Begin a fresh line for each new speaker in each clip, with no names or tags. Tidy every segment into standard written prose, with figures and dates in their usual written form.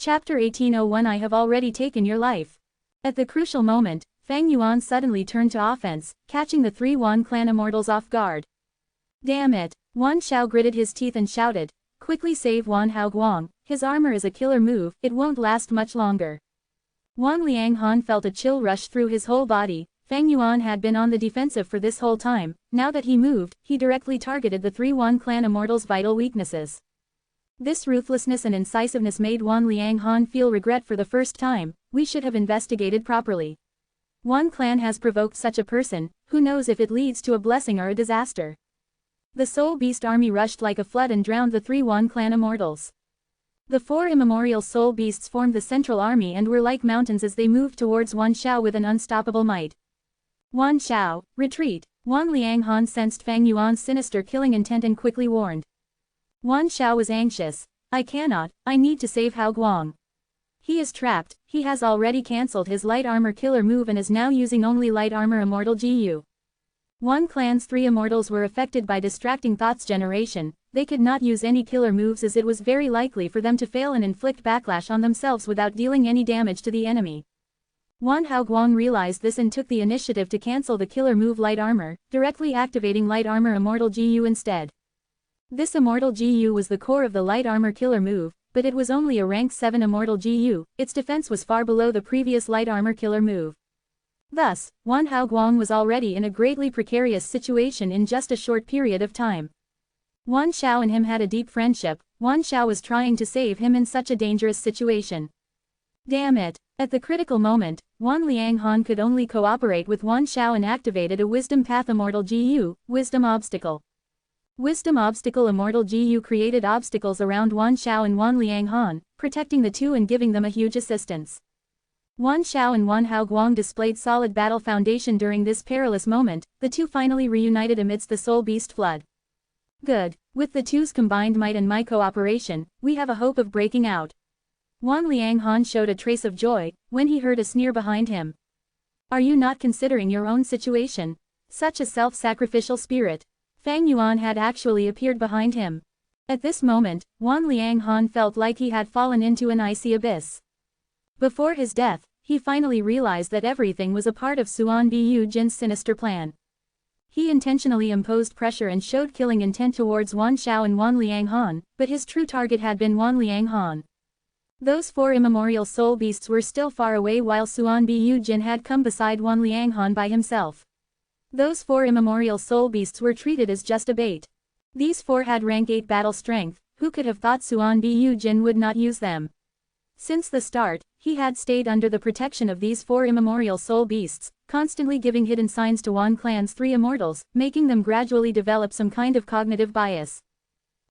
Chapter 1801 I have already taken your life. At the crucial moment, Fang Yuan suddenly turned to offense, catching the three Wan clan immortals off guard. Damn it! Wan Xiao gritted his teeth and shouted, quickly save Wan Hao Guang, his armor is a killer move, it won't last much longer. Wan Lianghan felt a chill rush through his whole body. Fang Yuan had been on the defensive for this whole time, now that he moved, he directly targeted the three Wan clan immortals' vital weaknesses. This ruthlessness and incisiveness made Wan Lianghan feel regret for the first time. We should have investigated properly. Wan clan has provoked such a person, who knows if it leads to a blessing or a disaster. The Soul Beast army rushed like a flood and drowned the three Wan clan immortals. The four immemorial Soul Beasts formed the central army and were like mountains as they moved towards Wan Xiao with an unstoppable might. Wan Xiao, retreat! Wan Lianghan sensed Fang Yuan's sinister killing intent and quickly warned. Wan Xiao was anxious. I cannot, I need to save Hao Guang. He is trapped, he has already cancelled his light armor killer move and is now using only light armor immortal Gu. Wan clan's three immortals were affected by distracting thoughts generation, they could not use any killer moves as it was very likely for them to fail and inflict backlash on themselves without dealing any damage to the enemy. Wan Hao Guang realized this and took the initiative to cancel the killer move light armor, directly activating light armor immortal Gu instead. This immortal Gu was the core of the light armor killer move, but it was only a rank 7 immortal Gu, its defense was far below the previous light armor killer move. Thus, Wan Hao Guang was already in a greatly precarious situation in just a short period of time. Wan Xiao and him had a deep friendship. Wan Xiao was trying to save him in such a dangerous situation. Damn it! At the critical moment, Wan Lianghan could only cooperate with Wan Xiao and activated a Wisdom Path Immortal Gu, Wisdom Obstacle. Wisdom Obstacle Immortal Gu created obstacles around Wan Xiao and Wan Lianghan, protecting the two and giving them a huge assistance. Wan Xiao and Wan Hao Guang displayed solid battle foundation during this perilous moment, the two finally reunited amidst the Soul Beast flood. Good, with the two's combined might and my cooperation, we have a hope of breaking out. Wan Lianghan showed a trace of joy, when he heard a sneer behind him. Are you not considering your own situation? Such a self-sacrificial spirit. Fang Yuan had actually appeared behind him. At this moment, Wan Lianghan felt like he had fallen into an icy abyss. Before his death, he finally realized that everything was a part of Suan Bu Jin's sinister plan. He intentionally imposed pressure and showed killing intent towards Wan Xiao and Wan Lianghan, but his true target had been Wan Lianghan. Those four immemorial soul beasts were still far away while Suan Bu Jin had come beside Wan Lianghan by himself. Those four immemorial soul beasts were treated as just a bait. These four had rank 8 battle strength, who could have thought Suan Bu Jin would not use them? Since the start, he had stayed under the protection of these four immemorial soul beasts, constantly giving hidden signs to Wan clan's three immortals, making them gradually develop some kind of cognitive bias.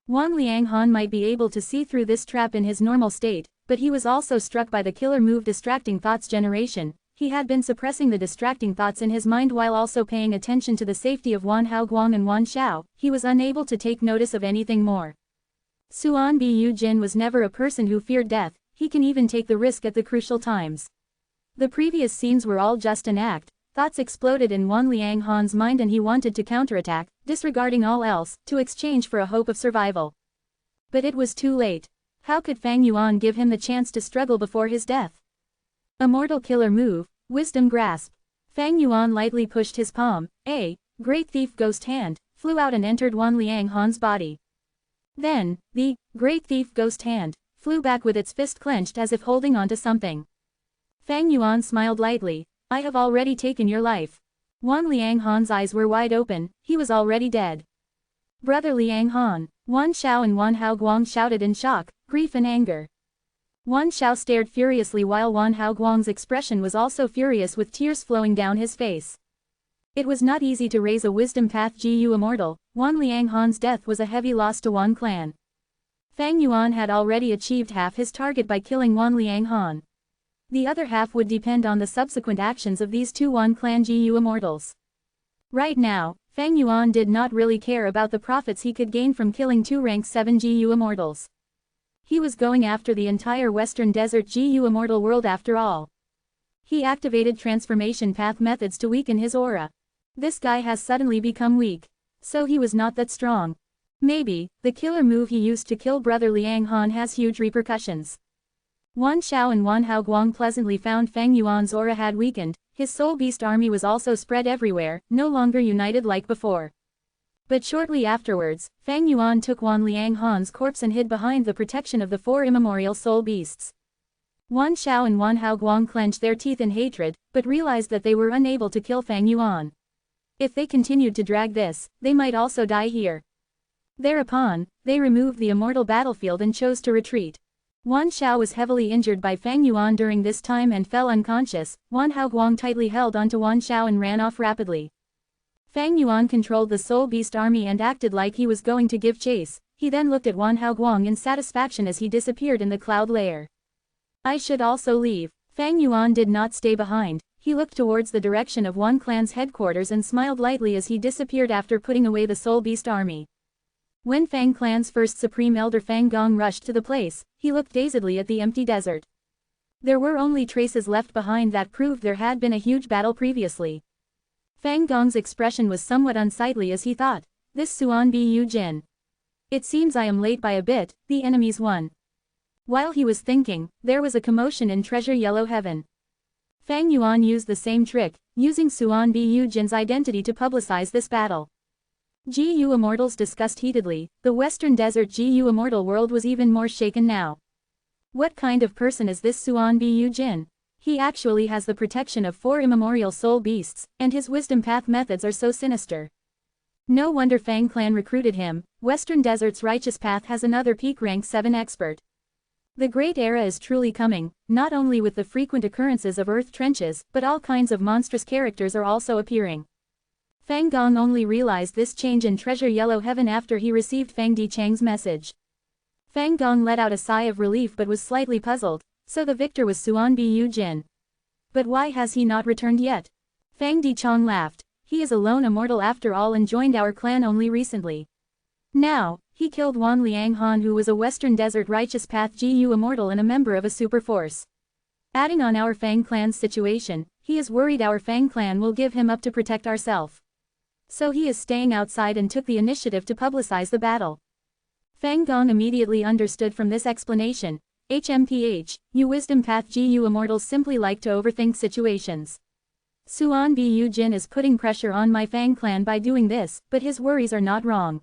Wan Lianghan might be able to see through this trap in his normal state, but he was also struck by the killer move distracting thoughts generation. He had been suppressing the distracting thoughts in his mind while also paying attention to the safety of Wan Hao Guang and Wan Xiao. He was unable to take notice of anything more. Suan Bu Jin was never a person who feared death, he can even take the risk at the crucial times. The previous scenes were all just an act. Thoughts exploded in Wan Lianghan's mind and he wanted to counterattack, disregarding all else, to exchange for a hope of survival. But it was too late. How could Fang Yuan give him the chance to struggle before his death? Immortal killer move, Wisdom Grasp. Fang Yuan lightly pushed his palm, a Great Thief Ghost Hand, flew out and entered Wan Lianghan's body. Then, the Great Thief Ghost Hand flew back with its fist clenched as if holding onto something. Fang Yuan smiled lightly. I have already taken your life. Wan Lianghan's eyes were wide open, he was already dead. Brother Lianghan, Wan Xiao and Wan Hao Guang shouted in shock, grief and anger. Wan Xiao stared furiously while Wan Hao Guang's expression was also furious with tears flowing down his face. It was not easy to raise a Wisdom Path Gu Immortal. Wan Lianghan's death was a heavy loss to Wan clan. Fang Yuan had already achieved half his target by killing Wan Lianghan. The other half would depend on the subsequent actions of these two Wan clan Gu Immortals. Right now, Fang Yuan did not really care about the profits he could gain from killing two rank 7 Gu Immortals. He was going after the entire Western Desert Gu Immortal world after all. He activated transformation path methods to weaken his aura. This guy has suddenly become weak. So he was not that strong. Maybe, the killer move he used to kill Brother Lianghan has huge repercussions. Wan Xiao and Wan Haoguang pleasantly found Fang Yuan's aura had weakened, his soul beast army was also spread everywhere, no longer united like before. But shortly afterwards, Fang Yuan took Wan Lianghan's corpse and hid behind the protection of the 4 immemorial soul beasts. Wan Xiao and Wan Haoguang clenched their teeth in hatred, but realized that they were unable to kill Fang Yuan. If they continued to drag this, they might also die here. Thereupon, they removed the immortal battlefield and chose to retreat. Wan Xiao was heavily injured by Fang Yuan during this time and fell unconscious. Wan Haoguang tightly held onto Wan Xiao and ran off rapidly. Fang Yuan controlled the soul beast army and acted like he was going to give chase. He then looked at Wan Haoguang in satisfaction as he disappeared in the cloud layer. I should also leave. Fang Yuan did not stay behind. He looked towards the direction of Wan Clan's headquarters and smiled lightly as he disappeared after putting away the soul beast army. When Fang Clan's first Supreme Elder Fang Gong rushed to the place, he looked dazedly at the empty desert. There were only traces left behind that proved there had been a huge battle previously. Fang Gong's expression was somewhat unsightly as he thought, this Suan Bu Jin. It seems I am late by a bit, the enemies won. While he was thinking, there was a commotion in Treasure Yellow Heaven. Fang Yuan used the same trick, using Suan Bu Jin's identity to publicize this battle. GU Immortals discussed heatedly. The Western Desert GU Immortal world was even more shaken now. What kind of person is this Suan Bu Jin? He actually has the protection of 4 immemorial soul beasts, and his wisdom path methods are so sinister. No wonder Fang Clan recruited him. Western Desert's righteous path has another peak rank 7 expert. The great era is truly coming, not only with the frequent occurrences of earth trenches, but all kinds of monstrous characters are also appearing. Fang Gong only realized this change in Treasure Yellow Heaven after he received Fang Dichang's message. Fang Gong let out a sigh of relief but was slightly puzzled, so the victor was Suan Bu Jin. But why has he not returned yet? Fang Dichang laughed. He is a lone immortal after all and joined our clan only recently. Now, he killed Wan Lianghan who was a Western Desert Righteous Path GU immortal and a member of a super force. Adding on our Fang clan's situation, he is worried our Fang clan will give him up to protect ourselves. So he is staying outside and took the initiative to publicize the battle. Fang Gong immediately understood from this explanation. HMPH, you Wisdom Path GU immortals simply like to overthink situations. Suan Bu Jin is putting pressure on my Fang clan by doing this, but his worries are not wrong.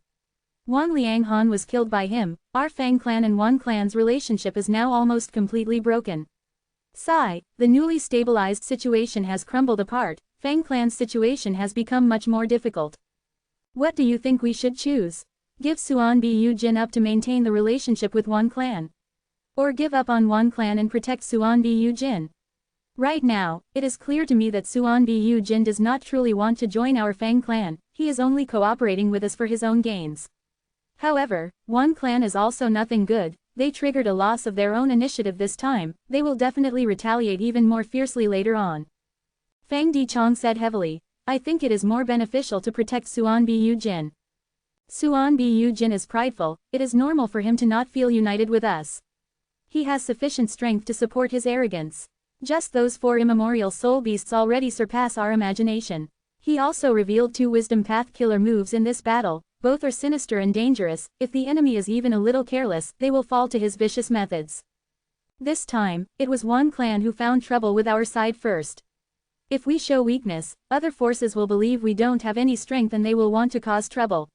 Wan Lianghan was killed by him. Our Fang clan and Wan clan's relationship is now almost completely broken. Sigh, the newly stabilized situation has crumbled apart. Fang clan's situation has become much more difficult. What do you think we should choose? Give Suan Bu Jin up to maintain the relationship with Wan clan? Or give up on Wan clan and protect Suan Bu Jin? Right now, it is clear to me that Suan Bu Jin does not truly want to join our Fang clan, he is only cooperating with us for his own gains. However, Wan clan is also nothing good. They triggered a loss of their own initiative this time, they will definitely retaliate even more fiercely later on. Fang Dichang said heavily, I think it is more beneficial to protect Suan Bu Jin. Suan Bu Jin is prideful, it is normal for him to not feel united with us. He has sufficient strength to support his arrogance. Just those 4 immemorial soul beasts already surpass our imagination. He also revealed 2 wisdom path killer moves in this battle, both are sinister and dangerous. If the enemy is even a little careless, they will fall to his vicious methods. This time, it was Wan clan who found trouble with our side first. If we show weakness, other forces will believe we don't have any strength and they will want to cause trouble.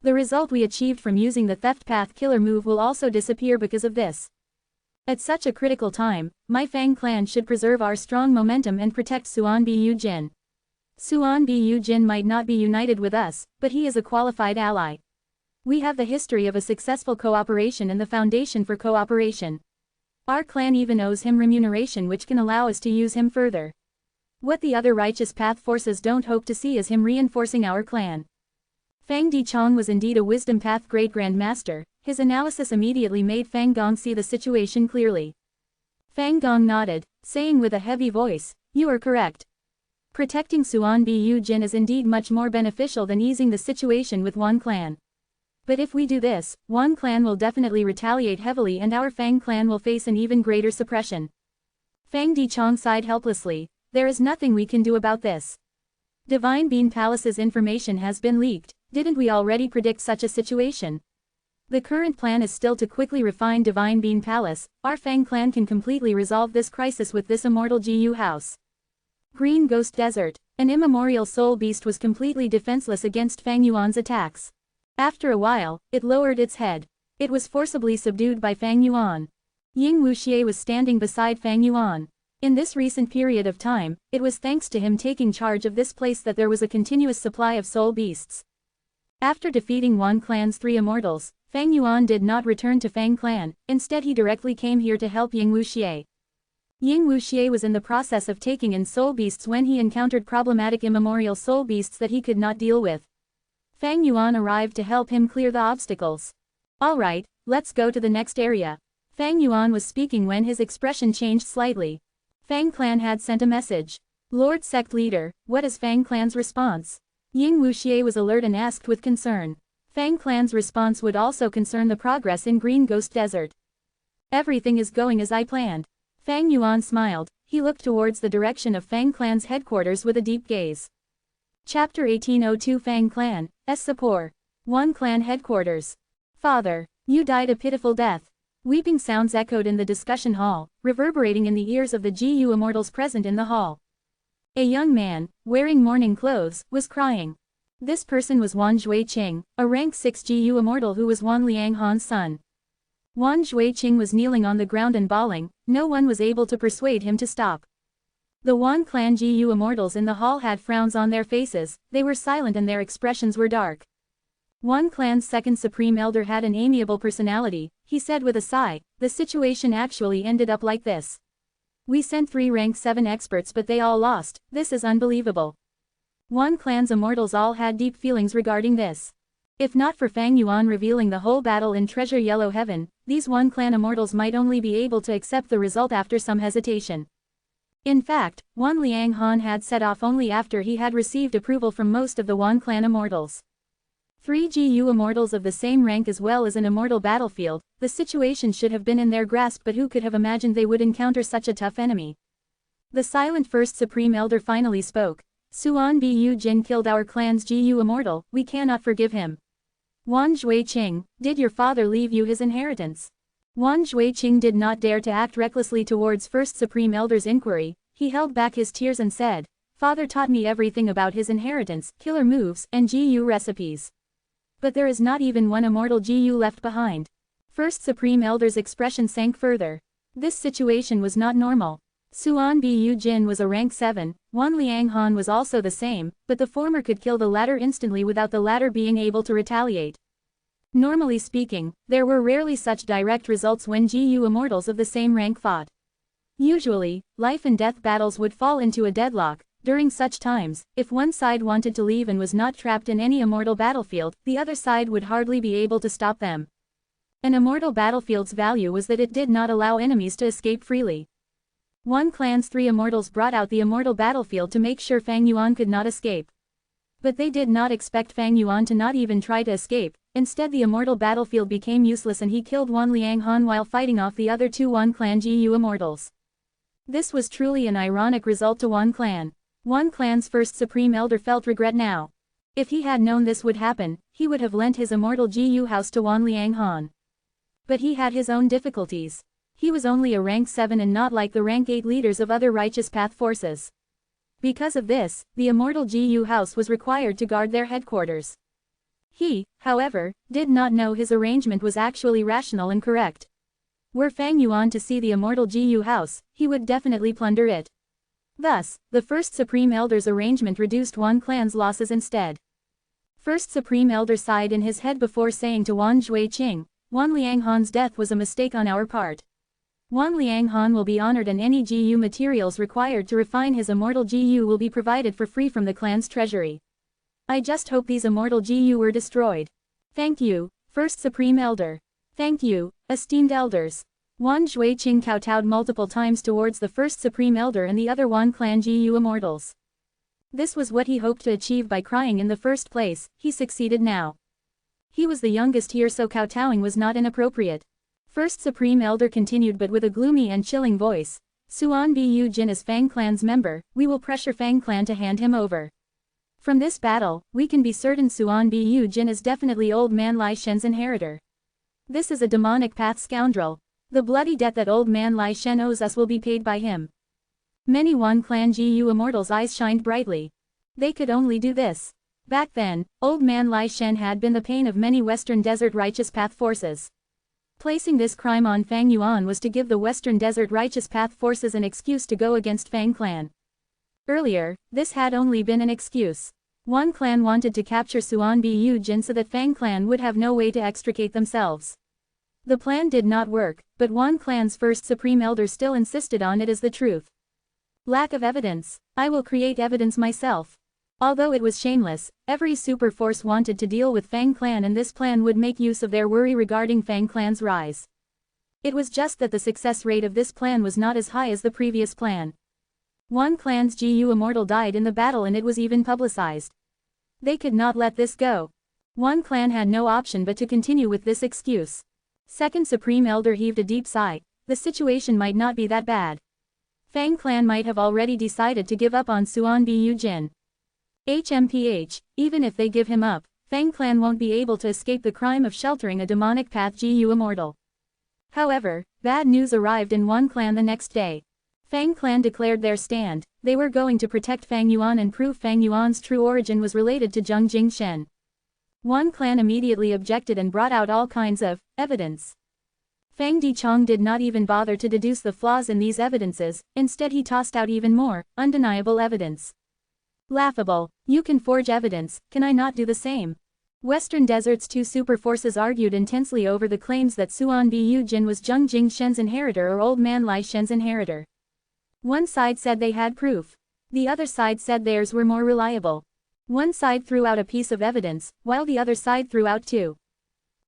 The result we achieved from using the theft path killer move will also disappear because of this. At such a critical time, my Fang clan should preserve our strong momentum and protect Suan Bu Jin. Suan Bu Jin might not be united with us, but he is a qualified ally. We have the history of a successful cooperation and the foundation for cooperation. Our clan even owes him remuneration which can allow us to use him further. What the other righteous path forces don't hope to see is him reinforcing our clan. Fang Dichang was indeed a wisdom path great grandmaster. His analysis immediately made Fang Gong see the situation clearly. Fang Gong nodded, saying with a heavy voice, you are correct. Protecting Suan Bu Jin is indeed much more beneficial than easing the situation with Wan clan. But if we do this, Wan clan will definitely retaliate heavily and our Fang clan will face an even greater suppression. Fang Dichang sighed helplessly. There is nothing we can do about this. Divine Bean Palace's information has been leaked. Didn't we already predict such a situation? The current plan is still to quickly refine Divine Bean Palace. Our Fang clan can completely resolve this crisis with this immortal GU house. Green Ghost Desert. An immemorial soul beast was completely defenseless against Fang Yuan's attacks. After a while, it lowered its head. It was forcibly subdued by Fang Yuan. Ying Wuxie was standing beside Fang Yuan. In this recent period of time, it was thanks to him taking charge of this place that there was a continuous supply of soul beasts. After defeating Wan clan's 3 immortals, Fang Yuan did not return to Fang clan, instead he directly came here to help Ying Wuxie. Ying Wuxie was in the process of taking in soul beasts when he encountered problematic immemorial soul beasts that he could not deal with. Fang Yuan arrived to help him clear the obstacles. Alright, let's go to the next area. Fang Yuan was speaking when his expression changed slightly. Fang clan had sent a message. Lord Sect Leader, what is Fang clan's response? Ying Wuxie was alert and asked with concern. Fang clan's response would also concern the progress in Green Ghost Desert. Everything is going as I planned. Fang Yuan smiled. He looked towards the direction of Fang clan's headquarters with a deep gaze. Chapter 1802 Fang clan, Sapor. Wan clan headquarters. Father, you died a pitiful death. Weeping sounds echoed in the discussion hall, reverberating in the ears of the GU immortals present in the hall. A young man, wearing mourning clothes, was crying. This person was Wan Zhuiqing, a rank 6 GU immortal who was Wan Lianghan's son. Wan Zhuiqing was kneeling on the ground and bawling. No one was able to persuade him to stop. The Wan clan GU immortals in the hall had frowns on their faces, they were silent and their expressions were dark. Wan clan's second supreme elder had an amiable personality. He said with a sigh, the situation actually ended up like this. We sent 3 rank 7 experts but they all lost, this is unbelievable. Wan clan's immortals all had deep feelings regarding this. If not for Fang Yuan revealing the whole battle in Treasure Yellow Heaven, these Wan clan immortals might only be able to accept the result after some hesitation. In fact, Wan Lianghan had set off only after he had received approval from most of the Wan clan immortals. 3 GU immortals of the same rank as well as an immortal battlefield, the situation should have been in their grasp but who could have imagined they would encounter such a tough enemy. The silent first supreme elder finally spoke. Suan Bu Jin killed our clan's GU immortal, we cannot forgive him. Wan Zhuiqing, did your father leave you his inheritance? Wan Zhuiqing did not dare to act recklessly towards first supreme elder's inquiry. He held back his tears and said, Father taught me everything about his inheritance, killer moves, and GU recipes. But there is not even one immortal GU left behind. First Supreme Elder's expression sank further. This situation was not normal. Suan Bu Jin was a rank 7, Wan Lianghan was also the same, but the former could kill the latter instantly without the latter being able to retaliate. Normally speaking, there were rarely such direct results when GU immortals of the same rank fought. Usually, life and death battles would fall into a deadlock. During such times, if one side wanted to leave and was not trapped in any immortal battlefield, the other side would hardly be able to stop them. An immortal battlefield's value was that it did not allow enemies to escape freely. Wan clan's 3 immortals brought out the immortal battlefield to make sure Fang Yuan could not escape. But they did not expect Fang Yuan to not even try to escape. Instead the immortal battlefield became useless and he killed Wan Lianghan while fighting off the other 2 Wan clan GU immortals. This was truly an ironic result to Wan clan. Wan clan's first supreme elder felt regret now. If he had known this would happen, he would have lent his immortal GU house to Wan Lianghan. But he had his own difficulties. He was only a rank 7 and not like the rank 8 leaders of other righteous path forces. Because of this, the immortal GU house was required to guard their headquarters. He, however, did not know his arrangement was actually rational and correct. Were Fang Yuan to see the immortal GU house, he would definitely plunder it. Thus, the first Supreme Elder's arrangement reduced Wan clan's losses instead. First Supreme Elder sighed in his head before saying to Wan Zhuiqing, Wan Lianghan's death was a mistake on our part. Wan Lianghan will be honored and any GU materials required to refine his immortal GU will be provided for free from the clan's treasury. I just hope these immortal GU were destroyed. Thank you, First Supreme Elder. Thank you, esteemed elders. Wan Zhuiqing kowtowed multiple times towards the first Supreme Elder and the other Wan clan GU immortals. This was what he hoped to achieve by crying in the first place, he succeeded now. He was the youngest here so kowtowing was not inappropriate. First Supreme Elder continued but with a gloomy and chilling voice. Suan Bu Jin is Fang clan's member, we will pressure Fang clan to hand him over. From this battle, we can be certain Suan Bu Jin is definitely old man Lai Shen's inheritor. This is a demonic path scoundrel. The bloody debt that old man Lai Shen owes us will be paid by him. Many Wan Clan GU Immortals' eyes shined brightly. They could only do this. Back then, old man Lai Shen had been the pain of many Western Desert Righteous Path forces. Placing this crime on Fang Yuan was to give the Western Desert Righteous Path forces an excuse to go against Fang Clan. Earlier, this had only been an excuse. Wan Clan wanted to capture Suan Bu Jin so that Fang Clan would have no way to extricate themselves. The plan did not work, but Wan Clan's first Supreme Elder still insisted on it as the truth. Lack of evidence. I will create evidence myself. Although it was shameless, every super force wanted to deal with Fang Clan, and this plan would make use of their worry regarding Fang Clan's rise. It was just that the success rate of this plan was not as high as the previous plan. Wan Clan's GU Immortal died in the battle, and it was even publicized. They could not let this go. Wan Clan had no option but to continue with this excuse. Second Supreme Elder heaved a deep sigh. The situation might not be that bad. Fang Clan might have already decided to give up on Suan Bu Jin. HMPH, even if they give him up, Fang Clan won't be able to escape the crime of sheltering a demonic path GU Immortal. However, bad news arrived in Wan Clan the next day. Fang Clan declared their stand. They were going to protect Fang Yuan and prove Fang Yuan's true origin was related to Zheng Jingshen. Wan Clan immediately objected and brought out all kinds of evidence. Fang Dichong did not even bother to deduce the flaws in these evidences, instead he tossed out even more undeniable evidence. Laughable. You can forge evidence, can I not do the same? Western Desert's two super forces argued intensely over the claims that Suan Bu Jin was Zheng Jingshen's inheritor or old man Lai Shen's inheritor. One side said they had proof. The other side said theirs were more reliable. One side threw out a piece of evidence, while the other side threw out two.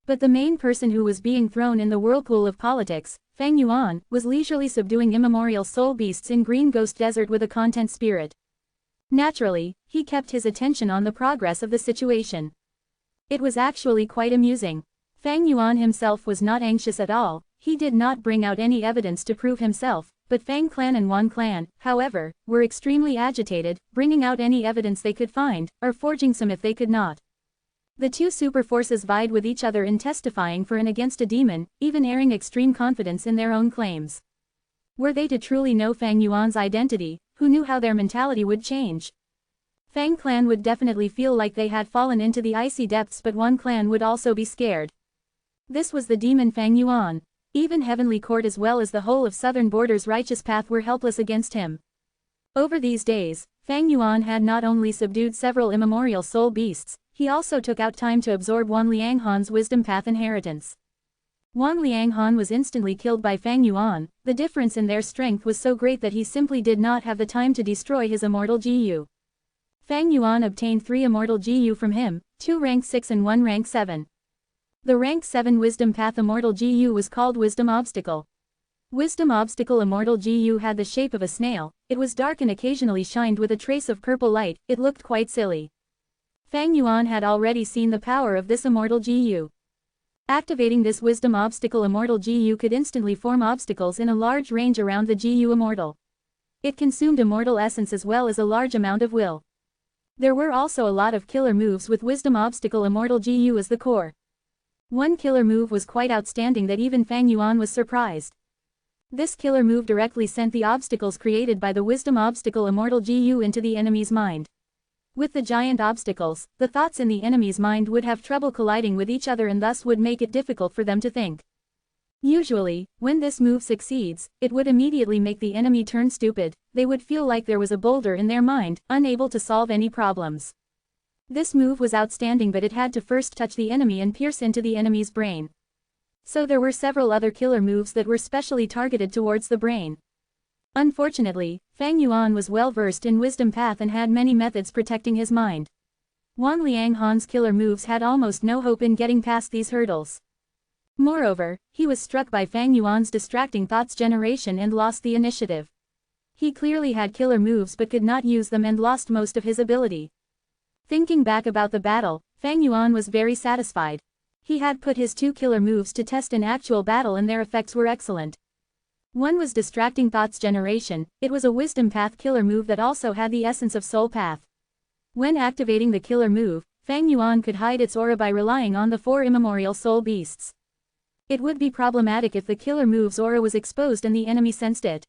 But the main person who was being thrown in the whirlpool of politics, Fang Yuan, was leisurely subduing immemorial soul beasts in Green Ghost Desert with a content spirit. Naturally, he kept his attention on the progress of the situation. It was actually quite amusing. Fang Yuan himself was not anxious at all. He did not bring out any evidence to prove himself, but Fang Clan and Wan Clan, however, were extremely agitated, bringing out any evidence they could find, or forging some if they could not. The two super forces vied with each other in testifying for and against a demon, even airing extreme confidence in their own claims. Were they to truly know Fang Yuan's identity, who knew how their mentality would change? Fang Clan would definitely feel like they had fallen into the icy depths, but Wan Clan would also be scared. This was the demon Fang Yuan. Even Heavenly Court as well as the whole of Southern Border's Righteous Path were helpless against him. Over these days, Fang Yuan had not only subdued several immemorial soul beasts, he also took out time to absorb Wan Lianghan's Wisdom Path inheritance. Wan Lianghan was instantly killed by Fang Yuan. The difference in their strength was so great that he simply did not have the time to destroy his immortal GU. Fang Yuan obtained 3 immortal GU from him, 2 rank 6 and 1 rank 7. The rank 7 Wisdom Path immortal GU was called Wisdom Obstacle. Wisdom Obstacle immortal GU had the shape of a snail. It was dark and occasionally shined with a trace of purple light. It looked quite silly. Fang Yuan had already seen the power of this immortal GU. Activating this Wisdom Obstacle immortal GU could instantly form obstacles in a large range around the GU immortal. It consumed immortal essence as well as a large amount of will. There were also a lot of killer moves with Wisdom Obstacle immortal GU as the core. One killer move was quite outstanding that even Fang Yuan was surprised. This killer move directly sent the obstacles created by the Wisdom Obstacle immortal GU into the enemy's mind. With the giant obstacles, the thoughts in the enemy's mind would have trouble colliding with each other and thus would make it difficult for them to think. Usually, when this move succeeds, it would immediately make the enemy turn stupid. They would feel like there was a boulder in their mind, unable to solve any problems. This move was outstanding, but it had to first touch the enemy and pierce into the enemy's brain. So there were several other killer moves that were specially targeted towards the brain. Unfortunately, Fang Yuan was well versed in Wisdom Path and had many methods protecting his mind. Wan Lianghan's killer moves had almost no hope in getting past these hurdles. Moreover, he was struck by Fang Yuan's distracting thoughts generation and lost the initiative. He clearly had killer moves but could not use them and lost most of his ability. Thinking back about the battle, Fang Yuan was very satisfied. He had put his 2 killer moves to test in actual battle and their effects were excellent. One was distracting thoughts generation. It was a Wisdom Path killer move that also had the essence of Soul Path. When activating the killer move, Fang Yuan could hide its aura by relying on the 4 immemorial soul beasts. It would be problematic if the killer move's aura was exposed and the enemy sensed it.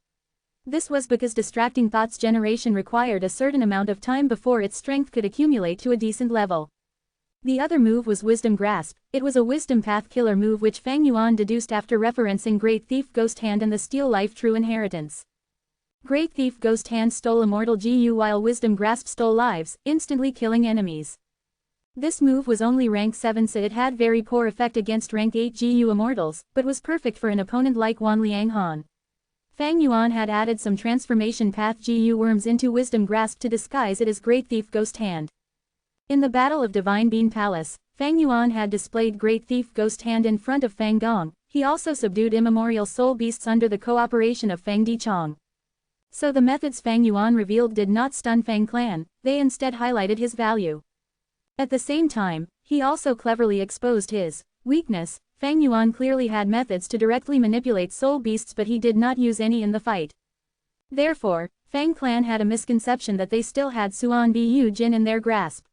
This was because distracting thoughts generation required a certain amount of time before its strength could accumulate to a decent level. The other move was Wisdom Grasp. It was a Wisdom Path killer move which Fang Yuan deduced after referencing Great Thief Ghost Hand and the Steel Life True Inheritance. Great Thief Ghost Hand stole Immortal GU while Wisdom Grasp stole lives, instantly killing enemies. This move was only rank 7, so it had very poor effect against rank 8 GU Immortals, but was perfect for an opponent like Wan Lianghan. Fang Yuan had added some Transformation Path GU Worms into Wisdom Grasp to disguise it as Great Thief Ghost Hand. In the Battle of Divine Bean Palace, Fang Yuan had displayed Great Thief Ghost Hand in front of Fang Gong. He also subdued immemorial soul beasts under the cooperation of Fang Dichong. So the methods Fang Yuan revealed did not stun Fang Clan, they instead highlighted his value. At the same time, he also cleverly exposed his weakness. Fang Yuan clearly had methods to directly manipulate soul beasts, but he did not use any in the fight. Therefore, Fang Clan had a misconception that they still had Suan Bu Jin in their grasp.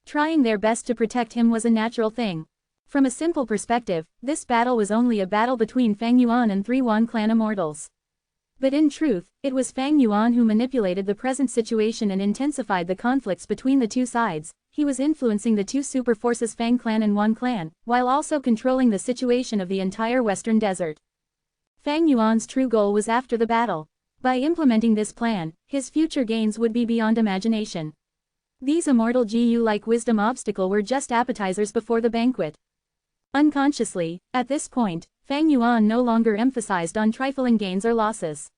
Trying their best to protect him was a natural thing. From a simple perspective, this battle was only a battle between Fang Yuan and 3 Wan clan immortals. But in truth, it was Fang Yuan who manipulated the present situation and intensified the conflicts between the two sides. He was influencing the two super forces Fang Clan and Wan Clan, while also controlling the situation of the entire Western Desert. Fang Yuan's true goal was after the battle. By implementing this plan, his future gains would be beyond imagination. These immortal GU-like wisdom obstacle were just appetizers before the banquet. Unconsciously, at this point, Fang Yuan no longer emphasized on trifling gains or losses.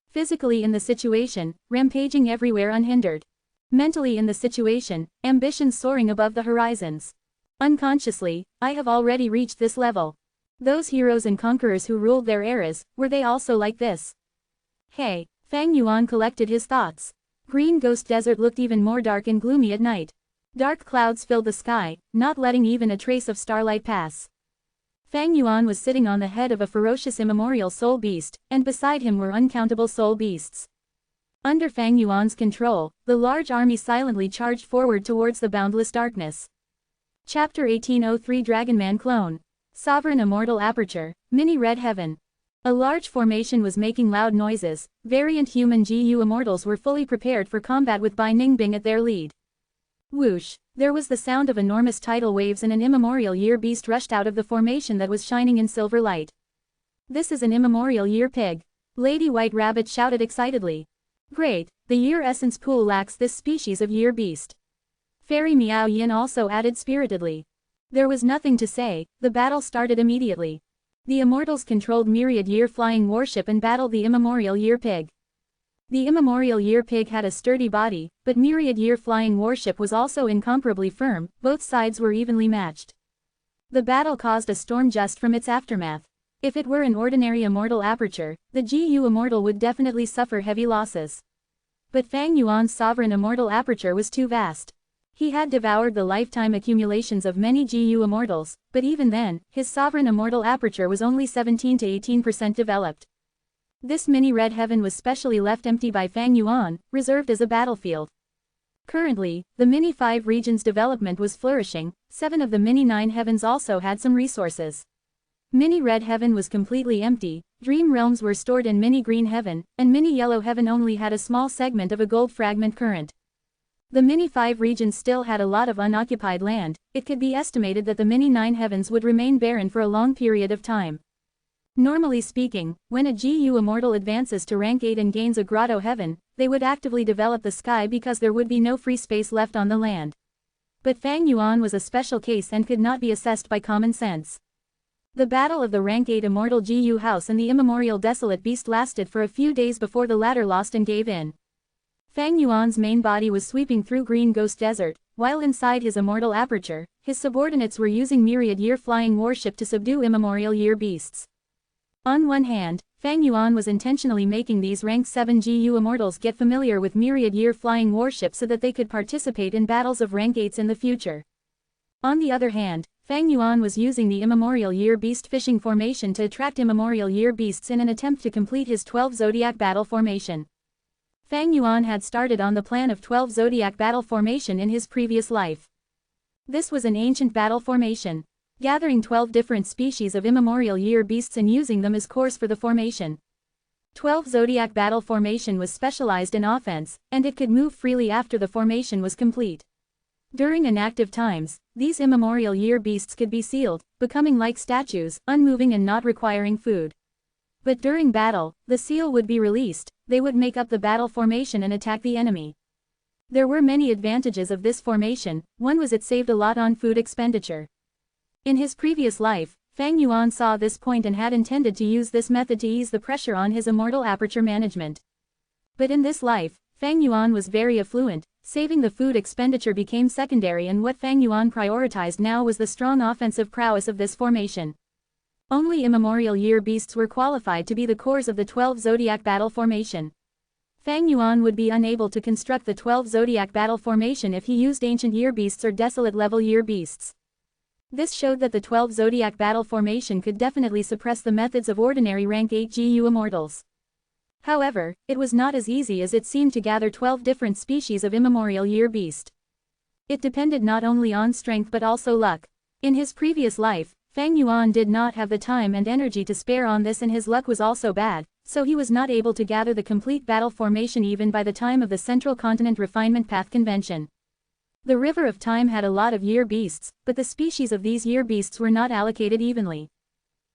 Physically in the situation, rampaging everywhere unhindered. Mentally in the situation, ambitions soaring above the horizons. Unconsciously, I have already reached this level. Those heroes and conquerors who ruled their eras, were they also like this? Hey, Fang Yuan collected his thoughts. Green Ghost Desert looked even more dark and gloomy at night. Dark clouds filled the sky, not letting even a trace of starlight pass. Fang Yuan was sitting on the head of a ferocious immemorial soul beast, and beside him were uncountable soul beasts. Under Fang Yuan's control, the large army silently charged forward towards the boundless darkness. Chapter 1803 Dragonman Clone. Sovereign Immortal Aperture, Mini Red Heaven. A large formation was making loud noises. Variant human GU immortals were fully prepared for combat with Bai Ningbing at their lead. Whoosh! There was the sound of enormous tidal waves and an immemorial year beast rushed out of the formation that was shining in silver light. This is an immemorial year pig. Lady White Rabbit shouted excitedly. Great, the year essence pool lacks this species of year beast. Fairy Miao Yin also added spiritedly. There was nothing to say, the battle started immediately. The immortals controlled Myriad Year Flying Warship and battled the immemorial year pig. The immemorial year pig had a sturdy body, but Myriad Year Flying Warship was also incomparably firm. Both sides were evenly matched. The battle caused a storm just from its aftermath. If it were an ordinary immortal aperture, the GU immortal would definitely suffer heavy losses. But Fang Yuan's sovereign immortal aperture was too vast. He had devoured the lifetime accumulations of many GU immortals, but even then, his sovereign immortal aperture was only 17 to 18% developed. This mini red heaven was specially left empty by Fang Yuan, reserved as a battlefield. Currently, the mini 5 region's development was flourishing. 7 of the mini 9 heavens also had some resources. Mini red heaven was completely empty. Dream realms were stored in mini green heaven, and mini yellow heaven only had a small segment of a gold fragment current. The mini 5 region still had a lot of unoccupied land. It could be estimated that the mini 9 heavens would remain barren for a long period of time. Normally speaking, when a GU immortal advances to rank 8 and gains a grotto heaven, they would actively develop the sky because there would be no free space left on the land. But Fang Yuan was a special case and could not be assessed by common sense. The battle of the rank 8 immortal GU house and the immemorial desolate beast lasted for a few days before the latter lost and gave in. Fang Yuan's main body was sweeping through Green Ghost Desert, while inside his immortal aperture, his subordinates were using Myriad Year Flying Warship to subdue immemorial year beasts. On one hand, Fang Yuan was intentionally making these rank 7 GU immortals get familiar with Myriad Year Flying Warship so that they could participate in battles of rank 8s in the future. On the other hand, Fang Yuan was using the immemorial year beast fishing formation to attract immemorial year beasts in an attempt to complete his 12 zodiac battle formation. Fang Yuan had started on the plan of 12 zodiac battle formation in his previous life. This was an ancient battle formation. gathering 12 different species of immemorial year beasts and using them as cores for the formation. 12 Zodiac Battle Formation was specialized in offense, and it could move freely after the formation was complete. During inactive times, these immemorial year beasts could be sealed, becoming like statues, unmoving and not requiring food. But during battle, the seal would be released, they would make up the battle formation and attack the enemy. There were many advantages of this formation. One was it saved a lot on food expenditure. In his previous life, Fang Yuan saw this point and had intended to use this method to ease the pressure on his immortal aperture management. But in this life, Fang Yuan was very affluent, saving the food expenditure became secondary, and what Fang Yuan prioritized now was the strong offensive prowess of this formation. Only immemorial year beasts were qualified to be the cores of the 12 Zodiac Battle Formation. Fang Yuan would be unable to construct the 12 Zodiac Battle Formation if he used ancient year beasts or desolate level year beasts. This showed that the 12 Zodiac Battle Formation could definitely suppress the methods of ordinary rank 8 GU Immortals. However, it was not as easy as it seemed to gather 12 different species of immemorial year beast. It depended not only on strength but also luck. In his previous life, Fang Yuan did not have the time and energy to spare on this, and his luck was also bad, so he was not able to gather the complete battle formation even by the time of the Central Continent Refinement Path Convention. The River of Time had a lot of year beasts, but the species of these year beasts were not allocated evenly.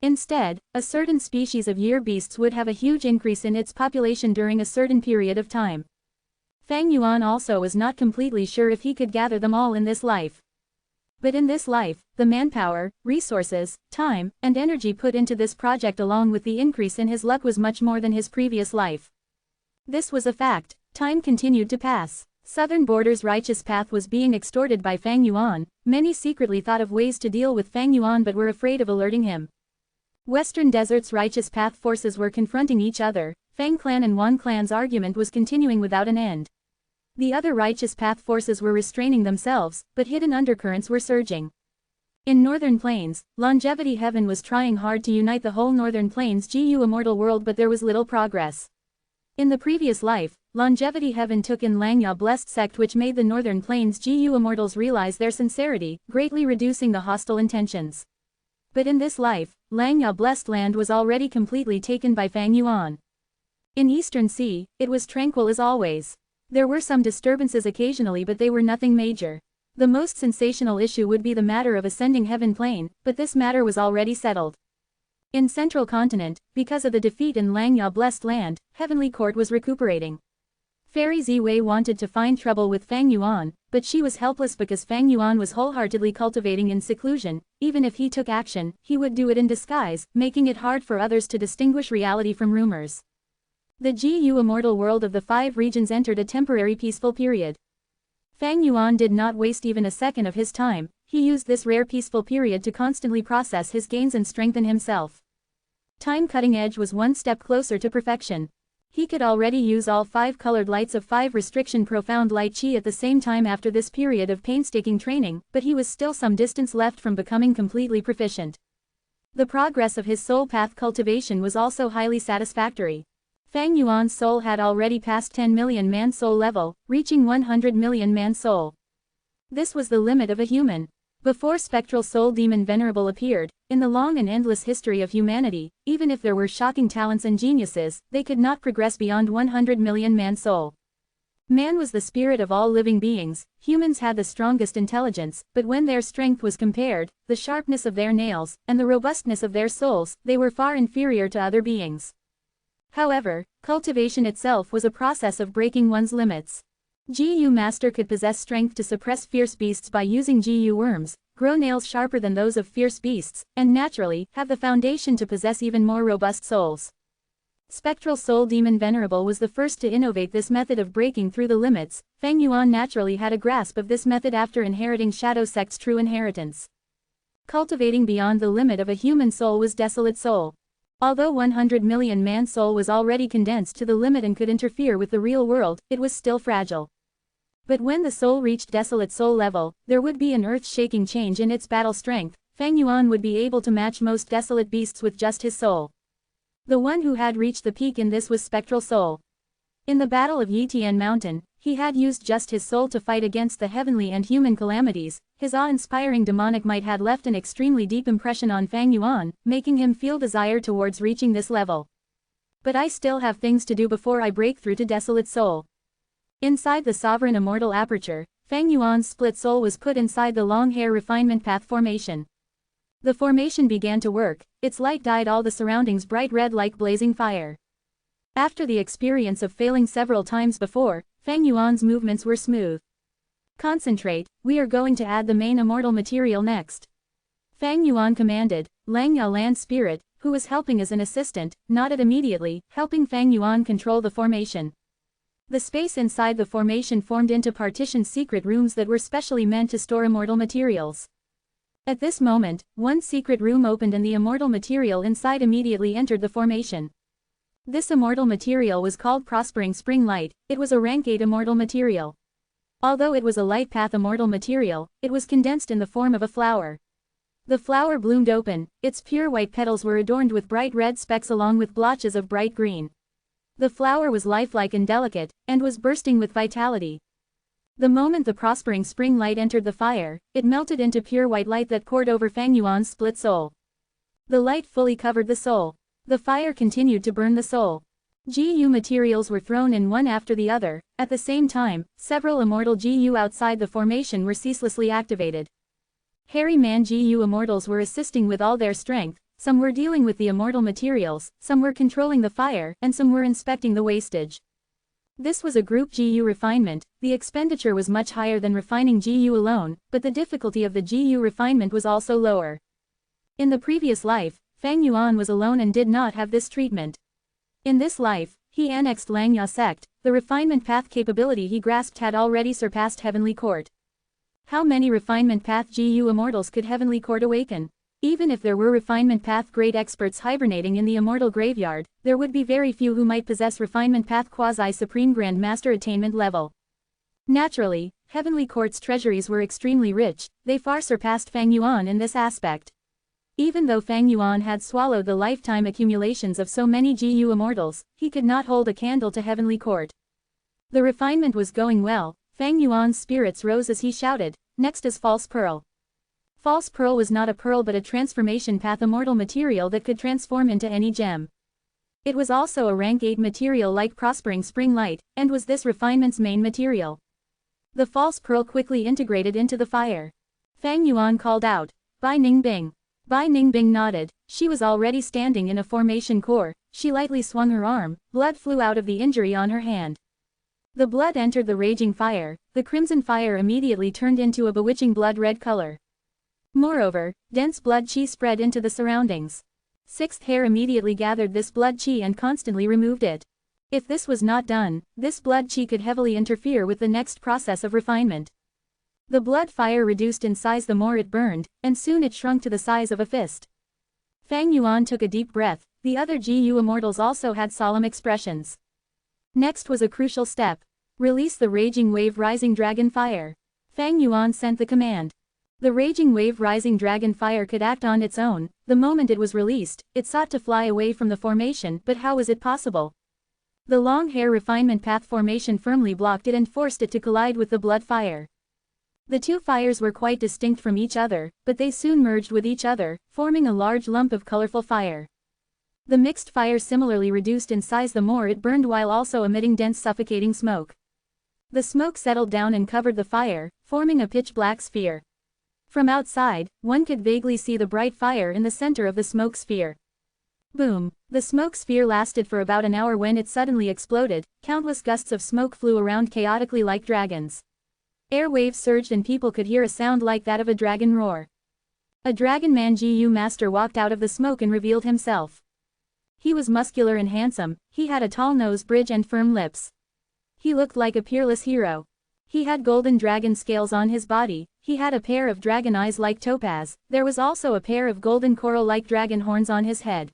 Instead, a certain species of year beasts would have a huge increase in its population during a certain period of time. Fang Yuan also was not completely sure if he could gather them all in this life. But in this life, the manpower, resources, time, and energy put into this project along with the increase in his luck was much more than his previous life. This was a fact. Time continued to pass. Southern Border's righteous path was being extorted by Fang Yuan. Many secretly thought of ways to deal with Fang Yuan but were afraid of alerting him. Western Desert's righteous path forces were confronting each other. Fang Clan and Wan Clan's argument was continuing without an end. The other righteous path forces were restraining themselves, but hidden undercurrents were surging. In Northern Plains, Longevity Heaven was trying hard to unite the whole Northern Plains GU Immortal world, but there was little progress. In the previous life, Longevity Heaven took in Langya Blessed Sect, which made the Northern Plains GU Immortals realize their sincerity, greatly reducing the hostile intentions. But in this life, Langya Blessed Land was already completely taken by Fang Yuan. In Eastern Sea, it was tranquil as always. There were some disturbances occasionally, but they were nothing major. The most sensational issue would be the matter of ascending Heaven Plane, but this matter was already settled. In Central Continent, because of the defeat in Langya Blessed Land, Heavenly Court was recuperating. Fairy Ziwei wanted to find trouble with Fang Yuan, but she was helpless because Fang Yuan was wholeheartedly cultivating in seclusion. Even if he took action, he would do it in disguise, making it hard for others to distinguish reality from rumors. The GU Immortal world of the 5 regions entered a temporary peaceful period. Fang Yuan did not waste even a second of his time. He used this rare peaceful period to constantly process his gains and strengthen himself. Time Cutting Edge was one step closer to perfection. He could already use all 5 colored lights of 5 restriction profound light chi at the same time after this period of painstaking training, but he was still some distance left from becoming completely proficient. The progress of his soul path cultivation was also highly satisfactory. Fang Yuan's soul had already passed 10 million man soul level, reaching 100 million man soul. This was the limit of a human. Before spectral soul demon Venerable appeared, in the long and endless history of humanity, even if there were shocking talents and geniuses, they could not progress beyond 100 million man soul. Man was the spirit of all living beings. Humans had the strongest intelligence, but when their strength was compared, the sharpness of their nails, and the robustness of their souls, they were far inferior to other beings. However, cultivation itself was a process of breaking one's limits. GU Master could possess strength to suppress fierce beasts by using GU worms, grow nails sharper than those of fierce beasts, and naturally, have the foundation to possess even more robust souls. Spectral Soul Demon Venerable was the first to innovate this method of breaking through the limits. Fang Yuan naturally had a grasp of this method after inheriting Shadow Sect's true inheritance. Cultivating beyond the limit of a human soul was Desolate Soul. Although 100 million man soul was already condensed to the limit and could interfere with the real world, it was still fragile. But when the soul reached Desolate Soul level, there would be an earth-shaking change in its battle strength. Fang Yuan would be able to match most desolate beasts with just his soul. The one who had reached the peak in this was Spectral Soul. In the Battle of Yitian Mountain, he had used just his soul to fight against the heavenly and human calamities. His awe-inspiring demonic might had left an extremely deep impression on Fang Yuan, making him feel desire towards reaching this level. But I still have things to do before I break through to Desolate Soul. Inside the sovereign immortal aperture, Fang Yuan's split soul was put inside the long hair refinement path formation. The formation began to work, its light dyed all the surroundings bright red like blazing fire. After the experience of failing several times before, Fang Yuan's movements were smooth. Concentrate, we are going to add the main immortal material next. Fang Yuan commanded. Lang Ya land spirit, who was helping as an assistant, nodded immediately, helping Fang Yuan control the formation. The space inside the formation formed into partitioned secret rooms that were specially meant to store immortal materials. At this moment, one secret room opened and the immortal material inside immediately entered the formation. This immortal material was called Prospering Spring Light. It was a rank 8 immortal material. Although it was a light path immortal material, it was condensed in the form of a flower. The flower bloomed open, its pure white petals were adorned with bright red specks along with blotches of bright green. The flower was lifelike and delicate, and was bursting with vitality. The moment the prospering spring light entered the fire, it melted into pure white light that poured over Fang Yuan's split soul. The light fully covered the soul. The fire continued to burn the soul. GU materials were thrown in one after the other. At the same time, several immortal GU outside the formation were ceaselessly activated. Hairy Man GU immortals were assisting with all their strength, some were dealing with the immortal materials, some were controlling the fire, and some were inspecting the wastage. This was a group GU refinement. The expenditure was much higher than refining GU alone, but the difficulty of the GU refinement was also lower. In the previous life, Fang Yuan was alone and did not have this treatment. In this life, he annexed Lang Ya sect. The refinement path capability he grasped had already surpassed Heavenly Court. How many refinement path GU immortals could Heavenly Court awaken? Even if there were refinement path great experts hibernating in the immortal graveyard, there would be very few who might possess refinement path quasi-supreme Grand Master attainment level. Naturally, Heavenly Court's treasuries were extremely rich, they far surpassed Fang Yuan in this aspect. Even though Fang Yuan had swallowed the lifetime accumulations of so many GU immortals, he could not hold a candle to Heavenly Court. The refinement was going well. Fang Yuan's spirits rose as he shouted, next is False Pearl. False Pearl was not a pearl but a transformation path immortal material that could transform into any gem. It was also a rank 8 material like Prospering Spring Light, and was this refinement's main material. The False Pearl quickly integrated into the fire. Fang Yuan called out, Bai Ning Bing. Bai Ning Bing nodded, she was already standing in a formation core, she lightly swung her arm, blood flew out of the injury on her hand. The blood entered the raging fire, the crimson fire immediately turned into a bewitching blood-red color. Moreover, dense blood chi spread into the surroundings. Sixth hair immediately gathered this blood chi and constantly removed it. If this was not done, this blood chi could heavily interfere with the next process of refinement. The blood fire reduced in size the more it burned, and soon it shrunk to the size of a fist. Fang Yuan took a deep breath, the other GU immortals also had solemn expressions. Next was a crucial step. Release the raging wave rising dragon fire. Fang Yuan sent the command. The raging wave rising dragon fire could act on its own. The moment it was released, it sought to fly away from the formation, but how was it possible? The long hair refinement path formation firmly blocked it and forced it to collide with the blood fire. The two fires were quite distinct from each other, but they soon merged with each other, forming a large lump of colorful fire. The mixed fire similarly reduced in size the more it burned while also emitting dense suffocating smoke. The smoke settled down and covered the fire, forming a pitch-black sphere. From outside, one could vaguely see the bright fire in the center of the smoke sphere. Boom! The smoke sphere lasted for about an hour when it suddenly exploded. Countless gusts of smoke flew around chaotically like dragons. Air waves surged and people could hear a sound like that of a dragon roar. A Dragon Man GU master walked out of the smoke and revealed himself. He was muscular and handsome, he had a tall nose bridge and firm lips. He looked like a peerless hero. He had golden dragon scales on his body, he had a pair of dragon eyes like topaz, there was also a pair of golden coral like dragon horns on his head.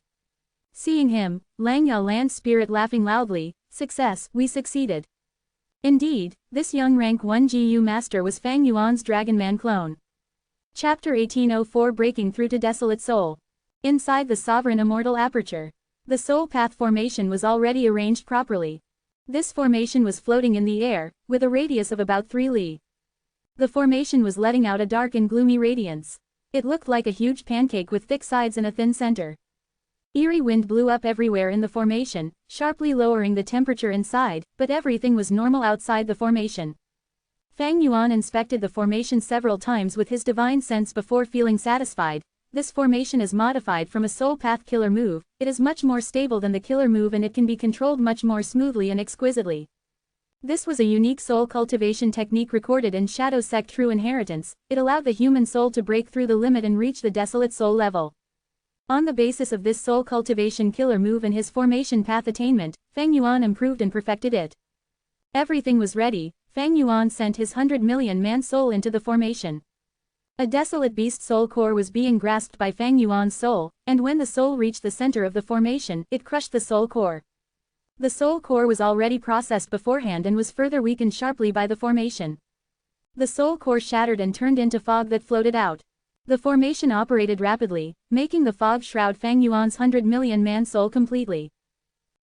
Seeing him, Lang Ya land spirit laughing loudly, success, we succeeded. Indeed, this young rank 1 GU master was Fang Yuan's Dragon Man clone. Chapter 1804 Breaking Through to Desolate Soul. Inside the sovereign immortal aperture. The soul path formation was already arranged properly. This formation was floating in the air, with a radius of about 3 li. The formation was letting out a dark and gloomy radiance. It looked like a huge pancake with thick sides and a thin center. Eerie wind blew up everywhere in the formation, sharply lowering the temperature inside, but everything was normal outside the formation. Fang Yuan inspected the formation several times with his divine sense before feeling satisfied. This formation is modified from a soul path killer move, it is much more stable than the killer move and it can be controlled much more smoothly and exquisitely. This was a unique soul cultivation technique recorded in Shadow Sect True Inheritance. It allowed the human soul to break through the limit and reach the desolate soul level. On the basis of this soul cultivation killer move and his formation path attainment, Fang Yuan improved and perfected it. Everything was ready. Fang Yuan sent his 100 million man soul into the formation. A desolate beast soul core was being grasped by Fang Yuan's soul, and when the soul reached the center of the formation, it crushed the soul core. The soul core was already processed beforehand and was further weakened sharply by the formation. The soul core shattered and turned into fog that floated out. The formation operated rapidly, making the fog shroud Fang Yuan's 100 million man soul completely.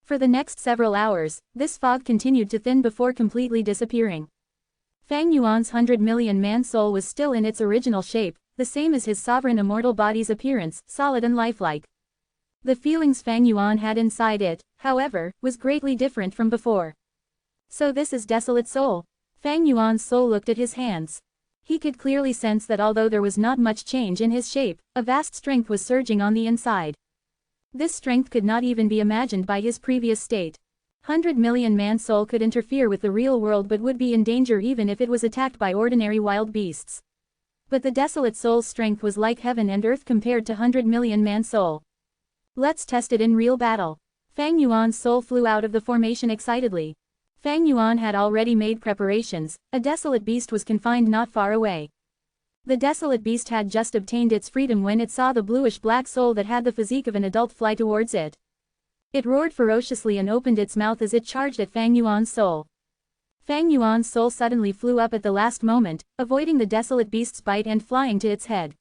For the next several hours, this fog continued to thin before completely disappearing. Fang Yuan's 100 million man soul was still in its original shape, the same as his sovereign immortal body's appearance, solid and lifelike. The feelings Fang Yuan had inside it, however, was greatly different from before. So this is desolate soul. Fang Yuan's soul looked at his hands. He could clearly sense that although there was not much change in his shape, a vast strength was surging on the inside. This strength could not even be imagined by his previous state. 100 million man soul could interfere with the real world but would be in danger even if it was attacked by ordinary wild beasts. But the desolate soul's strength was like heaven and earth compared to 100 million man soul. Let's test it in real battle. Fang Yuan's soul flew out of the formation excitedly. Fang Yuan had already made preparations. A desolate beast was confined not far away. The desolate beast had just obtained its freedom when it saw the bluish-black soul that had the physique of an adult fly towards it. It roared ferociously and opened its mouth as it charged at Fang Yuan's soul. Fang Yuan's soul suddenly flew up at the last moment, avoiding the desolate beast's bite and flying to its head.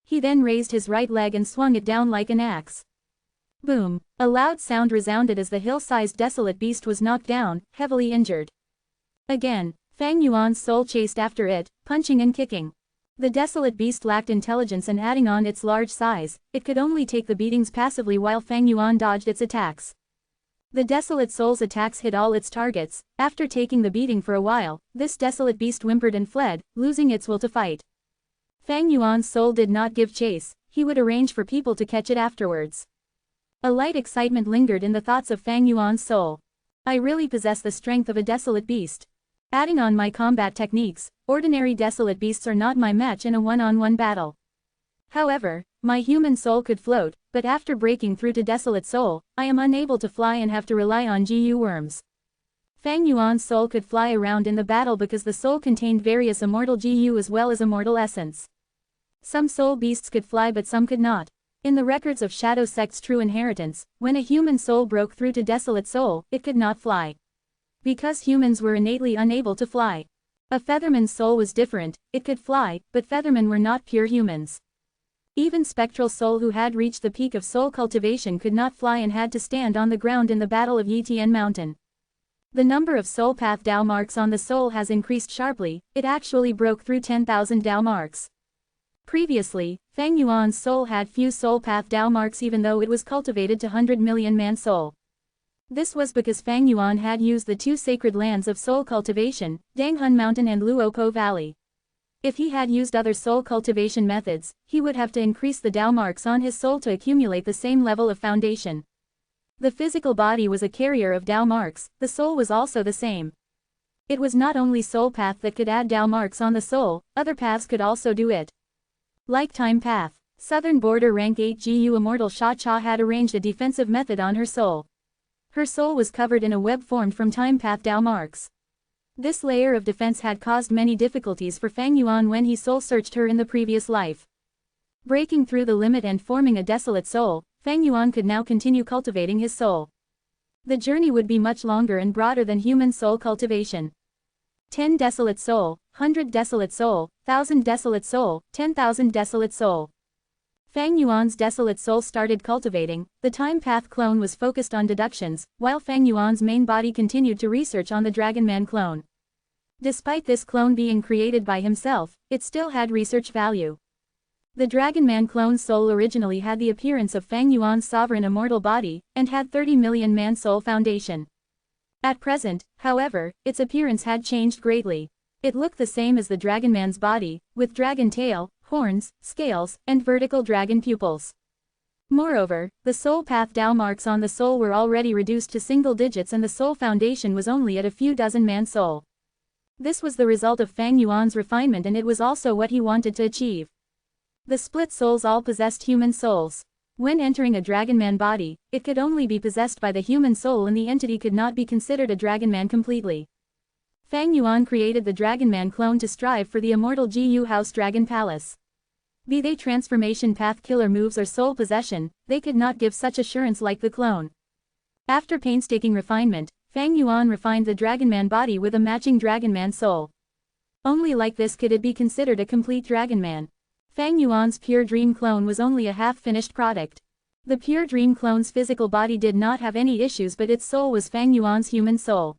He then raised his right leg and swung it down like an axe. Boom! A loud sound resounded as the hill-sized desolate beast was knocked down, heavily injured. Again, Fang Yuan's soul chased after it, punching and kicking. The desolate beast lacked intelligence and adding on its large size, it could only take the beatings passively while Fang Yuan dodged its attacks. The desolate soul's attacks hit all its targets. After taking the beating for a while, this desolate beast whimpered and fled, losing its will to fight. Fang Yuan's soul did not give chase, he would arrange for people to catch it afterwards. A light excitement lingered in the thoughts of Fang Yuan's soul. I really possess the strength of a desolate beast. Adding on my combat techniques, ordinary desolate beasts are not my match in a one-on-one battle. However, my human soul could float, but after breaking through to desolate soul, I am unable to fly and have to rely on GU worms. Fang Yuan's soul could fly around in the battle because the soul contained various immortal GU as well as immortal essence. Some soul beasts could fly but some could not. In the records of Shadow Sect's True Inheritance, when a human soul broke through to desolate soul, it could not fly. Because humans were innately unable to fly. A featherman's soul was different, it could fly, but feathermen were not pure humans. Even spectral soul who had reached the peak of soul cultivation could not fly and had to stand on the ground in the Battle of Yitian Mountain. The number of soul path Dao marks on the soul has increased sharply, it actually broke through 10,000 Dao marks. Previously, Fang Yuan's soul had few soul path Dao marks even though it was cultivated to 100 million man soul. This was because Fang Yuan had used the two sacred lands of soul cultivation, Danghun Mountain and Luokou Valley. If he had used other soul cultivation methods, he would have to increase the Dao marks on his soul to accumulate the same level of foundation. The physical body was a carrier of Dao marks, the soul was also the same. It was not only soul path that could add Dao marks on the soul, other paths could also do it. Like time path, Southern Border Rank 8 GU Immortal Sha Cha had arranged a defensive method on her soul. Her soul was covered in a web formed from time path Dao marks. This layer of defense had caused many difficulties for Fang Yuan when he soul searched her in the previous life. Breaking through the limit and forming a desolate soul, Fang Yuan could now continue cultivating his soul. The journey would be much longer and broader than human soul cultivation. 10 desolate soul, 100 desolate soul, 1,000 desolate soul, 10,000 desolate soul. Fang Yuan's desolate soul started cultivating. The time path clone was focused on deductions, while Fang Yuan's main body continued to research on the Dragon Man clone. Despite this clone being created by himself, it still had research value. The Dragon Man clone's soul originally had the appearance of Fang Yuan's sovereign immortal body, and had 30 million man soul foundation. At present, however, its appearance had changed greatly. It looked the same as the Dragon Man's body, with dragon tail, horns, scales, and vertical dragon pupils. Moreover, the soul path Dao marks on the soul were already reduced to single digits and the soul foundation was only at a few dozen man soul. This was the result of Fang Yuan's refinement and it was also what he wanted to achieve. The split souls all possessed human souls. When entering a Dragon Man body, it could only be possessed by the human soul and the entity could not be considered a Dragon Man completely. Fang Yuan created the Dragon Man clone to strive for the immortal Gu House Dragon Palace. Be they transformation path killer moves or soul possession, they could not give such assurance like the clone. After painstaking refinement, Fang Yuan refined the Dragon Man body with a matching Dragon Man soul. Only like this could it be considered a complete Dragon Man. Fang Yuan's Pure Dream clone was only a half-finished product. The Pure Dream clone's physical body did not have any issues but its soul was Fang Yuan's human soul.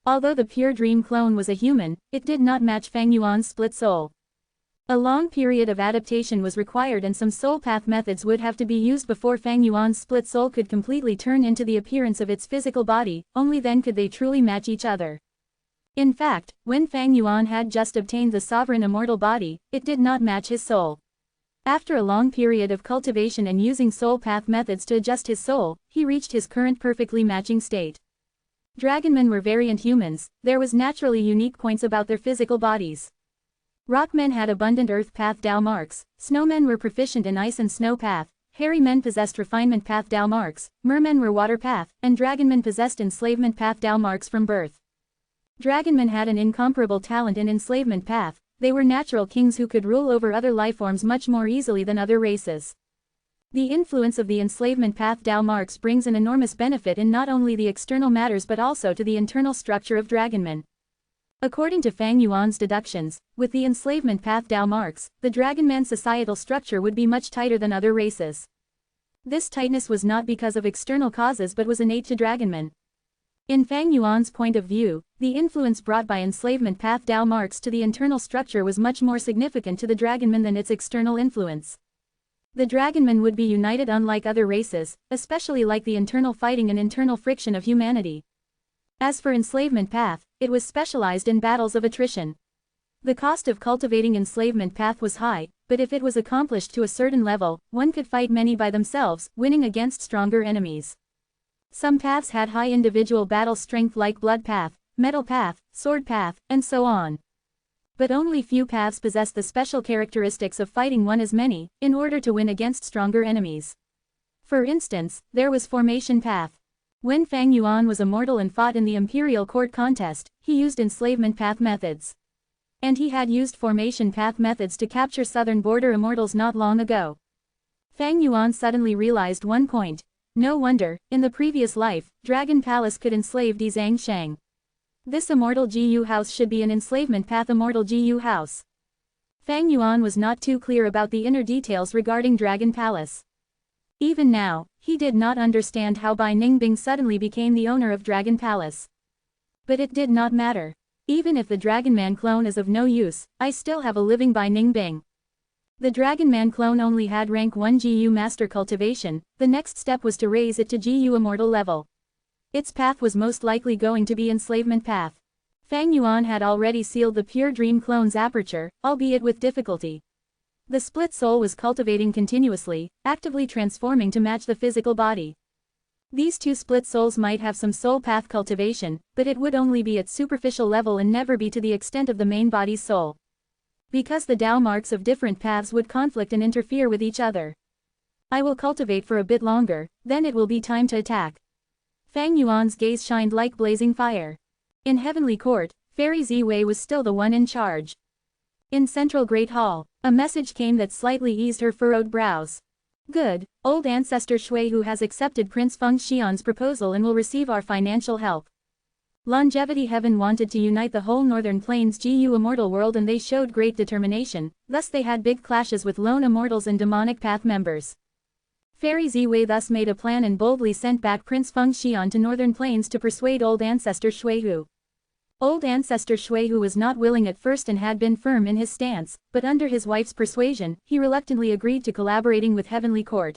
Although the Pure Dream clone was a human, it did not match Fang Yuan's split soul. A long period of adaptation was required and some soul path methods would have to be used before Fang Yuan's split soul could completely turn into the appearance of its physical body, only then could they truly match each other. In fact, when Fang Yuan had just obtained the sovereign immortal body, it did not match his soul. After a long period of cultivation and using soul path methods to adjust his soul, he reached his current perfectly matching state. Dragonmen were variant humans, there was naturally unique points about their physical bodies. Rockmen had abundant earth path Dao marks, snowmen were proficient in ice and snow path, hairy men possessed refinement path Dao marks, mermen were water path, and dragonmen possessed enslavement path Dao marks from birth. Dragonmen had an incomparable talent in enslavement path, they were natural kings who could rule over other lifeforms much more easily than other races. The influence of the enslavement path Dao marks brings an enormous benefit in not only the external matters but also to the internal structure of dragonmen. According to Fang Yuan's deductions, with the enslavement path Dao marks, the dragonman societal structure would be much tighter than other races. This tightness was not because of external causes but was innate to dragonmen. In Fang Yuan's point of view, the influence brought by enslavement path Dao marks to the internal structure was much more significant to the dragonmen than its external influence. The dragonmen would be united unlike other races, especially like the internal fighting and internal friction of humanity. As for enslavement path, it was specialized in battles of attrition. The cost of cultivating enslavement path was high, but if it was accomplished to a certain level, one could fight many by themselves, winning against stronger enemies. Some paths had high individual battle strength like blood path, metal path, sword path, and so on. But only few paths possessed the special characteristics of fighting one as many, in order to win against stronger enemies. For instance, there was formation path. When Fang Yuan was immortal and fought in the imperial court contest, he used enslavement path methods. And he had used formation path methods to capture southern border immortals not long ago. Fang Yuan suddenly realized one point. No wonder, in the previous life, Dragon Palace could enslave Di Zhang Shang. This immortal Gu house should be an enslavement path immortal Gu house. Fang Yuan was not too clear about the inner details regarding Dragon Palace. Even now, he did not understand how Bai Ningbing suddenly became the owner of Dragon Palace. But it did not matter. Even if the Dragon Man clone is of no use, I still have a living Bai Ningbing. The Dragon Man clone only had rank 1 Gu master cultivation, the next step was to raise it to Gu immortal level. Its path was most likely going to be enslavement path. Fang Yuan had already sealed the Pure Dream clone's aperture, albeit with difficulty. The split soul was cultivating continuously, actively transforming to match the physical body. These two split souls might have some soul path cultivation, but it would only be at superficial level and never be to the extent of the main body's soul. Because the Dao marks of different paths would conflict and interfere with each other. I will cultivate for a bit longer, then it will be time to attack. Fang Yuan's gaze shined like blazing fire. In Heavenly Court, Fairy Ziwei was still the one in charge. In Central Great Hall, a message came that slightly eased her furrowed brows. Good, old ancestor Shui who has accepted Prince Feng Xian's proposal and will receive our financial help. Longevity Heaven wanted to unite the whole Northern Plains GU Immortal world, and they showed great determination, thus they had big clashes with lone immortals and demonic path members. Fairy Ziwei thus made a plan and boldly sent back Prince Feng Xian to Northern Plains to persuade old ancestor Shuihu. Old ancestor Shuihu was not willing at first and had been firm in his stance, but under his wife's persuasion, he reluctantly agreed to collaborating with Heavenly Court.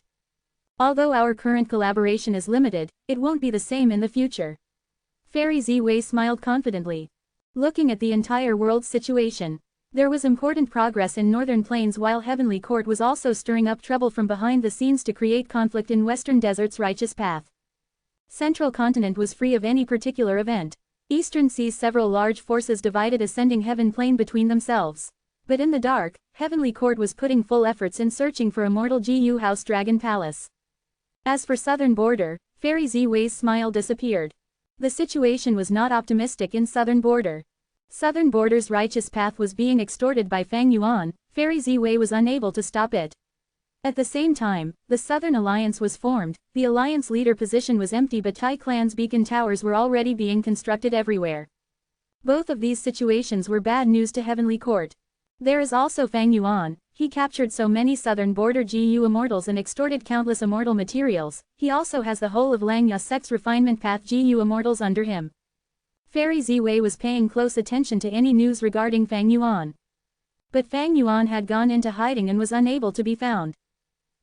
Although our current collaboration is limited, it won't be the same in the future. Fairy Ziwei smiled confidently. Looking at the entire world's situation, there was important progress in Northern Plains while Heavenly Court was also stirring up trouble from behind the scenes to create conflict in Western Desert's righteous path. Central Continent was free of any particular event. Eastern sees several large forces divided ascending Heaven Plain between themselves. But in the dark, Heavenly Court was putting full efforts in searching for Immortal GU House Dragon Palace. As for Southern Border, Fairy Ziwei's smile disappeared. The situation was not optimistic in Southern Border. Southern Border's righteous path was being extorted by Fang Yuan. Fairy Ziwei was unable to stop it. At the same time, the Southern Alliance was formed. The alliance leader position was empty, but Tai Clan's beacon towers were already being constructed everywhere. Both of these situations were bad news to Heavenly Court. There is also Fang Yuan. He captured so many Southern Border GU Immortals and extorted countless immortal materials. He also has the whole of Langya Sex Refinement Path GU Immortals under him. Fairy Ziwei was paying close attention to any news regarding Fang Yuan. But Fang Yuan had gone into hiding and was unable to be found.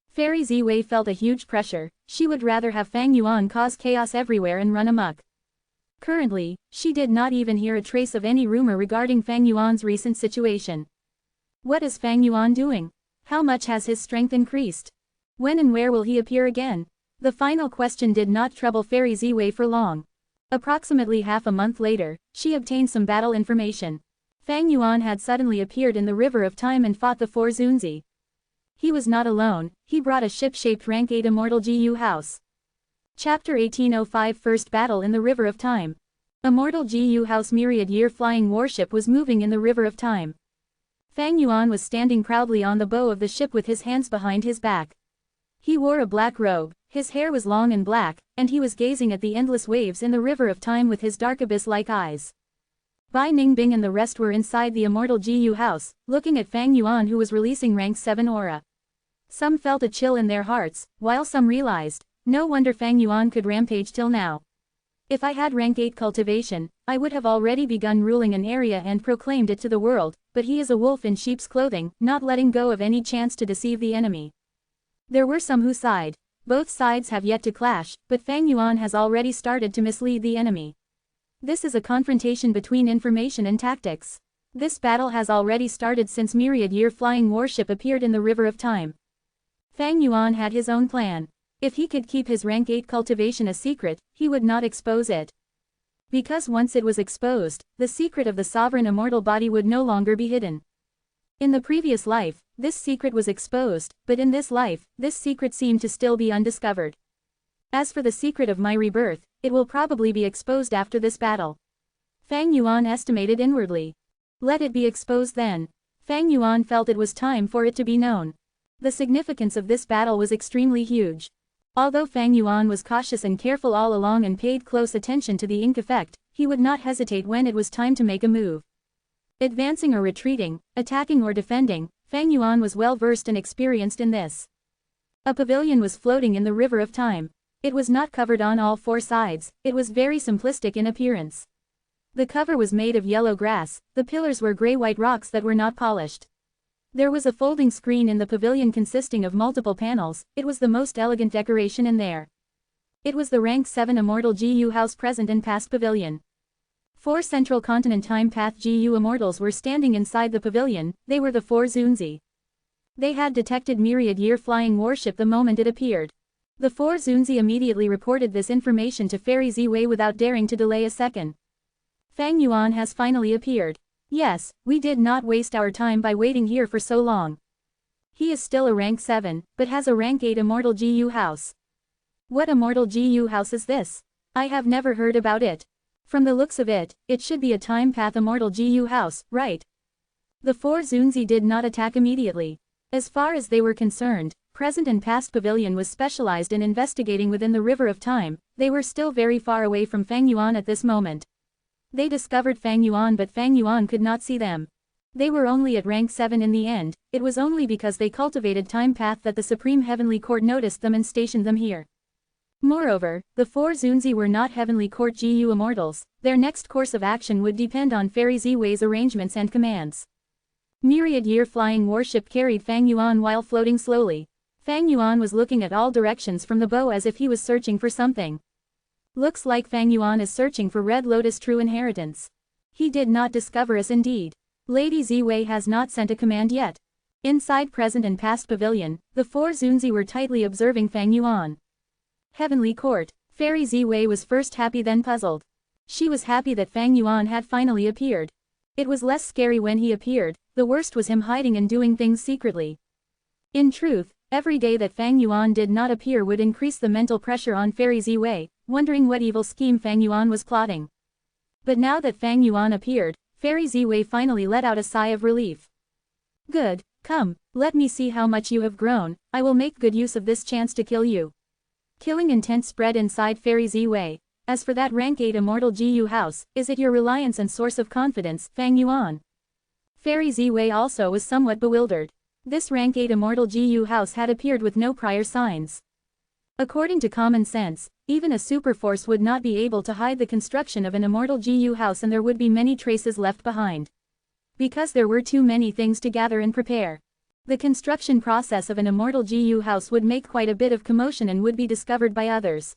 Fairy Ziwei felt a huge pressure. She would rather have Fang Yuan cause chaos everywhere and run amok. Currently, she did not even hear a trace of any rumor regarding Fang Yuan's recent situation. What is Fang Yuan doing? How much has his strength increased? When and where will he appear again? The final question did not trouble Fairy Ziwei for long. Approximately half a month later, she obtained some battle information. Fang Yuan had suddenly appeared in the River of Time and fought the four Zunzi. He was not alone, he brought a ship-shaped rank 8 Immortal GU House. Chapter 1805 First Battle in the River of Time. Immortal GU House Myriad Year Flying Warship was moving in the River of Time. Fang Yuan was standing proudly on the bow of the ship with his hands behind his back. He wore a black robe, his hair was long and black, and he was gazing at the endless waves in the River of Time with his dark abyss-like eyes. Bai Ningbing and the rest were inside the Immortal GU House, looking at Fang Yuan, who was releasing rank 7 aura. Some felt a chill in their hearts, while some realized, no wonder Fang Yuan could rampage till now. If I had rank 8 cultivation, I would have already begun ruling an area and proclaimed it to the world, but he is a wolf in sheep's clothing, not letting go of any chance to deceive the enemy. There were some who sighed. Both sides have yet to clash, but Fang Yuan has already started to mislead the enemy. This is a confrontation between information and tactics. This battle has already started since Myriad Year Flying Warship appeared in the River of Time. Fang Yuan had his own plan. If he could keep his rank 8 cultivation a secret, he would not expose it. Because once it was exposed, the secret of the sovereign immortal body would no longer be hidden. In the previous life, this secret was exposed, but in this life, this secret seemed to still be undiscovered. As for the secret of my rebirth, it will probably be exposed after this battle. Fang Yuan estimated inwardly. Let it be exposed then. Fang Yuan felt it was time for it to be known. The significance of this battle was extremely huge. Although Fang Yuan was cautious and careful all along and paid close attention to the ink effect, he would not hesitate when it was time to make a move. Advancing or retreating, attacking or defending, Fang Yuan was well versed and experienced in this. A pavilion was floating in the River of Time. It was not covered on all four sides, it was very simplistic in appearance. The cover was made of yellow grass, the pillars were gray-white rocks that were not polished. There was a folding screen in the pavilion consisting of multiple panels. It was the most elegant decoration in there. It was the rank 7 Immortal GU House present and past pavilion. 4 Central Continent Time Path GU Immortals were standing inside the pavilion. They were the 4 Zunzi. They had detected Myriad Year Flying Warship the moment it appeared. The 4 Zunzi immediately reported this information to Fairy Ziwei without daring to delay a second. Fang Yuan has finally appeared. Yes, we did not waste our time by waiting here for so long. He is still a rank 7, but has a rank 8 Immortal GU House. What Immortal GU House is this? I have never heard about it. From the looks of it, it should be a Time Path Immortal GU House, right? The 4 Zunzi did not attack immediately. As far as they were concerned, present and past pavilion was specialized in investigating within the River of Time. They were still very far away from Fang Yuan at this moment. They discovered Fang Yuan, but Fang Yuan could not see them. They were only at rank 7 in the end. It was only because they cultivated time path that the Supreme Heavenly Court noticed them and stationed them here. Moreover, the 4 Zunzi were not Heavenly Court GU immortals. Their next course of action would depend on Fairy Ziwei's arrangements and commands. Myriad Year Flying Warship carried Fang Yuan while floating slowly. Fang Yuan was looking at all directions from the bow as if he was searching for something. Looks like Fang Yuan is searching for Red Lotus True Inheritance. He did not discover us indeed. Lady Ziwei has not sent a command yet. Inside present and past pavilion, the 4 Zunzi were tightly observing Fang Yuan. Heavenly Court. Fairy Ziwei was first happy then puzzled. She was happy that Fang Yuan had finally appeared. It was less scary when he appeared, the worst was him hiding and doing things secretly. In truth, every day that Fang Yuan did not appear would increase the mental pressure on Fairy Ziwei, wondering what evil scheme Fang Yuan was plotting. But now that Fang Yuan appeared, Fairy Ziwei finally let out a sigh of relief. Good, come, let me see how much you have grown. I will make good use of this chance to kill you. Killing intent spread inside Fairy Ziwei. As for that rank 8 immortal GU house, is it your reliance and source of confidence, Fang Yuan? Fairy Ziwei also was somewhat bewildered. This rank 8 immortal GU house had appeared with no prior signs. According to common sense, even a superforce would not be able to hide the construction of an immortal GU house, and there would be many traces left behind. Because there were too many things to gather and prepare. The construction process of an immortal GU house would make quite a bit of commotion and would be discovered by others.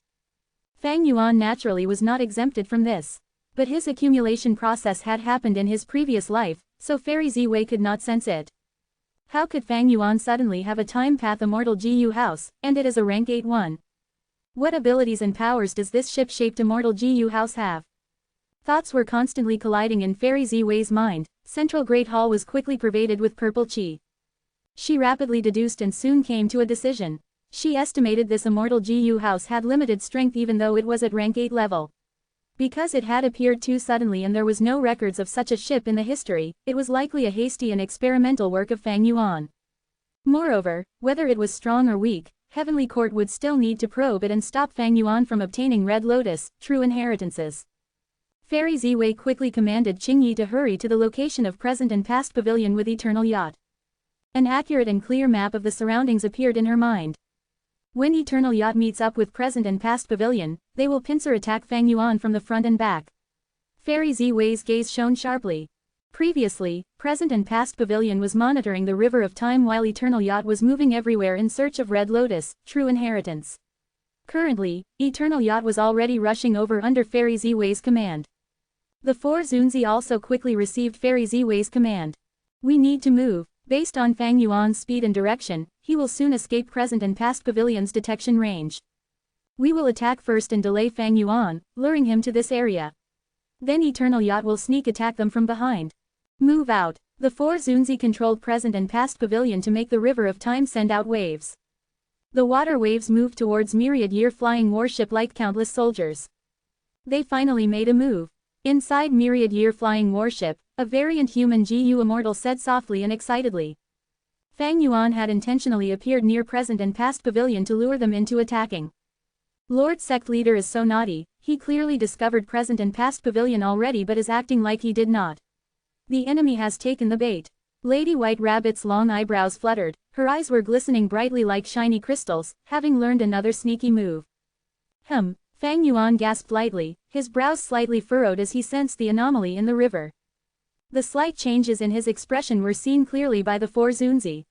Fang Yuan naturally was not exempted from this. But his accumulation process had happened in his previous life, so Fairy Ziwei could not sense it. How could Fang Yuan suddenly have a time path immortal GU house, and it is a rank 8 one? What abilities and powers does this ship-shaped immortal GU house have? Thoughts were constantly colliding in Fairy Ziwei's mind. Central Great Hall was quickly pervaded with purple chi. She rapidly deduced and soon came to a decision. She estimated this immortal GU house had limited strength even though it was at rank 8 level. Because it had appeared too suddenly and there was no records of such a ship in the history, it was likely a hasty and experimental work of Fang Yuan. Moreover, whether it was strong or weak, Heavenly Court would still need to probe it and stop Fang Yuan from obtaining Red Lotus, True Inheritances. Fairy Ziwei quickly commanded Qingyi to hurry to the location of present and past pavilion with Eternal Yacht. An accurate and clear map of the surroundings appeared in her mind. When Eternal Yacht meets up with present and past pavilion, they will pincer attack Fang Yuan from the front and back. Fairy Ziwei's gaze shone sharply. Previously, present and past pavilion was monitoring the river of time while Eternal Yacht was moving everywhere in search of Red Lotus, True Inheritance. Currently, Eternal Yacht was already rushing over under Fairy Ziwei's command. The 4 Zunzi also quickly received Fairy Ziwei's command. We need to move. Based on Fang Yuan's speed and direction, he will soon escape present and past pavilion's detection range. We will attack first and delay Fang Yuan, luring him to this area. Then Eternal Yacht will sneak attack them from behind. Move out. The 4 Zunzi controlled present and past pavilion to make the river of time send out waves. The water waves moved towards Myriad Year Flying Warship like countless soldiers. They finally made a move. Inside Myriad Year Flying Warship, a variant human GU immortal said softly and excitedly. Fang Yuan had intentionally appeared near present and past pavilion to lure them into attacking. Lord Sect Leader is so naughty, he clearly discovered present and past pavilion already but is acting like he did not. The enemy has taken the bait. Lady White Rabbit's long eyebrows fluttered, her eyes were glistening brightly like shiny crystals, having learned another sneaky move. Fang Yuan gasped lightly, his brows slightly furrowed as he sensed the anomaly in the river. The slight changes in his expression were seen clearly by the 4 Zunzi.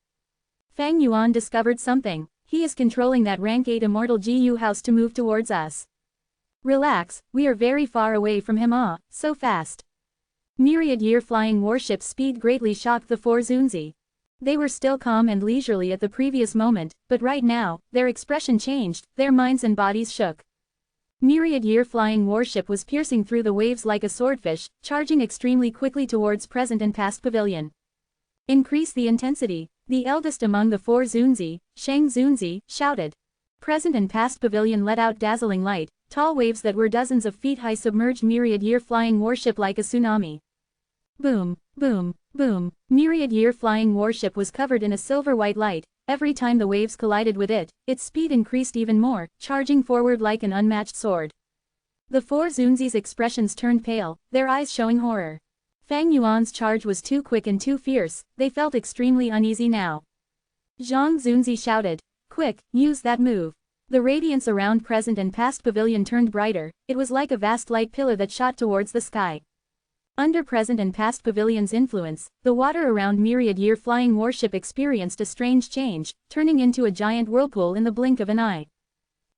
Fang Yuan discovered something. He is controlling that rank 8 immortal GU house to move towards us. Relax, we are very far away from him. So fast. Myriad Year Flying Warship's speed greatly shocked the 4 Zunzi. They were still calm and leisurely at the previous moment, but right now, their expression changed, their minds and bodies shook. Myriad Year Flying Warship was piercing through the waves like a swordfish, charging extremely quickly towards present and past pavilion. Increase the intensity. The eldest among the 4 Zunzi, Shang Zunzi, shouted. Present and past pavilion let out dazzling light, tall waves that were dozens of feet high submerged Myriad Year Flying Warship like a tsunami. Boom, boom, boom. Myriad Year Flying Warship was covered in a silver-white light. Every time the waves collided with it, its speed increased even more, charging forward like an unmatched sword. The four Zunzi's expressions turned pale, their eyes showing horror. Fang Yuan's charge was too quick and too fierce, they felt extremely uneasy now. Zhang Zunzi shouted. Quick, use that move. The radiance around present and past pavilion turned brighter, it was like a vast light pillar that shot towards the sky. Under present and past pavilion's influence, the water around myriad-year flying warship experienced a strange change, turning into a giant whirlpool in the blink of an eye.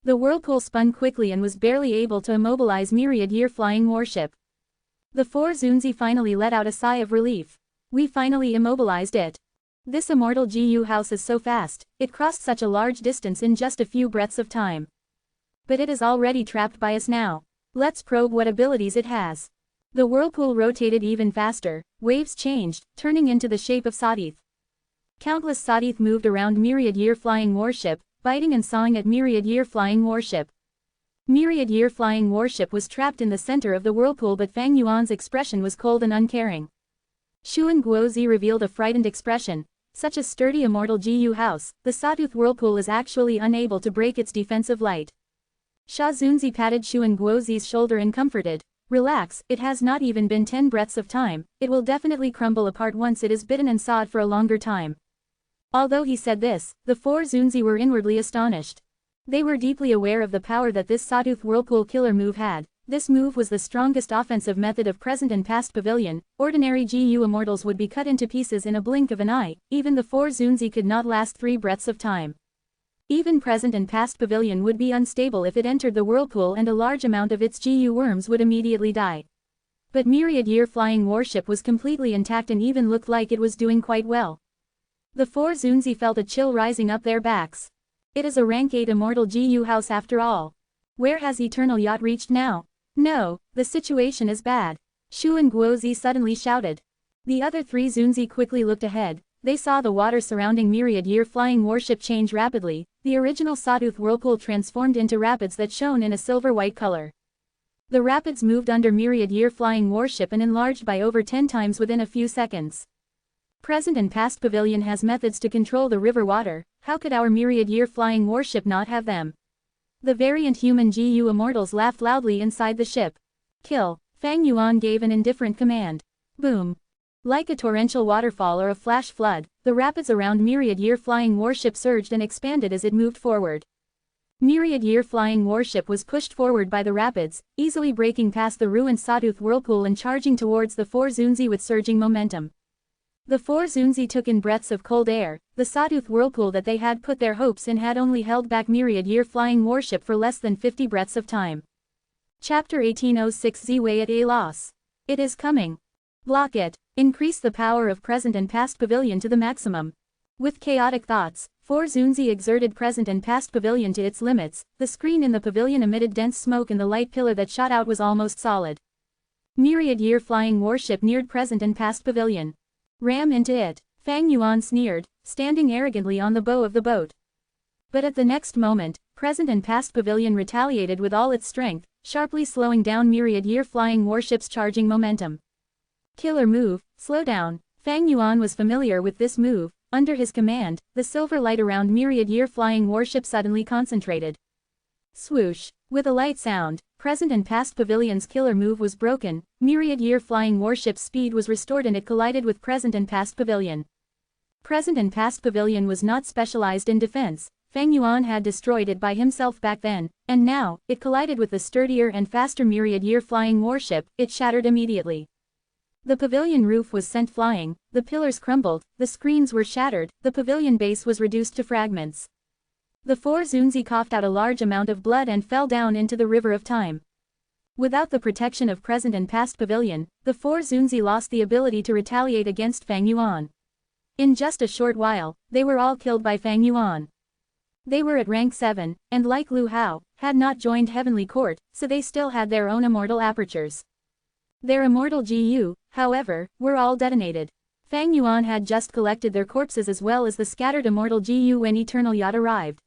The whirlpool spun quickly and was barely able to immobilize myriad-year flying warship. The four Zunzi finally let out a sigh of relief. We finally immobilized it. This immortal GU house is so fast, it crossed such a large distance in just a few breaths of time. But it is already trapped by us now. Let's probe what abilities it has. The whirlpool rotated even faster, waves changed, turning into the shape of Sadith. Countless Sadith moved around myriad-year flying warship, biting and sawing at myriad-year flying warship. Myriad-year flying warship was trapped in the center of the whirlpool, but Fang Yuan's expression was cold and uncaring. Xuan Guozi revealed a frightened expression. Such a sturdy immortal GU house, the sawtooth whirlpool is actually unable to break its defensive light. Sha Zunzi patted Xuan Guozi's shoulder and comforted. Relax, it has not even been 10 breaths of time, it will definitely crumble apart once it is bitten and sawed for a longer time. Although he said this, the four Zunzi were inwardly astonished. They were deeply aware of the power that this sawtooth whirlpool killer move had. This move was the strongest offensive method of present and past pavilion. Ordinary GU immortals would be cut into pieces in a blink of an eye, even the four Zunzi could not last 3 breaths of time. Even present and past pavilion would be unstable if it entered the whirlpool, and a large amount of its GU worms would immediately die. But myriad-year flying warship was completely intact and even looked like it was doing quite well. The four Zunzi felt a chill rising up their backs. It is a rank 8 immortal GU house after all. Where has Eternal Yacht reached now? No, the situation is bad. Xuan Guozi suddenly shouted. The other 3 Zunzi quickly looked ahead. They saw the water surrounding myriad-year flying warship change rapidly. The original sawtooth whirlpool transformed into rapids that shone in a silver-white color. The rapids moved under myriad-year flying warship and enlarged by over 10 times within a few seconds. Present and past pavilion has methods to control the river water, how could our myriad-year flying warship not have them? The variant human GU immortals laughed loudly inside the ship. Kill. Fang Yuan gave an indifferent command. Boom. Like a torrential waterfall or a flash flood, the rapids around myriad-year flying warship surged and expanded as it moved forward. Myriad-year flying warship was pushed forward by the rapids, easily breaking past the ruined sawtooth whirlpool and charging towards the four Zunzi with surging momentum. The four Zunzi took in breaths of cold air. The sawtooth whirlpool that they had put their hopes in had only held back myriad-year flying warship for less than 50 breaths of time. Chapter 1806 Ziwei at a loss. It is coming. Block it. Increase the power of present and past pavilion to the maximum. With chaotic thoughts, four Zunzi exerted present and past pavilion to its limits. The screen in the pavilion emitted dense smoke and the light pillar that shot out was almost solid. Myriad-year flying warship neared present and past pavilion. Ram into it. Fang Yuan sneered, standing arrogantly on the bow of the boat. But at the next moment, present and past pavilion retaliated with all its strength, sharply slowing down myriad-year flying warship's charging momentum. Killer move, slow down. Fang Yuan was familiar with this move. Under his command, the silver light around myriad-year flying warship suddenly concentrated. Swoosh. With a light sound, present and past pavilion's killer move was broken. Myriad-year flying warship's speed was restored and it collided with present and past pavilion. Present and past pavilion was not specialized in defense. Fang Yuan had destroyed it by himself back then, and now, it collided with the sturdier and faster myriad-year flying warship. It shattered immediately. The pavilion roof was sent flying, the pillars crumbled, the screens were shattered, the pavilion base was reduced to fragments. The four Zunzi coughed out a large amount of blood and fell down into the river of time. Without the protection of present and past pavilion, the four Zunzi lost the ability to retaliate against Fang Yuan. In just a short while, they were all killed by Fang Yuan. They were at rank 7, and like Lu Hao, had not joined Heavenly Court, so they still had their own immortal apertures. Their immortal GU, however, were all detonated. Fang Yuan had just collected their corpses as well as the scattered immortal GU when Eternal Yacht arrived.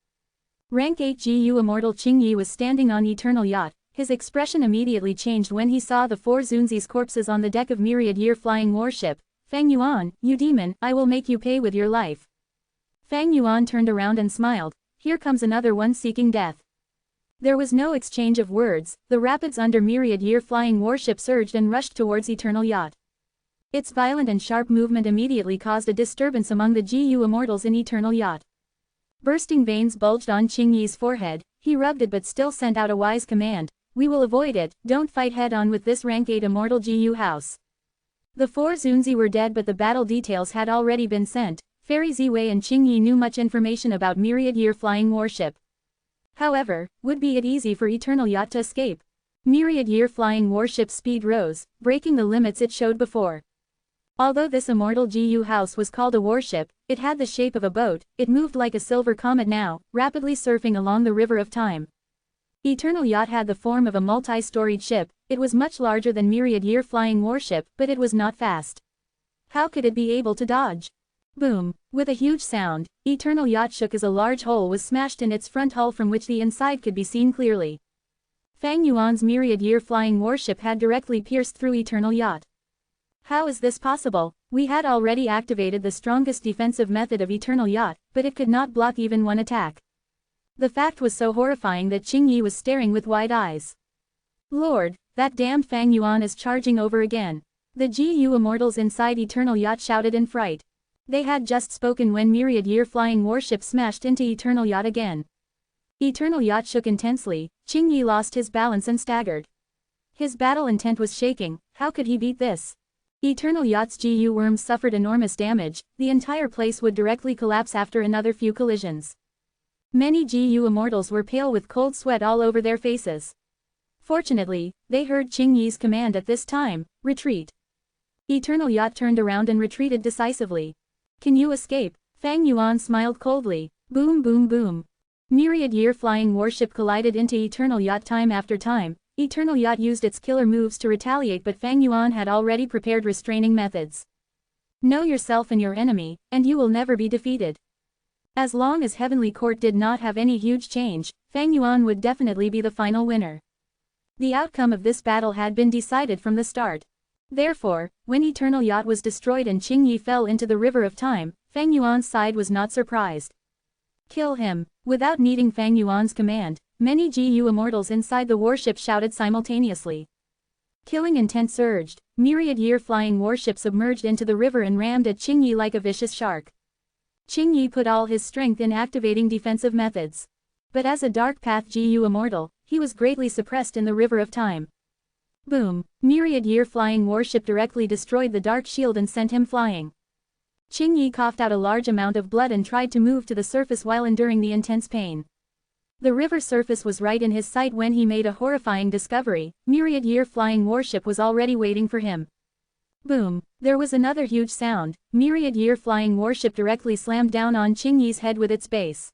Rank 8 GU immortal Qingyi was standing on Eternal Yacht. His expression immediately changed when he saw the four Zunzi's corpses on the deck of myriad-year flying warship. Fang Yuan, you demon, I will make you pay with your life. Fang Yuan turned around and smiled. Here comes another one seeking death. There was no exchange of words, the rapids under myriad-year flying warship surged and rushed towards Eternal Yacht. Its violent and sharp movement immediately caused a disturbance among the GU Immortals in Eternal Yacht. Bursting veins bulged on Qingyi's forehead, he rubbed it but still sent out a wise command, "We will avoid it, don't fight head-on with this rank 8 Immortal GU house." The 4 Zunzi were dead but the battle details had already been sent. Fairy Ziwei and Qingyi knew much information about myriad-year flying warship. However, would be it easy for Eternal Yacht to escape? Myriad-year flying warship's speed rose, breaking the limits it showed before. Although this Immortal GU house was called a warship, it had the shape of a boat, it moved like a silver comet now, rapidly surfing along the river of time. Eternal Yacht had the form of a multi-storied ship, it was much larger than myriad-year flying warship, but it was not fast. How could it be able to dodge? Boom! With a huge sound, Eternal Yacht shook as a large hole was smashed in its front hull from which the inside could be seen clearly. Fang Yuan's myriad-year flying warship had directly pierced through Eternal Yacht. How is this possible? We had already activated the strongest defensive method of Eternal Yacht, but it could not block even one attack. The fact was so horrifying that Qingyi was staring with wide eyes. Lord, that damned Fang Yuan is charging over again. The GU Immortals inside Eternal Yacht shouted in fright. They had just spoken when myriad-year flying warship smashed into Eternal Yacht again. Eternal Yacht shook intensely, Qingyi lost his balance and staggered. His battle intent was shaking, how could he beat this? Eternal Yacht's GU worms suffered enormous damage, the entire place would directly collapse after another few collisions. Many GU Immortals were pale with cold sweat all over their faces. Fortunately, they heard Qingyi's command at this time, retreat. Eternal Yacht turned around and retreated decisively. Can you escape? Fang Yuan smiled coldly. Boom boom boom. Myriad-year flying warship collided into Eternal Yacht time after time. Eternal Yacht used its killer moves to retaliate but Fang Yuan had already prepared restraining methods. Know yourself and your enemy, and you will never be defeated. As long as Heavenly Court did not have any huge change, Fang Yuan would definitely be the final winner. The outcome of this battle had been decided from the start. Therefore, when Eternal Yacht was destroyed and Qingyi fell into the river of time, Fang Yuan's side was not surprised. Kill him. Without needing Fang Yuan's command, many GU Immortals inside the warship shouted simultaneously. Killing intent surged, myriad-year flying warship submerged into the river and rammed at Qingyi like a vicious shark. Qingyi put all his strength in activating defensive methods. But as a Dark Path GU Immortal, he was greatly suppressed in the river of time. Boom! Myriad-year flying warship directly destroyed the dark shield and sent him flying. Qingyi coughed out a large amount of blood and tried to move to the surface while enduring the intense pain. The river surface was right in his sight when he made a horrifying discovery, myriad-year flying warship was already waiting for him. Boom! There was another huge sound, myriad-year flying warship directly slammed down on Qingyi's head with its base.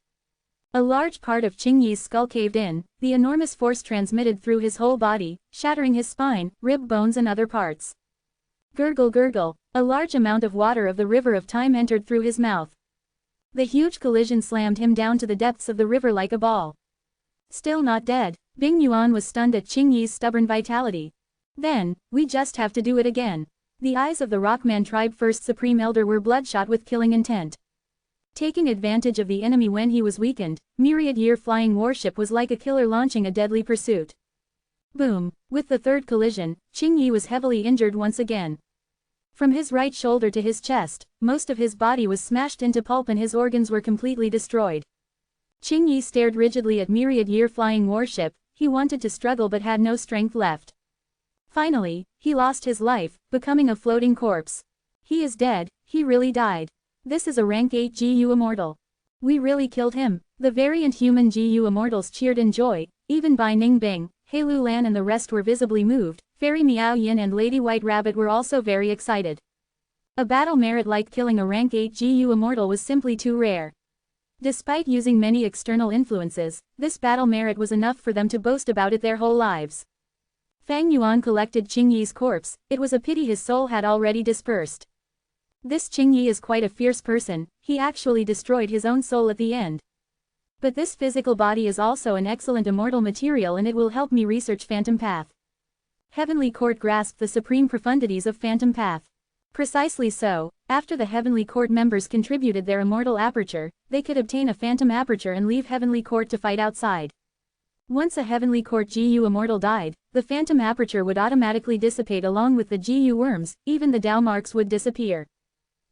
A large part of Qingyi's skull caved in, the enormous force transmitted through his whole body, shattering his spine, rib bones and other parts. Gurgle gurgle, a large amount of water of the river of time entered through his mouth. The huge collision slammed him down to the depths of the river like a ball. Still not dead, Bing Yuan was stunned at Qingyi's stubborn vitality. Then, we just have to do it again. The eyes of the Rockman tribe First Supreme Elder were bloodshot with killing intent. Taking advantage of the enemy when he was weakened, myriad-year flying warship was like a killer launching a deadly pursuit. Boom! With the third collision, Qingyi was heavily injured once again. From his right shoulder to his chest, most of his body was smashed into pulp and his organs were completely destroyed. Qingyi stared rigidly at myriad-year flying warship, he wanted to struggle but had no strength left. Finally, he lost his life, becoming a floating corpse. He is dead, he really died. This is a rank 8 GU Immortal. We really killed him. The variant human GU Immortals cheered in joy, even Bai Ningbing, He Lu Lan and the rest were visibly moved, Fairy Miao Yin and Lady White Rabbit were also very excited. A battle merit like killing a rank 8 GU Immortal was simply too rare. Despite using many external influences, this battle merit was enough for them to boast about it their whole lives. Fang Yuan collected Qingyi's corpse, it was a pity his soul had already dispersed. This Qingyi is quite a fierce person, he actually destroyed his own soul at the end. But this physical body is also an excellent immortal material and it will help me research Phantom Path. Heavenly Court grasped the supreme profundities of Phantom Path. Precisely so, after the Heavenly Court members contributed their immortal aperture, they could obtain a Phantom Aperture and leave Heavenly Court to fight outside. Once a heavenly court GU immortal died, the phantom aperture would automatically dissipate along with the GU worms, even the Dao marks would disappear.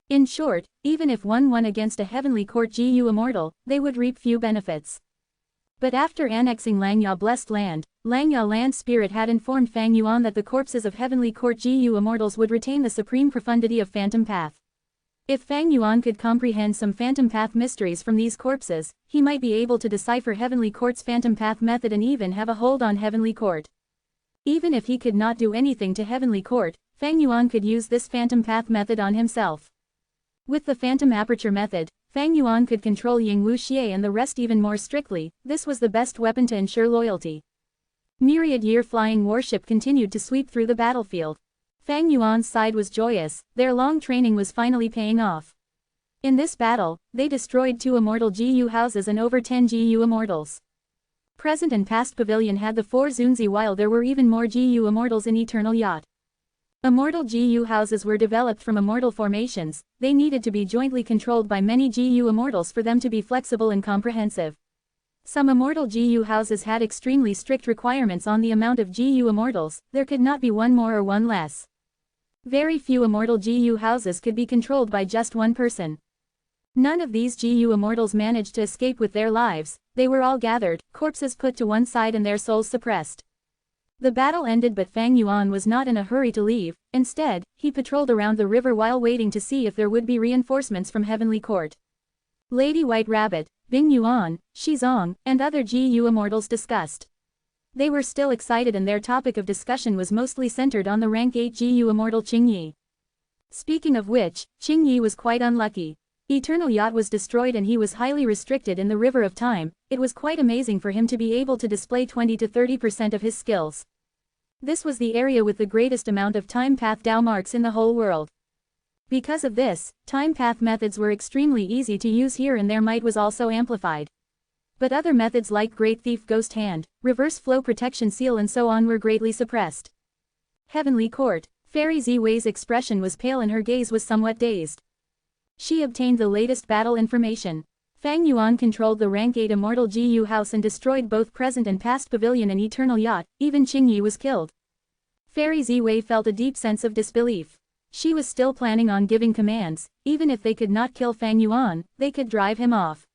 In short, even if one won against a heavenly court GU immortal, they would reap few benefits. But after annexing Langya blessed land, Langya land spirit had informed Fang Yuan that the corpses of heavenly court GU immortals would retain the supreme profundity of phantom path. If Fang Yuan could comprehend some phantom path mysteries from these corpses, he might be able to decipher heavenly court's phantom path method and even have a hold on heavenly court. Even if he could not do anything to heavenly court, Fang Yuan could use this phantom path method on himself. With the phantom aperture method, Fang Yuan could control Ying Wuxie and the rest even more strictly. This was the best weapon to ensure loyalty. Myriad-year flying warship continued to sweep through the battlefield. Fang Yuan's side was joyous, their long training was finally paying off. In this battle, they destroyed 2 immortal GU houses and over 10 GU immortals. Present and past pavilion had the 4 Zunzi while there were even more GU immortals in Eternal Yacht. Immortal GU houses were developed from immortal formations, they needed to be jointly controlled by many GU immortals for them to be flexible and comprehensive. Some immortal GU houses had extremely strict requirements on the amount of GU immortals, there could not be one more or one less. Very few immortal GU houses could be controlled by just one person. None of these GU immortals managed to escape with their lives, they were all gathered, corpses put to one side and their souls suppressed. The battle ended but Fang Yuan was not in a hurry to leave, instead, he patrolled around the river while waiting to see if there would be reinforcements from Heavenly Court. Lady White Rabbit, Bing Yuan, Shizong, and other GU immortals discussed. They were still excited and their topic of discussion was mostly centered on the rank 8 GU immortal Qingyi. Speaking of which, Qingyi was quite unlucky. Eternal Yacht was destroyed and he was highly restricted in the River of Time. It was quite amazing for him to be able to display 20 to 30% of his skills. This was the area with the greatest amount of time path Dao marks in the whole world. Because of this, time path methods were extremely easy to use here and their might was also amplified. But other methods like Great Thief Ghost Hand, Reverse Flow Protection Seal and so on were greatly suppressed. Heavenly Court, Fairy Ziwei's expression was pale and her gaze was somewhat dazed. She obtained the latest battle information. Fang Yuan controlled the rank 8 immortal GU house and destroyed both present and past pavilion and Eternal Yacht, even Qingyi was killed. Fairy Ziwei felt a deep sense of disbelief. She was still planning on giving commands, even if they could not kill Fang Yuan, they could drive him off.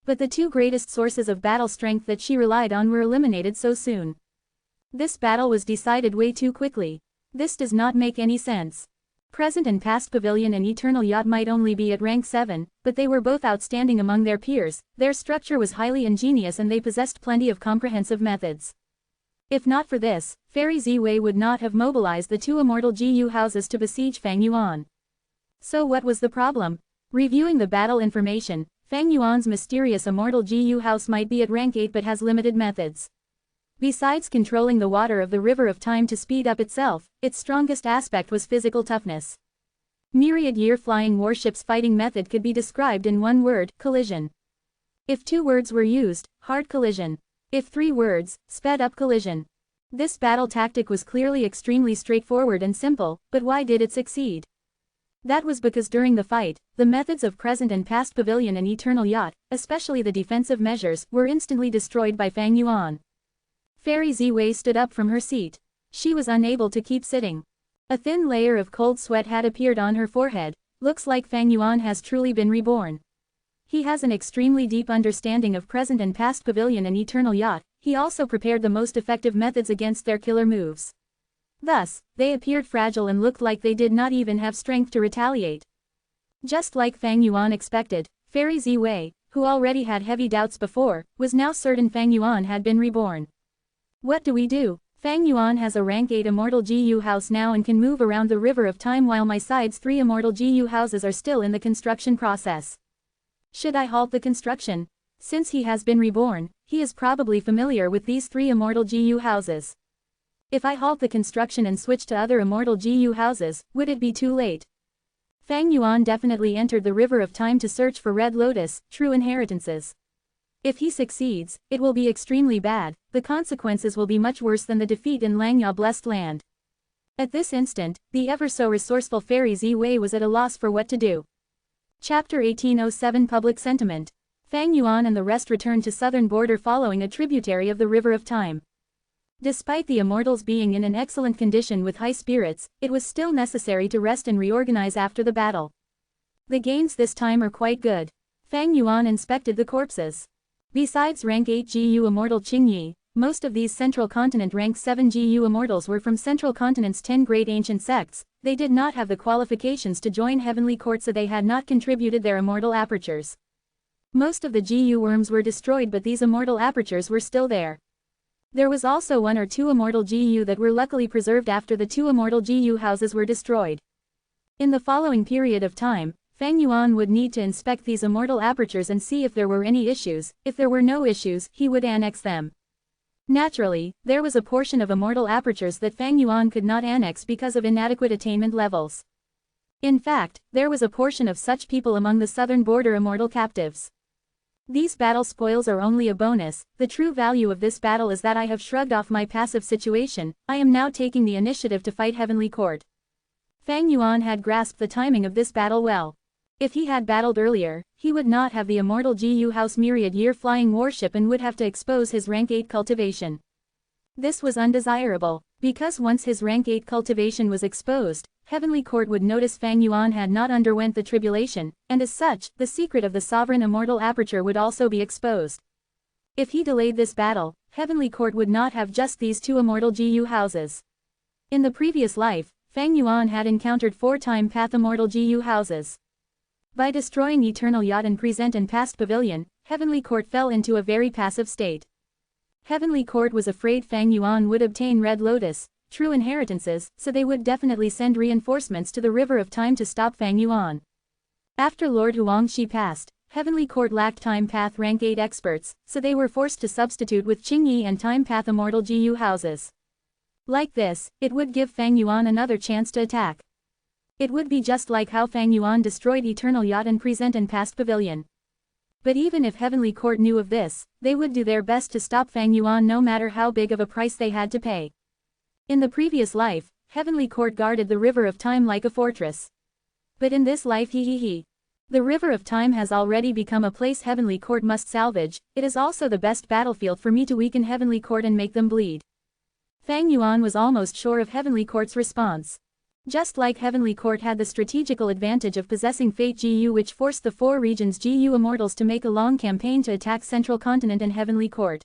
But the 2 greatest sources of battle strength that she relied on were eliminated so soon. This battle was decided way too quickly. This does not make any sense. Present and past pavilion and Eternal Yacht might only be at rank 7, but they were both outstanding among their peers, their structure was highly ingenious and they possessed plenty of comprehensive methods. If not for this, Fairy Ziwei would not have mobilized the 2 immortal GU houses to besiege Fang Yuan. So what was the problem? Reviewing the battle information, Fang Yuan's mysterious immortal GU house might be at rank 8 but has limited methods. Besides controlling the water of the River of Time to speed up itself, its strongest aspect was physical toughness. Myriad-year flying warships fighting method could be described in one word, collision. If 2 words were used, hard collision. If 3 words, sped up collision. This battle tactic was clearly extremely straightforward and simple, but why did it succeed? That was because during the fight, the methods of present and past pavilion and Eternal Yacht, especially the defensive measures, were instantly destroyed by Fang Yuan. Fairy Ziwei stood up from her seat. She was unable to keep sitting. A thin layer of cold sweat had appeared on her forehead. Looks like Fang Yuan has truly been reborn. He has an extremely deep understanding of present and past pavilion and Eternal Yacht. He also prepared the most effective methods against their killer moves. Thus, they appeared fragile and looked like they did not even have strength to retaliate. Just like Fang Yuan expected, Fairy Ziwei, who already had heavy doubts before, was now certain Fang Yuan had been reborn. What do we do? Fang Yuan has a rank 8 immortal GU house now and can move around the River of Time while my side's 3 immortal GU houses are still in the construction process. Should I halt the construction? Since he has been reborn, he is probably familiar with these 3 immortal GU houses. If I halt the construction and switch to other immortal GU houses, would it be too late? Fang Yuan definitely entered the River of Time to search for Red Lotus, true inheritances. If he succeeds, it will be extremely bad, the consequences will be much worse than the defeat in Langya Blessed Land. At this instant, the ever-so-resourceful Fairy Ziwei was at a loss for what to do. Chapter 1807 Public Sentiment. Fang Yuan and the rest returned to southern border following a tributary of the River of Time. Despite the immortals being in an excellent condition with high spirits, it was still necessary to rest and reorganize after the battle. The gains this time are quite good. Fang Yuan inspected the corpses. Besides rank 8 GU immortal Qingyi, most of these Central Continent rank 7 GU immortals were from Central Continent's 10 great ancient sects. They did not have the qualifications to join Heavenly Court, so they had not contributed their immortal apertures. Most of the GU worms were destroyed, but these immortal apertures were still there. There was also 1 or 2 immortal GU that were luckily preserved after the 2 immortal GU houses were destroyed. In the following period of time, Fang Yuan would need to inspect these immortal apertures and see if there were any issues. If there were no issues, he would annex them. Naturally, there was a portion of immortal apertures that Fang Yuan could not annex because of inadequate attainment levels. In fact, there was a portion of such people among the southern border immortal captives. These battle spoils are only a bonus. The true value of this battle is that I have shrugged off my passive situation. I am now taking the initiative to fight Heavenly Court. Fang Yuan had grasped the timing of this battle well. If he had battled earlier, he would not have the immortal GU House Myriad Year flying warship and would have to expose his rank 8 cultivation. This was undesirable, because once his rank 8 cultivation was exposed, Heavenly Court would notice Fang Yuan had not underwent the tribulation, and as such, the secret of the sovereign immortal aperture would also be exposed. If he delayed this battle, Heavenly Court would not have just these 2 immortal GU houses. In the previous life, Fang Yuan had encountered 4 time path immortal GU houses. By destroying Eternal Yacht and Present and Past Pavilion, Heavenly Court fell into a very passive state. Heavenly Court was afraid Fang Yuan would obtain Red Lotus, true inheritances, so they would definitely send reinforcements to the River of Time to stop Fang Yuan. After Lord Huangshi passed, Heavenly Court lacked Time Path rank 8 experts, so they were forced to substitute with Qingyi and Time Path immortal GU houses. Like this, it would give Fang Yuan another chance to attack. It would be just like how Fang Yuan destroyed Eternal Yacht and Present and Past Pavilion. But even if Heavenly Court knew of this, they would do their best to stop Fang Yuan no matter how big of a price they had to pay. In the previous life, Heavenly Court guarded the River of Time like a fortress. But in this life the River of Time has already become a place Heavenly Court must salvage. It is also the best battlefield for me to weaken Heavenly Court and make them bleed. Fang Yuan was almost sure of Heavenly Court's response. Just like Heavenly Court had the strategical advantage of possessing Fate GU, which forced the 4 regions GU immortals to make a long campaign to attack Central Continent and Heavenly Court.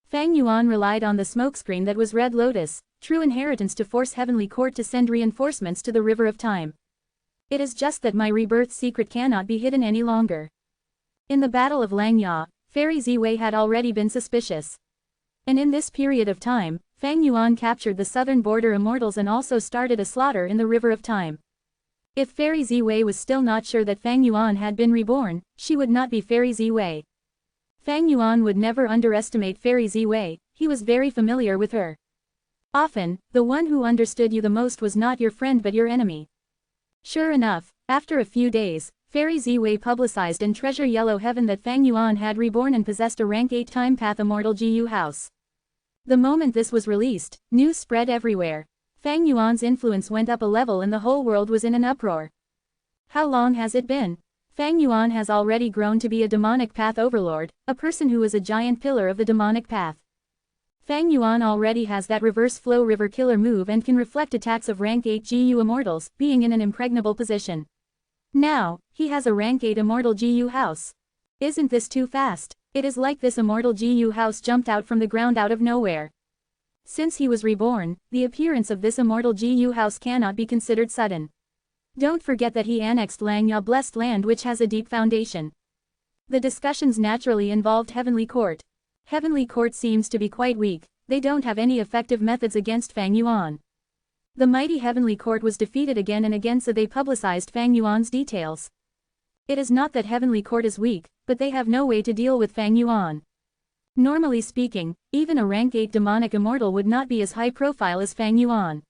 Fang Yuan relied on the smokescreen that was Red Lotus, true inheritance, to force Heavenly Court to send reinforcements to the River of Time. It is just that my rebirth secret cannot be hidden any longer. In the Battle of Langya, Fairy Ziwei had already been suspicious. And in this period of time, Fang Yuan captured the southern border immortals and also started a slaughter in the River of Time. If Fairy Ziwei was still not sure that Fang Yuan had been reborn, she would not be Fairy Ziwei. Fang Yuan would never underestimate Fairy Ziwei, he was very familiar with her. Often, the one who understood you the most was not your friend but your enemy. Sure enough, after a few days, Fairy Ziwei publicized in Treasure Yellow Heaven that Fang Yuan had reborn and possessed a rank 8 time path immortal GU house. The moment this was released, news spread everywhere. Fang Yuan's influence went up a level and the whole world was in an uproar. How long has it been? Fang Yuan has already grown to be a demonic path overlord, a person who is a giant pillar of the demonic path. Fang Yuan already has that reverse flow river killer move and can reflect attacks of rank 8 GU immortals, being in an impregnable position. Now, he has a rank 8 immortal GU house. Isn't this too fast? It is like this immortal GU house jumped out from the ground out of nowhere. Since he was reborn, the appearance of this immortal GU house cannot be considered sudden. Don't forget that he annexed Langya blessed land, which has a deep foundation. The discussions naturally involved Heavenly Court. Heavenly Court seems to be quite weak, they don't have any effective methods against Fang Yuan. The mighty Heavenly Court was defeated again and again, so they publicized Fang Yuan's details. It is not that Heavenly Court is weak, but they have no way to deal with Fang Yuan. Normally speaking, even a rank 8 demonic immortal would not be as high profile as Fang Yuan.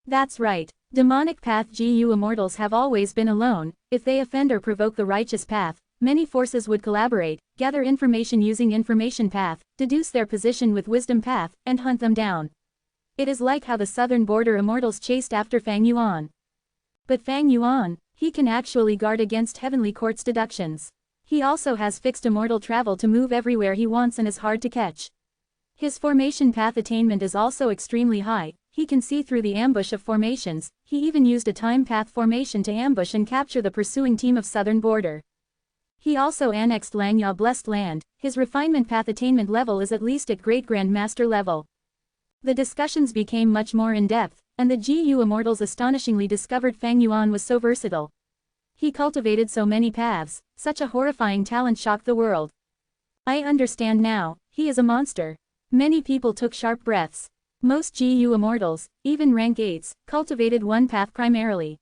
That's right, demonic path GU immortals have always been alone. If they offend or provoke the righteous path, many forces would collaborate, gather information using information path, deduce their position with wisdom path, and hunt them down. It is like how the southern border immortals chased after Fang Yuan. But Fang Yuan, he can actually guard against Heavenly Court's deductions. He also has fixed immortal travel to move everywhere he wants and is hard to catch. His formation path attainment is also extremely high. He can see through the ambush of formations. He even used a time path formation to ambush and capture the pursuing team of southern border. He also annexed Langya Blessed Land. His refinement path attainment level is at least at Great Grand Master level. The discussions became much more in-depth, and the GU Immortals astonishingly discovered Fang Yuan was so versatile. He cultivated so many paths, such a horrifying talent shocked the world. I understand now, he is a monster. Many people took sharp breaths. Most GU Immortals, even rank 8s, cultivated one path primarily.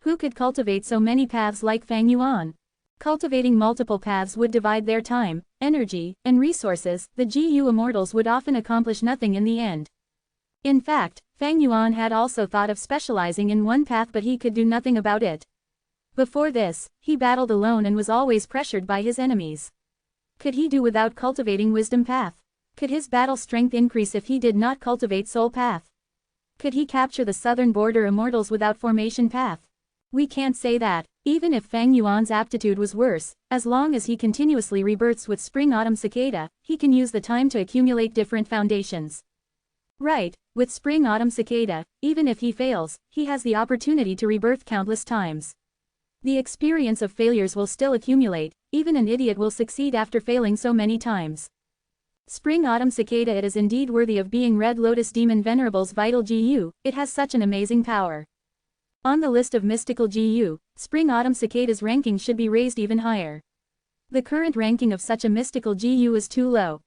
Who could cultivate so many paths like Fang Yuan? Cultivating multiple paths would divide their time, energy, and resources. The GU Immortals would often accomplish nothing in the end. In fact, Fang Yuan had also thought of specializing in one path, but he could do nothing about it. Before this, he battled alone and was always pressured by his enemies. Could he do without cultivating wisdom path? Could his battle strength increase if he did not cultivate soul path? Could he capture the southern border immortals without formation path? We can't say that. Even if Fang Yuan's aptitude was worse, as long as he continuously rebirths with Spring-Autumn Cicada, he can use the time to accumulate different foundations. Right, with Spring-Autumn Cicada, even if he fails, he has the opportunity to rebirth countless times. The experience of failures will still accumulate. Even an idiot will succeed after failing so many times. Spring-Autumn Cicada, it is indeed worthy of being Red Lotus Demon Venerable's vital GU, it has such an amazing power. On the list of mystical GU, Spring-Autumn Cicada's ranking should be raised even higher. The current ranking of such a mystical GU is too low.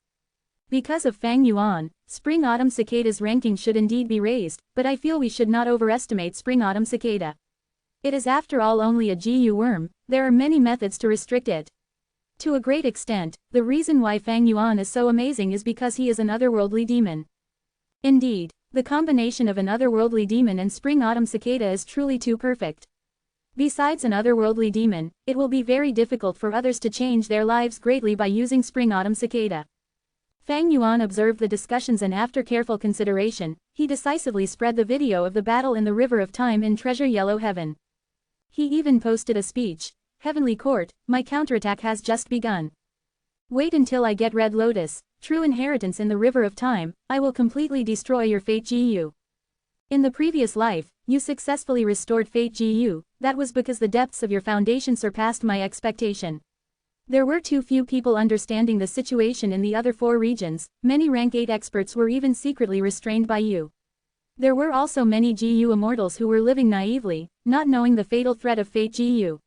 Because of Fang Yuan, Spring-Autumn Cicada's ranking should indeed be raised, but I feel we should not overestimate Spring-Autumn Cicada. It is after all only a GU worm. There are many methods to restrict it. To a great extent, the reason why Fang Yuan is so amazing is because he is an otherworldly demon. Indeed, the combination of an otherworldly demon and Spring-Autumn Cicada is truly too perfect. Besides an otherworldly demon, it will be very difficult for others to change their lives greatly by using Spring-Autumn Cicada. Fang Yuan observed the discussions and after careful consideration, he decisively spread the video of the battle in the River of Time in Treasure Yellow Heaven. He even posted a speech. Heavenly Court, my counterattack has just begun. Wait until I get Red Lotus, true inheritance in the River of Time, I will completely destroy your Fate GU. In the previous life, you successfully restored Fate GU, that was because the depths of your foundation surpassed my expectation. There were too few people understanding the situation in the other 4 regions, many rank 8 experts were even secretly restrained by you. There were also many GU Immortals who were living naively, not knowing the fatal threat of Fate GU.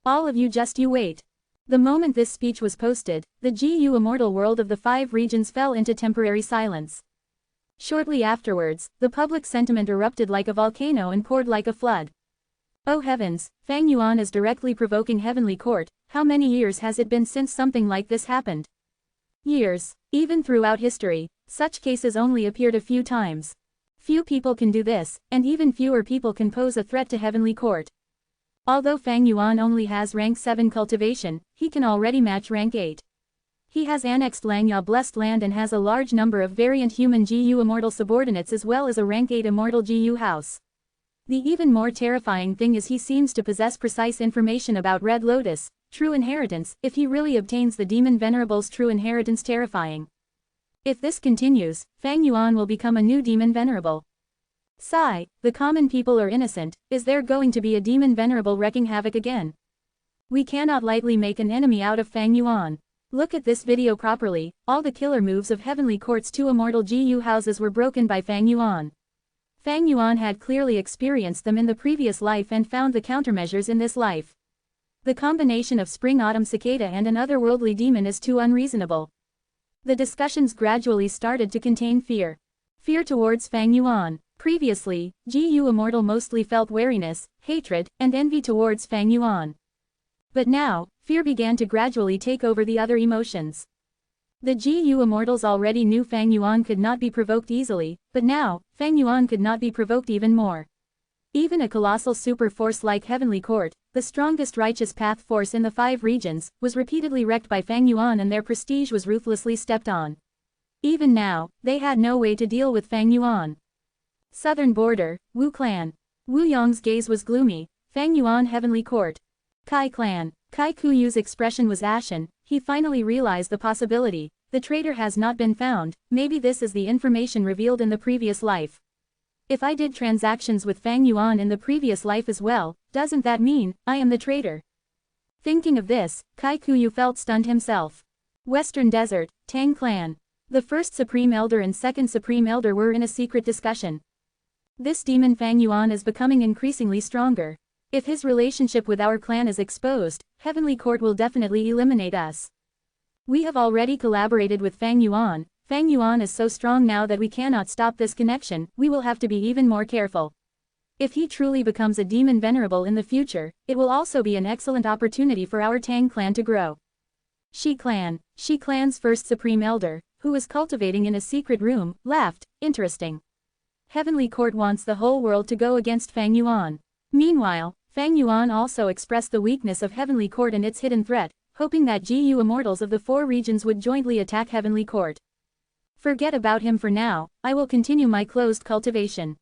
All of you just you wait. The moment this speech was posted, the GU Immortal world of the 5 regions fell into temporary silence. Shortly afterwards, the public sentiment erupted like a volcano and poured like a flood. Oh heavens, Fang Yuan is directly provoking Heavenly Court. How many years has it been since something like this happened? Years. Even throughout history, such cases only appeared a few times. Few people can do this, and even fewer people can pose a threat to Heavenly Court. Although Fang Yuan only has rank 7 cultivation, he can already match rank 8. He has annexed Langya Blessed Land and has a large number of variant human GU Immortal subordinates as well as a rank 8 Immortal GU house. The even more terrifying thing is he seems to possess precise information about Red Lotus, true inheritance. If he really obtains the Demon Venerable's true inheritance, terrifying. If this continues, Fang Yuan will become a new Demon Venerable. Sigh, the common people are innocent. Is there going to be a Demon Venerable wreaking havoc again? We cannot lightly make an enemy out of Fang Yuan. Look at this video properly. All the killer moves of Heavenly Court's 2 immortal GU houses were broken by Fang Yuan. Fang Yuan had clearly experienced them in the previous life and found the countermeasures in this life. The combination of Spring-Autumn Cicada and an otherworldly demon is too unreasonable. The discussions gradually started to contain fear. Fear towards Fang Yuan. Previously, GU Immortal mostly felt wariness, hatred, and envy towards Fang Yuan. But now, fear began to gradually take over the other emotions. The GU Immortals already knew Fang Yuan could not be provoked easily, but now, Fang Yuan could not be provoked even more. Even a colossal super force like Heavenly Court, the strongest righteous path force in the 5 regions, was repeatedly wrecked by Fang Yuan and their prestige was ruthlessly stepped on. Even now, they had no way to deal with Fang Yuan. Southern border, Wu clan. Wu Yong's gaze was gloomy. Fang Yuan Heavenly Court. Kai clan. Kai Kuyu's expression was ashen. He finally realized the possibility. The traitor has not been found. Maybe this is the information revealed in the previous life. If I did transactions with Fang Yuan in the previous life as well, doesn't that mean I am the traitor? Thinking of this, Kai Kuyu felt stunned himself. Western Desert, Tang Clan. The first Supreme Elder and second Supreme Elder were in a secret discussion. This demon Fang Yuan is becoming increasingly stronger. If his relationship with our clan is exposed, Heavenly Court will definitely eliminate us. We have already collaborated with Fang Yuan. Fang Yuan is so strong now that we cannot stop this connection. We will have to be even more careful. If he truly becomes a demon venerable in the future, it will also be an excellent opportunity for our Tang clan to grow. Shi Clan's first Supreme Elder, who was cultivating in a secret room, laughed. Interesting. Heavenly Court wants the whole world to go against Fang Yuan. Meanwhile, Fang Yuan also expressed the weakness of Heavenly Court and its hidden threat, hoping that GU Immortals of the 4 regions would jointly attack Heavenly Court. Forget about him for now, I will continue my closed cultivation.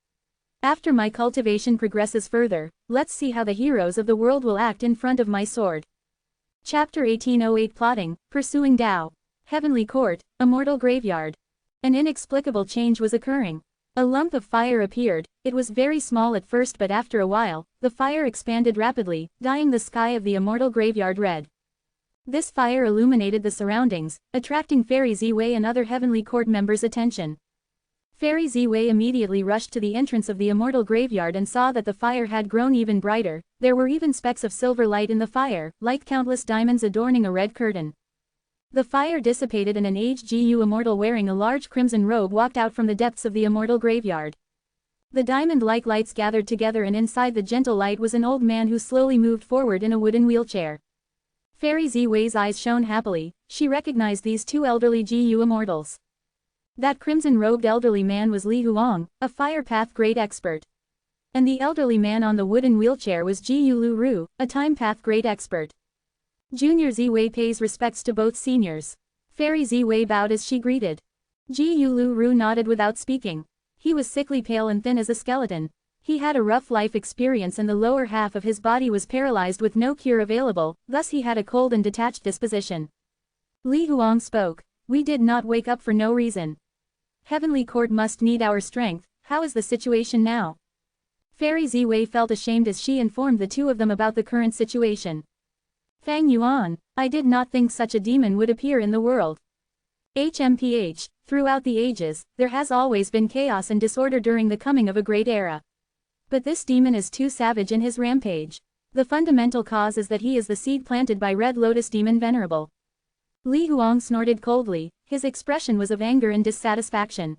After my cultivation progresses further, let's see how the heroes of the world will act in front of my sword. Chapter 1808 Plotting, Pursuing Tao. Heavenly Court, Immortal Graveyard. An inexplicable change was occurring. A lump of fire appeared. It was very small at first, but after a while, the fire expanded rapidly, dyeing the sky of the Immortal Graveyard red. This fire illuminated the surroundings, attracting Fairy Ziwei and other Heavenly Court members' attention. Fairy Ziwei immediately rushed to the entrance of the Immortal Graveyard and saw that the fire had grown even brighter. There were even specks of silver light in the fire, like countless diamonds adorning a red curtain. The fire dissipated and an aged GU Immortal wearing a large crimson robe walked out from the depths of the Immortal Graveyard. The diamond-like lights gathered together, and inside the gentle light was an old man who slowly moved forward in a wooden wheelchair. Fairy Ziwei's eyes shone happily. She recognized these 2 elderly GU Immortals. That crimson-robed elderly man was Li Huang, a fire path great expert. And the elderly man on the wooden wheelchair was GU Lu Ru, a time path great expert. Junior Ziwei pays respects to both seniors. Fairy Ziwei bowed as she greeted. GU Lu Ru nodded without speaking. He was sickly pale and thin as a skeleton. He had a rough life experience and the lower half of his body was paralyzed with no cure available, thus he had a cold and detached disposition. Li Huang spoke. We did not wake up for no reason. Heavenly Court must need our strength. How is the situation now? Fairy Ziwei felt ashamed as she informed the 2 of them about the current situation. Fang Yuan, I did not think such a demon would appear in the world. HMPH, throughout the ages, there has always been chaos and disorder during the coming of a great era. But this demon is too savage in his rampage. The fundamental cause is that he is the seed planted by Red Lotus Demon Venerable. Li Huang snorted coldly. His expression was of anger and dissatisfaction.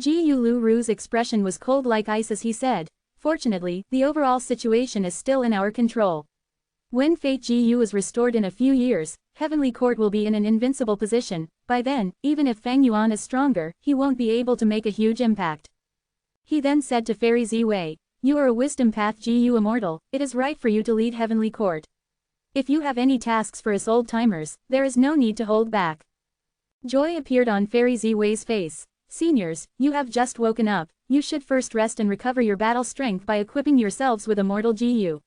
GU Lu Ru's expression was cold like ice as he said, fortunately, the overall situation is still in our control. When Fate GU is restored in a few years, Heavenly Court will be in an invincible position. By then, even if Fang Yuan is stronger, he won't be able to make a huge impact. He then said to Fairy Ziwei, you are a Wisdom Path GU Immortal, it is right for you to lead Heavenly Court. If you have any tasks for us old-timers, there is no need to hold back. Joy appeared on Fairy Ziwei's face. Seniors, you have just woken up. You should first rest and recover your battle strength by equipping yourselves with Immortal GU.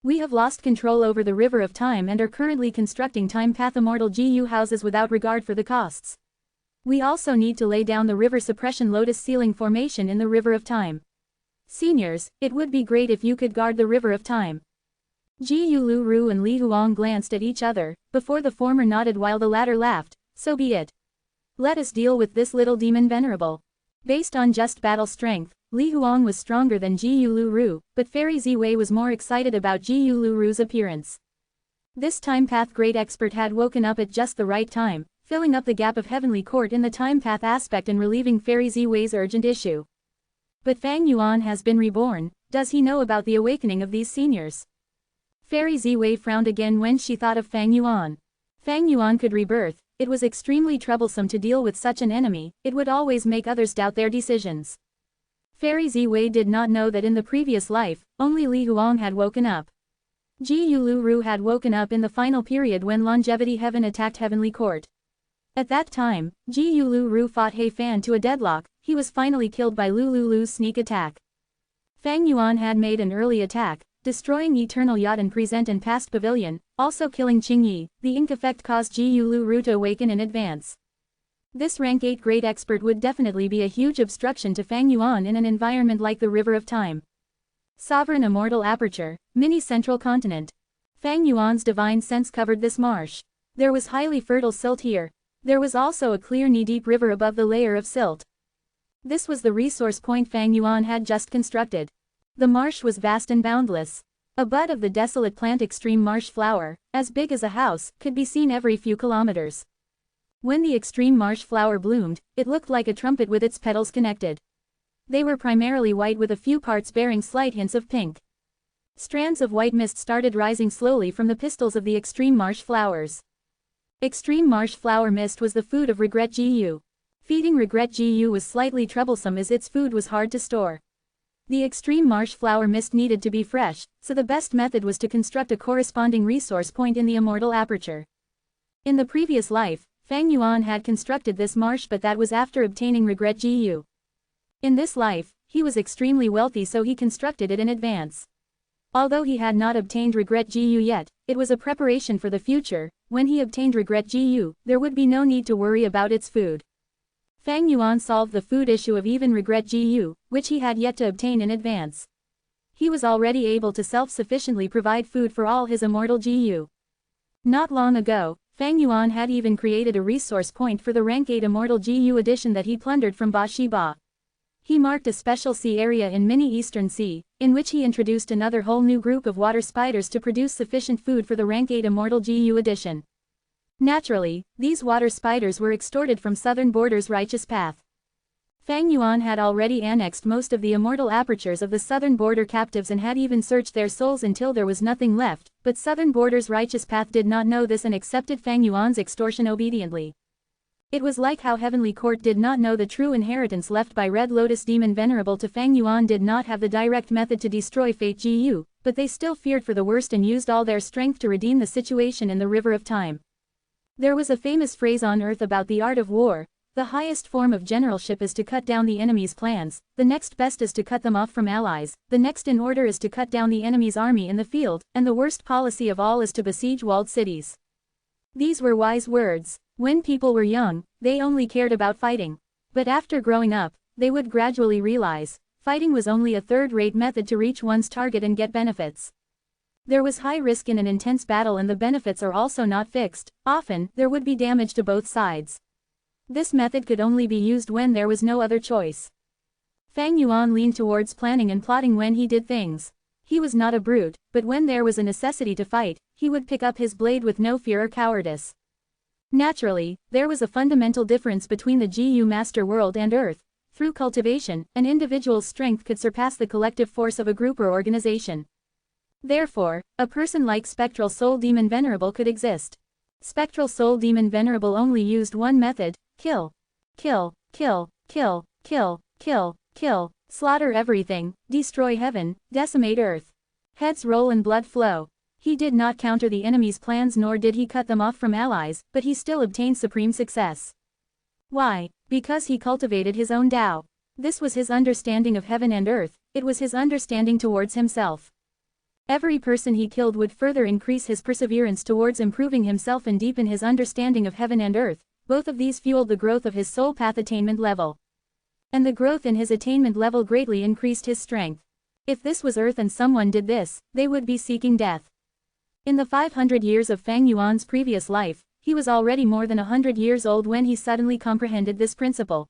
We have lost control over the River of Time and are currently constructing Time Path Immortal GU houses without regard for the costs. We also need to lay down the River Suppression Lotus Ceiling Formation in the River of Time. Seniors, it would be great if you could guard the River of Time. GU Lu Ru and Li Huang glanced at each other, before the former nodded while the latter laughed. So be it. Let us deal with this little demon venerable. Based on just battle strength, Li Huang was stronger than GU Lu Ru, but Fairy Ziwei was more excited about GU Lu Ru's appearance. This Time Path great expert had woken up at just the right time, filling up the gap of Heavenly Court in the Time Path aspect and relieving Fairy Ziwei's urgent issue. But Fang Yuan has been reborn. Does he know about the awakening of these seniors? Fairy Ziwei frowned again when she thought of Fang Yuan. Fang Yuan could rebirth. It was extremely troublesome to deal with such an enemy. It would always make others doubt their decisions. Fairy Ziwei did not know that in the previous life, only Li Huang had woken up. GU Lu Ru had woken up in the final period when Longevity Heaven attacked Heavenly Court. At that time, GU Lu Ru fought He Fan to a deadlock. He was finally killed by Lu Lu's sneak attack. Fang Yuan had made an early attack, destroying Eternal Yacht and Present and Past Pavilion, also killing Qingyi. The ink effect caused Ji Yulu Ru to awaken in advance. This rank 8 great expert would definitely be a huge obstruction to Fang Yuan in an environment like the River of Time. Sovereign Immortal Aperture, Mini Central Continent. Fang Yuan's divine sense covered this marsh. There was highly fertile silt here. There was also a clear knee-deep river above the layer of silt. This was the resource point Fang Yuan had just constructed. The marsh was vast and boundless. A bud of the desolate plant extreme marsh flower, as big as a house, could be seen every few kilometers. When the extreme marsh flower bloomed, it looked like a trumpet with its petals connected. They were primarily white with a few parts bearing slight hints of pink. Strands of white mist started rising slowly from the pistils of the extreme marsh flowers. Extreme marsh flower mist was the food of Regret Gu. Feeding Regret Gu was slightly troublesome as its food was hard to store. The extreme marsh flower mist needed to be fresh, so the best method was to construct a corresponding resource point in the Immortal Aperture. In the previous life, Fang Yuan had constructed this marsh, but that was after obtaining Regret Gu. In this life, he was extremely wealthy, so he constructed it in advance. Although he had not obtained Regret Gu yet, it was a preparation for the future. When he obtained Regret Gu, there would be no need to worry about its food. Fang Yuan solved the food issue of even Regret Gu, which he had yet to obtain in advance. He was already able to self-sufficiently provide food for all his Immortal Gu. Not long ago, Fang Yuan had even created a resource point for the rank 8 Immortal Gu edition that he plundered from Ba Shi Ba. He marked a special sea area in Mini Eastern Sea, in which he introduced another whole new group of water spiders to produce sufficient food for the rank 8 Immortal Gu edition. Naturally, these water spiders were extorted from Southern Border's righteous path. Fang Yuan had already annexed most of the immortal apertures of the Southern Border captives and had even searched their souls until there was nothing left, but Southern Border's righteous path did not know this and accepted Fang Yuan's extortion obediently. It was like how Heavenly Court did not know the true inheritance left by Red Lotus Demon Venerable to Fang Yuan did not have the direct method to destroy Fate Gu, but they still feared for the worst and used all their strength to redeem the situation in the River of Time. There was a famous phrase on Earth about the art of war: the highest form of generalship is to cut down the enemy's plans, the next best is to cut them off from allies, the next in order is to cut down the enemy's army in the field, and the worst policy of all is to besiege walled cities. These were wise words. When people were young, they only cared about fighting. But after growing up, they would gradually realize, fighting was only a third-rate method to reach one's target and get benefits. There was high risk in an intense battle and the benefits are also not fixed. Often, there would be damage to both sides. This method could only be used when there was no other choice. Fang Yuan leaned towards planning and plotting when he did things. He was not a brute, but when there was a necessity to fight, he would pick up his blade with no fear or cowardice. Naturally, there was a fundamental difference between the Gu Master World and Earth. Through cultivation, an individual's strength could surpass the collective force of a group or organization. Therefore, a person like Spectral Soul Demon Venerable could exist. Spectral Soul Demon Venerable only used one method: kill. Kill, kill, kill, kill, kill, kill, slaughter everything, destroy heaven, decimate earth. Heads roll and blood flow. He did not counter the enemy's plans nor did he cut them off from allies, but he still obtained supreme success. Why? Because he cultivated his own Tao. This was his understanding of heaven and earth, it was his understanding towards himself. Every person he killed would further increase his perseverance towards improving himself and deepen his understanding of heaven and earth. Both of these fueled the growth of his soul path attainment level. And the growth in his attainment level greatly increased his strength. If this was earth and someone did this, they would be seeking death. In the 500 years of Fang Yuan's previous life, he was already more than 100 years old when he suddenly comprehended this principle.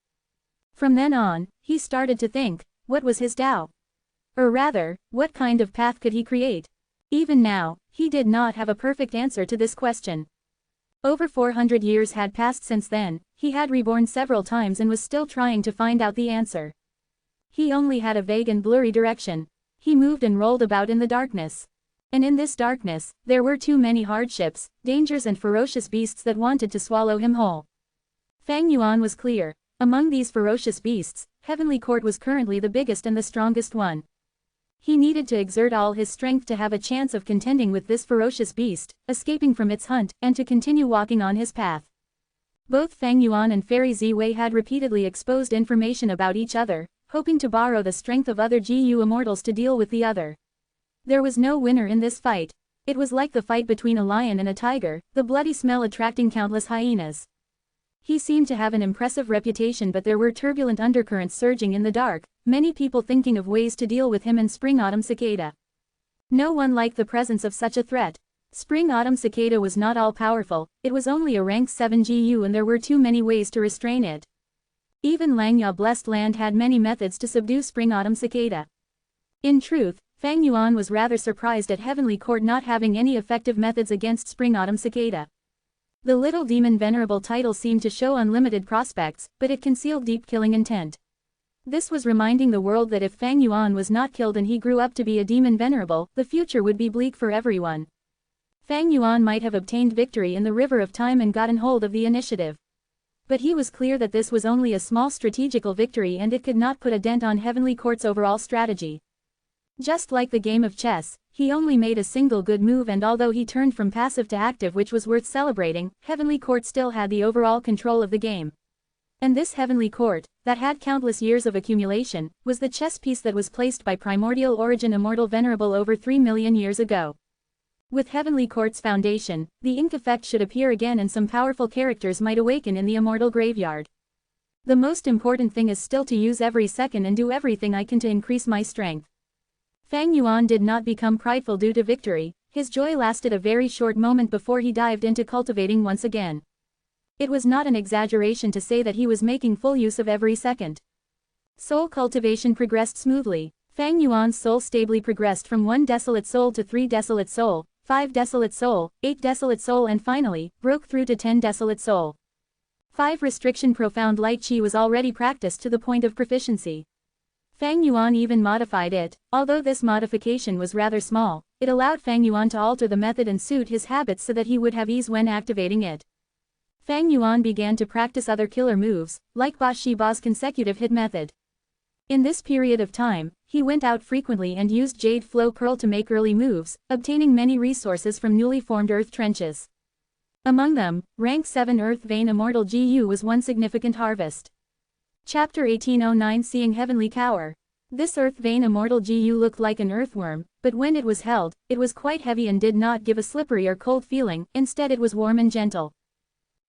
From then on, he started to think, what was his Tao? Or rather, what kind of path could he create? Even now, he did not have a perfect answer to this question. Over 400 years had passed since then, he had reborn several times and was still trying to find out the answer. He only had a vague and blurry direction. He moved and rolled about in the darkness. And in this darkness, there were too many hardships, dangers and ferocious beasts that wanted to swallow him whole. Fang Yuan was clear. Among these ferocious beasts, Heavenly Court was currently the biggest and the strongest one. He needed to exert all his strength to have a chance of contending with this ferocious beast, escaping from its hunt, and to continue walking on his path. Both Fang Yuan and Fairy Ziwei had repeatedly exposed information about each other, hoping to borrow the strength of other Gu immortals to deal with the other. There was no winner in this fight. It was like the fight between a lion and a tiger, the bloody smell attracting countless hyenas. He seemed to have an impressive reputation, but there were turbulent undercurrents surging in the dark, many people thinking of ways to deal with him and Spring-Autumn Cicada. No one liked the presence of such a threat. Spring-Autumn Cicada was not all-powerful, it was only a rank 7 GU and there were too many ways to restrain it. Even Langya Blessed Land had many methods to subdue Spring-Autumn Cicada. In truth, Fang Yuan was rather surprised at Heavenly Court not having any effective methods against Spring-Autumn Cicada. The little demon Venerable title seemed to show unlimited prospects, but it concealed deep killing intent. This was reminding the world that if Fang Yuan was not killed and he grew up to be a demon Venerable, the future would be bleak for everyone. Fang Yuan might have obtained victory in the River of Time and gotten hold of the initiative. But he was clear that this was only a small strategical victory and it could not put a dent on Heavenly Court's overall strategy. Just like the game of chess, he only made a single good move, and although he turned from passive to active, which was worth celebrating, Heavenly Court still had the overall control of the game. And this Heavenly Court, that had countless years of accumulation, was the chess piece that was placed by primordial origin Immortal Venerable over 3 million years ago. With Heavenly Court's foundation, the ink effect should appear again and some powerful characters might awaken in the immortal graveyard. The most important thing is still to use every second and do everything I can to increase my strength. Fang Yuan did not become prideful due to victory, his joy lasted a very short moment before he dived into cultivating once again. It was not an exaggeration to say that he was making full use of every second. Soul cultivation progressed smoothly. Fang Yuan's soul stably progressed from 1 desolate soul to 3 desolate soul, 5 desolate soul, 8 desolate soul, and finally, broke through to 10 desolate soul. 5 restriction profound light chi was already practiced to the point of proficiency. Fang Yuan even modified it. Although this modification was rather small, it allowed Fang Yuan to alter the method and suit his habits so that he would have ease when activating it. Fang Yuan began to practice other killer moves, like Ba Shi Ba's consecutive hit method. In this period of time, he went out frequently and used Jade Flow Pearl to make early moves, obtaining many resources from newly formed earth trenches. Among them, rank 7 Earth Vein Immortal GU was one significant harvest. Chapter 1809 Seeing Heavenly Cower. This Earth Vein Immortal GU looked like an earthworm, but when it was held, it was quite heavy and did not give a slippery or cold feeling, instead it was warm and gentle.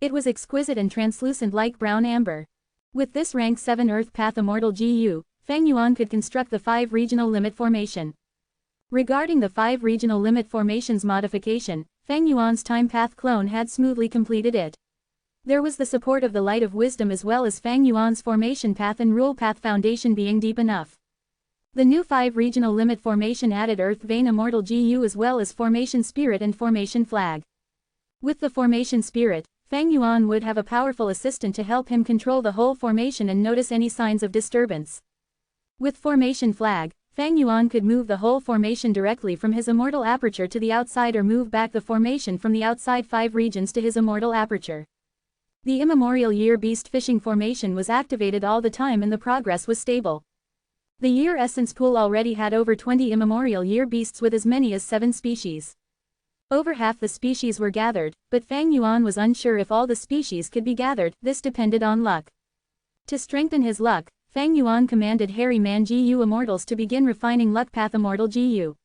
It was exquisite and translucent like brown amber. With this rank 7 Earth Path Immortal GU, Fang Yuan could construct the 5 regional limit formation. Regarding the 5 regional limit formations modification, Fang Yuan's time path clone had smoothly completed it. There was the support of the light of wisdom as well as Fang Yuan's formation path and rule path foundation being deep enough. The new 5 regional limit formation added Earth Vein Immortal GU as well as formation spirit and formation flag. With the formation spirit, Fang Yuan would have a powerful assistant to help him control the whole formation and notice any signs of disturbance. With formation flag, Fang Yuan could move the whole formation directly from his immortal aperture to the outside or move back the formation from the outside 5 regions to his immortal aperture. The immemorial year beast fishing formation was activated all the time and the progress was stable. The year essence pool already had over 20 immemorial year beasts with as many as 7 species. Over half the species were gathered, but Fang Yuan was unsure if all the species could be gathered. This depended on luck. To strengthen his luck, Fang Yuan commanded Hairy Man GU Immortals to begin refining Luck Path Immortal GU.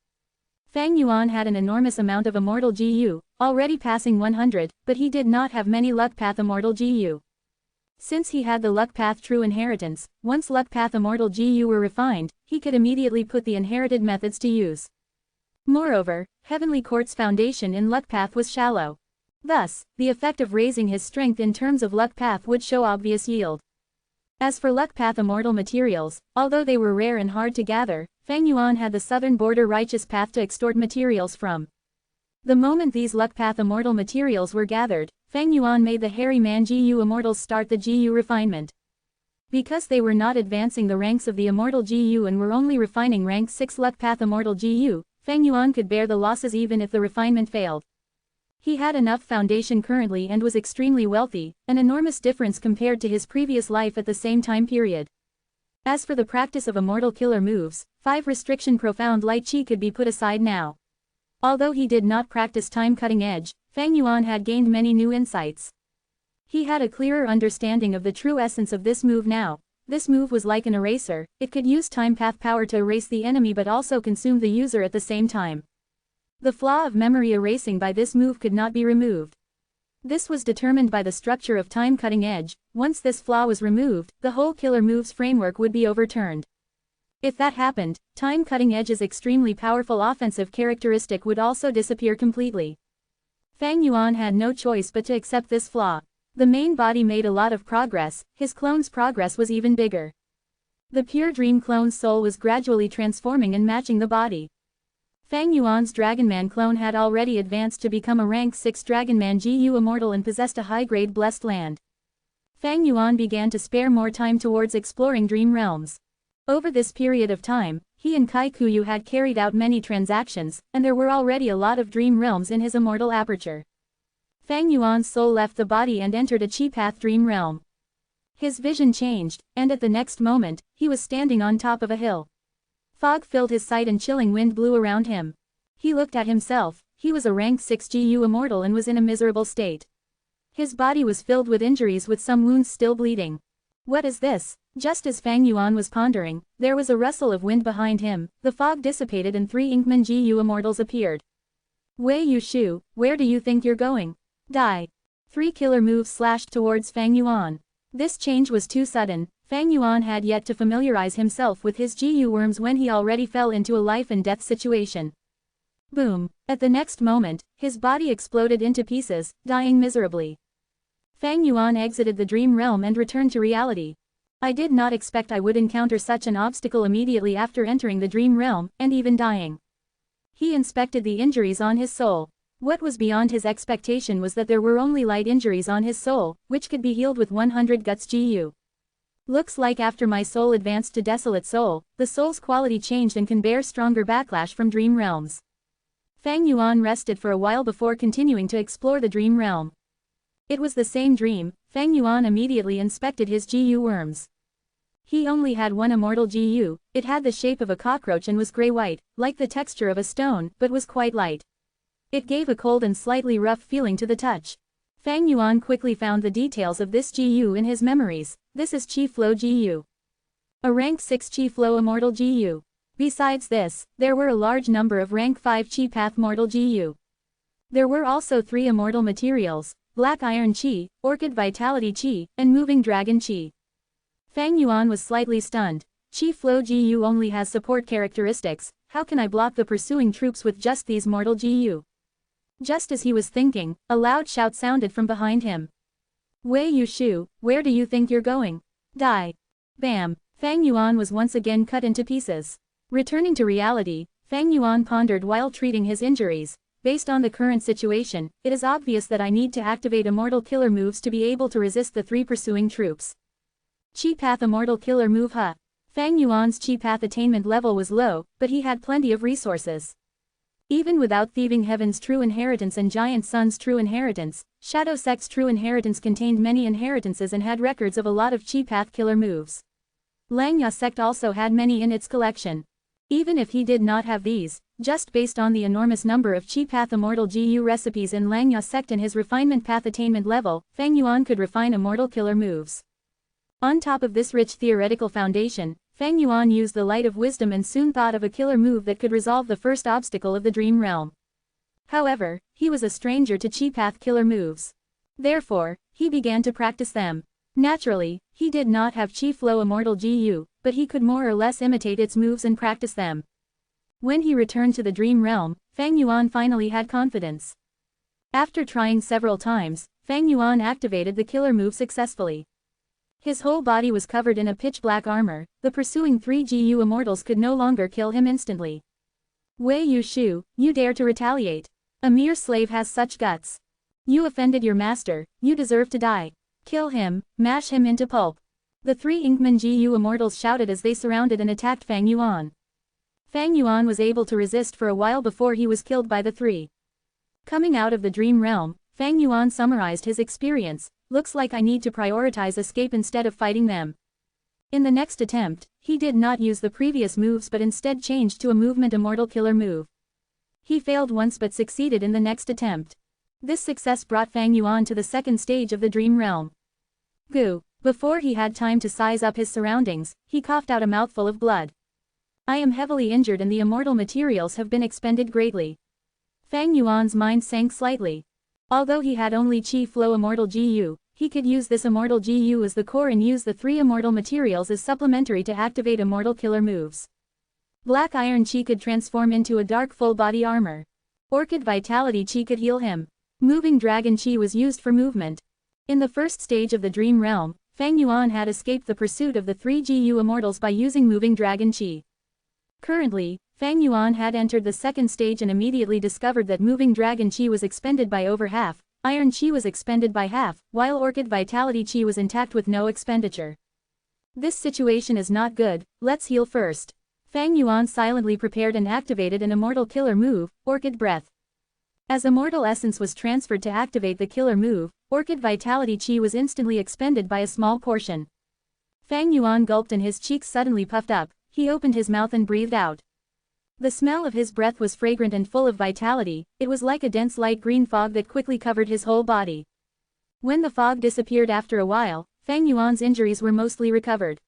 Fang Yuan had an enormous amount of Immortal GU, already passing 100, but he did not have many Luck Path Immortal GU. Since he had the Luck Path True Inheritance, once Luck Path Immortal GU were refined, he could immediately put the inherited methods to use. Moreover, Heavenly Court's foundation in Luck Path was shallow. Thus, the effect of raising his strength in terms of Luck Path would show obvious yield. As for Luck Path Immortal materials, although they were rare and hard to gather, Fang Yuan had the southern border Righteous Path to extort materials from. The moment these Luck Path Immortal materials were gathered, Fang Yuan made the Hairy Man GU Immortals start the GU refinement. Because they were not advancing the ranks of the Immortal GU and were only refining rank 6 Luck Path Immortal GU, Fang Yuan could bear the losses even if the refinement failed. He had enough foundation currently and was extremely wealthy, an enormous difference compared to his previous life at the same time period. As for the practice of immortal killer moves, 5 restriction profound light chi could be put aside now. Although he did not practice time cutting edge, Fang Yuan had gained many new insights. He had a clearer understanding of the true essence of this move now. This move was like an eraser, it could use time path power to erase the enemy but also consume the user at the same time. The flaw of memory erasing by this move could not be removed. This was determined by the structure of time cutting edge. Once this flaw was removed, the whole killer moves framework would be overturned. If that happened, time cutting edge's extremely powerful offensive characteristic would also disappear completely. Fang Yuan had no choice but to accept this flaw. The main body made a lot of progress, his clone's progress was even bigger. The pure dream clone's soul was gradually transforming and matching the body. Fang Yuan's Dragonman clone had already advanced to become a rank 6 Dragonman GU Immortal and possessed a high-grade blessed land. Fang Yuan began to spare more time towards exploring dream realms. Over this period of time, he and Kai Kuyu had carried out many transactions, and there were already a lot of dream realms in his immortal aperture. Fang Yuan's soul left the body and entered a Chi Path dream realm. His vision changed, and at the next moment, he was standing on top of a hill. Fog filled his sight and chilling wind blew around him. He looked at himself, he was a rank 6 GU Immortal and was in a miserable state. His body was filled with injuries with some wounds still bleeding. What is this? Just as Fang Yuan was pondering, there was a rustle of wind behind him, the fog dissipated and 3 Inkman GU Immortals appeared. Wei Yushu, where do you think you're going? Die. 3 killer moves slashed towards Fang Yuan. This change was too sudden. Fang Yuan had yet to familiarize himself with his GU worms when he already fell into a life and death situation. Boom. At the next moment, his body exploded into pieces, dying miserably. Fang Yuan exited the dream realm and returned to reality. I did not expect I would encounter such an obstacle immediately after entering the dream realm, and even dying. He inspected the injuries on his soul. What was beyond his expectation was that there were only light injuries on his soul, which could be healed with 100 guts GU. Looks like after my soul advanced to Desolate Soul, the soul's quality changed and can bear stronger backlash from dream realms. Fang Yuan rested for a while before continuing to explore the dream realm. It was the same dream. Fang Yuan immediately inspected his GU worms. He only had one immortal GU, it had the shape of a cockroach and was gray-white, like the texture of a stone, but was quite light. It gave a cold and slightly rough feeling to the touch. Fang Yuan quickly found the details of this GU in his memories. This is Chi Flow GU. A rank 6 Chi Flow Immortal GU. Besides this, there were a large number of rank 5 Chi Path Mortal GU. There were also 3 immortal materials, Black Iron Chi, Orchid Vitality Chi, and Moving Dragon Chi. Fang Yuan was slightly stunned. Chi Flow GU only has support characteristics, how can I block the pursuing troops with just these mortal GU? Just as he was thinking, a loud shout sounded from behind him. Wei Yushu, where do you think you're going? Die. Bam. Fang Yuan was once again cut into pieces. Returning to reality, Fang Yuan pondered while treating his injuries. Based on the current situation, it is obvious that I need to activate immortal killer moves to be able to resist the 3 pursuing troops. Chi Path Immortal Killer Move Ha. Fang Yuan's Chi Path attainment level was low, but he had plenty of resources. Even without Thieving Heaven's True Inheritance and Giant Sun's True Inheritance, Shadow Sect's True Inheritance contained many inheritances and had records of a lot of Chi Path killer moves. Langya Sect also had many in its collection. Even if he did not have these, just based on the enormous number of Chi Path Immortal GU recipes in Langya Sect and his refinement path attainment level, Fang Yuan could refine immortal killer moves. On top of this rich theoretical foundation, Fang Yuan used the light of wisdom and soon thought of a killer move that could resolve the first obstacle of the dream realm. However, he was a stranger to Chi Path killer moves. Therefore, he began to practice them. Naturally, he did not have Chi Flow Immortal GU, but he could more or less imitate its moves and practice them. When he returned to the dream realm, Fang Yuan finally had confidence. After trying several times, Fang Yuan activated the killer move successfully. His whole body was covered in a pitch-black armor, the pursuing 3 GU Immortals could no longer kill him instantly. Wei Yushu, you dare to retaliate. A mere slave has such guts. You offended your master, you deserve to die. Kill him, mash him into pulp. The 3 Inkman GU Immortals shouted as they surrounded and attacked Fang Yuan. Fang Yuan was able to resist for a while before he was killed by the 3. Coming out of the dream realm, Fang Yuan summarized his experience. Looks like I need to prioritize escape instead of fighting them. In the next attempt, he did not use the previous moves but instead changed to a movement immortal killer move. He failed once but succeeded in the next attempt. This success brought Fang Yuan to the second stage of the dream realm. Goo. Before he had time to size up his surroundings, he coughed out a mouthful of blood. I am heavily injured and the immortal materials have been expended greatly. Fang Yuan's mind sank slightly. Although he had only Qi Flow Immortal GU, he could use this Immortal GU as the core and use the 3 immortal materials as supplementary to activate immortal killer moves. Black Iron Qi could transform into a dark full body armor. Orchid Vitality Qi could heal him. Moving Dragon Qi was used for movement. In the first stage of the Dream Realm, Fang Yuan had escaped the pursuit of the 3 GU Immortals by using Moving Dragon Qi. Currently, Fang Yuan had entered the second stage and immediately discovered that Moving Dragon Qi was expended by over half, Iron Qi was expended by half, while Orchid Vitality Qi was intact with no expenditure. This situation is not good, let's heal first. Fang Yuan silently prepared and activated an immortal killer move, Orchid Breath. As immortal essence was transferred to activate the killer move, Orchid Vitality Qi was instantly expended by a small portion. Fang Yuan gulped and his cheeks suddenly puffed up, he opened his mouth and breathed out. The smell of his breath was fragrant and full of vitality, it was like a dense light green fog that quickly covered his whole body. When the fog disappeared after a while, Fang Yuan's injuries were mostly recovered.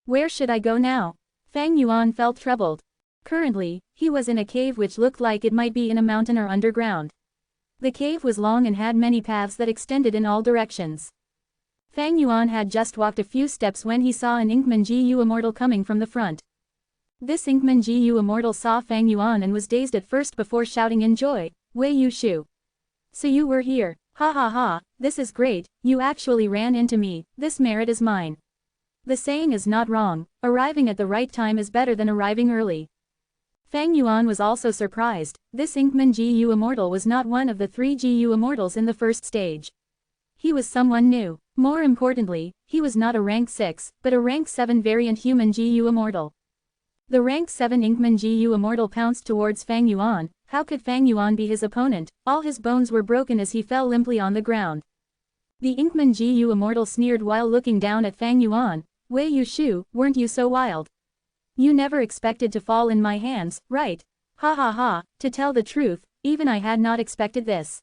Where should I go now? Fang Yuan felt troubled. Currently, he was in a cave which looked like it might be in a mountain or underground. The cave was long and had many paths that extended in all directions. Fang Yuan had just walked a few steps when he saw an Inkman GU Immortal coming from the front. This Inkman GU Immortal saw Fang Yuan and was dazed at first before shouting in joy, Wei Yu Shu. So you were here, ha ha ha, this is great, you actually ran into me, this merit is mine. The saying is not wrong, arriving at the right time is better than arriving early. Fang Yuan was also surprised, this Inkman GU Immortal was not one of the 3 GU Immortals in the first stage. He was someone new. More importantly, he was not a rank 6, but a rank 7 variant human GU Immortal. The rank 7 Inkman GU Immortal pounced towards Fang Yuan. How could Fang Yuan be his opponent? All his bones were broken as he fell limply on the ground. The Inkman GU Immortal sneered while looking down at Fang Yuan. Wei Yu Shu, weren't you so wild? You never expected to fall in my hands, right? Ha ha ha, to tell the truth, even I had not expected this.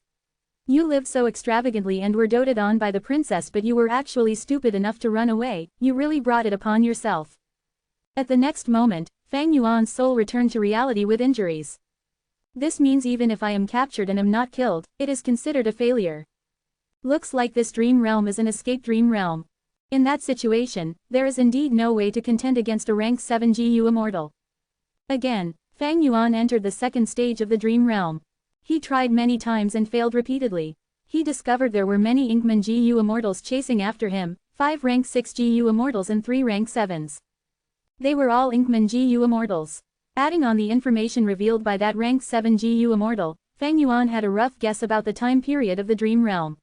You lived so extravagantly and were doted on by the princess, but you were actually stupid enough to run away, you really brought it upon yourself. At the next moment, Fang Yuan's soul returned to reality with injuries. This means even if I am captured and am not killed, it is considered a failure. Looks like this dream realm is an escape dream realm. In that situation, there is indeed no way to contend against a rank 7 GU Immortal. Again, Fang Yuan entered the second stage of the dream realm. He tried many times and failed repeatedly. He discovered there were many Inkman GU Immortals chasing after him, 5 rank 6 GU Immortals and 3 rank 7s. They were all Inkman GU Immortals. Adding on the information revealed by that rank 7 GU Immortal, Fang Yuan had a rough guess about the time period of the dream realm.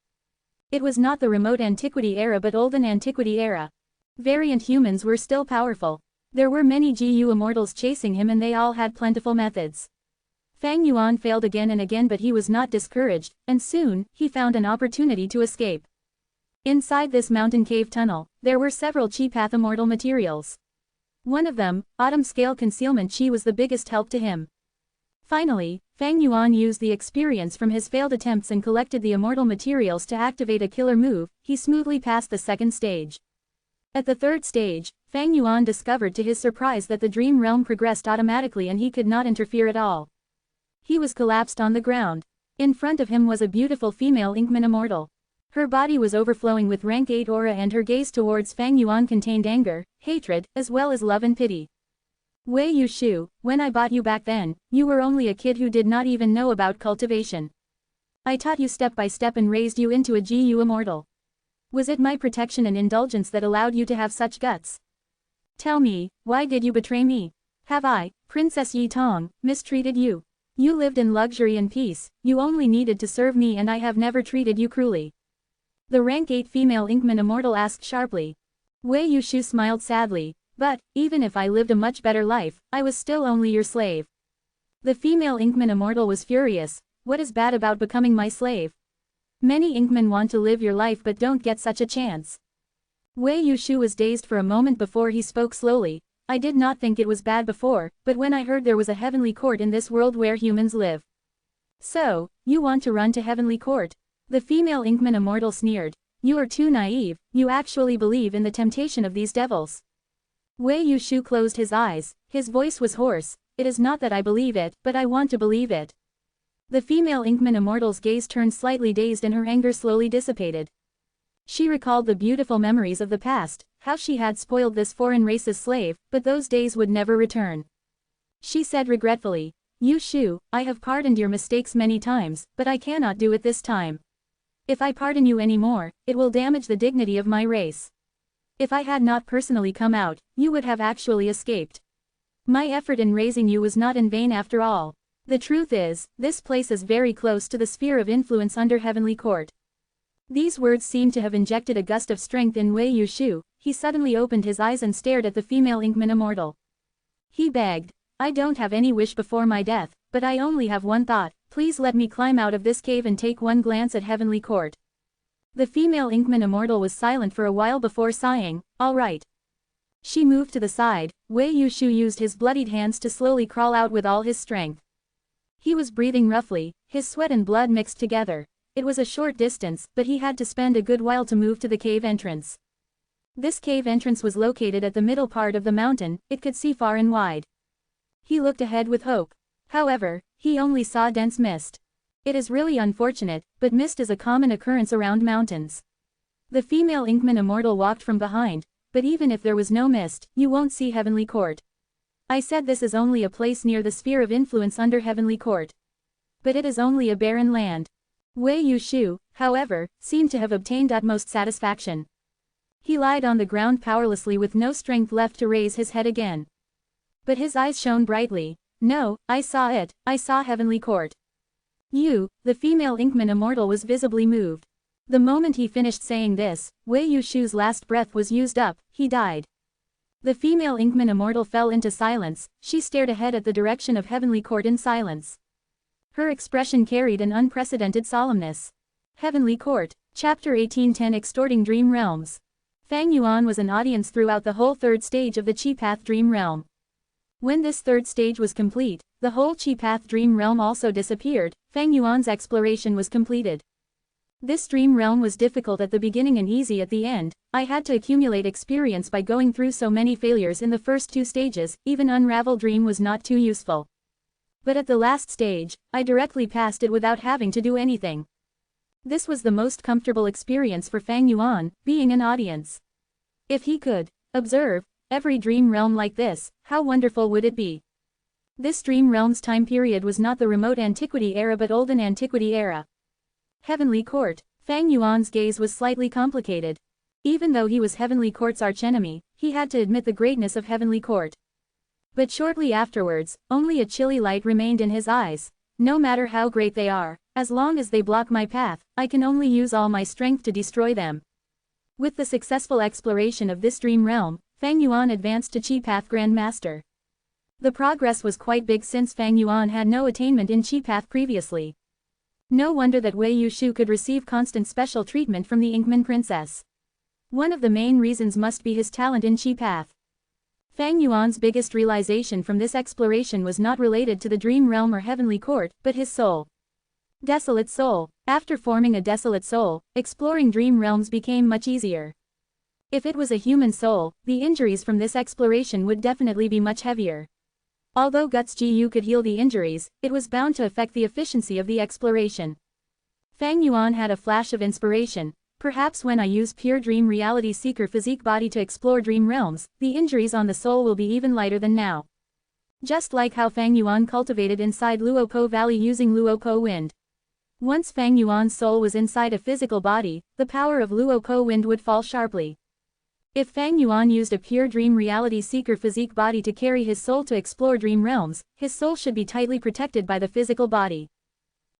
It was not the remote antiquity era but olden antiquity era. Variant humans were still powerful. There were many GU Immortals chasing him and they all had plentiful methods. Fang Yuan failed again and again, but he was not discouraged, and soon, he found an opportunity to escape. Inside this mountain cave tunnel, there were several Qi Path Immortal materials. One of them, Autumn Scale Concealment Qi, was the biggest help to him. Finally, Fang Yuan used the experience from his failed attempts and collected the immortal materials to activate a killer move. He smoothly passed the second stage. At the third stage, Fang Yuan discovered to his surprise that the dream realm progressed automatically and he could not interfere at all. He was collapsed on the ground. In front of him was a beautiful female Inkman Immortal. Her body was overflowing with rank 8 aura and her gaze towards Fang Yuan contained anger, hatred, as well as love and pity. Wei Yu Shu, when I bought you back then, you were only a kid who did not even know about cultivation. I taught you step by step and raised you into a GU Immortal. Was it my protection and indulgence that allowed you to have such guts? Tell me, why did you betray me? Have I, Princess Yi Tong, mistreated you? You lived in luxury and peace, you only needed to serve me and I have never treated you cruelly. The rank 8 female Inkman Immortal asked sharply. Wei Yu Shu smiled sadly, but, even if I lived a much better life, I was still only your slave. The female Inkman Immortal was furious. What is bad about becoming my slave? Many Inkmen want to live your life but don't get such a chance. Wei Yu Shu was dazed for a moment before he spoke slowly. I did not think it was bad before, but when I heard there was a heavenly court in this world where humans live. So, you want to run to heavenly court? The female Inkman Immortal sneered. You are too naive, you actually believe in the temptation of these devils. Wei Yushu closed his eyes, his voice was hoarse. It is not that I believe it, but I want to believe it. The female Inkman Immortal's gaze turned slightly dazed and her anger slowly dissipated. She recalled the beautiful memories of the past, how she had spoiled this foreign race's slave, but those days would never return. She said regretfully, Yushu, I have pardoned your mistakes many times, but I cannot do it this time. If I pardon you anymore, it will damage the dignity of my race. If I had not personally come out, you would have actually escaped. My effort in raising you was not in vain after all. The truth is, this place is very close to the sphere of influence under Heavenly Court. These words seemed to have injected a gust of strength in Wei Yushu. He suddenly opened his eyes and stared at the female Inkman Immortal. He begged, I don't have any wish before my death, but I only have one thought, please let me climb out of this cave and take one glance at Heavenly Court. The female Inkman Immortal was silent for a while before sighing, all right. She moved to the side. Wei Yushu used his bloodied hands to slowly crawl out with all his strength. He was breathing roughly, his sweat and blood mixed together. It was a short distance, but he had to spend a good while to move to the cave entrance. This cave entrance was located at the middle part of the mountain, it could see far and wide. He looked ahead with hope. However, he only saw dense mist. It is really unfortunate, but mist is a common occurrence around mountains. The female Inkman Immortal walked from behind, but even if there was no mist, you won't see Heavenly Court. I said this is only a place near the sphere of influence under Heavenly Court. But it is only a barren land. Wei Yushu, however, seemed to have obtained utmost satisfaction. He lied on the ground powerlessly with no strength left to raise his head again. But his eyes shone brightly. No, I saw it, I saw Heavenly Court. You, the female Inkman Immortal was visibly moved. The moment he finished saying this, Wei Yushu's last breath was used up, he died. The female Inkman Immortal fell into silence, she stared ahead at the direction of Heavenly Court in silence. Her expression carried an unprecedented solemnness. Heavenly Court, Chapter 1810 Extorting Dream Realms. Fang Yuan was an audience throughout the whole third stage of the Chi Path Dream Realm. When this third stage was complete, the whole Chi Path Dream Realm also disappeared. Fang Yuan's exploration was completed. This dream realm was difficult at the beginning and easy at the end. I had to accumulate experience by going through so many failures in the first two stages, even Unravel Dream was not too useful. But at the last stage, I directly passed it without having to do anything. This was the most comfortable experience for Fang Yuan, being an audience. If he could observe every dream realm like this, how wonderful would it be? This dream realm's time period was not the remote antiquity era but olden antiquity era. Heavenly Court. Fang Yuan's gaze was slightly complicated. Even though he was Heavenly Court's archenemy, he had to admit the greatness of Heavenly Court. But shortly afterwards, only a chilly light remained in his eyes. No matter how great they are, as long as they block my path, I can only use all my strength to destroy them. With the successful exploration of this dream realm, Fang Yuan advanced to Chi Path Grand Master. The progress was quite big since Fang Yuan had no attainment in Chi Path previously. No wonder that Wei Yushu could receive constant special treatment from the Inkman Princess. One of the main reasons must be his talent in Chi Path. Fang Yuan's biggest realization from this exploration was not related to the dream realm or Heavenly Court, but his soul. Desolate soul. After forming a desolate soul, exploring dream realms became much easier. If it was a human soul, the injuries from this exploration would definitely be much heavier. Although Guts Gu could heal the injuries, it was bound to affect the efficiency of the exploration. Fang Yuan had a flash of inspiration. Perhaps when I use pure dream reality seeker physique body to explore dream realms, the injuries on the soul will be even lighter than now. Just like how Fang Yuan cultivated inside Luopo Valley using Luopo Wind. Once Fang Yuan's soul was inside a physical body, the power of Luopo Wind would fall sharply. If Fang Yuan used a pure dream reality seeker physique body to carry his soul to explore dream realms, his soul should be tightly protected by the physical body.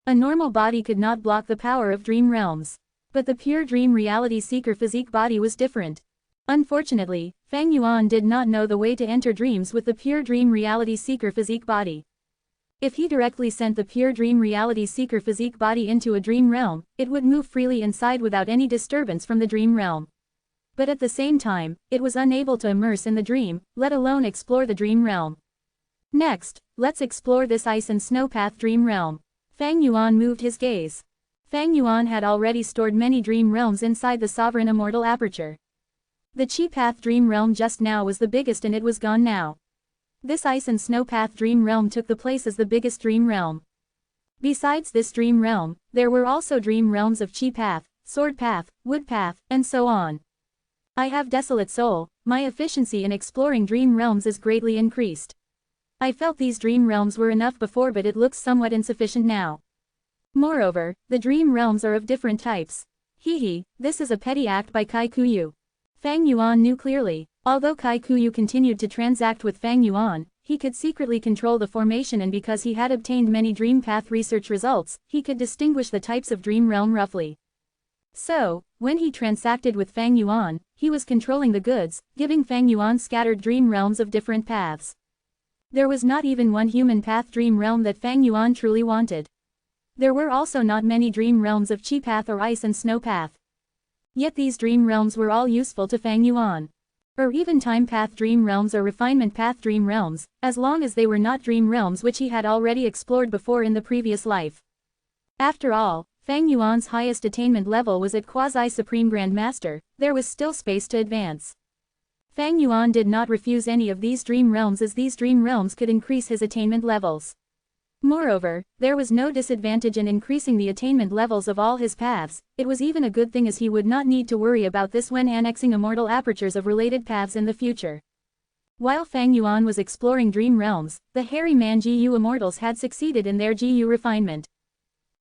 A normal body could not block the power of dream realms. But the pure dream reality seeker physique body was different. Unfortunately, Fang Yuan did not know the way to enter dreams with the pure dream reality seeker physique body. If he directly sent the pure dream reality seeker physique body into a dream realm, it would move freely inside without any disturbance from the dream realm. But at the same time, it was unable to immerse in the dream, let alone explore the dream realm. Next, let's explore this ice and snow path dream realm. Fang Yuan moved his gaze. Fang Yuan had already stored many dream realms inside the sovereign immortal aperture. The Chi Path dream realm just now was the biggest and it was gone now. This Ice and Snow Path dream realm took the place as the biggest dream realm. Besides this dream realm, there were also dream realms of Chi Path, Sword Path, Wood Path, and so on. I have desolate soul, my efficiency in exploring dream realms is greatly increased. I felt these dream realms were enough before, but it looks somewhat insufficient now. Moreover, the dream realms are of different types. This is a petty act by Kai Kuyu. Fang Yuan knew clearly, although Kai Kuyu continued to transact with Fang Yuan, he could secretly control the formation, and because he had obtained many dream path research results, he could distinguish the types of dream realm roughly. So, when he transacted with Fang Yuan, he was controlling the goods, giving Fang Yuan scattered dream realms of different paths. There was not even one human path dream realm that Fang Yuan truly wanted. There were also not many dream realms of Chi Path or Ice and Snow Path. Yet these dream realms were all useful to Fang Yuan. Or even Time Path dream realms or Refinement Path dream realms, as long as they were not dream realms which he had already explored before in the previous life. After all, Fang Yuan's highest attainment level was at Quasi-Supreme Grand Master, there was still space to advance. Fang Yuan did not refuse any of these dream realms, as these dream realms could increase his attainment levels. Moreover, there was no disadvantage in increasing the attainment levels of all his paths. It was even a good thing, as he would not need to worry about this when annexing immortal apertures of related paths in the future. While Fang Yuan was exploring dream realms, the hairy man GU immortals had succeeded in their GU refinement.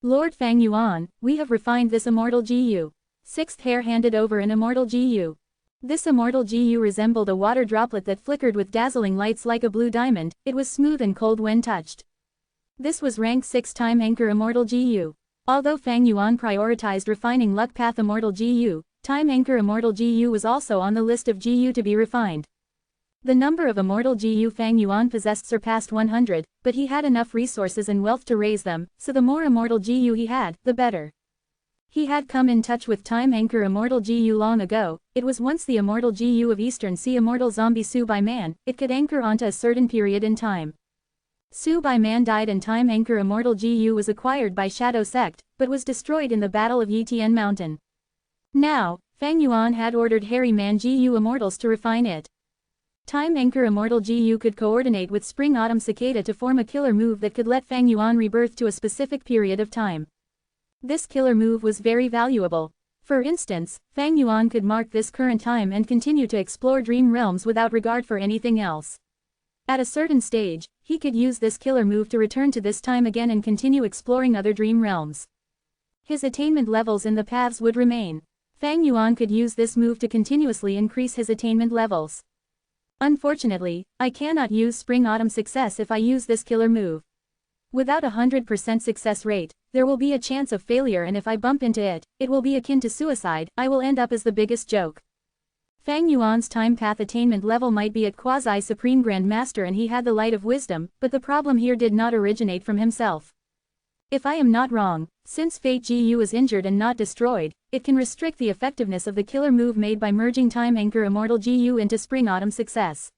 Lord Fang Yuan, we have refined this immortal GU. Sixth hair handed over an immortal GU. This immortal GU resembled a water droplet that flickered with dazzling lights like a blue diamond. It was smooth and cold when touched. This was rank 6 Time Anchor Immortal GU. Although Fang Yuan prioritized refining Luck Path Immortal GU, Time Anchor Immortal GU was also on the list of GU to be refined. The number of Immortal GU Fang Yuan possessed surpassed 100, but he had enough resources and wealth to raise them, so the more Immortal GU he had, the better. He had come in touch with Time Anchor Immortal GU long ago. It was once the Immortal GU of Eastern Sea Immortal Zombie Su by Man. It could anchor onto a certain period in time. Su by Man died and Time Anchor Immortal GU was acquired by Shadow Sect, but was destroyed in the Battle of Yitian Mountain. Now, Fang Yuan had ordered Hairy Man GU Immortals to refine it. Time Anchor Immortal GU could coordinate with Spring Autumn Cicada to form a killer move that could let Fang Yuan rebirth to a specific period of time. This killer move was very valuable. For instance, Fang Yuan could mark this current time and continue to explore dream realms without regard for anything else. At a certain stage, he could use this killer move to return to this time again and continue exploring other dream realms. His attainment levels in the paths would remain. Fang Yuan could use this move to continuously increase his attainment levels. Unfortunately, I cannot use Spring Autumn Success if I use this killer move. Without a 100% success rate, there will be a chance of failure, and if I bump into it, it will be akin to suicide. I will end up as the biggest joke. Fang Yuan's time path attainment level might be at Quasi-Supreme Grand Master and he had the Light of Wisdom, but the problem here did not originate from himself. If I am not wrong, since Fate GU is injured and not destroyed, it can restrict the effectiveness of the killer move made by merging Time Anchor Immortal GU into Spring Autumn Success.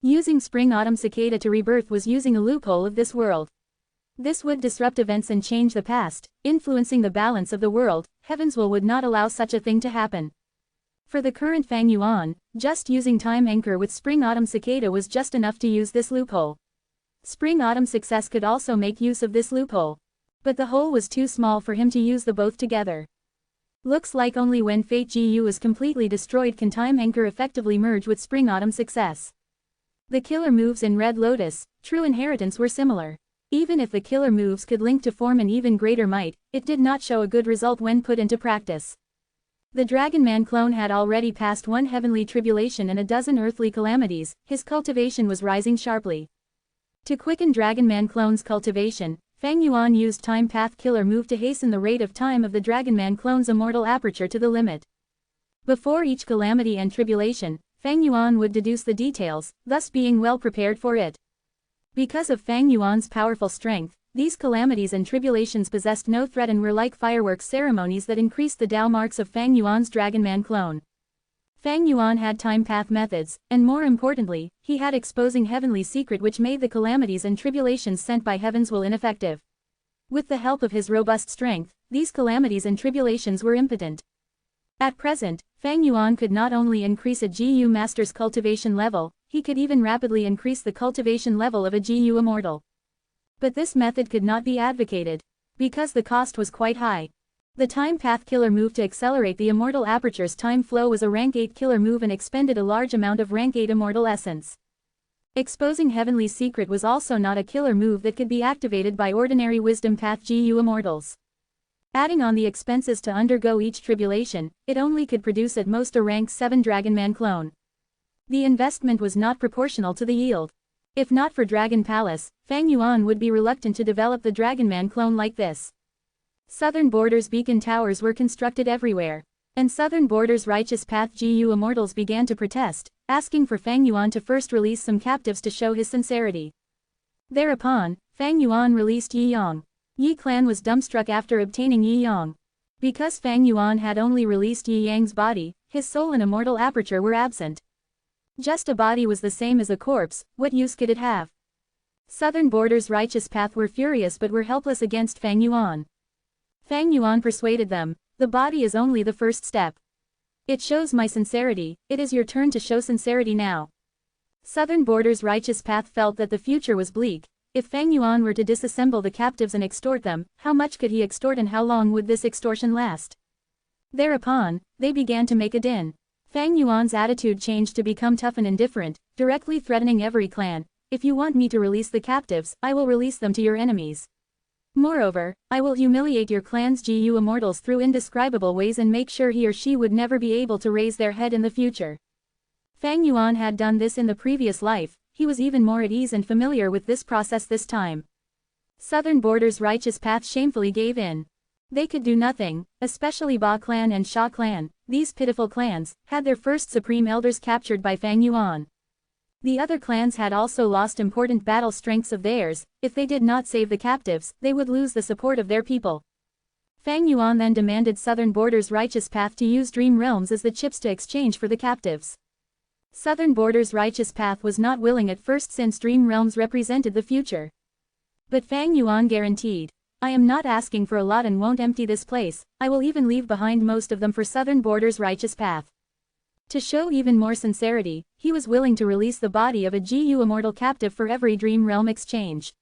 Using Spring Autumn Cicada to rebirth was using a loophole of this world. This would disrupt events and change the past, influencing the balance of the world. Heaven's will would not allow such a thing to happen. For the current Fang Yuan, just using Time Anchor with Spring Autumn Cicada was just enough to use this loophole. Spring Autumn Success could also make use of this loophole. But the hole was too small for him to use the both together. Looks like only when Fate GU is completely destroyed can Time Anchor effectively merge with Spring Autumn Success. The killer moves in Red Lotus, True Inheritance were similar. Even if the killer moves could link to form an even greater might, it did not show a good result when put into practice. The Dragon Man clone had already passed 1 heavenly tribulation and a dozen earthly calamities. His cultivation was rising sharply. To quicken Dragon Man clone's cultivation, Fang Yuan used Time Path Killer move to hasten the rate of time of the Dragon Man clone's immortal aperture to the limit. Before each calamity and tribulation, Fang Yuan would deduce the details, thus being well prepared for it. Because of Fang Yuan's powerful strength, these calamities and tribulations possessed no threat and were like fireworks ceremonies that increased the Tao marks of Fang Yuan's Dragon Man clone. Fang Yuan had time path methods, and more importantly, he had exposing heavenly secret which made the calamities and tribulations sent by heaven's will ineffective. With the help of his robust strength, these calamities and tribulations were impotent. At present, Fang Yuan could not only increase a GU master's cultivation level, he could even rapidly increase the cultivation level of a GU immortal. But this method could not be advocated, because the cost was quite high. The time path killer move to accelerate the immortal aperture's time flow was a rank 8 killer move and expended a large amount of rank 8 immortal essence. Exposing Heavenly Secret was also not a killer move that could be activated by ordinary wisdom path GU immortals. Adding on the expenses to undergo each tribulation, it only could produce at most a rank 7 Dragonman clone. The investment was not proportional to the yield. If not for Dragon Palace, Fang Yuan would be reluctant to develop the Dragonman clone like this. Southern Border's beacon towers were constructed everywhere, and Southern Border's righteous path GU immortals began to protest, asking for Fang Yuan to first release some captives to show his sincerity. Thereupon, Fang Yuan released Yi Yang. Yi clan was dumbstruck after obtaining Yi Yang. Because Fang Yuan had only released Yi Yang's body, his soul and immortal aperture were absent. Just a body was the same as a corpse, what use could it have? Southern Border's righteous path were furious but were helpless against Fang Yuan. Fang Yuan persuaded them, the body is only the first step. It shows my sincerity, it is your turn to show sincerity now. Southern Border's righteous path felt that the future was bleak. If Fang Yuan were to disassemble the captives and extort them, how much could he extort and how long would this extortion last? Thereupon, they began to make a din. Fang Yuan's attitude changed to become tough and indifferent, directly threatening every clan. If you want me to release the captives, I will release them to your enemies. Moreover, I will humiliate your clan's GU immortals through indescribable ways and make sure he or she would never be able to raise their head in the future. Fang Yuan had done this in the previous life, he was even more at ease and familiar with this process this time. Southern Border's righteous path shamefully gave in. They could do nothing, especially Ba clan and Sha clan, these pitiful clans, had their first supreme elders captured by Fang Yuan. The other clans had also lost important battle strengths of theirs, if they did not save the captives, they would lose the support of their people. Fang Yuan then demanded Southern Border's righteous path to use Dream Realms as the chips to exchange for the captives. Southern Border's righteous path was not willing at first since Dream Realms represented the future. But Fang Yuan guaranteed, I am not asking for a lot and won't empty this place, I will even leave behind most of them for Southern Border's righteous path. To show even more sincerity, he was willing to release the body of a GU immortal captive for every Dream Realm exchange.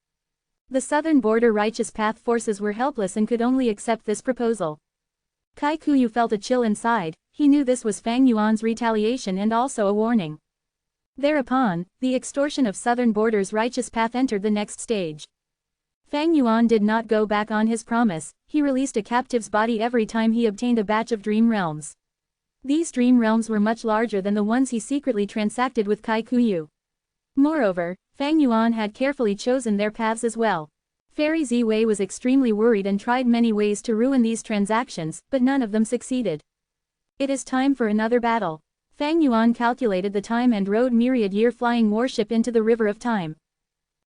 The Southern Border righteous path forces were helpless and could only accept this proposal. Kai Kuyu felt a chill inside, he knew this was Fang Yuan's retaliation and also a warning. Thereupon, the extortion of Southern Border's righteous path entered the next stage. Fang Yuan did not go back on his promise, he released a captive's body every time he obtained a batch of Dream Realms. These Dream Realms were much larger than the ones he secretly transacted with Kai Kuyu. Moreover, Fang Yuan had carefully chosen their paths as well. Fairy Ziwei was extremely worried and tried many ways to ruin these transactions, but none of them succeeded. It is time for another battle. Fang Yuan calculated the time and rode Myriad Year Flying Warship into the River of Time.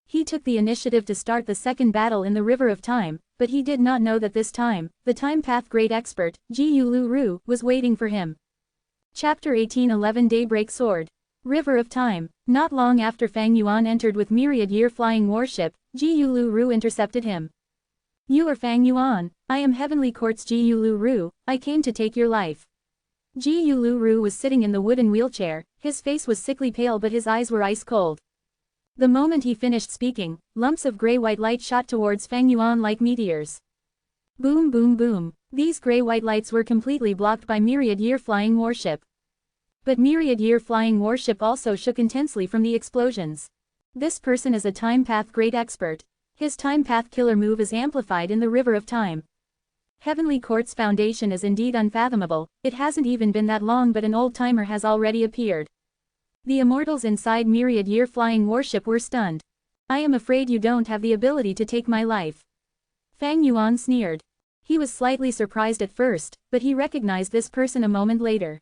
He took the initiative to start the second battle in the River of Time, but he did not know that this time, the Time Path Great Expert, Ji Lu Ru, was waiting for him. Chapter 18:11 Daybreak Sword. River of Time. Not long after Fang Yuan entered with Myriad Year Flying Warship, Ji Lu Ru intercepted him. You are Fang Yuan, I am Heavenly Court's Ji Lu Ru, I came to take your life. Ji Lu Ru was sitting in the wooden wheelchair, his face was sickly pale but his eyes were ice cold. The moment he finished speaking, lumps of gray-white light shot towards Fang Yuan like meteors. Boom boom boom, these gray-white lights were completely blocked by Myriad Year Flying Warship. But Myriad Year Flying Warship also shook intensely from the explosions. This person is a Time Path Great Expert. His Time Path Killer move is amplified in the River of Time. Heavenly Court's foundation is indeed unfathomable, it hasn't even been that long but an old-timer has already appeared. The immortals inside Myriad Year Flying Warship were stunned. I am afraid you don't have the ability to take my life. Fang Yuan sneered. He was slightly surprised at first, but he recognized this person a moment later.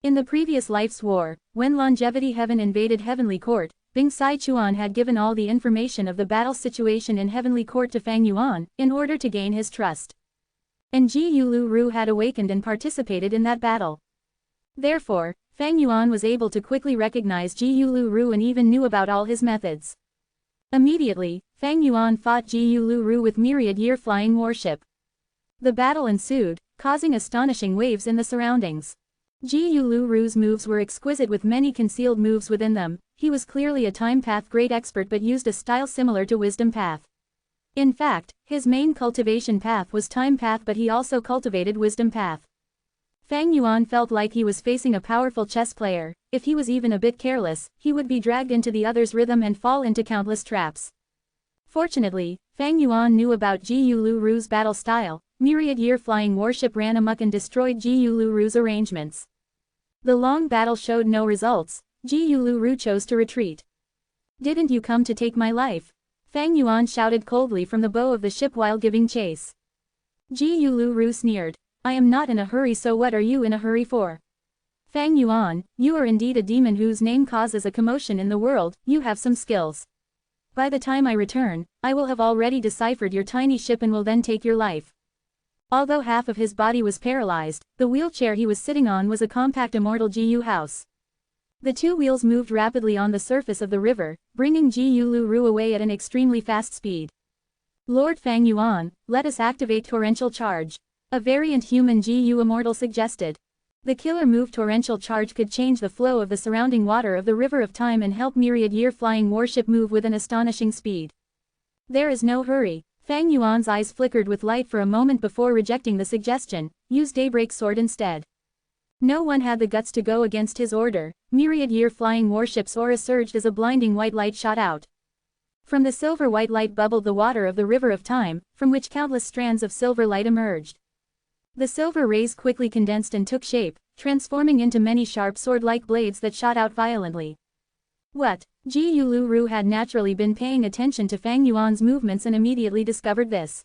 In the previous life's war, when Longevity Heaven invaded Heavenly Court, Bing Sai Chuan had given all the information of the battle situation in Heavenly Court to Fang Yuan, in order to gain his trust. And Ji Lu Ru had awakened and participated in that battle. Therefore, Fang Yuan was able to quickly recognize Ji Lu Ru and even knew about all his methods. Immediately, Fang Yuan fought Ji Lu Ru with Myriad Year Flying Warship. The battle ensued, causing astonishing waves in the surroundings. Ji Yuluru's moves were exquisite with many concealed moves within them. He was clearly a time path great expert but used a style similar to wisdom path. In fact, his main cultivation path was time path but he also cultivated wisdom path. Fang Yuan felt like he was facing a powerful chess player. If he was even a bit careless, he would be dragged into the other's rhythm and fall into countless traps. Fortunately, Fang Yuan knew about Ji Yuluru's battle style. Myriad-year flying warship ran amok and destroyed Ji Yuluru's arrangements. The long battle showed no results. Ji Yuluru chose to retreat. "Didn't you come to take my life?" Fang Yuan shouted coldly from the bow of the ship while giving chase. Ji Yuluru sneered. "I am not in a hurry, so what are you in a hurry for?" "Fang Yuan, you are indeed a demon whose name causes a commotion in the world. You have some skills. By the time I return, I will have already deciphered your tiny ship and will then take your life." Although half of his body was paralyzed, the wheelchair he was sitting on was a compact immortal Jiyu house. The two wheels moved rapidly on the surface of the river, bringing Ji Yuluru away at an extremely fast speed. "Lord Fang Yuan, let us activate Torrential Charge," a variant human Jiyu Immortal suggested. The killer move Torrential Charge could change the flow of the surrounding water of the River of Time and help myriad-year flying warship move with an astonishing speed. "There is no hurry." Fang Yuan's eyes flickered with light for a moment before rejecting the suggestion. "Use Daybreak Sword instead." No one had the guts to go against his order. Myriad-year flying warship's aura surged as a blinding white light shot out. From the silver white light bubbled the water of the River of Time, from which countless strands of silver light emerged. The silver rays quickly condensed and took shape, transforming into many sharp sword-like blades that shot out violently. What? Ji Yuluru had naturally been paying attention to Fang Yuan's movements and immediately discovered this.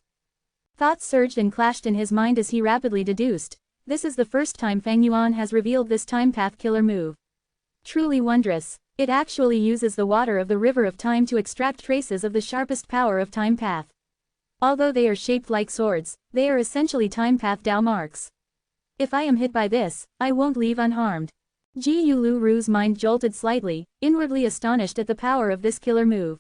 Thoughts surged and clashed in his mind as he rapidly deduced. This is the first time Fang Yuan has revealed this time path killer move. Truly wondrous. It actually uses the water of the River of Time to extract traces of the sharpest power of time path. Although they are shaped like swords, they are essentially time path Dao marks. If I am hit by this, I won't leave unharmed. Ji Yuluru's mind jolted slightly, inwardly astonished at the power of this killer move.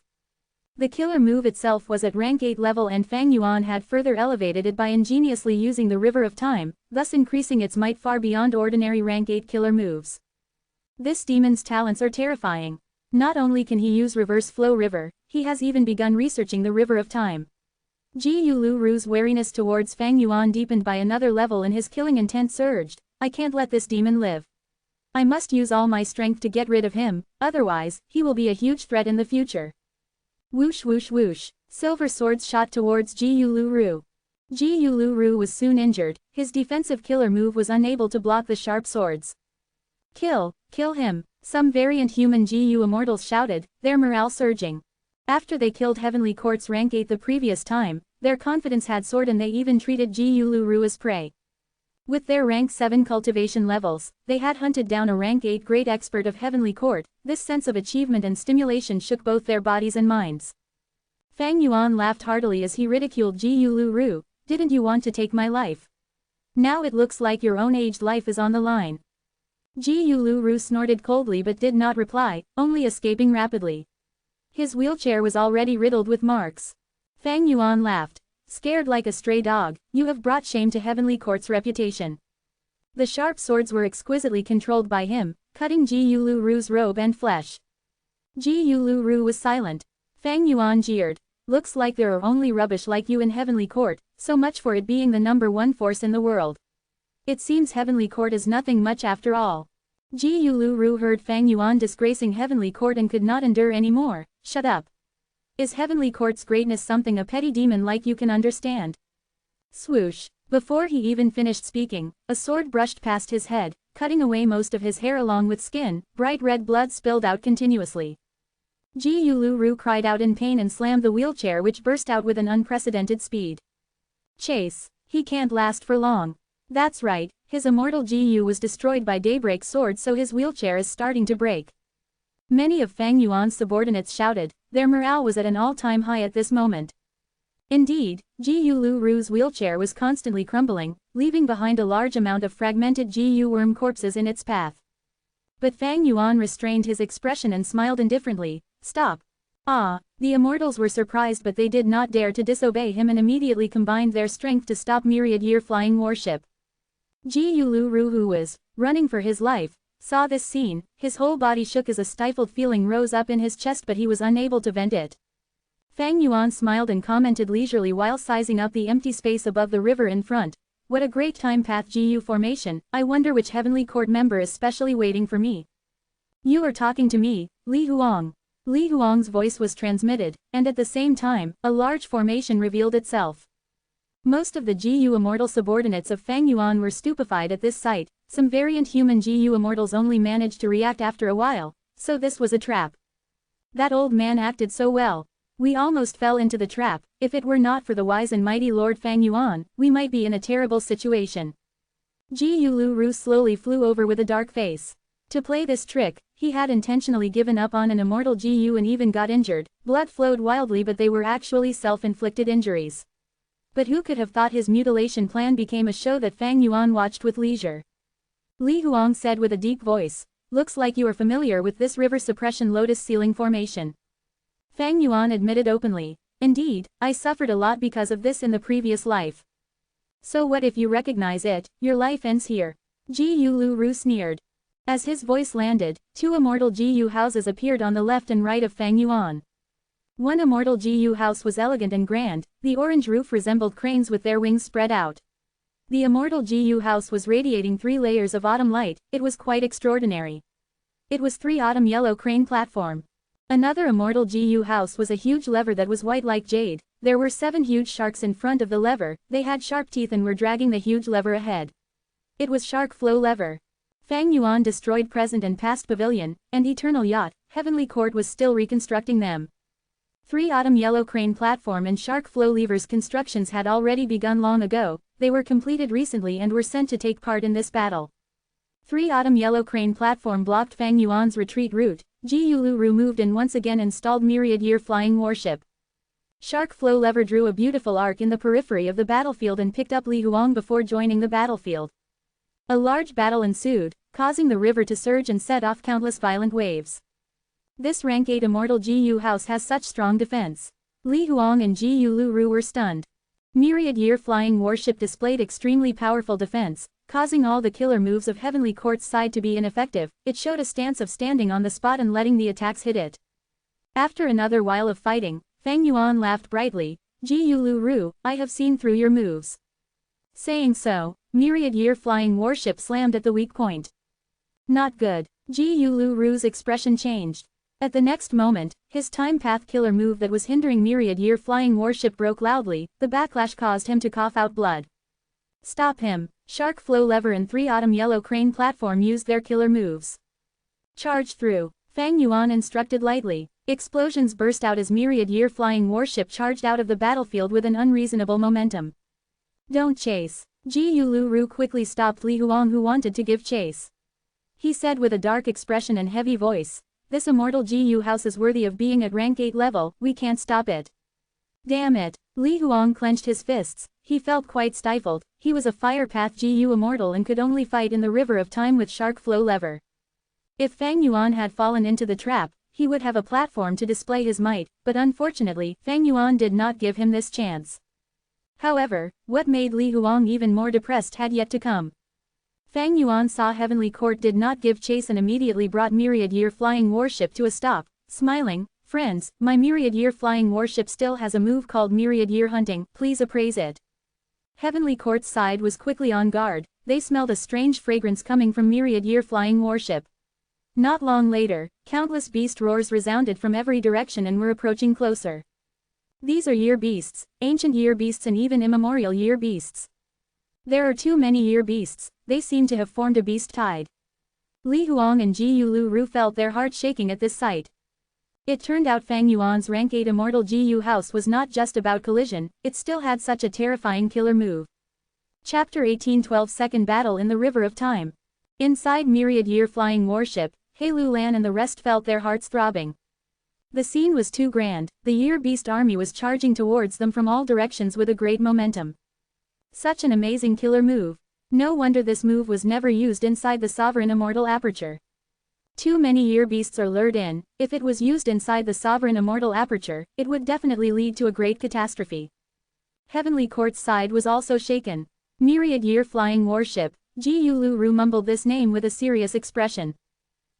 The killer move itself was at rank 8 level and Fang Yuan had further elevated it by ingeniously using the River of Time, thus increasing its might far beyond ordinary rank 8 killer moves. This demon's talents are terrifying. Not only can he use reverse flow river, he has even begun researching the River of Time. Ji Yuluru's wariness towards Fang Yuan deepened by another level and his killing intent surged. "I can't let this demon live. I must use all my strength to get rid of him, otherwise, he will be a huge threat in the future." Whoosh whoosh whoosh. Silver swords shot towards Ji Yuluru. Ji Yuluru was soon injured. His defensive killer move was unable to block the sharp swords. Kill him," some variant human Jiyu Immortals shouted, their morale surging. After they killed Heavenly Court's rank 8 the previous time, their confidence had soared and they even treated Ji Yuluru as prey. With their rank 7 cultivation levels, they had hunted down a rank 8 great expert of Heavenly Court. This sense of achievement and stimulation shook both their bodies and minds. Fang Yuan laughed heartily as he ridiculed Ji Yuluru. "Didn't you want to take my life? Now it looks like your own aged life is on the line." Ji Yuluru snorted coldly but did not reply, only escaping rapidly. His wheelchair was already riddled with marks. Fang Yuan laughed. "Scared like a stray dog, you have brought shame to Heavenly Court's reputation." The sharp swords were exquisitely controlled by him, cutting Ji Yuluru's robe and flesh. Ji Yuluru was silent. Fang Yuan jeered. "Looks like there are only rubbish like you in Heavenly Court, so much for it being the #1 force in the world. It seems Heavenly Court is nothing much after all." Ji Yuluru heard Fang Yuan disgracing Heavenly Court and could not endure any more. "Shut up. Is Heavenly Court's greatness something a petty demon like you can understand?" Swoosh. Before he even finished speaking, a sword brushed past his head, cutting away most of his hair along with skin. Bright red blood spilled out continuously. Ji Yuluru cried out in pain and slammed the wheelchair which burst out with an unprecedented speed. Chase. He can't last for long. That's right, his immortal Jiyu was destroyed by Daybreak Sword, so his wheelchair is starting to break. Many of Fang Yuan's subordinates shouted. Their morale was at an all-time high at this moment. Indeed, Ji Yuluru's wheelchair was constantly crumbling, leaving behind a large amount of fragmented Jiyu worm corpses in its path. But Fang Yuan restrained his expression and smiled indifferently. "Stop. The immortals were surprised, but they did not dare to disobey him and immediately combined their strength to stop myriad-year flying warship. Ji Yulu, who was running for his life, saw this scene. His whole body shook as a stifled feeling rose up in his chest, but he was unable to vent it. Fang Yuan smiled and commented leisurely while sizing up the empty space above the river in front. What a great time path GU formation. I wonder which heavenly court member is specially waiting for me. You are talking to me, Li Huang. Li Huang's voice was transmitted, and at the same time, a large formation revealed itself. Most of the GU immortal subordinates of Fang Yuan were stupefied at this sight. Some variant human GU immortals only managed to react after a while, so this was a trap. That old man acted so well. We almost fell into the trap. If it were not for the wise and mighty Lord Fang Yuan, we might be in a terrible situation. Ji Yulu slowly flew over with a dark face. To play this trick, he had intentionally given up on an immortal GU and even got injured. Blood flowed wildly, but they were actually self-inflicted injuries. But who could have thought his mutilation plan became a show that Fang Yuan watched with leisure? Li Huang said with a deep voice, "Looks like you are familiar with this river suppression lotus ceiling formation." Fang Yuan admitted openly, "Indeed, I suffered a lot because of this in the previous life." "So what if you recognize it? Your life ends here." Ji Yulu sneered. As his voice landed, two immortal GU houses appeared on the left and right of Fang Yuan. One immortal GU house was elegant and grand. The orange roof resembled cranes with their wings spread out. The immortal GU house was radiating 3 layers of autumn light. It was quite extraordinary. It was 3 autumn yellow crane platform. Another immortal GU house was a huge lever that was white like jade. There were 7 huge sharks in front of the lever. They had sharp teeth and were dragging the huge lever ahead. It was shark flow lever. Fang Yuan destroyed present and past pavilion, and eternal yacht. Heavenly court was still reconstructing them. 3 autumn yellow crane platform and shark flow levers constructions had already begun long ago. They were completed recently and were sent to take part in this battle. 3 autumn yellow crane platform blocked Fang Yuan's retreat route. Ji Yulu moved and once again installed myriad-year flying warship. Shark flow lever drew a beautiful arc in the periphery of the battlefield and picked up Li Huang before joining the battlefield. A large battle ensued, causing the river to surge and set off countless violent waves. This rank 8 immortal GU house has such strong defense. Li Huang and Ji Yulu were stunned. Myriad-year flying warship displayed extremely powerful defense, causing all the killer moves of Heavenly Court's side to be ineffective. It showed a stance of standing on the spot and letting the attacks hit it. After another while of fighting, Fang Yuan laughed brightly. Ji Yulu, I have seen through your moves. Saying so, myriad-year flying warship slammed at the weak point. Not good. Ji Yulu's expression changed. At the next moment, his time path killer move that was hindering myriad-year flying warship broke loudly. The backlash caused him to cough out blood. Stop him. Shark flow lever and 3 autumn yellow crane platform used their killer moves. Charge through. Fang Yuan instructed lightly. Explosions burst out as myriad-year flying warship charged out of the battlefield with an unreasonable momentum. Don't chase. Ji Yulu quickly stopped Li Huang, who wanted to give chase. He said with a dark expression and heavy voice, "This immortal GU house is worthy of being at rank 8 level, we can't stop it." Damn it. Li Huang clenched his fists. He felt quite stifled. He was a fire path GU immortal and could only fight in the river of time with shark flow lever. If Fang Yuan had fallen into the trap, he would have a platform to display his might, but unfortunately, Fang Yuan did not give him this chance. However, what made Li Huang even more depressed had yet to come. Fang Yuan saw Heavenly Court did not give chase and immediately brought myriad-year flying warship to a stop, smiling, "Friends, my myriad-year flying warship still has a move called myriad-year hunting, please appraise it." Heavenly Court's side was quickly on guard. They smelled a strange fragrance coming from myriad-year flying warship. Not long later, countless beast roars resounded from every direction and were approaching closer. These are year beasts, ancient year beasts and even immemorial year beasts. There are too many year beasts, they seem to have formed a beast tide. Li Huang and Ji Yulu felt their hearts shaking at this sight. It turned out Fang Yuan's rank 8 immortal GU house was not just about collision, it still had such a terrifying killer move. Chapter 18 12-second battle in the River of Time. Inside myriad-year flying warship, He Lu Lan and the rest felt their hearts throbbing. The scene was too grand. The year beast army was charging towards them from all directions with a great momentum. Such an amazing killer move. No wonder this move was never used inside the Sovereign Immortal Aperture. Too many year beasts are lured in. If it was used inside the sovereign immortal aperture, it would definitely lead to a great catastrophe. Heavenly Court's side was also shaken. Myriad Year Flying Warship. Ji Yulu Ru mumbled this name with a serious expression.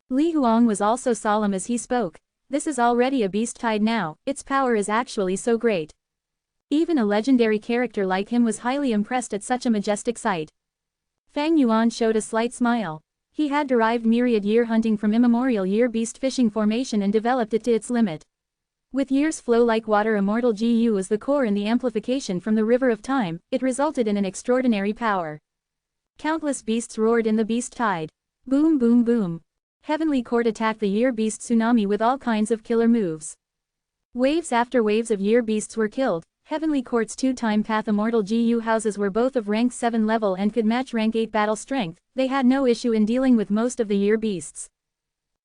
Li Huang was also solemn as he spoke. This is already a beast tide now, its power is actually so great. Even a legendary character like him was highly impressed at such a majestic sight. Fang Yuan showed a slight smile. He had derived myriad year hunting from immemorial year beast fishing formation and developed it to its limit. With years flow like water, immortal GU as the core and the amplification from the river of time, it resulted in an extraordinary power. Countless beasts roared in the beast tide. Boom boom boom. Heavenly Court attacked the year beast tsunami with all kinds of killer moves. Waves after waves of year beasts were killed. Heavenly Court's two-time path immortal GU houses were both of rank 7 level and could match rank 8 battle strength. They had no issue in dealing with most of the year beasts.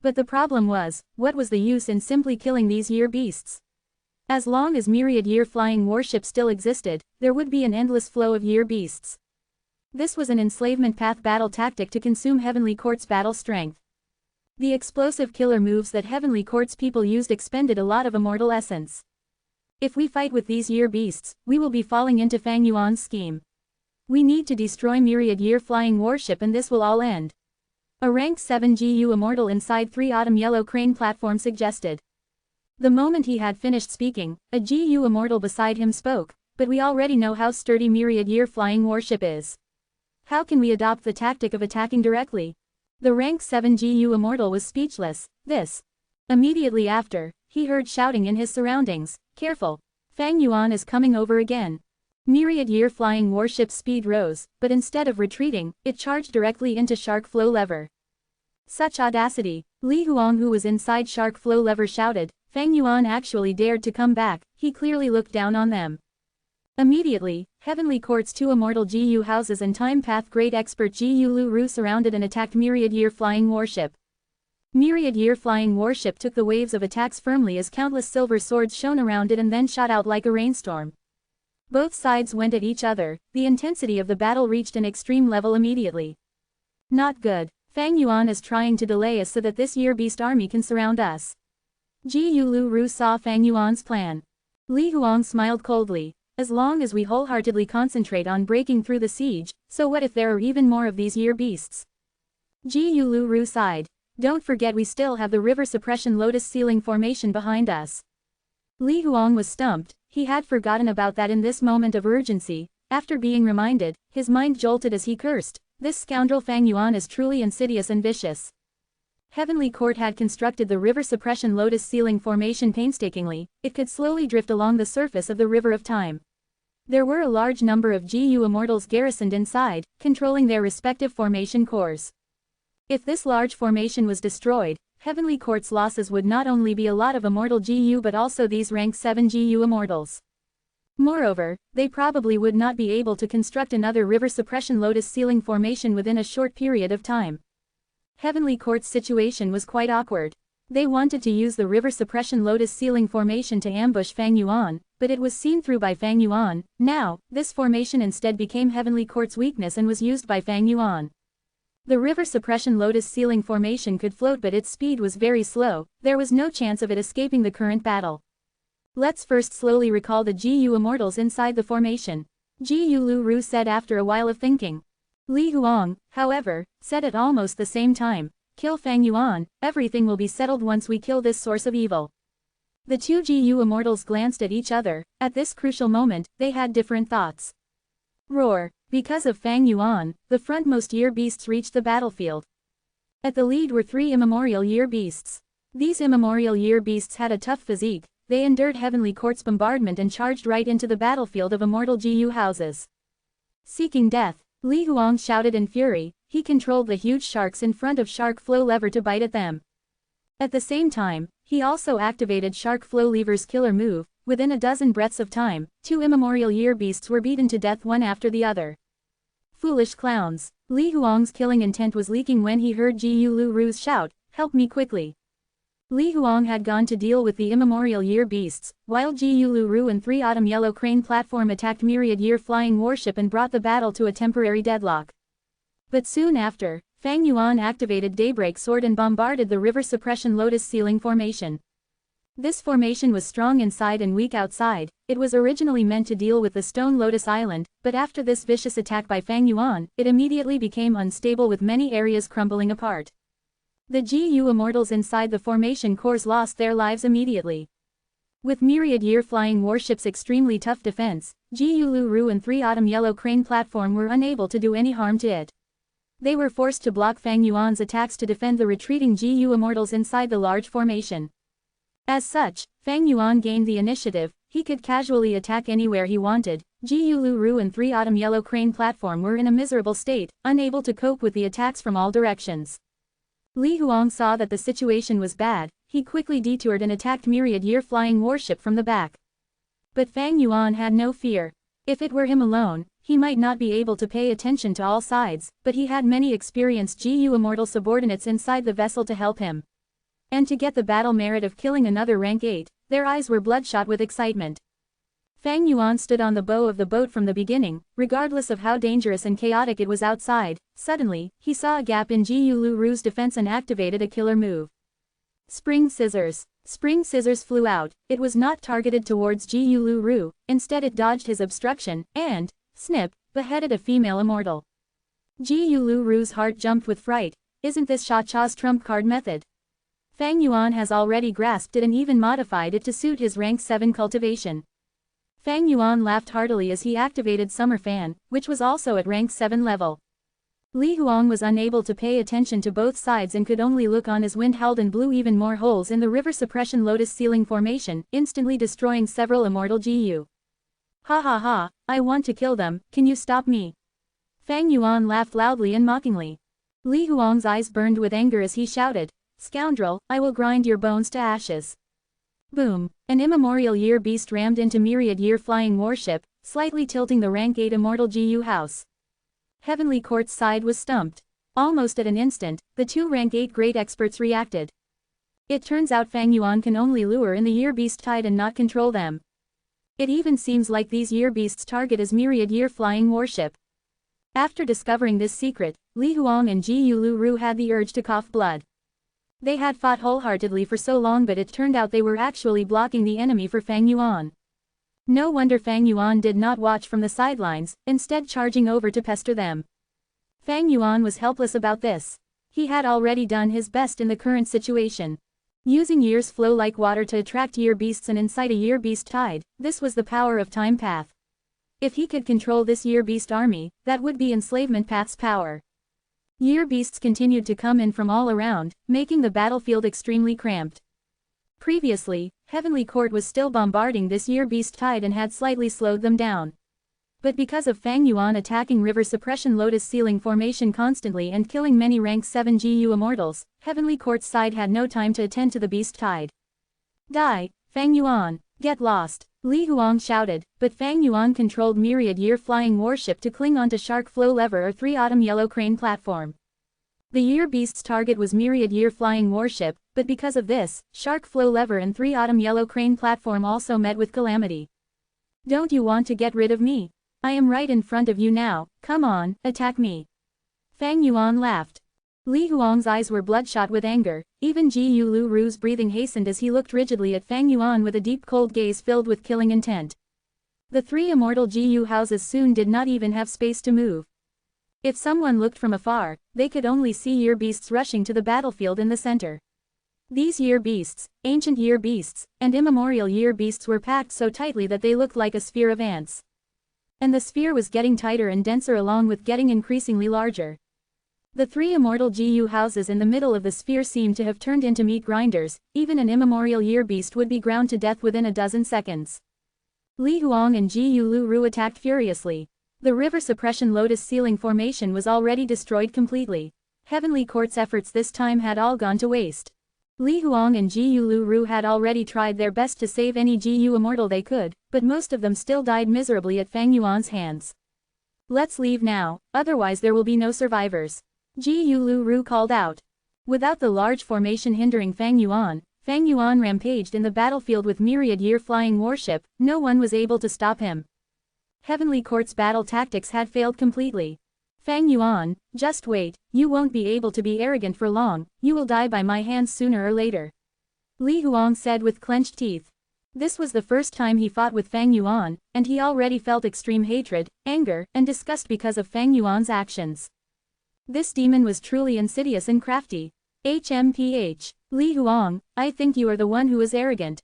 But the problem was, what was the use in simply killing these year beasts? As long as myriad year flying warships still existed, there would be an endless flow of year beasts. This was an enslavement path battle tactic to consume Heavenly Court's battle strength. The explosive killer moves that Heavenly Court's people used expended a lot of immortal essence. If we fight with these year beasts, we will be falling into Fang Yuan's scheme. We need to destroy myriad year flying warship and this will all end. A rank 7 GU immortal inside 3 autumn yellow crane platform suggested. The moment he had finished speaking, a GU immortal beside him spoke, but we already know how sturdy myriad year flying warship is. How can we adopt the tactic of attacking directly? The rank 7 GU immortal was speechless. Immediately after, he heard shouting in his surroundings. Careful! Fang Yuan is coming over again. Myriad year flying warship's speed rose, but instead of retreating, it charged directly into Shark Flow Lever. Such audacity! Li Huang, who was inside Shark Flow Lever, shouted. Fang Yuan actually dared to come back, he clearly looked down on them. Immediately, Heavenly Court's 2 immortal GU houses and Time Path great expert Ji Yulu Ru surrounded and attacked Myriad Year Flying Warship. Myriad Year Flying Warship took the waves of attacks firmly as countless silver swords shone around it and then shot out like a rainstorm. Both sides went at each other. The intensity of the battle reached an extreme level immediately. Not good. Fang Yuan is trying to delay us so that this year beast army can surround us. Ji Yulu Ru saw Fang Yuan's plan. Li Huang smiled coldly. As long as we wholeheartedly concentrate on breaking through the siege, so what if there are even more of these year beasts? Ji Yulu Ru sighed. Don't forget we still have the river suppression lotus ceiling formation behind us. Li Huang was stumped. He had forgotten about that in this moment of urgency. After being reminded, his mind jolted as he cursed. This scoundrel Fang Yuan is truly insidious and vicious. Heavenly Court had constructed the river suppression lotus ceiling formation painstakingly. It could slowly drift along the surface of the river of time. There were a large number of GU immortals garrisoned inside, controlling their respective formation cores. If this large formation was destroyed, Heavenly Court's losses would not only be a lot of immortal GU but also these rank 7 GU immortals. Moreover, they probably would not be able to construct another river suppression lotus ceiling formation within a short period of time. Heavenly Court's situation was quite awkward. They wanted to use the river suppression lotus ceiling formation to ambush Fang Yuan, but it was seen through by Fang Yuan. Now, this formation instead became Heavenly Court's weakness and was used by Fang Yuan. The river suppression lotus ceiling formation could float but its speed was very slow, there was no chance of it escaping the current battle. Let's first slowly recall the GU immortals inside the formation. Ji Yulu Ru said after a while of thinking. Li Huang, however, said at almost the same time, kill Fang Yuan, everything will be settled once we kill this source of evil. The 2 GU immortals glanced at each other. At this crucial moment, they had different thoughts. Roar! Because of Fang Yuan, the frontmost year beasts reached the battlefield. At the lead were 3 immemorial year beasts. These immemorial year beasts had a tough physique. They endured Heavenly Court's bombardment and charged right into the battlefield of immortal GU houses. Seeking death, Li Huang shouted in fury. He controlled the huge sharks in front of Shark Flow Lever to bite at them. At the same time, he also activated Shark Flow Lever's killer move. Within a dozen breaths of time, 2 immemorial year beasts were beaten to death one after the other. Foolish clowns. Li Huang's killing intent was leaking when he heard Ji Yulu Ru's shout, help me quickly. Li Huang had gone to deal with the immemorial year beasts, while Ji Yulu Ru and 3 autumn yellow crane platform attacked myriad year flying warship and brought the battle to a temporary deadlock. But soon after, Fang Yuan activated Daybreak Sword and bombarded the River Suppression Lotus Ceiling formation. This formation was strong inside and weak outside. It was originally meant to deal with the Stone Lotus Island, but after this vicious attack by Fang Yuan, it immediately became unstable with many areas crumbling apart. The GU Immortals inside the formation cores lost their lives immediately. With myriad year-flying warships' extremely tough defense, GU Lu Ru and 3 Autumn Yellow Crane platform were unable to do any harm to it. They were forced to block Fang Yuan's attacks to defend the retreating GU Immortals inside the large formation. As such, Fang Yuan gained the initiative. He could casually attack anywhere he wanted. GU Lu Ru and 3 Autumn Yellow Crane platform were in a miserable state, unable to cope with the attacks from all directions. Li Huang saw that the situation was bad. He quickly detoured and attacked myriad year-flying warship from the back. But Fang Yuan had no fear. If it were him alone, he might not be able to pay attention to all sides, but he had many experienced GU Immortal subordinates inside the vessel to help him. And to get the battle merit of killing another rank 8, their eyes were bloodshot with excitement. Fang Yuan stood on the bow of the boat from the beginning, regardless of how dangerous and chaotic it was outside. Suddenly, he saw a gap in GU Lu Ru's defense and activated a killer move. Spring Scissors. Spring Scissors flew out. It was not targeted towards GU Lu Ru, instead it dodged his obstruction, and, snip, beheaded a female immortal. GU Lu Ru's heart jumped with fright. Isn't this Sha Cha's trump card method? Fang Yuan has already grasped it and even modified it to suit his rank 7 cultivation. Fang Yuan laughed heartily as he activated Summer Fan, which was also at rank 7 level. Li Huang was unable to pay attention to both sides and could only look on as wind howled and blew even more holes in the River Suppression Lotus Ceiling formation, instantly destroying several immortal GU. Ha ha ha, I want to kill them, can you stop me? Fang Yuan laughed loudly and mockingly. Li Huang's eyes burned with anger as he shouted, "Scoundrel, I will grind your bones to ashes." Boom! An immemorial year beast rammed into myriad year flying warship, slightly tilting the rank 8 immortal GU house. Heavenly Court's side was stumped. Almost at an instant, the 2 rank 8 great experts reacted. It turns out Fang Yuan can only lure in the year beast tide and not control them. It even seems like these year beasts' target is myriad year flying warship. After discovering this secret, Li Huang and GU Lu Ru had the urge to cough blood. They had fought wholeheartedly for so long, but it turned out they were actually blocking the enemy for Fang Yuan. No wonder Fang Yuan did not watch from the sidelines, instead charging over to pester them. Fang Yuan was helpless about this. He had already done his best in the current situation. Using years flow like water to attract year beasts and incite a year beast tide, this was the power of Time Path. If he could control this year beast army, that would be Enslavement Path's power. Year beasts continued to come in from all around, making the battlefield extremely cramped. Previously, Heavenly Court was still bombarding this year beast tide and had slightly slowed them down. But because of Fang Yuan attacking River Suppression Lotus Ceiling formation constantly and killing many rank 7 GU Immortals, Heavenly Court's side had no time to attend to the beast tide. Die, Fang Yuan, get lost, Li Huang shouted, but Fang Yuan controlled myriad year flying warship to cling onto Shark Flow Lever or 3 Autumn Yellow Crane platform. The year beast's target was myriad year flying warship, but because of this, Shark Flow Lever and 3 Autumn Yellow Crane platform also met with calamity. Don't you want to get rid of me? I am right in front of you now, come on, attack me. Fang Yuan laughed. Li Huang's eyes were bloodshot with anger, even GU Lu Ru's breathing hastened as he looked rigidly at Fang Yuan with a deep cold gaze filled with killing intent. The 3 immortal GU houses soon did not even have space to move. If someone looked from afar, they could only see year beasts rushing to the battlefield in the center. These year beasts, ancient year beasts, and immemorial year beasts were packed so tightly that they looked like a sphere of ants. And the sphere was getting tighter and denser along with getting increasingly larger. The 3 immortal GU houses in the middle of the sphere seemed to have turned into meat grinders, even an immemorial year beast would be ground to death within a dozen seconds. Li Huang and GU Lu Ru attacked furiously. The River Suppression Lotus Ceiling formation was already destroyed completely. Heavenly Court's efforts this time had all gone to waste. Li Huang and GU Lu Ru had already tried their best to save any GU immortal they could, but most of them still died miserably at Fang Yuan's hands. Let's leave now, otherwise there will be no survivors. GU Lu Ru called out. Without the large formation hindering Fang Yuan rampaged in the battlefield with myriad year flying warship, no one was able to stop him. Heavenly Court's battle tactics had failed completely. Fang Yuan, just wait, you won't be able to be arrogant for long, you will die by my hands sooner or later. Li Huang said with clenched teeth. This was the first time he fought with Fang Yuan, and he already felt extreme hatred, anger, and disgust because of Fang Yuan's actions. This demon was truly insidious and crafty. HMPH. Li Huang, I think you are the one who is arrogant.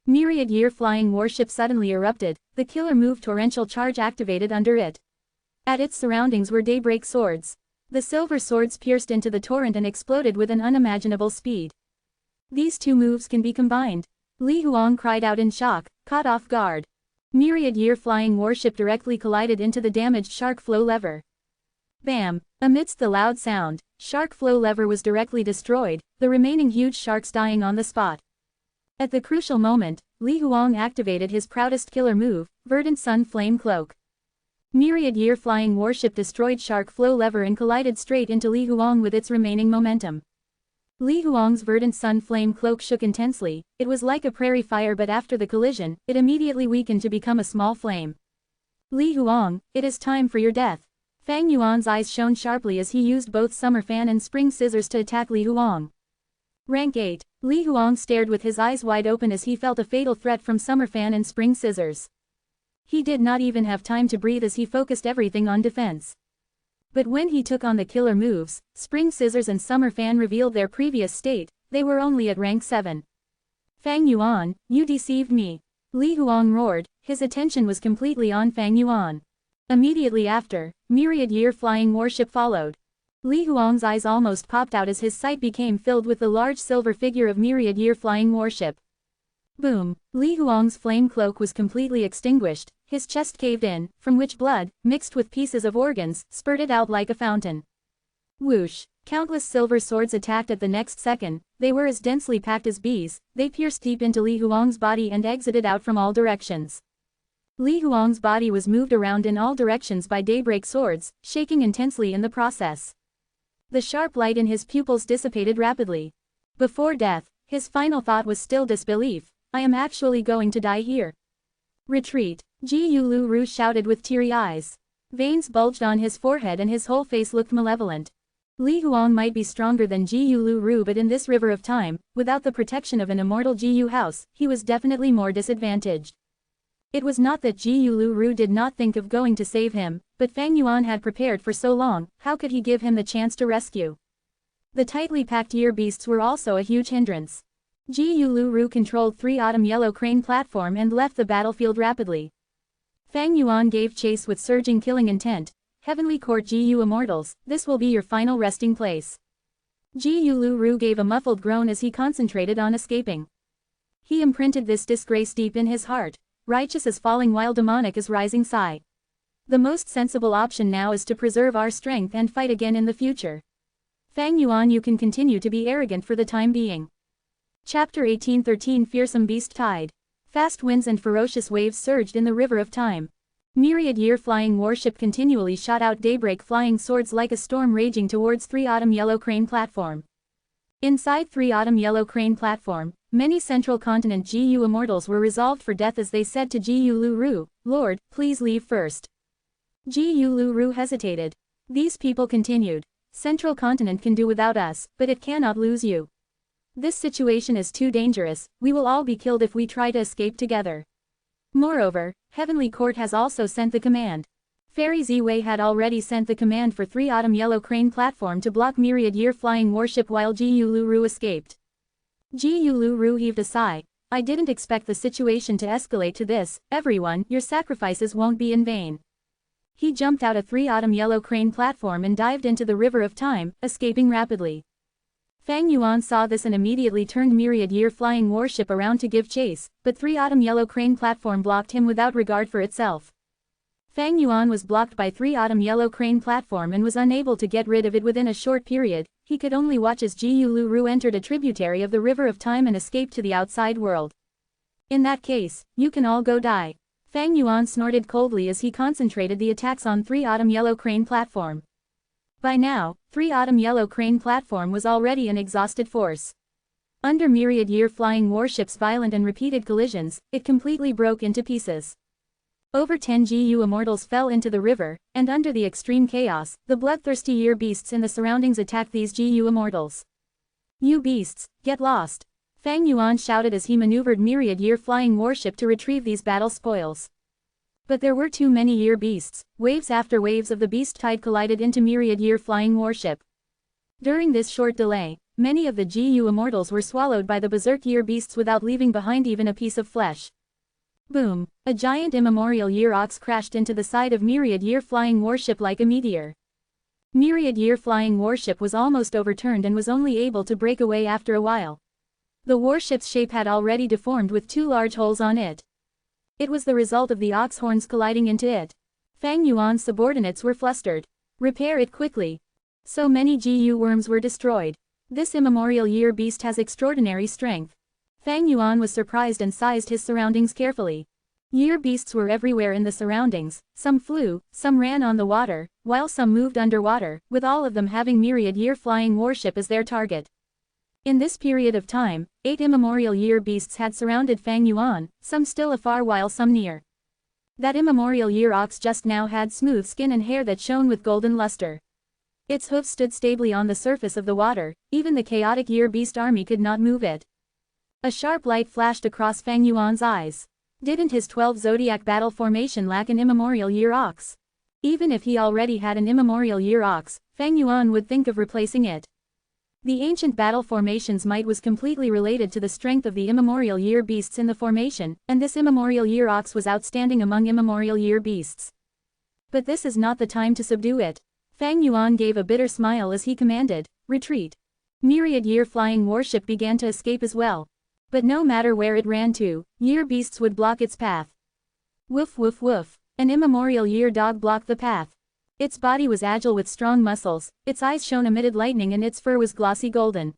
Myriad Year Flying Warship suddenly erupted, the killer move torrential charge activated under it. At its surroundings were daybreak swords. The silver swords pierced into the torrent and exploded with an unimaginable speed. These two moves can be combined. Li Huang cried out in shock, caught off guard. Myriad Year Flying Warship directly collided into the damaged shark flow lever. Bam! Amidst the loud sound, shark flow lever was directly destroyed, the remaining huge sharks dying on the spot. At the crucial moment, Li Huang activated his proudest killer move, Verdant Sun Flame Cloak. Myriad Year Flying Warship destroyed shark flow lever and collided straight into Li Huang with its remaining momentum. Li Huang's Verdant Sun Flame Cloak shook intensely, it was like a prairie fire, but after the collision, it immediately weakened to become a small flame. Li Huang, it is time for your death. Fang Yuan's eyes shone sharply as he used both Summer Fan and Spring Scissors to attack Li Huang. Rank 8. Li Huang stared with his eyes wide open as he felt a fatal threat from Summer Fan and Spring Scissors. He did not even have time to breathe as he focused everything on defense. But when he took on the killer moves, Spring Scissors and Summer Fan revealed their previous state, they were only at rank 7. Fang Yuan, you deceived me. Li Huang roared, his attention was completely on Fang Yuan. Immediately after, Myriad Year Flying Warship followed. Li Huang's eyes almost popped out as his sight became filled with the large silver figure of Myriad Year Flying Warship. Boom! Li Huang's flame cloak was completely extinguished, his chest caved in, from which blood, mixed with pieces of organs, spurted out like a fountain. Whoosh! Countless silver swords attacked at the next second, they were as densely packed as bees, they pierced deep into Li Huang's body and exited out from all directions. Li Huang's body was moved around in all directions by daybreak swords, shaking intensely in the process. The sharp light in his pupils dissipated rapidly. Before death, his final thought was still disbelief, I am actually going to die here. Retreat, Ji Yulu Ru shouted with teary eyes. Veins bulged on his forehead and his whole face looked malevolent. Li Huang might be stronger than Ji Yulu Ru, but in this river of time, without the protection of an immortal Ji Yu house, he was definitely more disadvantaged. It was not that Ji Yulu Ru did not think of going to save him, but Fang Yuan had prepared for so long, how could he give him the chance to rescue? The tightly packed year beasts were also a huge hindrance. Ji Yulu Ru controlled 3 Autumn Yellow Crane platform and left the battlefield rapidly. Fang Yuan gave chase with surging killing intent. Heavenly Court Ji Yu Immortals, this will be your final resting place. Ji Yulu Ru gave a muffled groan as he concentrated on escaping. He imprinted this disgrace deep in his heart. Righteous as falling while demonic as rising sigh. The most sensible option now is to preserve our strength and fight again in the future. Fang Yuan, you can continue to be arrogant for the time being. Chapter 1813 Fearsome Beast Tide. Fast winds and ferocious waves surged in the river of time. Myriad Year Flying Warship continually shot out daybreak flying swords like a storm raging towards 3 Autumn Yellow Crane platform. Inside 3 Autumn Yellow Crane platform, many Central Continent GU Immortals were resolved for death as they said to Ji Yulu Ru, Lord, please leave first. Ji Yulu Ru hesitated. These people continued. Central Continent can do without us, but it cannot lose you. This situation is too dangerous, we will all be killed if we try to escape together. Moreover, Heavenly Court has also sent the command. Fairy Ziwei had already sent the command for 3 Autumn Yellow Crane platform to block Myriad Year Flying Warship while Ji Yulu Ru escaped. Ji Yulu Ru heaved a sigh. I didn't expect the situation to escalate to this, everyone, your sacrifices won't be in vain. He jumped out a 3 Autumn Yellow Crane platform and dived into the river of time, escaping rapidly. Fang Yuan saw this and immediately turned Myriad Year Flying Warship around to give chase, but 3 Autumn Yellow Crane platform blocked him without regard for itself. Fang Yuan was blocked by 3 Autumn Yellow Crane platform and was unable to get rid of it within a short period. He could only watch as Ji Yulu Ru entered a tributary of the river of time and escaped to the outside world. In that case, you can all go die. Fang Yuan snorted coldly as he concentrated the attacks on 3 Autumn Yellow Crane platform. By now, 3 Autumn Yellow Crane platform was already an exhausted force. Under Myriad Year Flying Warship's violent and repeated collisions, it completely broke into pieces. Over 10 GU immortals fell into the river, and under the extreme chaos, the bloodthirsty year beasts in the surroundings attacked these GU immortals. You beasts, get lost! Fang Yuan shouted as he maneuvered myriad year flying warship to retrieve these battle spoils. But there were too many year beasts. Waves after waves of the beast tide collided into myriad year flying warship. During this short delay, many of the GU immortals were swallowed by the berserk year beasts without leaving behind even a piece of flesh. Boom! A giant immemorial year ox crashed into the side of myriad year flying warship like a meteor. Myriad year flying warship was almost overturned and was only able to break away after a while. The warship's shape had already deformed with 2 large holes on it. It was the result of the ox horns colliding into it. Fang Yuan's subordinates were flustered. Repair it quickly. So many GU worms were destroyed. This immemorial year beast has extraordinary strength. Fang Yuan was surprised and sized his surroundings carefully. Year beasts were everywhere in the surroundings, some flew, some ran on the water, while some moved underwater, with all of them having myriad year flying warship as their target. In this period of time, 8 immemorial year beasts had surrounded Fang Yuan, some still afar while some near. That immemorial year ox just now had smooth skin and hair that shone with golden luster. Its hooves stood stably on the surface of the water, even the chaotic year beast army could not move it. A sharp light flashed across Fang Yuan's eyes. Didn't his 12 zodiac battle formation lack an immemorial year ox? Even if he already had an immemorial year ox, Fang Yuan would think of replacing it. The ancient battle formation's might was completely related to the strength of the immemorial year beasts in the formation, and this immemorial year ox was outstanding among immemorial year beasts. But this is not the time to subdue it. Fang Yuan gave a bitter smile as he commanded, retreat. Myriad year flying warship began to escape as well. But no matter where it ran to, year beasts would block its path. Woof woof woof. An immemorial year dog blocked the path. Its body was agile with strong muscles, its eyes shone amid lightning and its fur was glossy golden.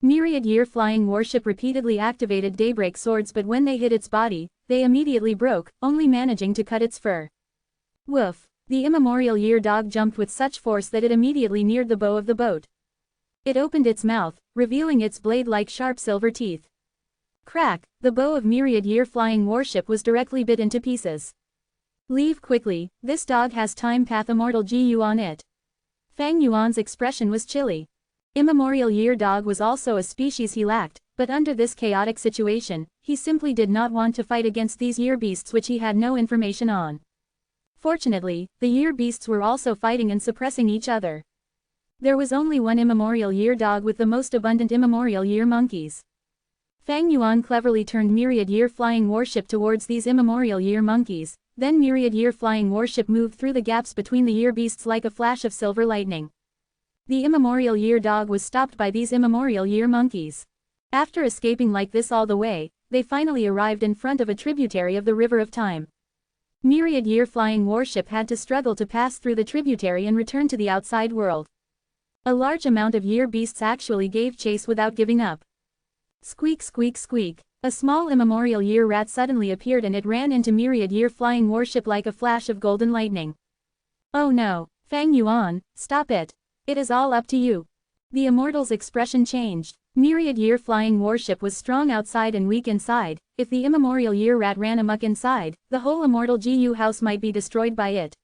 Myriad year flying warship repeatedly activated daybreak swords, but when they hit its body, they immediately broke, only managing to cut its fur. Woof! The immemorial year dog jumped with such force that it immediately neared the bow of the boat. It opened its mouth, revealing its blade-like sharp silver teeth. Crack! The bow of myriad year flying warship was directly bit into pieces. Leave quickly, this dog has time path immortal GU on it. Fang Yuan's expression was chilly. Immemorial year dog was also a species he lacked, but under this chaotic situation, he simply did not want to fight against these year beasts which he had no information on. Fortunately, the year beasts were also fighting and suppressing each other. There was only one immemorial year dog with the most abundant immemorial year monkeys. Fang Yuan cleverly turned myriad year flying warship towards these immemorial year monkeys. Then myriad year flying warship moved through the gaps between the year beasts like a flash of silver lightning. The immemorial year dog was stopped by these immemorial year monkeys. After escaping like this all the way, they finally arrived in front of a tributary of the River of Time. Myriad year flying warship had to struggle to pass through the tributary and return to the outside world. A large amount of year beasts actually gave chase without giving up. Squeak squeak squeak. A small immemorial year rat suddenly appeared and it ran into myriad year flying warship like a flash of golden lightning. Oh no, Fang Yuan, stop it. It is all up to you. The immortal's expression changed. Myriad year flying warship was strong outside and weak inside. If the immemorial year rat ran amok inside, the whole immortal GU house might be destroyed by it.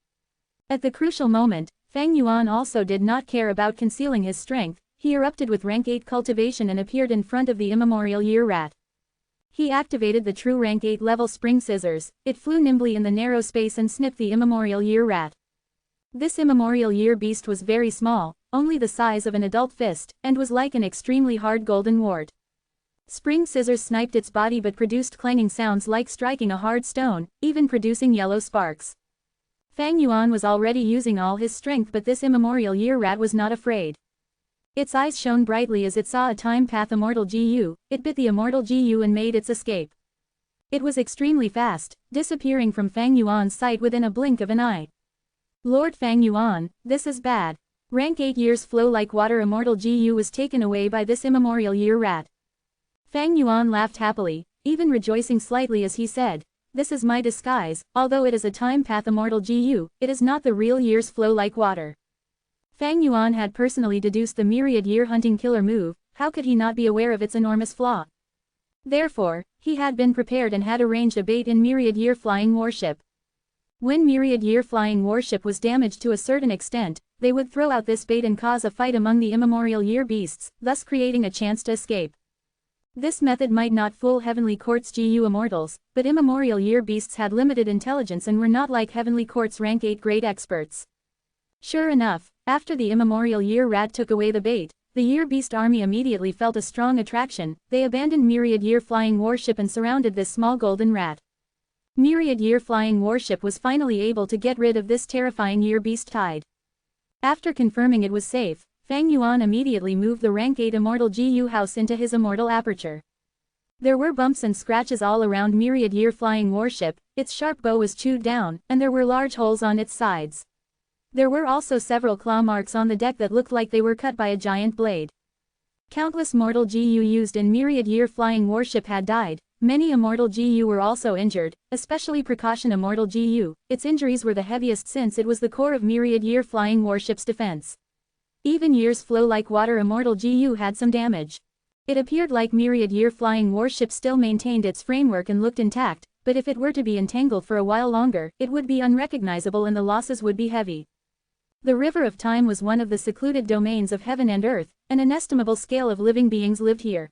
At the crucial moment, Fang Yuan also did not care about concealing his strength. He erupted with rank 8 cultivation and appeared in front of the immemorial year rat. He activated the true rank 8 level spring scissors. It flew nimbly in the narrow space and snipped the immemorial year rat. This immemorial year beast was very small, only the size of an adult fist, and was like an extremely hard golden wart. Spring scissors sniped its body but produced clanging sounds like striking a hard stone, even producing yellow sparks. Fang Yuan was already using all his strength, but this immemorial year rat was not afraid. Its eyes shone brightly as it saw a time path immortal GU, it bit the immortal GU and made its escape. It was extremely fast, disappearing from Fang Yuan's sight within a blink of an eye. Lord Fang Yuan, this is bad. Rank 8 years flow like water immortal GU was taken away by this immemorial year rat. Fang Yuan laughed happily, even rejoicing slightly as he said, this is my disguise, although it is a time path immortal GU, it is not the real years flow like water. Fang Yuan had personally deduced the myriad year hunting killer move, how could he not be aware of its enormous flaw? Therefore, he had been prepared and had arranged a bait in myriad year flying warship. When Myriad Year Flying Warship was damaged to a certain extent, they would throw out this bait and cause a fight among the Immemorial Year beasts, thus creating a chance to escape. This method might not fool Heavenly Court's GU Immortals, but Immemorial Year beasts had limited intelligence and were not like Heavenly Court's rank 8 grade experts. Sure enough, after the Immemorial Year rat took away the bait, the Year Beast army immediately felt a strong attraction. They abandoned Myriad Year Flying Warship and surrounded this small golden rat. Myriad Year Flying Warship was finally able to get rid of this terrifying Year Beast tide. After confirming it was safe, Fang Yuan immediately moved the rank 8 Immortal GU house into his Immortal aperture. There were bumps and scratches all around Myriad Year Flying Warship, its sharp bow was chewed down, and there were large holes on its sides. There were also several claw marks on the deck that looked like they were cut by a giant blade. Countless mortal GU used in Myriad Year Flying Warship had died. Many Immortal GU were also injured, especially Precaution Immortal GU. Its injuries were the heaviest since it was the core of Myriad Year Flying Warship's defense. Even Year's Flow Like Water Immortal GU had some damage. It appeared like Myriad Year Flying Warship still maintained its framework and looked intact, but if it were to be entangled for a while longer, it would be unrecognizable and the losses would be heavy. The River of Time was one of the secluded domains of heaven and earth. An inestimable scale of living beings lived here.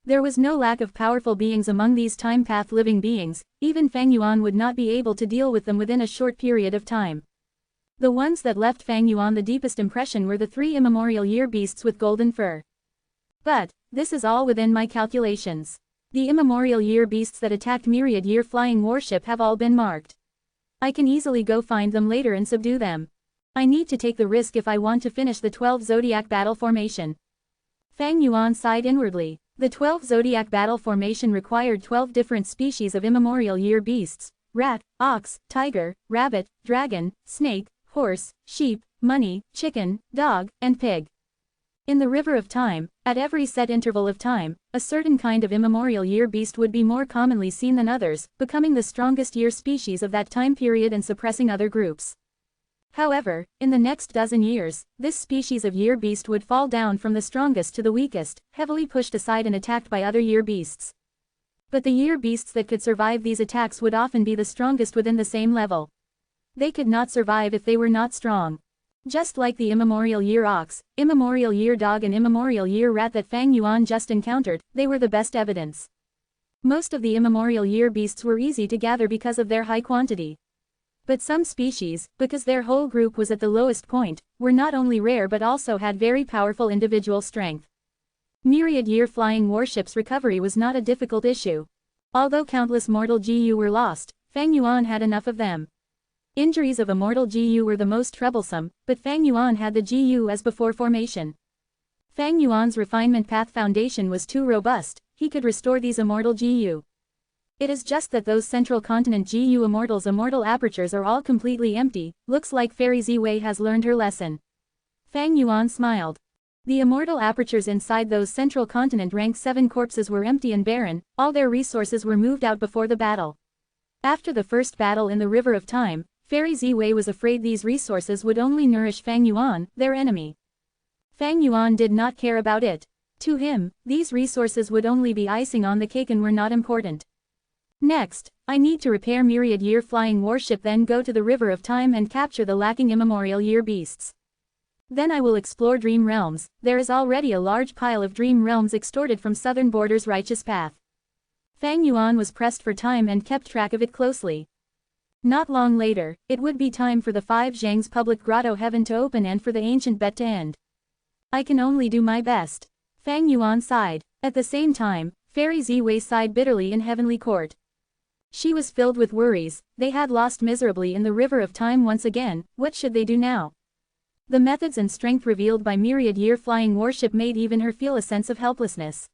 There was no lack of powerful beings among these time path living beings. Even Fang Yuan would not be able to deal with them within a short period of time. The ones that left Fang Yuan the deepest impression were the 3 immemorial year beasts with golden fur. But this is all within my calculations. The immemorial year beasts that attacked Myriad Year Flying Warship have all been marked. I can easily go find them later and subdue them. I need to take the risk if I want to finish the 12 Zodiac Battle Formation. Fang Yuan sighed inwardly. The 12 Zodiac Battle Formation required 12 different species of immemorial year beasts: rat, ox, tiger, rabbit, dragon, snake, horse, sheep, money, chicken, dog, and pig. In the River of Time, at every set interval of time, a certain kind of immemorial year beast would be more commonly seen than others, becoming the strongest year species of that time period and suppressing other groups. However, in the next dozen years, this species of year beast would fall down from the strongest to the weakest, heavily pushed aside and attacked by other year beasts. But the year beasts that could survive these attacks would often be the strongest within the same level. They could not survive if they were not strong. Just like the immemorial year ox, immemorial year dog and immemorial year rat that Fang Yuan just encountered, they were the best evidence. Most of the immemorial year beasts were easy to gather because of their high quantity. But some species, because their whole group was at the lowest point, were not only rare but also had very powerful individual strength. Myriad Year Flying Warship's recovery was not a difficult issue. Although countless mortal GU were lost, Fang Yuan had enough of them. Injuries of immortal GU were the most troublesome, but Fang Yuan had the GU as before formation. Fang Yuan's refinement path foundation was too robust. He could restore these immortal GU. It is just that those central continent GU Immortals' immortal apertures are all completely empty. Looks like Fairy Ziwei has learned her lesson. Fang Yuan smiled. The immortal apertures inside those central continent rank 7 corpses were empty and barren. All their resources were moved out before the battle. After the first battle in the River of Time, Fairy Ziwei was afraid these resources would only nourish Fang Yuan, their enemy. Fang Yuan did not care about it. To him, these resources would only be icing on the cake and were not important. Next, I need to repair Myriad Year Flying Warship, then go to the River of Time and capture the lacking immemorial year beasts. Then I will explore Dream Realms. There is already a large pile of Dream Realms extorted from Southern Border's righteous path. Fang Yuan was pressed for time and kept track of it closely. Not long later, it would be time for the 5 Zhang's public grotto heaven to open and for the ancient bet to end. I can only do my best. Fang Yuan sighed. At the same time, Fairy Ziwei sighed bitterly in Heavenly Court. She was filled with worries. They had lost miserably in the River of Time once again. What should they do now? The methods and strength revealed by Myriad Year Flying Warship made even her feel a sense of helplessness.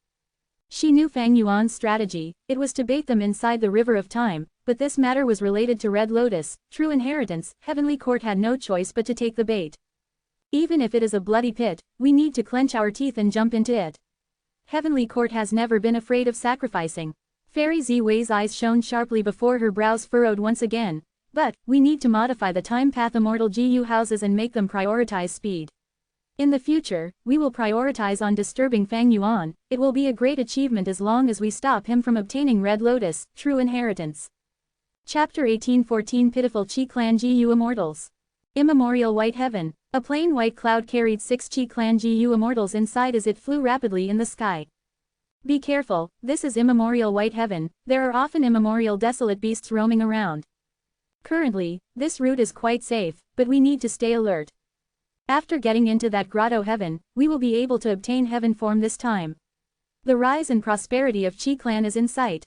She knew Fang Yuan's strategy. It was to bait them inside the River of Time, but this matter was related to Red Lotus, true inheritance. Heavenly Court had no choice but to take the bait. Even if it is a bloody pit, we need to clench our teeth and jump into it. Heavenly Court has never been afraid of sacrificing. Fairy Ziwei's eyes shone sharply before her brows furrowed once again. But, we need to modify the time path immortal GU houses and make them prioritize speed. In the future, we will prioritize on disturbing Fang Yuan. It will be a great achievement as long as we stop him from obtaining Red Lotus, true inheritance. Chapter 1814 Pitiful Chi Clan Gu Immortals. Immemorial White Heaven. A plain white cloud carried 6 Chi Clan Gu Immortals inside as it flew rapidly in the sky. Be careful, this is immemorial White Heaven, there are often immemorial desolate beasts roaming around. Currently, this route is quite safe, but we need to stay alert. After getting into that grotto heaven, we will be able to obtain heaven form this time. The rise and prosperity of Chi Clan is in sight.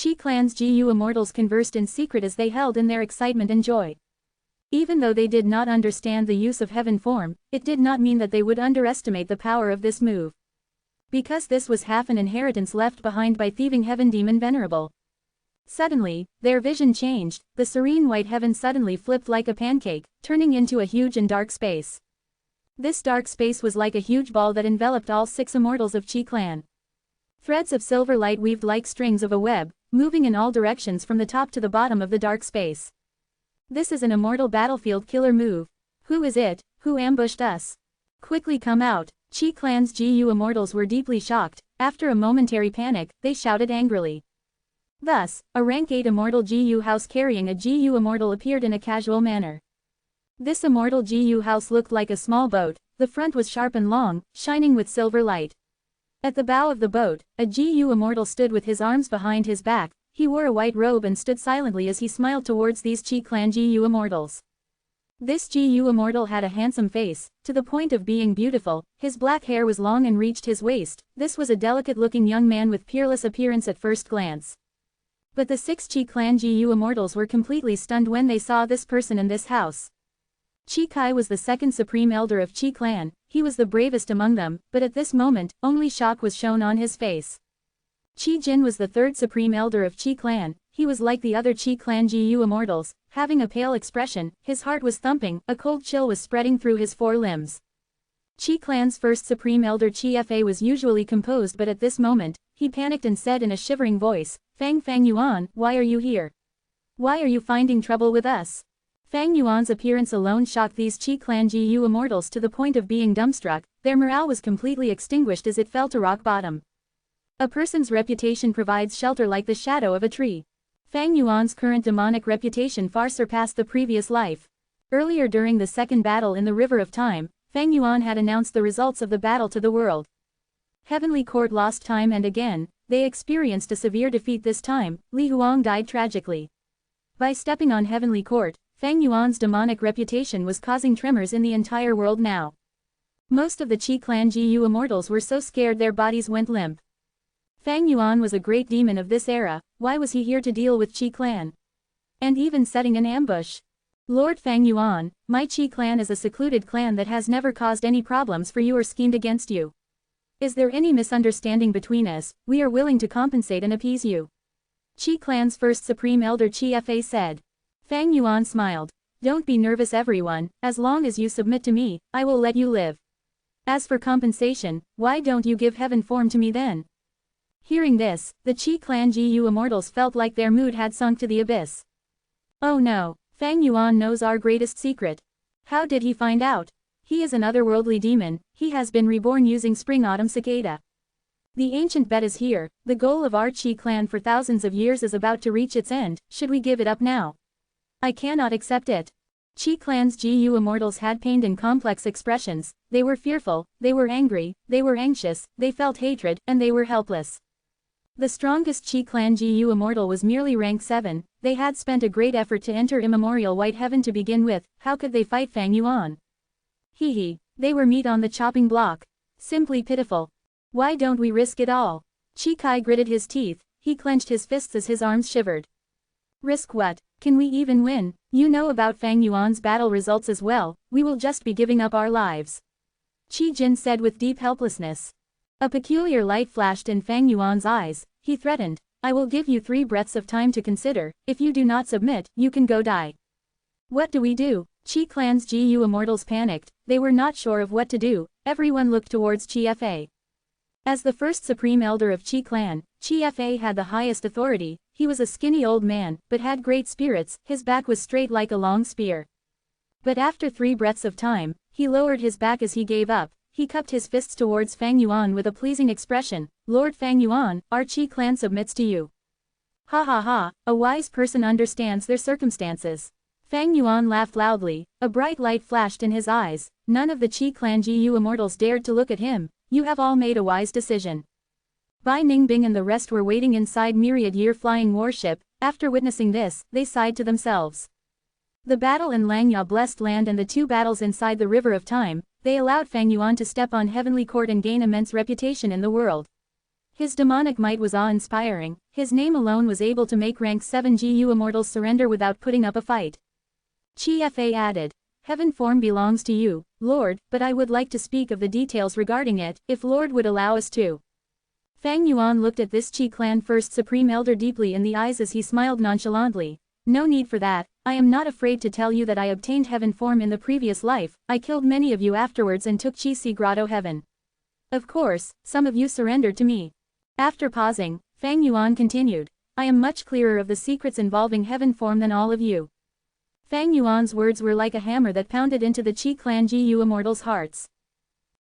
Chi Clan's Gu Immortals conversed in secret as they held in their excitement and joy. Even though they did not understand the use of heaven form, it did not mean that they would underestimate the power of this move. Because this was half an inheritance left behind by thieving heaven demon Venerable. Suddenly, their vision changed, the serene white heaven suddenly flipped like a pancake, turning into a huge and dark space. This dark space was like a huge ball that enveloped all 6 immortals of Chi Clan. Threads of silver light weaved like strings of a web, moving in all directions from the top to the bottom of the dark space. This is an immortal battlefield killer move. Who is it? Who ambushed us? Quickly come out. Chi Clan's Gu Immortals were deeply shocked. After a momentary panic, they shouted angrily. Thus, a rank 8 immortal Gu house carrying a Gu Immortal appeared in a casual manner. This immortal Gu house looked like a small boat, the front was sharp and long, shining with silver light. At the bow of the boat, a Gu Immortal stood with his arms behind his back, he wore a white robe and stood silently as he smiled towards these Chi Clan Gu Immortals. This Gu Immortal had a handsome face, to the point of being beautiful, his black hair was long and reached his waist, this was a delicate-looking young man with peerless appearance at first glance. But the 6 Chi Clan Gu Immortals were completely stunned when they saw this person in this house. Chi Kai was the second supreme elder of Chi Clan, he was the bravest among them, but at this moment, only shock was shown on his face. Chi Jin was the third supreme elder of Chi Clan, he was like the other Chi Clan Gu Immortals, having a pale expression, his heart was thumping, a cold chill was spreading through his 4 limbs. Chi Clan's first supreme elder Chi Fa was usually composed, but at this moment, he panicked and said in a shivering voice, Fang Yuan, why are you here? Why are you finding trouble with us? Fang Yuan's appearance alone shocked these Chi Clan Gu Immortals to the point of being dumbstruck, their morale was completely extinguished as it fell to rock bottom. A person's reputation provides shelter like the shadow of a tree. Fang Yuan's current demonic reputation far surpassed the previous life. Earlier during the second battle in the River of Time, Fang Yuan had announced the results of the battle to the world. Heavenly Court lost time and again, they experienced a severe defeat this time, Li Huang died tragically. By stepping on Heavenly Court, Fang Yuan's demonic reputation was causing tremors in the entire world now. Most of the Chi Clan Gu Immortals were so scared their bodies went limp. Fang Yuan was a great demon of this era, why was he here to deal with Chi Clan? And even setting an ambush? Lord Fang Yuan, my Chi Clan is a secluded clan that has never caused any problems for you or schemed against you. Is there any misunderstanding between us? We are willing to compensate and appease you. Chi Clan's first supreme elder Chi Fa said. Fang Yuan smiled. Don't be nervous everyone, as long as you submit to me, I will let you live. As for compensation, why don't you give heaven form to me then? Hearing this, the Chi Clan Gu Immortals felt like their mood had sunk to the abyss. Oh no, Fang Yuan knows our greatest secret. How did he find out? He is an otherworldly demon, he has been reborn using spring-autumn cicada. The ancient bet is here, the goal of our Chi Clan for thousands of years is about to reach its end, should we give it up now? I cannot accept it. Chi Clan's Gu Immortals had pained and complex expressions, they were fearful, they were angry, they were anxious, they felt hatred, and they were helpless. The strongest Chi Clan Gu Immortal was merely rank 7, they had spent a great effort to enter immemorial White Heaven to begin with, how could they fight Fang Yuan? They were meat on the chopping block. Simply pitiful. Why don't we risk it all? Chi Kai gritted his teeth, he clenched his fists as his arms shivered. Risk what? Can we even win? You know about Fang Yuan's battle results as well, we will just be giving up our lives. Chi Jin said with deep helplessness. A peculiar light flashed in Fang Yuan's eyes, he threatened, I will give you 3 breaths of time to consider, if you do not submit, you can go die. What do we do? Chi Clan's Gu Immortals panicked, they were not sure of what to do, everyone looked towards Chi Fa. As the first supreme elder of Chi Clan, Chi Fa had the highest authority, he was a skinny old man, but had great spirits, his back was straight like a long spear. But after 3 breaths of time, he lowered his back as he gave up, he cupped his fists towards Fang Yuan with a pleasing expression, Lord Fang Yuan, our Chi Clan submits to you. Ha ha ha, a wise person understands their circumstances. Fang Yuan laughed loudly, a bright light flashed in his eyes. None of the Qi Clan GU immortals dared to look at him. You have all made a wise decision. Bai Ningbing and the rest were waiting inside myriad-year flying warship. After witnessing this, they sighed to themselves. The battle in Langya blessed land and the two battles inside the River of Time, they allowed Fang Yuan to step on heavenly court and gain immense reputation in the world. His demonic might was awe-inspiring, his name alone was able to make rank 7 GU immortals surrender without putting up a fight. Chi Fa added, "Heaven form belongs to you, Lord, but I would like to speak of the details regarding it, if Lord would allow us to." Fang Yuan looked at this Qi clan first supreme elder deeply in the eyes as he smiled nonchalantly. "No need for that, I am not afraid to tell you that I obtained heaven form in the previous life, I killed many of you afterwards and took Qi Grotto heaven. Of course, some of you surrendered to me." After pausing, Fang Yuan continued, "I am much clearer of the secrets involving heaven form than all of you." Fang Yuan's words were like a hammer that pounded into the Qi clan GU immortals' hearts.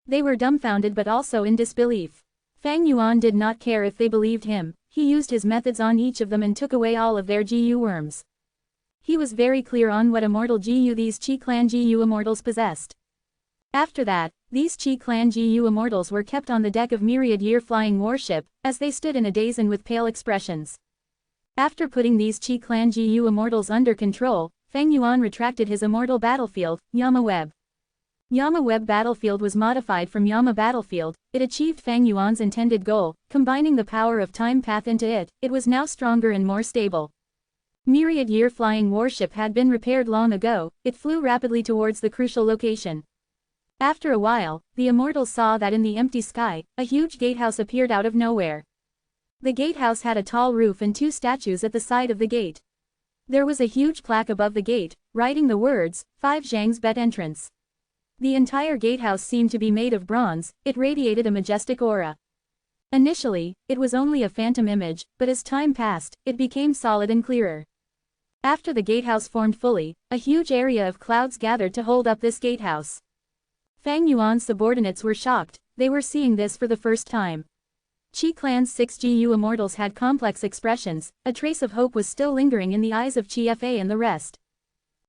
They were dumbfounded but also in disbelief. Fang Yuan did not care if they believed him, he used his methods on each of them and took away all of their GU worms. He was very clear on what immortal GU these Qi clan GU immortals possessed. After that, these Qi clan GU immortals were kept on the deck of myriad-year flying warship, as they stood in a daze and with pale expressions. After putting these Qi clan GU immortals under control, Fang Yuan retracted his immortal battlefield, Yama Web. Yama Web battlefield was modified from Yama battlefield, it achieved Fang Yuan's intended goal, combining the power of time path into it, it was now stronger and more stable. Myriad-year flying warship had been repaired long ago, it flew rapidly towards the crucial location. After a while, the immortals saw that in the empty sky, a huge gatehouse appeared out of nowhere. The gatehouse had a tall roof and two statues at the side of the gate. There was a huge plaque above the gate, writing the words, 5 Zhang's Bet Entrance. The entire gatehouse seemed to be made of bronze, it radiated a majestic aura. Initially, it was only a phantom image, but as time passed, it became solid and clearer. After the gatehouse formed fully, a huge area of clouds gathered to hold up this gatehouse. Fang Yuan's subordinates were shocked, they were seeing this for the first time. Qi Clan's 6 GU immortals had complex expressions, a trace of hope was still lingering in the eyes of Qi Fa and the rest.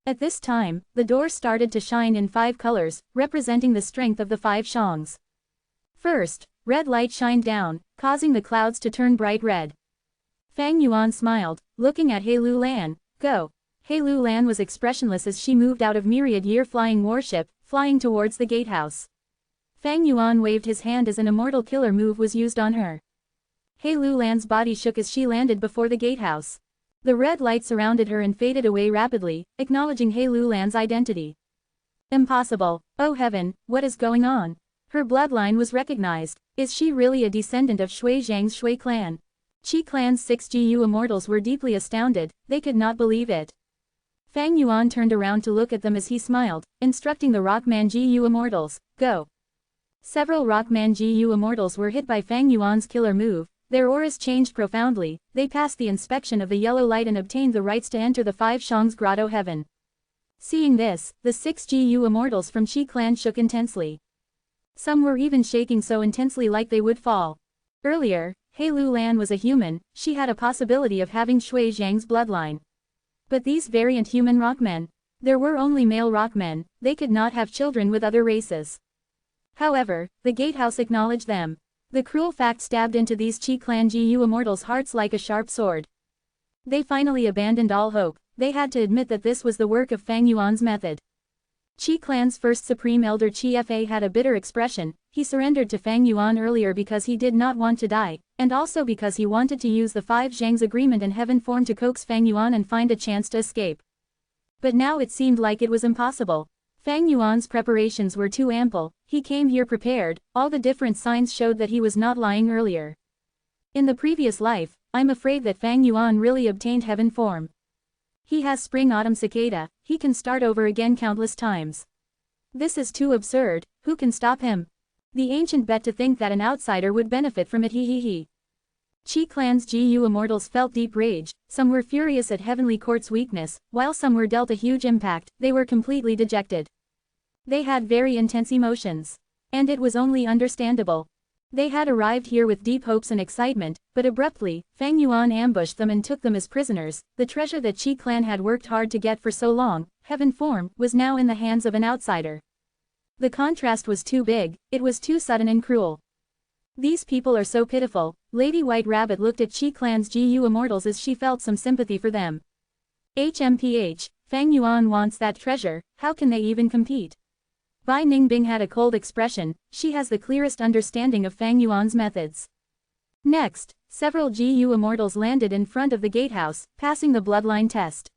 At this time, the door started to shine in 5 colors, representing the strength of the 5 Shangs. First, red light shined down, causing the clouds to turn bright red. Fang Yuan smiled, looking at He Lu Lan, "Go." He Lu Lan was expressionless as she moved out of myriad-year flying warship, flying towards the gatehouse. Fang Yuan waved his hand as an immortal killer move was used on her. He Lu Lan's body shook as she landed before the gatehouse. The red light surrounded her and faded away rapidly, acknowledging He Lu Lan's identity. Impossible, oh heaven, what is going on? Her bloodline was recognized, is she really a descendant of Shui Zhang's Shui clan? Qi Clan's 6 GU immortals were deeply astounded, they could not believe it. Fang Yuan turned around to look at them as he smiled, instructing the Rockman GU immortals, "Go." Several Rockman GU immortals were hit by Fang Yuan's killer move, their auras changed profoundly, they passed the inspection of the yellow light and obtained the rights to enter the 5 Shang's Grotto heaven. Seeing this, the 6 GU immortals from Qi Clan shook intensely. Some were even shaking so intensely like they would fall. Earlier, He Lu Lan was a human, she had a possibility of having Shui Zhang's bloodline. But these variant human rockmen, there were only male rockmen, they could not have children with other races. However, the gatehouse acknowledged them. The cruel fact stabbed into these Qi Clan GU immortals' hearts like a sharp sword. They finally abandoned all hope, they had to admit that this was the work of Fang Yuan's method. Qi Clan's first supreme elder Qi Fa had a bitter expression, he surrendered to Fang Yuan earlier because he did not want to die, and also because he wanted to use the 5 Zhang's agreement in heaven form to coax Fang Yuan and find a chance to escape. But now it seemed like it was impossible. Fang Yuan's preparations were too ample, he came here prepared, all the different signs showed that he was not lying earlier. In the previous life, I'm afraid that Fang Yuan really obtained heaven form. He has spring-autumn cicada, he can start over again countless times. This is too absurd, who can stop him? The ancient bet to think that an outsider would benefit from it he. Qi Clan's GU immortals felt deep rage, some were furious at Heavenly Court's weakness, while some were dealt a huge impact, they were completely dejected. They had very intense emotions. And it was only understandable. They had arrived here with deep hopes and excitement, but abruptly, Fang Yuan ambushed them and took them as prisoners. The treasure that Qi clan had worked hard to get for so long, heaven form, was now in the hands of an outsider. The contrast was too big, it was too sudden and cruel. These people are so pitiful. Lady White Rabbit looked at Qi clan's GU immortals as she felt some sympathy for them. HMPH, Fang Yuan wants that treasure, how can they even compete? Bai Ningbing had a cold expression, she has the clearest understanding of Fang Yuan's methods. Next, several GU immortals landed in front of the gatehouse, passing the bloodline test.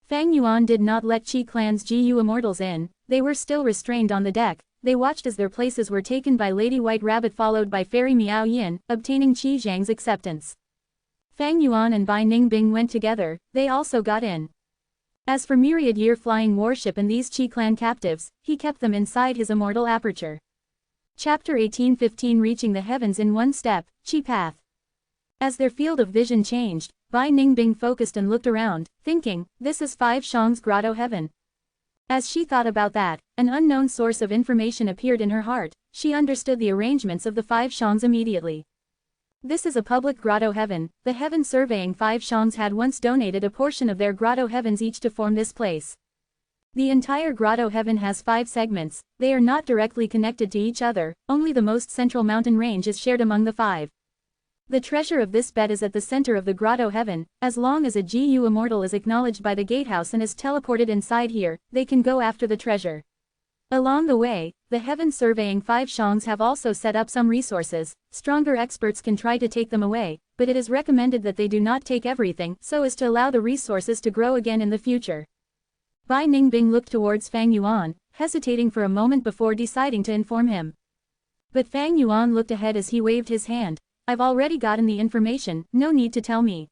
Fang Yuan did not let Qi clan's GU immortals in, they were still restrained on the deck. They watched as their places were taken by Lady White Rabbit followed by Fairy Miao Yin, obtaining Qi Zhang's acceptance. Fang Yuan and Bai Ningbing went together, they also got in. As for Myriad Year Flying Warship and these Qi clan captives, he kept them inside his immortal aperture. Chapter 18:15 Reaching the Heavens in One Step, Qi Path. As their field of vision changed, Bai Ningbing focused and looked around, thinking, this is Five Shang's Grotto Heaven. As she thought about that, an unknown source of information appeared in her heart. She understood the arrangements of the Five Shangs immediately. This is a public grotto heaven. The heaven surveying Five Shangs had once donated a portion of their grotto heavens each to form this place. The entire grotto heaven has 5 segments. They are not directly connected to each other, only the most central mountain range is shared among the 5. The treasure of this bed is at the center of the grotto heaven. As long as a GU immortal is acknowledged by the gatehouse and is teleported inside here, they can go after the treasure. Along the way, the heaven surveying 5 Shangs have also set up some resources. Stronger experts can try to take them away, but it is recommended that they do not take everything so as to allow the resources to grow again in the future. Bai Ningbing looked towards Fang Yuan, hesitating for a moment before deciding to inform him. But Fang Yuan looked ahead as he waved his hand. I've already gotten the information, no need to tell me.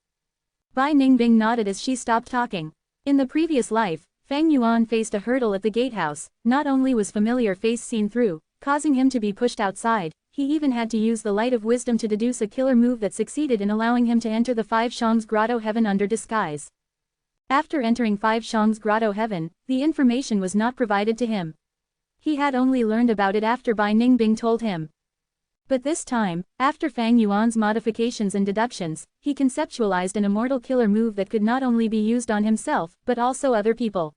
Bai Ningbing nodded as she stopped talking. In the previous life, Fang Yuan faced a hurdle at the gatehouse. Not only was familiar face seen through, causing him to be pushed outside, he even had to use the light of wisdom to deduce a killer move that succeeded in allowing him to enter the Five Shangs Grotto Heaven under disguise. After entering Five Shangs Grotto Heaven, the information was not provided to him. He had only learned about it after Bai Ningbing told him. But this time, after Fang Yuan's modifications and deductions, he conceptualized an immortal killer move that could not only be used on himself, but also other people.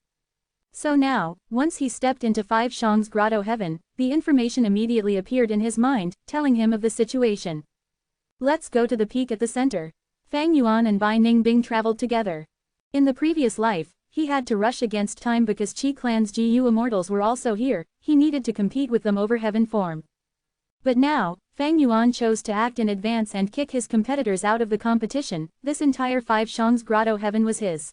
So now, once he stepped into Five Shangs Grotto Heaven, the information immediately appeared in his mind, telling him of the situation. Let's go to the peak at the center. Fang Yuan and Bai Ningbing traveled together. In the previous life, he had to rush against time because Qi clan's GU immortals were also here, he needed to compete with them over heaven form. But now, Fang Yuan chose to act in advance and kick his competitors out of the competition. This entire Five Shangs Grotto Heaven was his.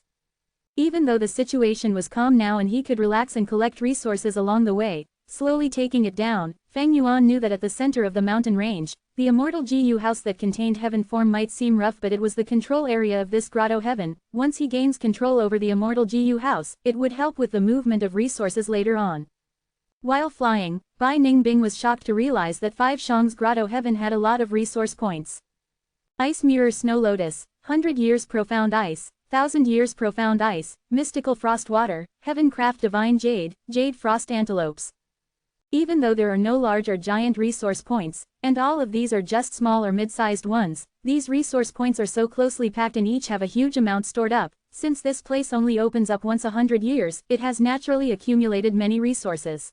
Even though the situation was calm now and he could relax and collect resources along the way, slowly taking it down, Fang Yuan knew that at the center of the mountain range, the immortal GU house that contained heaven form might seem rough, but it was the control area of this grotto heaven. Once he gains control over the immortal GU house, it would help with the movement of resources later on. While flying, Bai Ningbing was shocked to realize that Five Shangs Grotto Heaven had a lot of resource points. Ice Mirror Snow Lotus, 100 Years Profound Ice, 1000 Years Profound Ice, Mystical Frost Water, Heaven Craft Divine Jade, Jade Frost Antelopes. Even though there are no large or giant resource points, and all of these are just small or mid-sized ones, these resource points are so closely packed and each have a huge amount stored up. Since this place only opens up once 100 years, it has naturally accumulated many resources.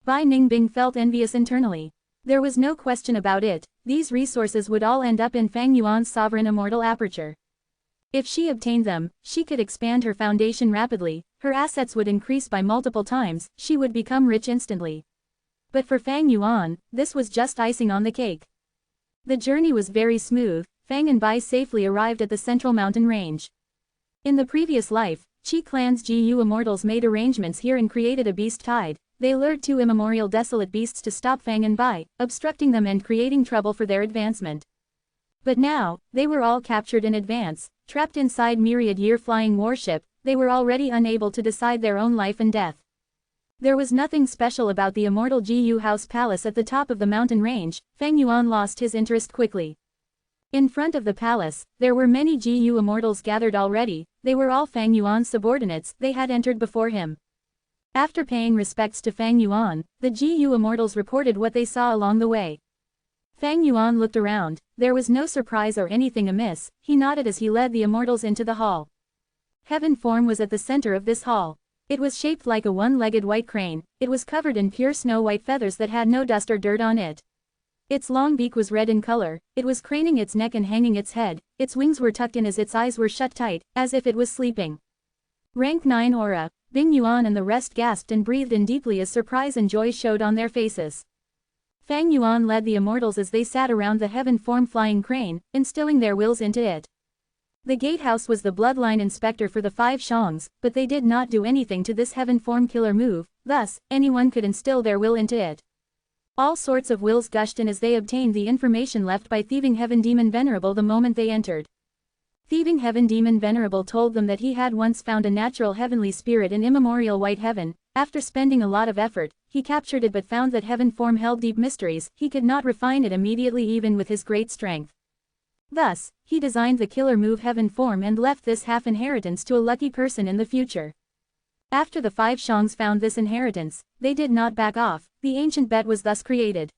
Bai Ningbing felt envious internally. There was no question about it, these resources would all end up in Fang Yuan's sovereign immortal aperture. If she obtained them, she could expand her foundation rapidly, her assets would increase by multiple times, she would become rich instantly. But for Fang Yuan, this was just icing on the cake. The journey was very smooth. Fang and Bai safely arrived at the central mountain range. In the previous life, Qi clan's GU immortals made arrangements here and created a beast tide. They lured 2 immemorial desolate beasts to stop Fang and Bai, obstructing them and creating trouble for their advancement. But now, they were all captured in advance, trapped inside Myriad Year Flying Warship. They were already unable to decide their own life and death. There was nothing special about the immortal GU House Palace at the top of the mountain range. Fang Yuan lost his interest quickly. In front of the palace, there were many GU immortals gathered already. They were all Fang Yuan's subordinates, they had entered before him. After paying respects to Fang Yuan, the GU immortals reported what they saw along the way. Fang Yuan looked around, there was no surprise or anything amiss, he nodded as he led the immortals into the hall. Heaven form was at the center of this hall. It was shaped like a one-legged white crane, it was covered in pure snow-white feathers that had no dust or dirt on it. Its long beak was red in color, it was craning its neck and hanging its head, its wings were tucked in as its eyes were shut tight, as if it was sleeping. Rank 9 aura, Bing Yuan and the rest gasped and breathed in deeply as surprise and joy showed on their faces. Fang Yuan led the immortals as they sat around the heaven form flying crane, instilling their wills into it. The gatehouse was the bloodline inspector for the 5 Shangs, but they did not do anything to this heaven form killer move, thus, anyone could instill their will into it. All sorts of wills gushed in as they obtained the information left by Thieving Heaven Demon Venerable the moment they entered. Thieving Heaven Demon Venerable told them that he had once found a natural heavenly spirit in immemorial white heaven. After spending a lot of effort, he captured it but found that heaven form held deep mysteries, he could not refine it immediately even with his great strength. Thus, he designed the killer move heaven form and left this half inheritance to a lucky person in the future. After the 5 Shangs found this inheritance, they did not back off, the ancient bet was thus created.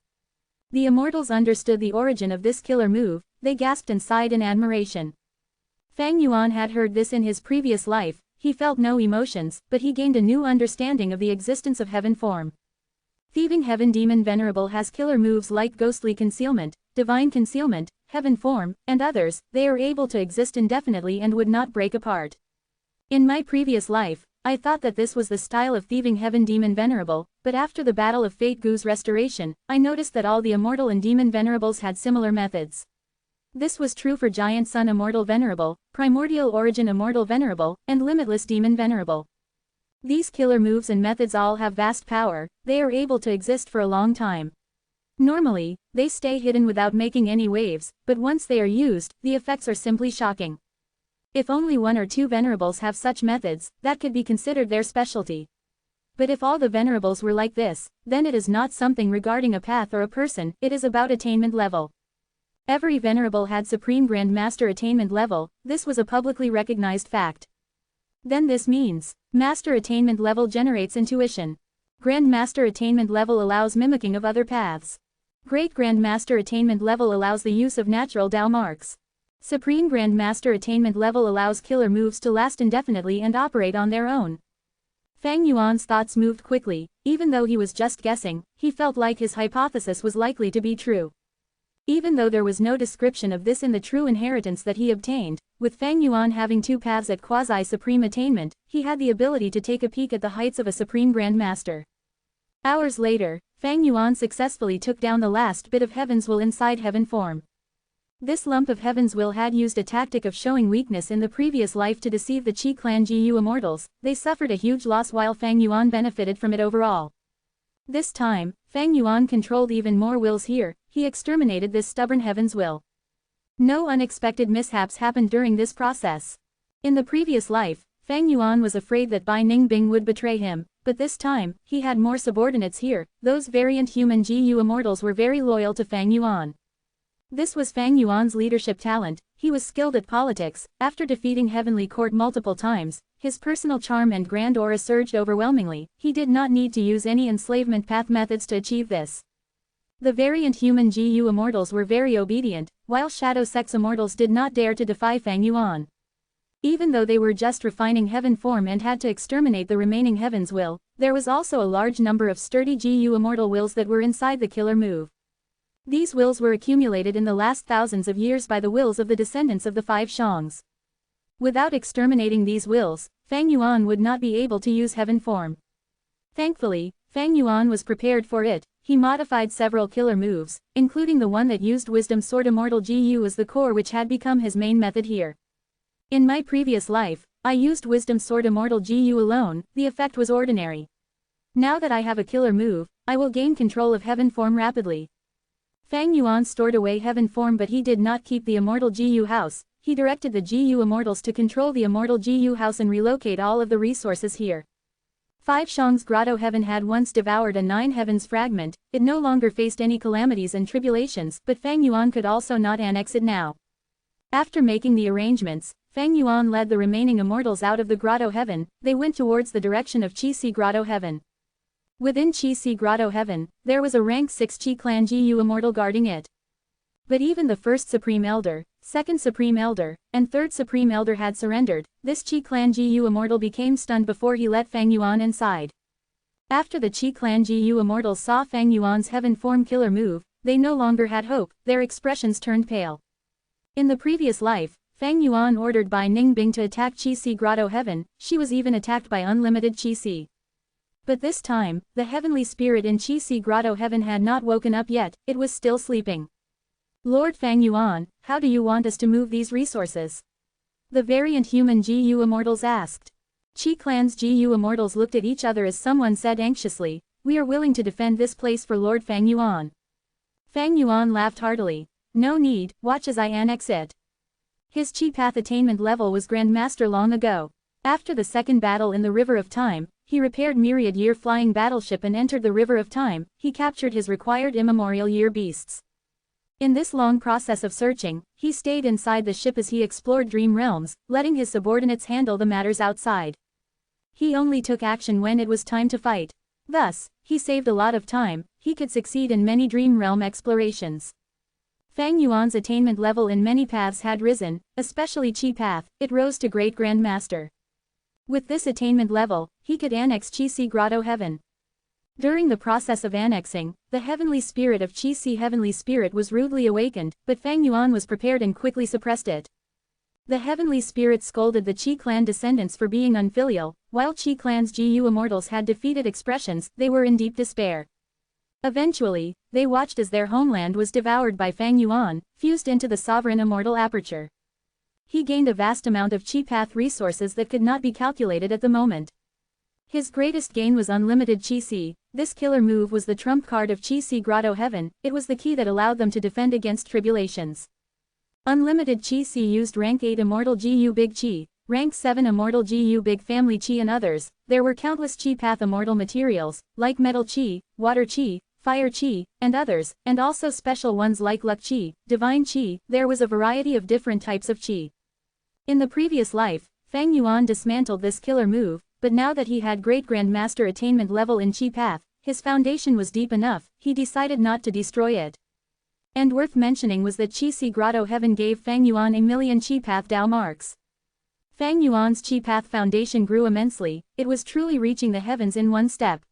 The immortals understood the origin of this killer move, they gasped and sighed in admiration. Fang Yuan had heard this in his previous life, he felt no emotions, but he gained a new understanding of the existence of heaven form. Thieving Heaven Demon Venerable has killer moves like ghostly concealment, divine concealment, heaven form, and others, they are able to exist indefinitely and would not break apart. In my previous life, I thought that this was the style of Thieving Heaven Demon Venerable, but after the Battle of Fate Gu's restoration, I noticed that all the Immortal and Demon Venerables had similar methods. This was true for Giant Sun Immortal Venerable, Primordial Origin Immortal Venerable, and Limitless Demon Venerable. These killer moves and methods all have vast power, they are able to exist for a long time. Normally, they stay hidden without making any waves, but once they are used, the effects are simply shocking. If only 1 or 2 Venerables have such methods, that could be considered their specialty. But if all the Venerables were like this, then it is not something regarding a path or a person, it is about attainment level. Every Venerable had Supreme Grand Master attainment level, this was a publicly recognized fact. Then this means, Master attainment level generates intuition. Grand Master attainment level allows mimicking of other paths. Great Grand Master attainment level allows the use of natural Tao marks. Supreme Grand Master attainment level allows killer moves to last indefinitely and operate on their own. Fang Yuan's thoughts moved quickly, even though he was just guessing, he felt like his hypothesis was likely to be true. Even though there was no description of this in the true inheritance that he obtained, with Fang Yuan having 2 paths at quasi-supreme attainment, he had the ability to take a peek at the heights of a Supreme Grand Master. Hours later, Fang Yuan successfully took down the last bit of Heaven's Will inside heaven form. This lump of Heaven's Will had used a tactic of showing weakness in the previous life to deceive the Qi Clan GU Immortals, they suffered a huge loss while Fang Yuan benefited from it overall. This time, Fang Yuan controlled even more wills here, he exterminated this stubborn Heaven's Will. No unexpected mishaps happened during this process. In the previous life, Fang Yuan was afraid that Bai Ningbing would betray him, but this time, he had more subordinates here, those variant human GU Immortals were very loyal to Fang Yuan. This was Fang Yuan's leadership talent, he was skilled at politics, after defeating Heavenly Court multiple times, his personal charm and grand aura surged overwhelmingly, he did not need to use any enslavement path methods to achieve this. The variant human GU Immortals were very obedient, while Shadow Sex Immortals did not dare to defy Fang Yuan. Even though they were just refining heaven form and had to exterminate the remaining Heaven's Will, there was also a large number of sturdy GU Immortal wills that were inside the killer move. These wills were accumulated in the last thousands of years by the wills of the descendants of the 5 Shangs. Without exterminating these wills, Fang Yuan would not be able to use heaven form. Thankfully, Fang Yuan was prepared for it, he modified several killer moves, including the one that used Wisdom Sword Immortal GU as the core which had become his main method here. In my previous life, I used Wisdom Sword Immortal GU alone, the effect was ordinary. Now that I have a killer move, I will gain control of heaven form rapidly. Fang Yuan stored away heaven form but he did not keep the Immortal GU house, he directed the GU Immortals to control the Immortal GU house and relocate all of the resources here. 5 Shang's Grotto Heaven had once devoured a 9 Heavens fragment, it no longer faced any calamities and tribulations, but Fang Yuan could also not annex it now. After making the arrangements, Fang Yuan led the remaining Immortals out of the Grotto Heaven, they went towards the direction of Qi Grotto Heaven. Within Qi Grotto Heaven, there was a rank 6 Qi Clan GU Immortal guarding it. But even the first Supreme Elder, second Supreme Elder, and third Supreme Elder had surrendered. This Qi Clan Gu Immortal became stunned before he let Fang Yuan inside. After the Qi Clan Gu Immortals saw Fang Yuan's heaven form killer move, they no longer had hope, their expressions turned pale. In the previous life, Fang Yuan ordered Bai Ningbing to attack Qi Si Grotto Heaven, she was even attacked by unlimited Qi Si. But this time, the heavenly spirit in Qi Si Grotto Heaven had not woken up yet, it was still sleeping. Lord Fang Yuan, how do you want us to move these resources? The variant human Gu Immortals asked. Qi Clan's Gu Immortals looked at each other as someone said anxiously, we are willing to defend this place for Lord Fang Yuan. Fang Yuan laughed heartily. No need, watch as I annex it. His Qi Path attainment level was Grandmaster long ago. After the second battle in the River of Time, he repaired Myriad Year flying battleship and entered the River of Time, he captured his required immemorial year beasts. In this long process of searching, he stayed inside the ship as he explored dream realms, letting his subordinates handle the matters outside. He only took action when it was time to fight. Thus, he saved a lot of time, he could succeed in many dream realm explorations. Fang Yuan's attainment level in many paths had risen, especially Qi Path, it rose to Great Grandmaster. With this attainment level, he could annex Qi Si Grotto Heaven. During the process of annexing, the heavenly spirit of Qi Si Heavenly Spirit was rudely awakened, but Fang Yuan was prepared and quickly suppressed it. The heavenly spirit scolded the Qi Clan descendants for being unfilial, while Qi Clan's Gu Immortals had defeated expressions, they were in deep despair. Eventually, they watched as their homeland was devoured by Fang Yuan, fused into the sovereign immortal aperture. He gained a vast amount of Qi Path resources that could not be calculated at the moment. His greatest gain was unlimited Qi Si. This killer move was the trump card of Qi Si Grotto Heaven, it was the key that allowed them to defend against tribulations. Unlimited Qi Si used rank 8 Immortal Gu Big Qi, rank 7 Immortal Gu Big Family Qi and others. There were countless Qi Path immortal materials, like Metal Qi, Water Qi, Fire Qi, and others, and also special ones like Luck Qi, Divine Qi. There was a variety of different types of Qi. In the previous life, Fang Yuan dismantled this killer move, but now that he had Great Grandmaster attainment level in Qi Path, his foundation was deep enough, he decided not to destroy it. And worth mentioning was that Qi Si Grotto Heaven gave Fang Yuan 1,000,000 Qi Path Dao marks. Fang Yuan's Qi Path foundation grew immensely, it was truly reaching the heavens in one step.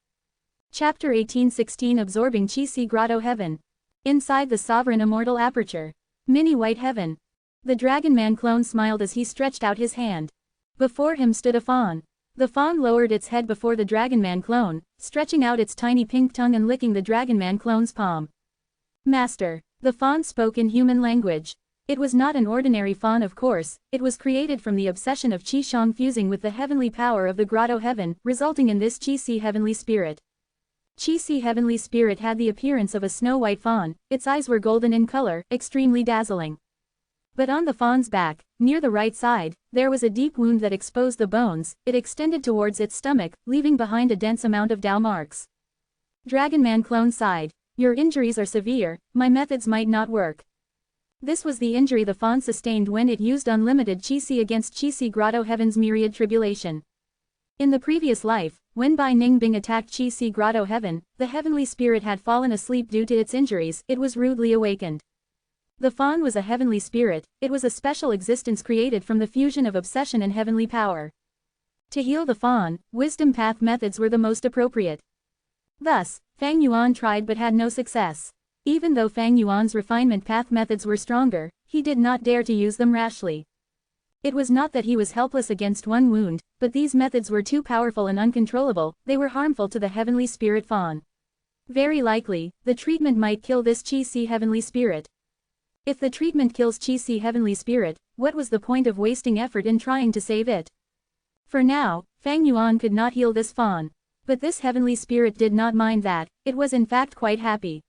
Chapter 1816 Absorbing Qi Si Grotto Heaven. Inside the sovereign immortal aperture. Mini White Heaven. The Dragon Man clone smiled as he stretched out his hand. Before him stood a fawn. The fawn lowered its head before the Dragon Man clone, stretching out its tiny pink tongue and licking the Dragon Man clone's palm. Master. The fawn spoke in human language. It was not an ordinary fawn of course, it was created from the obsession of Qi Shang fusing with the heavenly power of the Grotto Heaven, resulting in this Qi Si Heavenly Spirit. Qi Si Heavenly Spirit had the appearance of a snow-white fawn, its eyes were golden in color, extremely dazzling. But on the fawn's back, near the right side, there was a deep wound that exposed the bones, it extended towards its stomach, leaving behind a dense amount of Dao marks. Dragon Man clone sighed. Your injuries are severe, my methods might not work. This was the injury the fawn sustained when it used unlimited Qi Si against Qi Si Grotto Heaven's myriad tribulation. In the previous life, when Bai Ningbing attacked Qi Si Grotto Heaven, the heavenly spirit had fallen asleep due to its injuries, it was rudely awakened. The fawn was a heavenly spirit, it was a special existence created from the fusion of obsession and heavenly power. To heal the fawn, wisdom path methods were the most appropriate. Thus, Fang Yuan tried but had no success. Even though Fang Yuan's refinement path methods were stronger, he did not dare to use them rashly. It was not that he was helpless against one wound, but these methods were too powerful and uncontrollable, they were harmful to the heavenly spirit fawn. Very likely, the treatment might kill this Qi Si Heavenly Spirit. If the treatment kills Qi Si Heavenly Spirit, what was the point of wasting effort in trying to save it? For now, Fang Yuan could not heal this fawn. But this heavenly spirit did not mind that, it was in fact quite happy.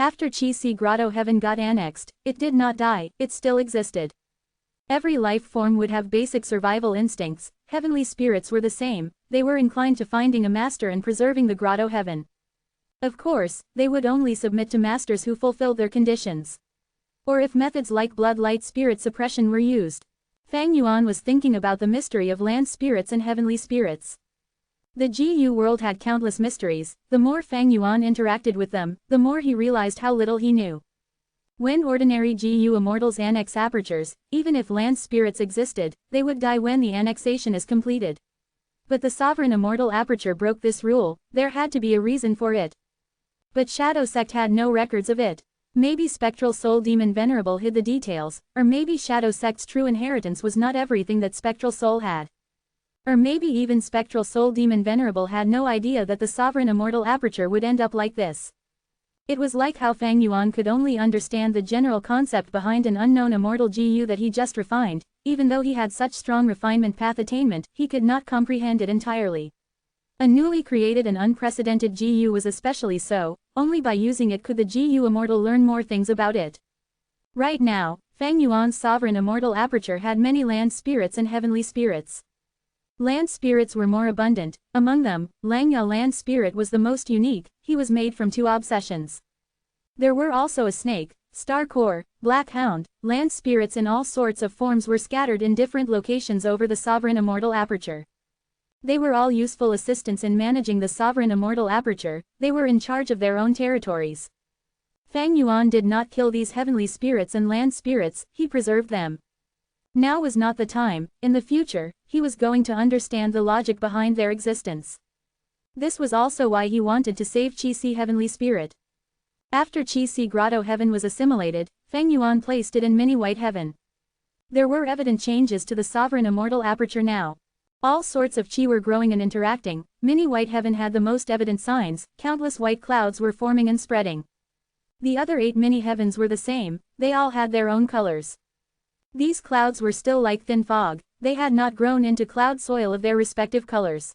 After Qi Si Grotto Heaven got annexed, it did not die, it still existed. Every life form would have basic survival instincts, heavenly spirits were the same, they were inclined to finding a master and preserving the Grotto Heaven. Of course, they would only submit to masters who fulfilled their conditions. Or if methods like blood light spirit suppression were used. Fang Yuan was thinking about the mystery of land spirits and heavenly spirits. The GU world had countless mysteries, the more Fang Yuan interacted with them, the more he realized how little he knew. When ordinary GU immortals annex apertures, even if land spirits existed, they would die when the annexation is completed. But the sovereign immortal aperture broke this rule. There had to be a reason for it. But Shadow Sect had no records of it. Maybe Spectral Soul Demon Venerable hid the details, or maybe Shadow Sect's true inheritance was not everything that Spectral Soul had. Or maybe even Spectral Soul Demon Venerable had no idea that the sovereign immortal aperture would end up like this. It was like how Fang Yuan could only understand the general concept behind an unknown immortal GU that he just refined. Even though he had such strong refinement path attainment, he could not comprehend it entirely. A newly created and unprecedented GU was especially so. Only by using it could the GU immortal learn more things about it. Right now, Fang Yuan's sovereign immortal aperture had many land spirits and heavenly spirits. Land spirits were more abundant. Among them, Langya land spirit was the most unique. He was made from 2 obsessions. There were also a snake, star core, black hound. Land spirits in all sorts of forms were scattered in different locations over the sovereign immortal aperture. They were all useful assistants in managing the sovereign immortal aperture. They were in charge of their own territories. Fang Yuan did not kill these heavenly spirits and land spirits, he preserved them. Now was not the time. In the future, he was going to understand the logic behind their existence. This was also why he wanted to save Qi-Si heavenly spirit. After Qi-Si grotto heaven was assimilated, Fang Yuan placed it in mini white heaven. There were evident changes to the sovereign immortal aperture now. All sorts of Qi were growing and interacting. Mini white heaven had the most evident signs. Countless white clouds were forming and spreading. The other 8 mini heavens were the same. They all had their own colors. These clouds were still like thin fog. They had not grown into cloud soil of their respective colors.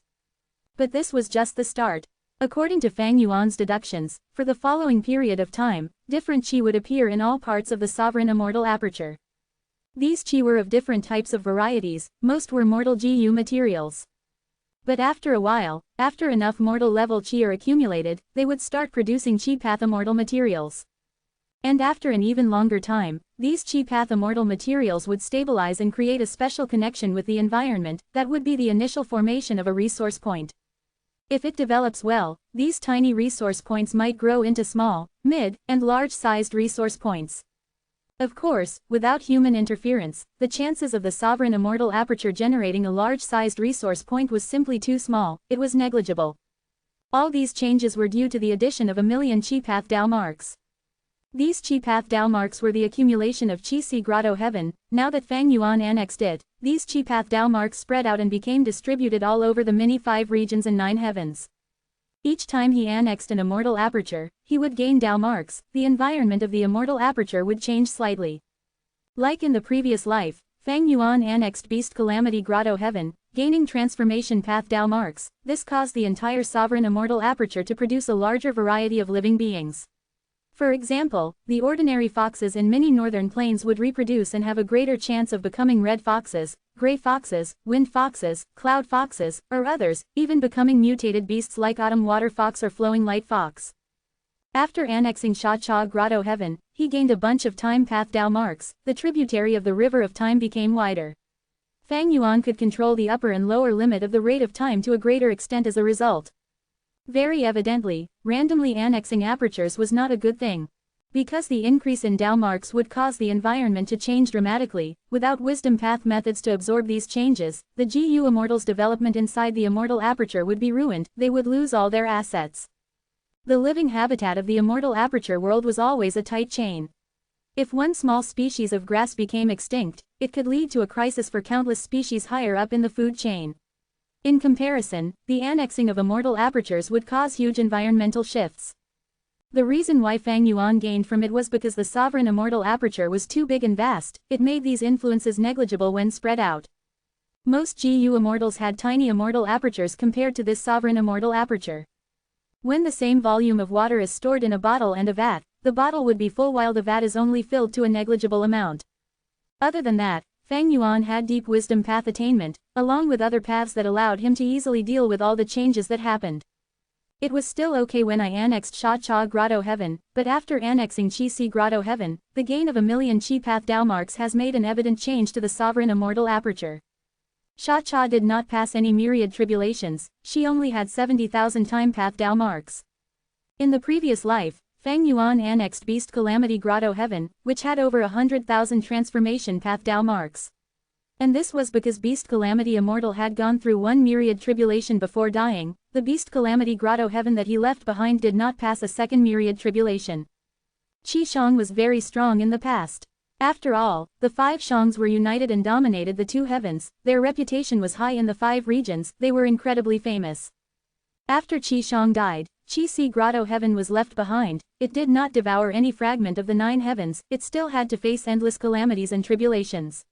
But this was just the start. According to Fang Yuan's deductions, for the following period of time, different Qi would appear in all parts of the sovereign immortal aperture. These Qi were of different types of varieties. Most were mortal GU materials. But after a while, after enough mortal level Qi are accumulated, they would start producing Qi path immortal materials. And after an even longer time, these Qi path immortal materials would stabilize and create a special connection with the environment. That would be the initial formation of a resource point. If it develops well, these tiny resource points might grow into small, mid, and large-sized resource points. Of course, without human interference, the chances of the sovereign immortal aperture generating a large-sized resource point was simply too small. It was negligible. All these changes were due to the addition of 1,000,000 Qi path Dao marks. These Qi path Dao marks were the accumulation of Qi-Si grotto heaven. Now that Fang Yuan annexed it, these Qi path Dao marks spread out and became distributed all over the mini 5 regions and 9 heavens. Each time he annexed an immortal aperture, he would gain Dao marks. The environment of the immortal aperture would change slightly. Like in the previous life, Fang Yuan annexed Beast Calamity Grotto Heaven, gaining transformation path Dao marks. This caused the entire sovereign immortal aperture to produce a larger variety of living beings. For example, the ordinary foxes in many northern plains would reproduce and have a greater chance of becoming red foxes, gray foxes, wind foxes, cloud foxes, or others, even becoming mutated beasts like autumn water fox or flowing light fox. After annexing Sha Cha Grotto Heaven, he gained a bunch of time path Dao marks. The tributary of the river of time became wider. Fang Yuan could control the upper and lower limit of the rate of time to a greater extent as a result. Very evidently, randomly annexing apertures was not a good thing. Because the increase in Dao marks would cause the environment to change dramatically, without wisdom path methods to absorb these changes, the GU Immortal's development inside the immortal aperture would be ruined. They would lose all their assets. The living habitat of the immortal aperture world was always a tight chain. If one small species of grass became extinct, it could lead to a crisis for countless species higher up in the food chain. In comparison, the annexing of immortal apertures would cause huge environmental shifts. The reason why Fang Yuan gained from it was because the sovereign immortal aperture was too big and vast. It made these influences negligible when spread out. Most GU immortals had tiny immortal apertures compared to this sovereign immortal aperture. When the same volume of water is stored in a bottle and a vat, the bottle would be full while the vat is only filled to a negligible amount. Other than that, Fang Yuan had deep wisdom path attainment, along with other paths that allowed him to easily deal with all the changes that happened. It was still okay when I annexed Sha Cha Grotto Heaven, but after annexing Qi-Si Grotto Heaven, the gain of 1,000,000 Qi path Dao marks has made an evident change to the sovereign immortal aperture. Sha Cha did not pass any myriad tribulations. She only had 70,000 time path Dao marks. In the previous life, Fang Yuan annexed Beast Calamity Grotto Heaven, which had over 100,000 transformation path Dao marks. And this was because Beast Calamity Immortal had gone through one myriad tribulation before dying. The Beast Calamity Grotto Heaven that he left behind did not pass a second myriad tribulation. Qi Shang was very strong in the past. After all, the 5 Shangs were united and dominated the 2 heavens, their reputation was high in the 5 regions, they were incredibly famous. After Qi Shang died, Qi Si Grotto Heaven was left behind. It did not devour any fragment of the 9 heavens, it still had to face endless calamities and tribulations.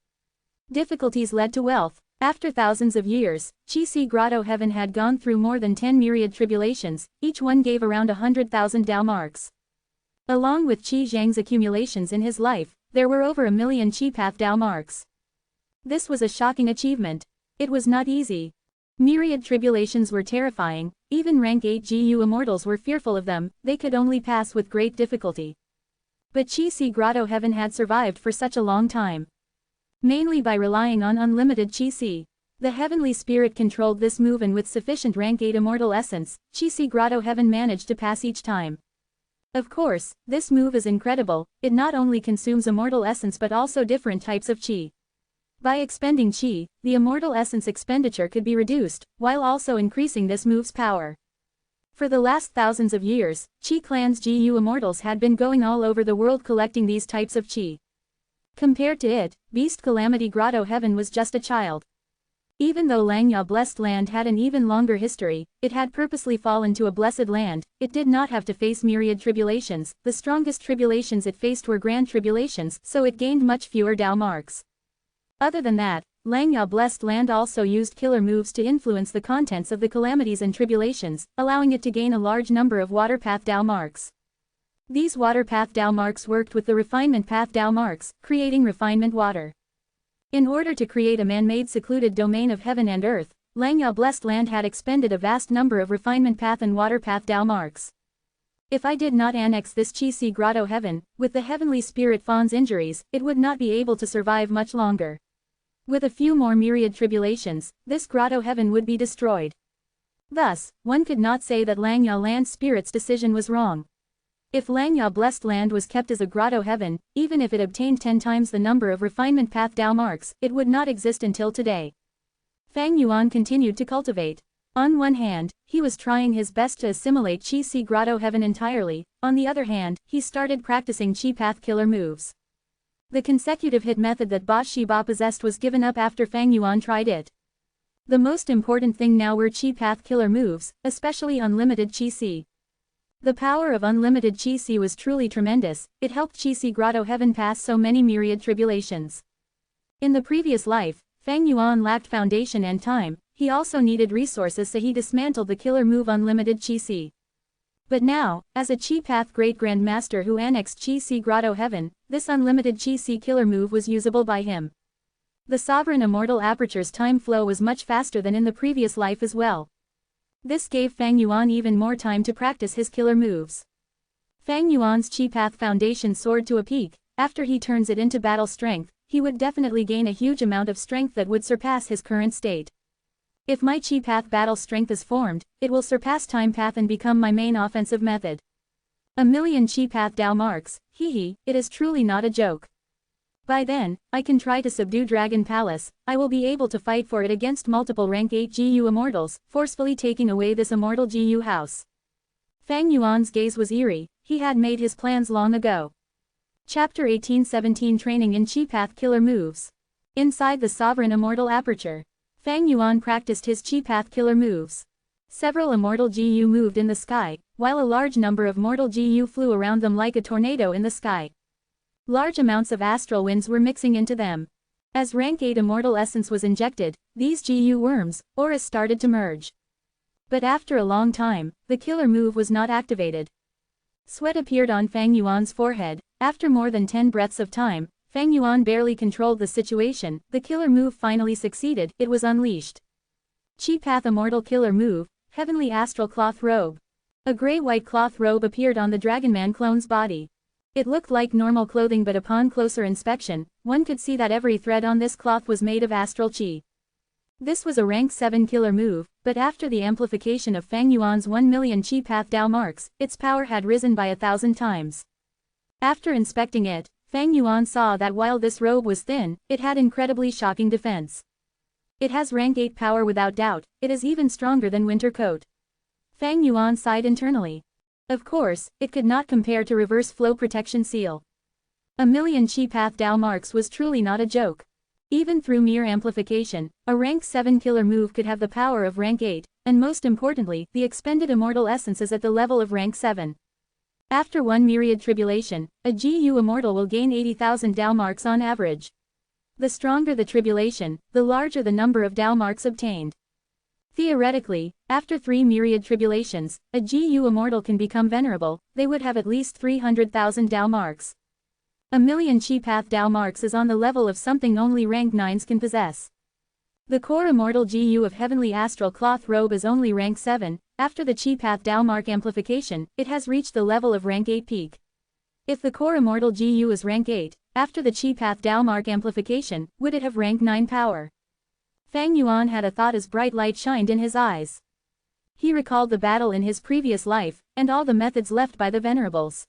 Difficulties led to wealth. After thousands of years, Qi Si Grotto Heaven had gone through more than 10 myriad tribulations, each one gave around 100,000 Dao marks. Along with Qi Zhang's accumulations in his life, there were over 1 million Qi Path Dao marks. This was a shocking achievement. It was not easy. Myriad tribulations were terrifying, even rank 8 GU immortals were fearful of them, they could only pass with great difficulty. But Qi Si Grotto Heaven had survived for such a long time. Mainly by relying on unlimited Qi Si. The heavenly spirit controlled this move, and with sufficient rank 8 immortal essence, Qi Si Grotto Heaven managed to pass each time. Of course, this move is incredible, it not only consumes immortal essence but also different types of Qi. By expending Qi, the immortal essence expenditure could be reduced, while also increasing this move's power. For the last thousands of years, Qi Clan's GU immortals had been going all over the world collecting these types of Qi. Compared to it, Beast Calamity Grotto Heaven was just a child. Even though Langya Blessed Land had an even longer history, it had purposely fallen to a blessed land, it did not have to face myriad tribulations, the strongest tribulations it faced were grand tribulations, so it gained much fewer Dao marks. Other than that, Langya Blessed Land also used killer moves to influence the contents of the calamities and tribulations, allowing it to gain a large number of Water Path Dao marks. These Water Path Dao marks worked with the Refinement Path Dao marks, creating refinement water. In order to create a man-made secluded domain of heaven and earth, Langya Blessed Land had expended a vast number of Refinement Path and Water Path Dao marks. If I did not annex this Qi Si Grotto Heaven, with the heavenly spirit Fawn's injuries, it would not be able to survive much longer. With a few more myriad tribulations, this Grotto Heaven would be destroyed. Thus, one could not say that Langya Land Spirit's decision was wrong. If Langya Blessed Land was kept as a Grotto Heaven, even if it obtained 10 times the number of Refinement Path Dao marks, it would not exist until today. Fang Yuan continued to cultivate. On one hand, he was trying his best to assimilate Qi Si Grotto Heaven entirely, on the other hand, he started practicing Qi Path killer moves. The consecutive hit method that Ba Shiba possessed was given up after Fang Yuan tried it. The most important thing now were Qi Path killer moves, especially unlimited Qi Si. The power of unlimited Qi Si was truly tremendous, it helped Qi Si Grotto Heaven pass so many myriad tribulations. In the previous life, Fang Yuan lacked foundation and time, he also needed resources, so he dismantled the killer move unlimited Qi Si. But now, as a Qi Path Great Grand Master who annexed Qi Si Grotto Heaven, this unlimited Qi Si killer move was usable by him. The Sovereign Immortal Aperture's time flow was much faster than in the previous life as well. This gave Fang Yuan even more time to practice his killer moves. Fang Yuan's Qi Path foundation soared to a peak. After he turns it into battle strength, he would definitely gain a huge amount of strength that would surpass his current state. If my Qi Path battle strength is formed, it will surpass Time Path and become my main offensive method. 1 million Qi Path Dao marks, it is truly not a joke. By then, I can try to subdue Dragon Palace, I will be able to fight for it against multiple rank 8 GU immortals, forcefully taking away this immortal GU house. Fang Yuan's gaze was eerie, he had made his plans long ago. Chapter 18-17 Training in Qi Path Killer Moves. Inside the Sovereign Immortal Aperture, Fang Yuan practiced his Qi Path killer moves. Several immortal GU moved in the sky, while a large number of mortal GU flew around them like a tornado in the sky. Large amounts of astral winds were mixing into them. As rank 8 immortal essence was injected, these GU worms, auras started to merge. But after a long time, the killer move was not activated. Sweat appeared on Fang Yuan's forehead. After more than 10 breaths of time, Fang Yuan barely controlled the situation, the killer move finally succeeded, it was unleashed. Qi Path Immortal Killer Move, Heavenly Astral Cloth Robe. A grey-white cloth robe appeared on the Dragonman clone's body. It looked like normal clothing, but upon closer inspection, one could see that every thread on this cloth was made of astral qi. This was a rank 7 killer move, but after the amplification of Fang Yuan's 1 million Chi Path Dao marks, its power had risen by 1,000 times. After inspecting it, Fang Yuan saw that while this robe was thin, it had incredibly shocking defense. It has rank 8 power without doubt, it is even stronger than winter coat. Fang Yuan sighed internally. Of course, it could not compare to reverse flow protection seal. A million Chi Path Dao marks was truly not a joke. Even through mere amplification, a rank 7 killer move could have the power of rank 8, and most importantly, the expended immortal essence is at the level of rank 7. After one myriad tribulation, a GU immortal will gain 80,000 Dao marks on average. The stronger the tribulation, the larger the number of Dao marks obtained. Theoretically, after 3 myriad tribulations, a GU immortal can become venerable, they would have at least 300,000 Dao marks. A million Chi Path Dao marks is on the level of something only rank 9s can possess. The core immortal GU of Heavenly Astral Cloth Robe is only rank 7, after the Chi Path Dao mark amplification, it has reached the level of rank 8 peak. If the core immortal GU is rank 8, after the Chi Path Dao mark amplification, would it have rank 9 power? Fang Yuan had a thought as bright light shined in his eyes. He recalled the battle in his previous life, and all the methods left by the Venerables.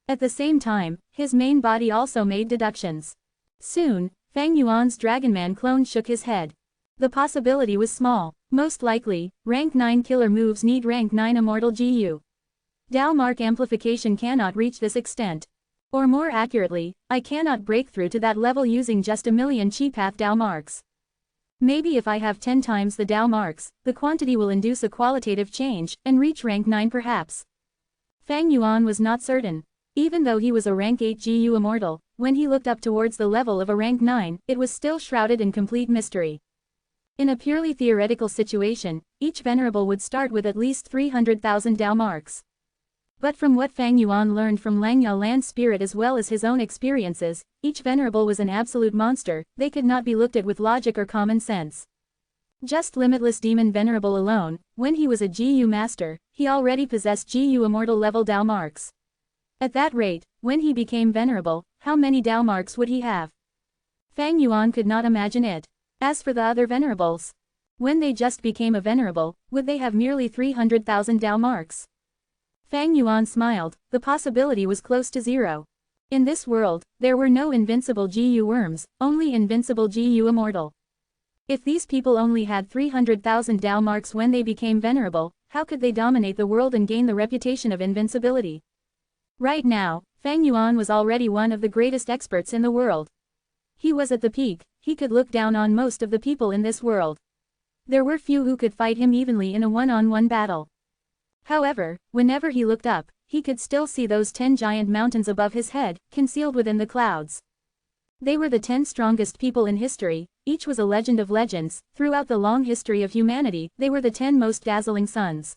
At the same time, his main body also made deductions. Soon, Fang Yuan's Dragonman clone shook his head. The possibility was small. Most likely, rank 9 killer moves need rank 9 immortal GU. Dao mark amplification cannot reach this extent. Or more accurately, I cannot break through to that level using just a million Chi Path Dao marks. Maybe if I have 10 times the Dao marks, the quantity will induce a qualitative change, and reach rank 9 perhaps. Fang Yuan was not certain. Even though he was a rank 8 GU immortal, when he looked up towards the level of a rank 9, it was still shrouded in complete mystery. In a purely theoretical situation, each Venerable would start with at least 300,000 Dao marks. But from what Fang Yuan learned from Langya Land Spirit as well as his own experiences, each Venerable was an absolute monster, they could not be looked at with logic or common sense. Just Limitless Demon Venerable alone, when he was a GU Master, he already possessed GU Immortal level Dao marks. At that rate, when he became Venerable, how many Dao marks would he have? Fang Yuan could not imagine it. As for the other Venerables, when they just became a Venerable, would they have merely 300,000 Dao marks? Fang Yuan smiled, the possibility was close to zero. In this world, there were no invincible GU worms, only invincible GU immortal. If these people only had 300,000 Dao marks when they became Venerable, how could they dominate the world and gain the reputation of invincibility? Right now, Fang Yuan was already one of the greatest experts in the world. He was at the peak, he could look down on most of the people in this world. There were few who could fight him evenly in a one-on-one battle. However, whenever he looked up, he could still see those 10 giant mountains above his head, concealed within the clouds. They were the 10 strongest people in history, each was a legend of legends, throughout the long history of humanity, they were the 10 most dazzling suns.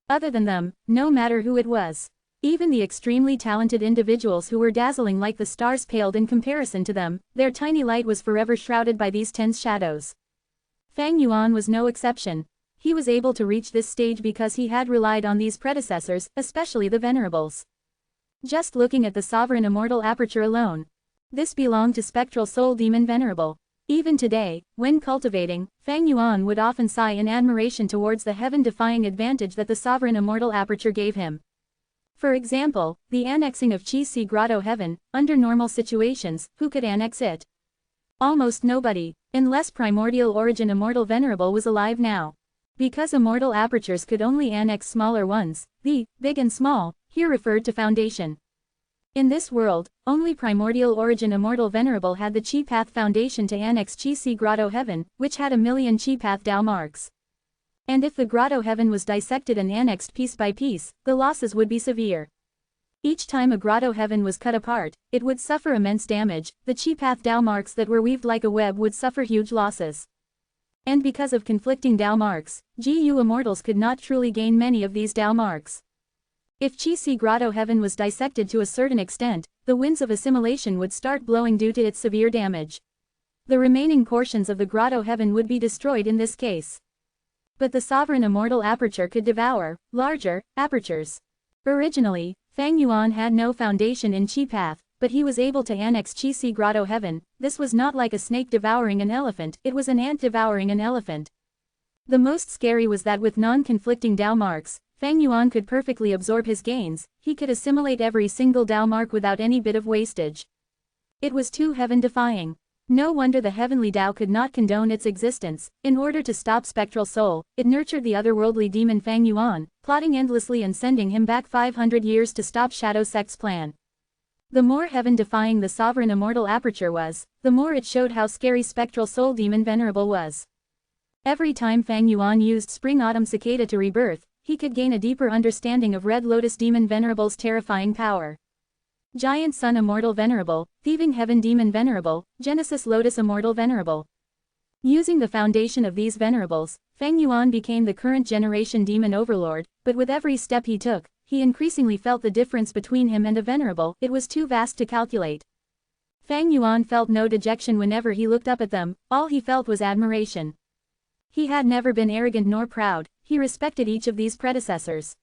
Other than them, no matter who it was. Even the extremely talented individuals who were dazzling like the stars paled in comparison to them, their tiny light was forever shrouded by these 10 shadows. Fang Yuan was no exception. He was able to reach this stage because he had relied on these predecessors, especially the Venerables. Just looking at the Sovereign Immortal Aperture alone. This belonged to Spectral Soul Demon Venerable. Even today, when cultivating, Fang Yuan would often sigh in admiration towards the heaven-defying advantage that the Sovereign Immortal Aperture gave him. For example, the annexing of Chi Si Grotto Heaven, under normal situations, who could annex it? Almost nobody, unless Primordial Origin Immortal Venerable was alive now. Because immortal apertures could only annex smaller ones, the big and small here referred to foundation. In this world, only Primordial Origin Immortal Venerable had the Chi Path Foundation to annex Chi Si Grotto Heaven, which had a million Chi Path Dao marks. And if the Grotto Heaven was dissected and annexed piece by piece, the losses would be severe. Each time a Grotto Heaven was cut apart, it would suffer immense damage, the Chi Path Dao marks that were weaved like a web would suffer huge losses. And because of conflicting Dao marks, GU Immortals could not truly gain many of these Dao marks. If Chi Si Grotto Heaven was dissected to a certain extent, the winds of assimilation would start blowing due to its severe damage. The remaining portions of the Grotto Heaven would be destroyed in this case. But the Sovereign Immortal Aperture could devour larger apertures. Originally, Fang Yuan had no foundation in Chi Path, but he was able to annex Chi Si Grotto Heaven. This was not like a snake devouring an elephant, it was an ant devouring an elephant. The most scary was that with non-conflicting Dao marks, Fang Yuan could perfectly absorb his gains, he could assimilate every single Dao mark without any bit of wastage. It was too heaven-defying. No wonder the heavenly Dao could not condone its existence. In order to stop Spectral Soul, it nurtured the otherworldly demon Fang Yuan, plotting endlessly and sending him back 500 years to stop Shadow Sect's plan. The more heaven-defying the sovereign immortal aperture was, the more it showed how scary Spectral Soul demon Venerable was. Every time Fang Yuan used Spring-Autumn Cicada to rebirth, he could gain a deeper understanding of Red Lotus demon Venerable's terrifying power. Giant Sun Immortal Venerable, Thieving Heaven Demon Venerable, Genesis Lotus Immortal Venerable. Using the foundation of these venerables, Fang Yuan became the current generation demon overlord, but with every step he took, he increasingly felt the difference between him and a venerable. It was too vast to calculate. Fang Yuan felt no dejection whenever he looked up at them, all he felt was admiration. He had never been arrogant nor proud, he respected each of these predecessors.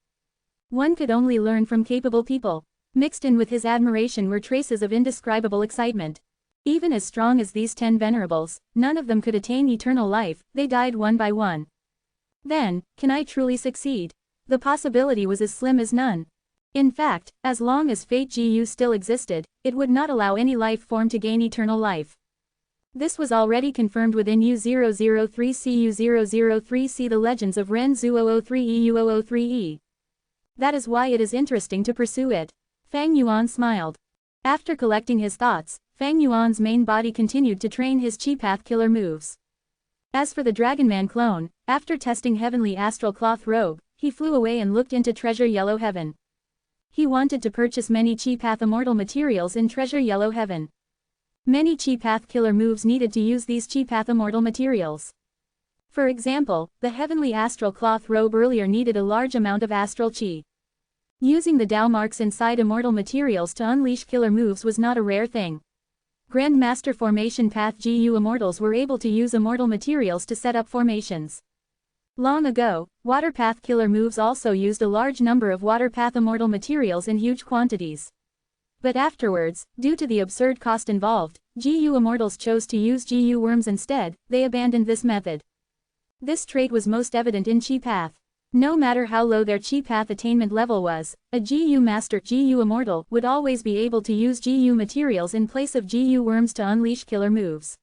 One could only learn from capable people. Mixed in with his admiration were traces of indescribable excitement. Even as strong as these 10 venerables, none of them could attain eternal life, they died one by one. Then, can I truly succeed? The possibility was as slim as none. In fact, as long as Fate Gu still existed, it would not allow any life form to gain eternal life. This was already confirmed within U003CU003. See the legends of Ren Zhu 003E-U003E. That is why it is interesting to pursue it. Fang Yuan smiled. After collecting his thoughts, Fang Yuan's main body continued to train his Chi Path killer moves. As for the Dragonman clone, after testing Heavenly Astral Cloth Robe, he flew away and looked into Treasure Yellow Heaven. He wanted to purchase many Chi Path immortal materials in Treasure Yellow Heaven. Many Chi Path killer moves needed to use these Chi Path immortal materials. For example, the Heavenly Astral Cloth Robe earlier needed a large amount of Astral Chi. Using the Dao marks inside immortal materials to unleash killer moves was not a rare thing. Grandmaster Formation Path GU Immortals were able to use immortal materials to set up formations. Long ago, Water Path killer moves also used a large number of Water Path immortal materials in huge quantities. But afterwards, due to the absurd cost involved, GU Immortals chose to use GU Worms instead. They abandoned this method. This trait was most evident in Chi Path. No matter how low their Chi Path attainment level was, a GU Master GU Immortal would always be able to use GU materials in place of GU Worms to unleash killer moves.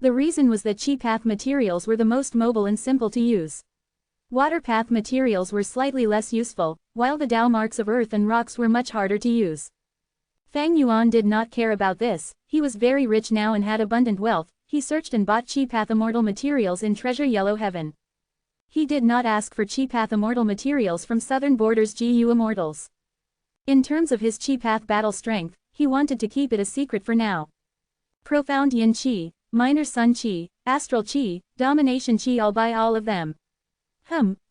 The reason was that Chi Path materials were the most mobile and simple to use. Water Path materials were slightly less useful, while the Dao marks of earth and rocks were much harder to use. Fang Yuan did not care about this, he was very rich now and had abundant wealth. He searched and bought Chi Path immortal materials in Treasure Yellow Heaven. He did not ask for Chi Path immortal materials from Southern Borders GU Immortals. In terms of his Chi Path battle strength, he wanted to keep it a secret for now. Profound Yin Chi, Minor Sun Chi, Astral Chi, Domination Chi, I'll buy all of them.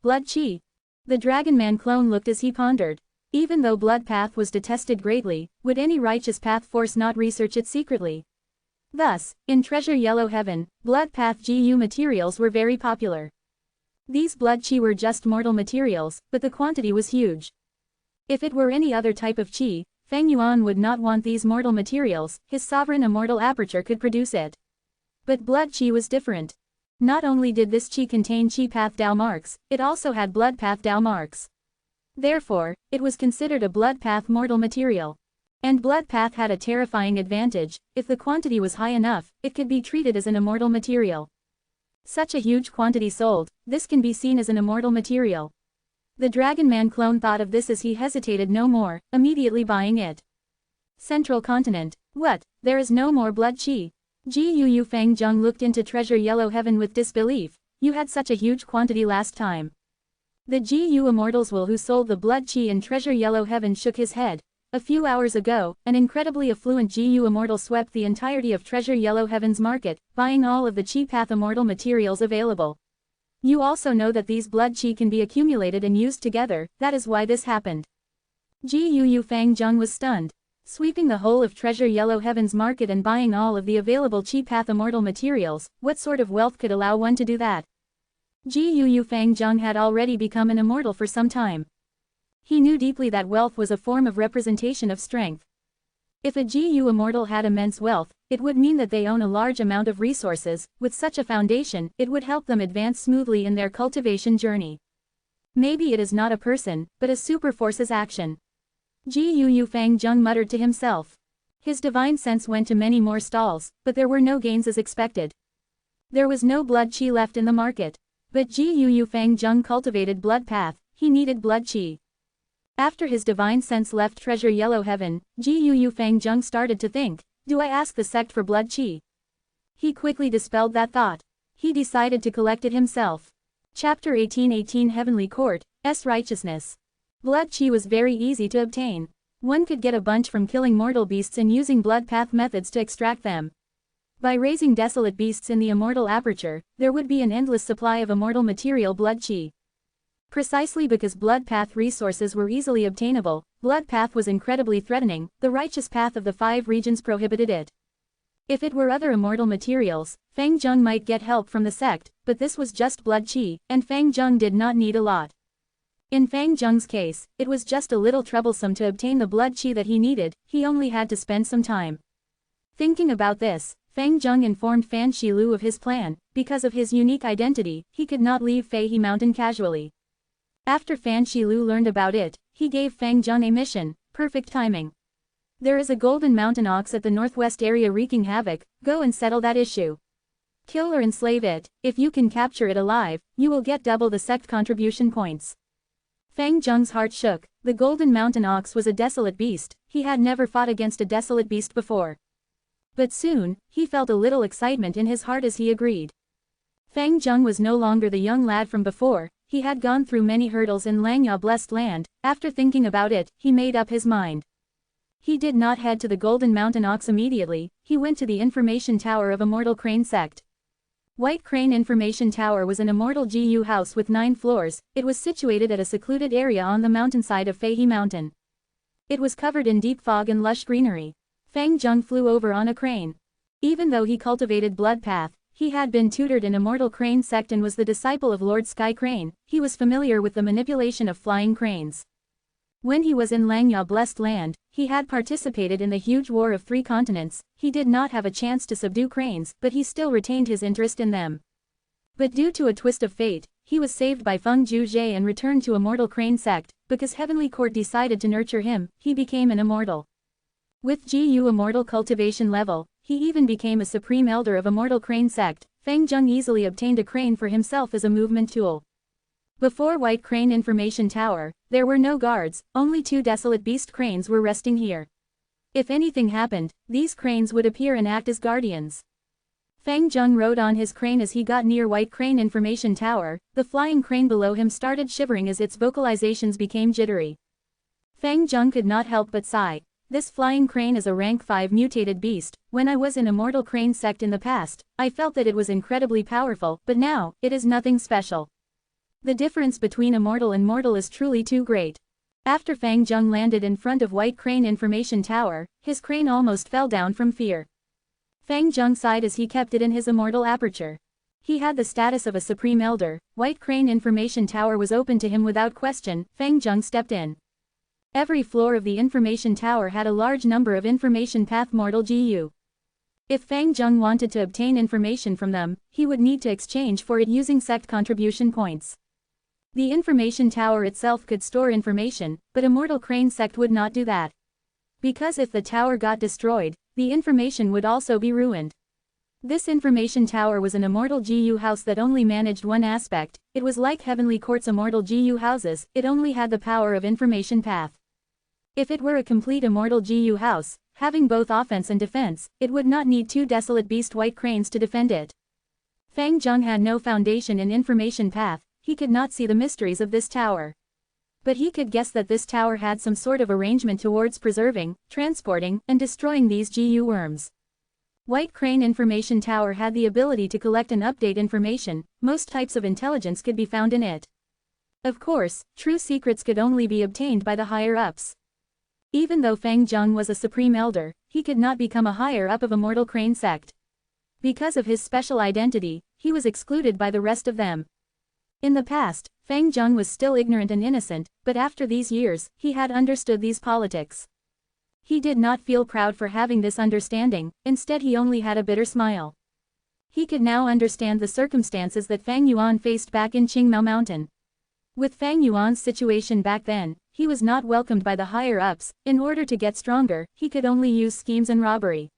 Blood Chi. The Dragonman clone looked as he pondered. Even though Blood Path was detested greatly, would any righteous path force not research it secretly? Thus, in Treasure Yellow Heaven, Blood Path GU materials were very popular. These blood chi were just mortal materials, but the quantity was huge. If it were any other type of chi, Fang Yuan would not want these mortal materials, his sovereign immortal aperture could produce it. But blood chi was different. Not only did this chi contain Chi Path Dao marks, it also had Blood Path Dao marks. Therefore, it was considered a Blood Path mortal material. And Blood Path had a terrifying advantage: if the quantity was high enough, it could be treated as an immortal material. Such a huge quantity sold, this can be seen as an immortal material. The Dragonman clone thought of this as he hesitated no more, immediately buying it. Central Continent. What? There is no more blood chi. Gu Fang Zheng looked into Treasure Yellow Heaven with disbelief. You had such a huge quantity last time. The GU Immortals who sold the blood chi in Treasure Yellow Heaven shook his head. A few hours ago, an incredibly affluent GU Immortal swept the entirety of Treasure Yellow Heaven's market, buying all of the Chi Path immortal materials available. You also know that these blood chi can be accumulated and used together, that is why this happened. Gu Fang Zheng was stunned. Sweeping the whole of Treasure Yellow Heaven's market and buying all of the available Chi Path immortal materials, what sort of wealth could allow one to do that? Gu Fang Zheng had already become an immortal for some time. He knew deeply that wealth was a form of representation of strength. If a GU Immortal had immense wealth, it would mean that they own a large amount of resources. With such a foundation, it would help them advance smoothly in their cultivation journey. Maybe it is not a person, but a super force's action. Gu Fang Zheng muttered to himself. His divine sense went to many more stalls, but there were no gains as expected. There was no blood qi left in the market. But Gu Fang Zheng cultivated blood path, he needed blood qi. After his divine sense left Treasure Yellow Heaven, Gu Fang Zheng started to think, do I ask the sect for blood qi? He quickly dispelled that thought. He decided to collect it himself. Chapter 1818 Heavenly Court, S. Righteousness. Blood qi was very easy to obtain. One could get a bunch from killing mortal beasts and using blood path methods to extract them. By raising desolate beasts in the immortal aperture, there would be an endless supply of immortal material blood qi. Precisely because blood path resources were easily obtainable, blood path was incredibly threatening, the righteous path of the 5 regions prohibited it. If it were other immortal materials, Fang Zheng might get help from the sect, but this was just blood qi, and Fang Zheng did not need a lot. In Fang Zheng's case, it was just a little troublesome to obtain the blood qi that he needed, he only had to spend some time. Thinking about this, Fang Zheng informed Fan Shilu of his plan. Because of his unique identity, he could not leave Feihe Mountain casually. After Fan Shilu learned about it, he gave Fang Zheng a mission. Perfect timing. There is a golden mountain ox at the northwest area wreaking havoc, go and settle that issue. Kill or enslave it. If you can capture it alive, you will get double the sect contribution points. Fang Zheng's heart shook. The golden mountain ox was a desolate beast, he had never fought against a desolate beast before. But soon, he felt a little excitement in his heart as he agreed. Fang Zheng was no longer the young lad from before, he had gone through many hurdles in Langya blessed land. After thinking about it, he made up his mind. He did not head to the Golden Mountain Ox immediately, he went to the Information Tower of Immortal Crane Sect. White Crane Information Tower was an immortal GU house with 9 floors, it was situated at a secluded area on the mountainside of Feihe Mountain. It was covered in deep fog and lush greenery. Fang Zheng flew over on a crane. Even though he cultivated blood path, he had been tutored in Immortal Crane Sect and was the disciple of Lord Sky Crane, he was familiar with the manipulation of flying cranes. When he was in Langya blessed land, he had participated in the huge war of 3 continents, he did not have a chance to subdue cranes, but he still retained his interest in them. But due to a twist of fate, he was saved by Feng Zhuzhe and returned to Immortal Crane Sect, because Heavenly Court decided to nurture him, he became an immortal. With GU Immortal cultivation level, he even became a Supreme Elder of Immortal Crane Sect. Fang Zheng easily obtained a crane for himself as a movement tool. Before White Crane Information Tower, there were no guards, only 2 desolate beast cranes were resting here. If anything happened, these cranes would appear and act as guardians. Fang Zheng rode on his crane as he got near White Crane Information Tower, the flying crane below him started shivering as its vocalizations became jittery. Fang Zheng could not help but sigh. This flying crane is a rank 5 mutated beast. When I was in Immortal Crane Sect in the past, I felt that it was incredibly powerful, but now, it is nothing special. The difference between immortal and mortal is truly too great. After Fang Zheng landed in front of White Crane Information Tower, his crane almost fell down from fear. Fang Zheng sighed as he kept it in his immortal aperture. He had the status of a Supreme Elder. White Crane Information Tower was open to him without question. Fang Zheng stepped in. Every floor of the Information Tower had a large number of Information Path Mortal GU. If Fang Zheng wanted to obtain information from them, he would need to exchange for it using sect contribution points. The Information Tower itself could store information, but Immortal Crane Sect would not do that. Because if the tower got destroyed, the information would also be ruined. This Information Tower was an Immortal GU house that only managed one aspect. It was like Heavenly Court's Immortal GU houses, it only had the power of Information Path. If it were a complete Immortal GU house, having both offense and defense, it would not need 2 desolate beast white cranes to defend it. Fang Zheng had no foundation in Information Path, he could not see the mysteries of this tower. But he could guess that this tower had some sort of arrangement towards preserving, transporting, and destroying these GU worms. White Crane Information Tower had the ability to collect and update information, most types of intelligence could be found in it. Of course, true secrets could only be obtained by the higher-ups. Even though Fang Zheng was a Supreme Elder, he could not become a higher-up of Immortal Crane Sect. Because of his special identity, he was excluded by the rest of them. In the past, Fang Zheng was still ignorant and innocent, but after these years, he had understood these politics. He did not feel proud for having this understanding, instead he only had a bitter smile. He could now understand the circumstances that Fang Yuan faced back in Qingmao Mountain. With Fang Yuan's situation back then, he was not welcomed by the higher-ups. In order to get stronger, he could only use schemes and robbery.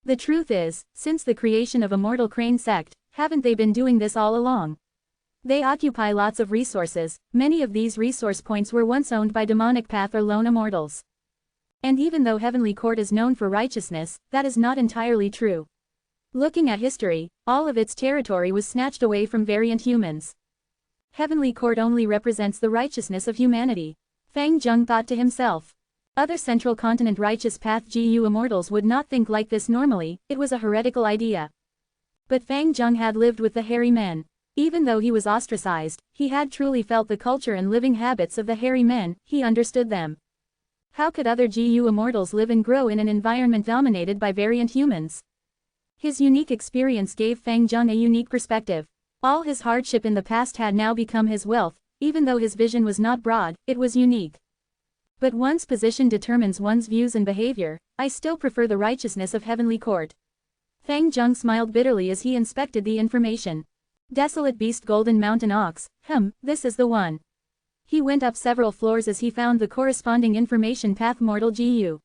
The truth is, since the creation of Immortal Crane sect, haven't they been doing this all along? They occupy lots of resources. Many of these resource points were once owned by demonic path or lone immortals. And even though Heavenly Court is known for righteousness, that is not entirely true. Looking at history, all of its territory was snatched away from variant humans. Heavenly Court only represents the righteousness of humanity. Fang Zheng thought to himself. Other Central Continent righteous path GU immortals would not think like this normally, it was a heretical idea. But Fang Zheng had lived with the hairy men. Even though he was ostracized, he had truly felt the culture and living habits of the hairy men, he understood them. How could other GU immortals live and grow in an environment dominated by variant humans? His unique experience gave Fang Zheng a unique perspective. All his hardship in the past had now become his wealth. Even though his vision was not broad, it was unique. But one's position determines one's views and behavior. I still prefer the righteousness of Heavenly Court. Fang Zheng smiled bitterly as he inspected the information. Desolate Beast Golden Mountain Ox, this is the one. He went up several floors as he found the corresponding information path Mortal GU.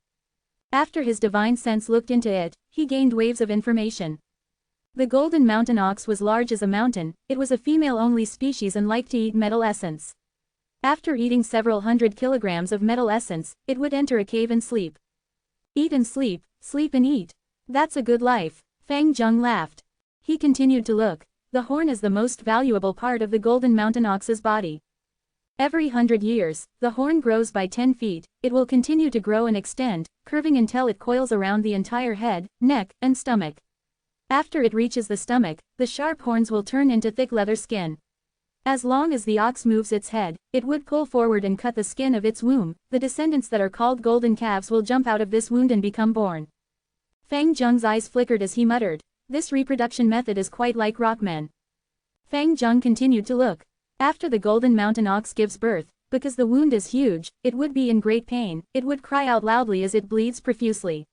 After his divine sense looked into it, he gained waves of information. The Golden Mountain Ox was large as a mountain, it was a female-only species and liked to eat metal essence. After eating several hundred kilograms of metal essence, it would enter a cave and sleep. Eat and sleep and eat. That's a good life. Fang Zheng laughed. He continued to look. The horn is the most valuable part of the Golden Mountain Ox's body. Every 100 years, the horn grows by 10 feet, it will continue to grow and extend, curving until it coils around the entire head, neck, and stomach. After it reaches the stomach, the sharp horns will turn into thick leather skin. As long as the ox moves its head, it would pull forward and cut the skin of its womb. The descendants that are called golden calves will jump out of this wound and become born. Fang Zheng's eyes flickered as he muttered, this reproduction method is quite like rockmen. Fang Zheng continued to look. After the Golden Mountain Ox gives birth, because the wound is huge, it would be in great pain, it would cry out loudly as it bleeds profusely.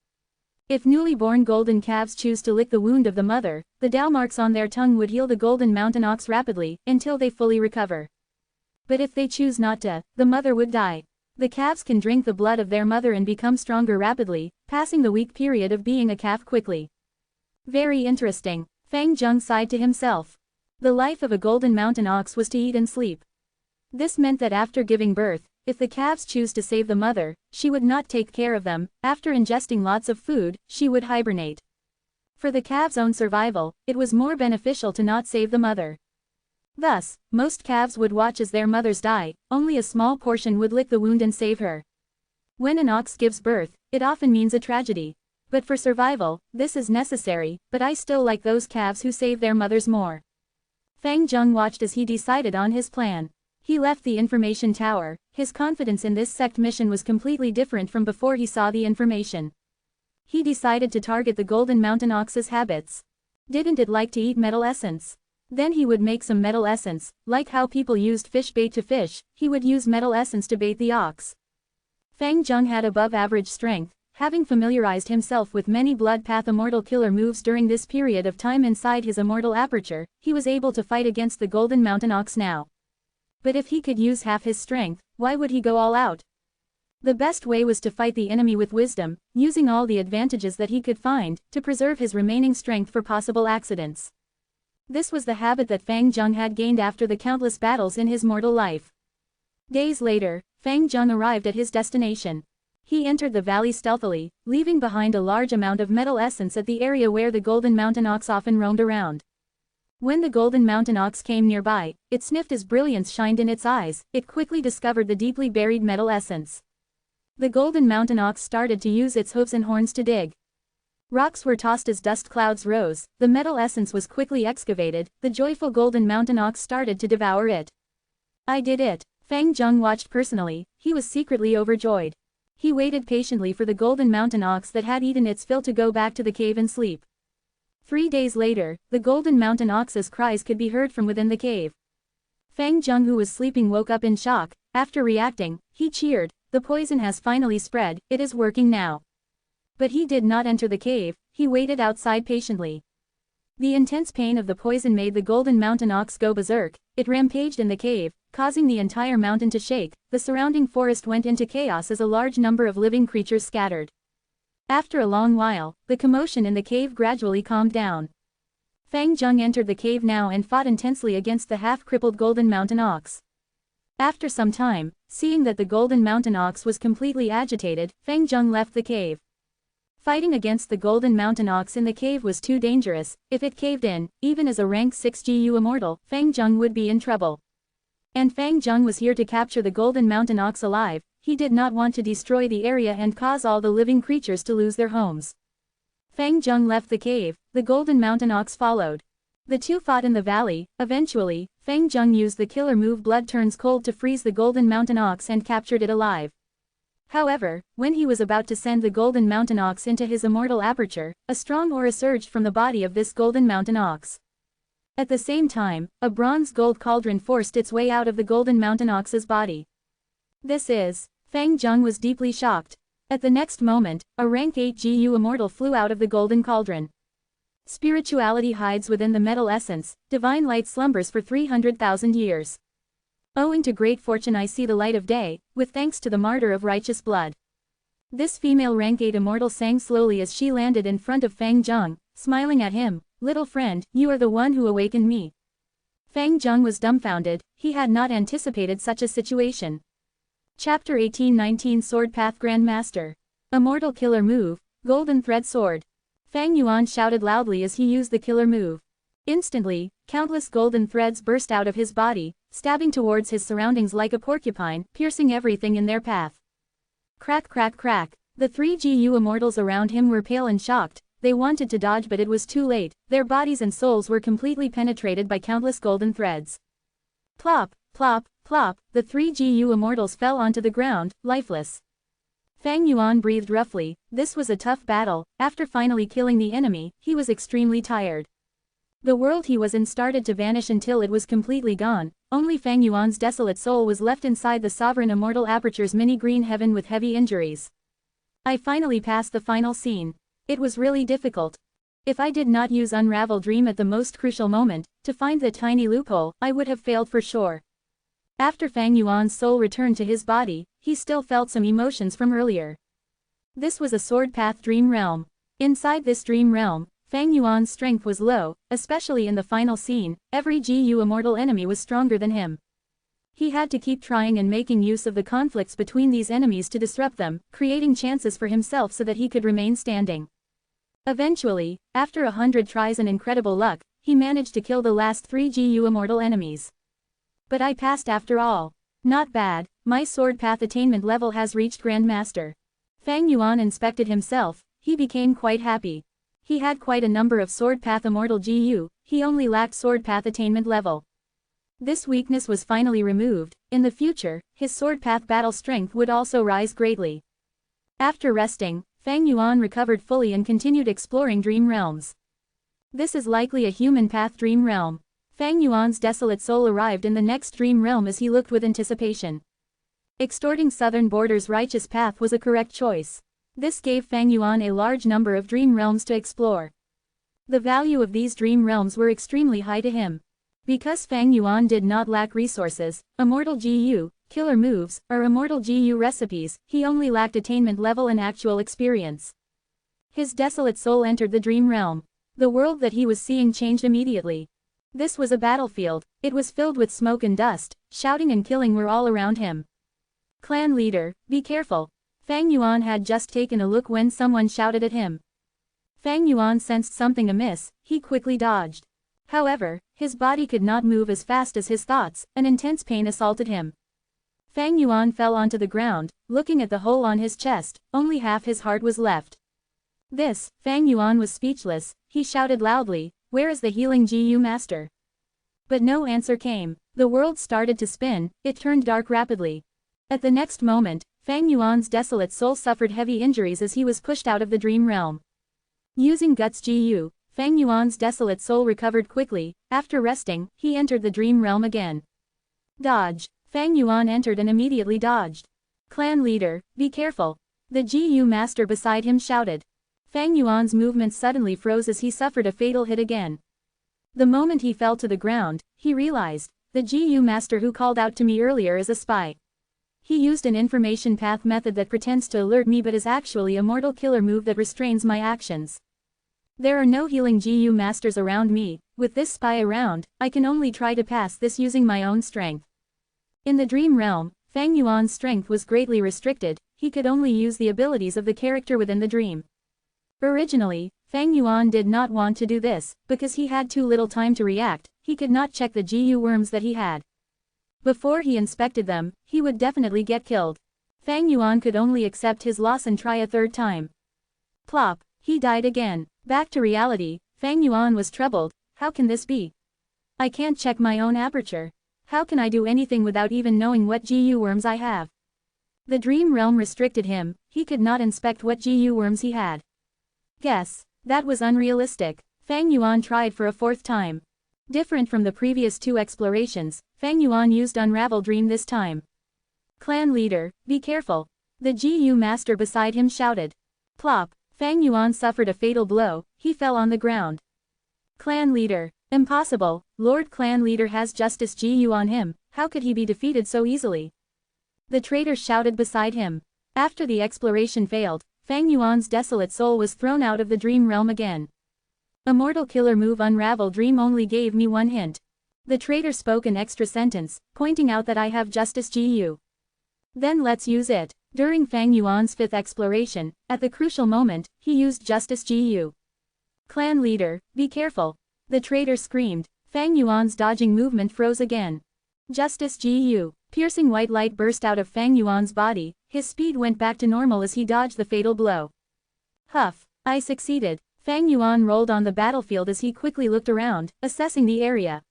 If newly born golden calves choose to lick the wound of the mother, the Dao marks on their tongue would heal the Golden Mountain Ox rapidly, until they fully recover. But if they choose not to, the mother would die. The calves can drink the blood of their mother and become stronger rapidly, passing the weak period of being a calf quickly. Very interesting, Fang Zheng sighed to himself. The life of a Golden Mountain Ox was to eat and sleep. This meant that after giving birth, if the calves choose to save the mother, she would not take care of them. After ingesting lots of food, she would hibernate. For the calves' own survival, it was more beneficial to not save the mother. Thus, most calves would watch as their mothers die, only a small portion would lick the wound and save her. When an ox gives birth, it often means a tragedy. But for survival, this is necessary, but I still like those calves who save their mothers more. Fang Zheng watched as he decided on his plan. He left the information tower. His confidence in this sect mission was completely different from before he saw the information. He decided to target the Golden Mountain Ox's habits. Didn't it like to eat metal essence? Then he would make some metal essence, like how people used fish bait to fish, he would use metal essence to bait the ox. Fang Zheng had above-average strength. Having familiarized himself with many blood path immortal killer moves during this period of time inside his immortal aperture, he was able to fight against the Golden Mountain Ox now. But if he could use half his strength, why would he go all out? The best way was to fight the enemy with wisdom, using all the advantages that he could find, to preserve his remaining strength for possible accidents. This was the habit that Fang Zheng had gained after the countless battles in his mortal life. Days later, Fang Zheng arrived at his destination. He entered the valley stealthily, leaving behind a large amount of metal essence at the area where the Golden Mountain Ox often roamed around. When the Golden Mountain Ox came nearby, it sniffed as brilliance shined in its eyes, it quickly discovered the deeply buried metal essence. The Golden Mountain Ox started to use its hooves and horns to dig. Rocks were tossed as dust clouds rose, the metal essence was quickly excavated, the joyful Golden Mountain Ox started to devour it. I did it. Fang Zheng watched personally, he was secretly overjoyed. He waited patiently for the Golden Mountain Ox that had eaten its fill to go back to the cave and sleep. 3 days later, the Golden Mountain Ox's cries could be heard from within the cave. Fang Zheng, who was sleeping, woke up in shock. After reacting, he cheered. the poison has finally spread, it is working now. But he did not enter the cave, he waited outside patiently. The intense pain of the poison made the golden mountain ox go berserk, it rampaged in the cave, causing the entire mountain to shake, the surrounding forest went into chaos as a large number of living creatures scattered. After a long while, the commotion in the cave gradually calmed down. Fang Zheng entered the cave now and fought intensely against the half-crippled golden mountain ox. After some time, seeing that the golden mountain ox was completely agitated, Fang Zheng left the cave. Fighting against the golden mountain ox in the cave was too dangerous, if it caved in, even as a rank 6 GU immortal, Fang Zheng would be in trouble. And Fang Zheng was here to capture the golden mountain ox alive, he did not want to destroy the area and cause all the living creatures to lose their homes. Fang Zheng left the cave, the golden mountain ox followed. The two fought in the valley, eventually, Fang Zheng used the killer move Blood Turns Cold to freeze the golden mountain ox and captured it alive. However, when he was about to send the golden mountain ox into his immortal aperture, a strong aura surged from the body of this golden mountain ox. At the same time, a bronze gold cauldron forced its way out of the golden mountain ox's body. Fang Zheng was deeply shocked. At the next moment, a rank 8 GU immortal flew out of the golden cauldron. Spirituality hides within the metal essence, divine light slumbers for 300,000 years. Owing to great fortune I see the light of day, with thanks to the martyr of righteous blood. This female rank 8 immortal sang slowly as she landed in front of Fang Zheng, smiling at him, "Little friend, you are the one who awakened me." Fang Zheng was dumbfounded, he had not anticipated such a situation. Chapter 18-19 Sword Path Grandmaster. Immortal Killer Move, Golden Thread Sword. Fang Yuan shouted loudly as he used the killer move. Instantly, countless golden threads burst out of his body, stabbing towards his surroundings like a porcupine, piercing everything in their path. Crack crack crack. The 3 GU immortals around him were pale and shocked, they wanted to dodge but it was too late, their bodies and souls were completely penetrated by countless golden threads. Plop, plop, plop, the 3 GU immortals fell onto the ground, lifeless. Fang Yuan breathed roughly, this was a tough battle, after finally killing the enemy, he was extremely tired. The world he was in started to vanish until it was completely gone, only Fang Yuan's desolate soul was left inside the sovereign immortal aperture's mini-green heaven with heavy injuries. I finally passed the final scene. It was really difficult. If I did not use Unravel Dream at the most crucial moment, to find the tiny loophole, I would have failed for sure. After Fang Yuan's soul returned to his body, he still felt some emotions from earlier. This was a sword path dream realm. Inside this dream realm, Fang Yuan's strength was low, especially in the final scene, every GU immortal enemy was stronger than him. He had to keep trying and making use of the conflicts between these enemies to disrupt them, creating chances for himself so that he could remain standing. Eventually, after 100 tries and incredible luck, he managed to kill the last 3 GU immortal enemies. But I passed after all. Not bad, my sword path attainment level has reached Grandmaster. Fang Yuan inspected himself, he became quite happy. He had quite a number of sword path immortal GU, he only lacked sword path attainment level. This weakness was finally removed, in the future, his sword path battle strength would also rise greatly. After resting, Fang Yuan recovered fully and continued exploring dream realms. This is likely a human path dream realm. Fang Yuan's desolate soul arrived in the next dream realm as he looked with anticipation. Extorting Southern Border's righteous path was a correct choice. This gave Fang Yuan a large number of dream realms to explore. The value of these dream realms were extremely high to him. Because Fang Yuan did not lack resources, immortal GU, killer moves, or immortal GU recipes, he only lacked attainment level and actual experience. His desolate soul entered the dream realm. The world that he was seeing changed immediately. This was a battlefield, it was filled with smoke and dust, shouting and killing were all around him. Clan leader, be careful. Fang Yuan had just taken a look when someone shouted at him. Fang Yuan sensed something amiss, he quickly dodged. However, his body could not move as fast as his thoughts, an intense pain assaulted him. Fang Yuan fell onto the ground, looking at the hole on his chest, only half his heart was left. Fang Yuan was speechless, he shouted loudly, "Where is the healing GU master?" But no answer came, the world started to spin, it turned dark rapidly. At the next moment, Fang Yuan's desolate soul suffered heavy injuries as he was pushed out of the dream realm. Using Guts GU, Fang Yuan's desolate soul recovered quickly, after resting, he entered the dream realm again. Dodge. Fang Yuan entered and immediately dodged. Clan leader, be careful. The GU master beside him shouted. Fang Yuan's movements suddenly froze as he suffered a fatal hit again. The moment he fell to the ground, he realized, the GU master who called out to me earlier is a spy. He used an information path method that pretends to alert me but is actually a mortal killer move that restrains my actions. There are no healing GU masters around me, with this spy around, I can only try to pass this using my own strength. In the dream realm, Fang Yuan's strength was greatly restricted, he could only use the abilities of the character within the dream. Originally, Fang Yuan did not want to do this, because he had too little time to react, he could not check the GU worms that he had. Before he inspected them, he would definitely get killed. Fang Yuan could only accept his loss and try a third time. Plop, he died again. Back to reality, Fang Yuan was troubled, how can this be? I can't check my own aperture. How can I do anything without even knowing what GU worms I have? The dream realm restricted him, he could not inspect what GU worms he had. Guess, that was unrealistic. Fang Yuan tried for a fourth time. Different from the previous two explorations, Fang Yuan used Unravel Dream this time. Clan leader, be careful. The GU master beside him shouted. Plop, Fang Yuan suffered a fatal blow, he fell on the ground. Clan leader, impossible, Lord Clan leader has Justice GU on him, how could he be defeated so easily? The traitor shouted beside him. After the exploration failed, Fang Yuan's desolate soul was thrown out of the dream realm again. Immortal killer move Unravel Dream only gave me one hint. The traitor spoke an extra sentence, pointing out that I have Justice GU. Then let's use it. During Fang Yuan's fifth exploration, at the crucial moment, he used Justice GU. Clan leader, be careful. The traitor screamed. Fang Yuan's dodging movement froze again. Justice GU. Piercing white light burst out of Fang Yuan's body, his speed went back to normal as he dodged the fatal blow. Huff, I succeeded. Fang Yuan rolled on the battlefield as he quickly looked around, assessing the area.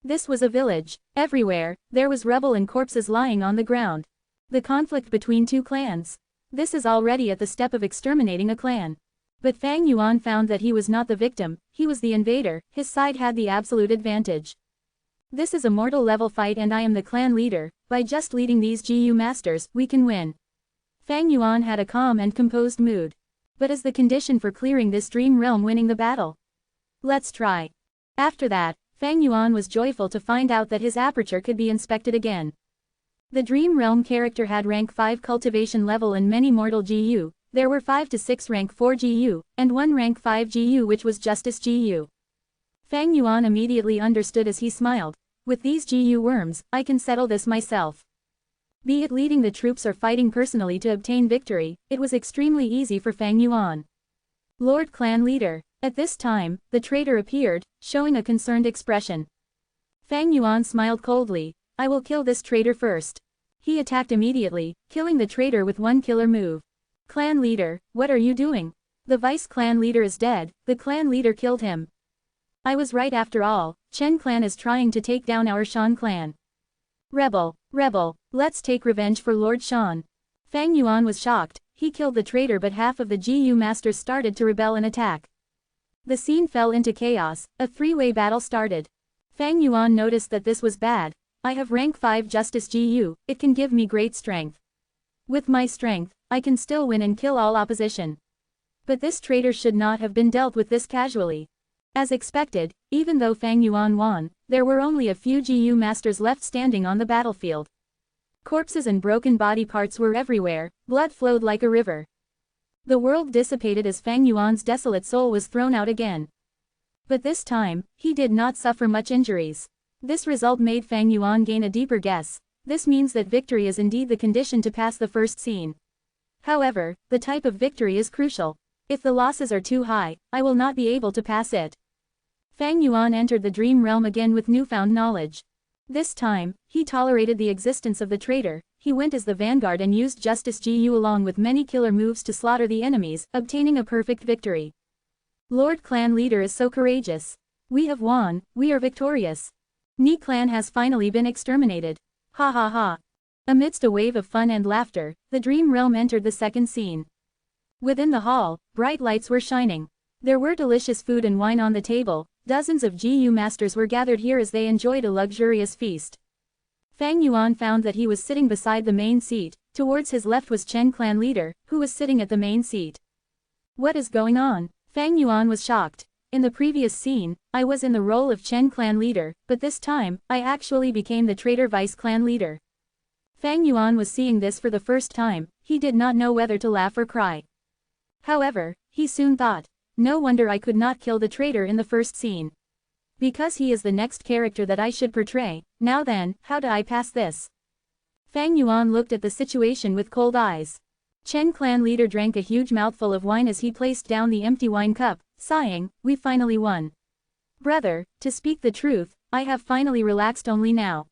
This was a village. Everywhere, there was rubble and corpses lying on the ground. The conflict between two clans. This is already at the step of exterminating a clan. But Fang Yuan found that he was not the victim, he was the invader, his side had the absolute advantage. This is a mortal level fight and I am the clan leader, by just leading these GU masters, we can win. Fang Yuan had a calm and composed mood. But as the condition for clearing this dream realm winning the battle. Let's try. After that, Fang Yuan was joyful to find out that his aperture could be inspected again. The dream realm character had rank 5 cultivation level and many mortal GU, there were 5 to 6 rank 4 GU, and 1 rank 5 GU which was Justice GU. Fang Yuan immediately understood as he smiled, with these GU worms, I can settle this myself. Be it leading the troops or fighting personally to obtain victory, it was extremely easy for Fang Yuan. Lord Clan leader. At this time, the traitor appeared, showing a concerned expression. Fang Yuan smiled coldly, I will kill this traitor first. He attacked immediately, killing the traitor with one killer move. Clan leader, what are you doing? The vice clan leader is dead, the clan leader killed him. I was right after all, Chen clan is trying to take down our Shan clan. Rebel, let's take revenge for Lord Shan. Fang Yuan was shocked, he killed the traitor but half of the GU masters started to rebel and attack. The scene fell into chaos, a three-way battle started. Fang Yuan noticed that this was bad, I have rank 5 Justice GU, it can give me great strength. With my strength, I can still win and kill all opposition. But this traitor should not have been dealt with this casually. As expected, even though Fang Yuan won, there were only a few GU masters left standing on the battlefield. Corpses and broken body parts were everywhere, blood flowed like a river. The world dissipated as Fang Yuan's desolate soul was thrown out again. But this time, he did not suffer much injuries. This result made Fang Yuan gain a deeper guess. This means that victory is indeed the condition to pass the first scene. However, the type of victory is crucial. If the losses are too high, I will not be able to pass it. Fang Yuan entered the dream realm again with newfound knowledge. This time, he tolerated the existence of the traitor, he went as the vanguard and used Justice GU along with many killer moves to slaughter the enemies, obtaining a perfect victory. Lord Clan leader is so courageous. We have won, we are victorious. Ni clan has finally been exterminated. Ha ha ha. Amidst a wave of fun and laughter, the dream realm entered the second scene. Within the hall, bright lights were shining. There were delicious food and wine on the table, dozens of GU masters were gathered here as they enjoyed a luxurious feast. Fang Yuan found that he was sitting beside the main seat, Towards his left was Chen clan leader, who was sitting at the main seat. What is going on? Fang Yuan was shocked. In the previous scene, I was in the role of Chen clan leader, but this time, I actually became the traitor vice clan leader. Fang Yuan was seeing this for the first time, he did not know whether to laugh or cry. However, he soon thought, no wonder I could not kill the traitor in the first scene. Because he is the next character that I should portray, now then, how do I pass this? Fang Yuan looked at the situation with cold eyes. Chen clan leader drank a huge mouthful of wine as he placed down the empty wine cup, sighing, we finally won. Brother, to speak the truth, I have finally relaxed only now.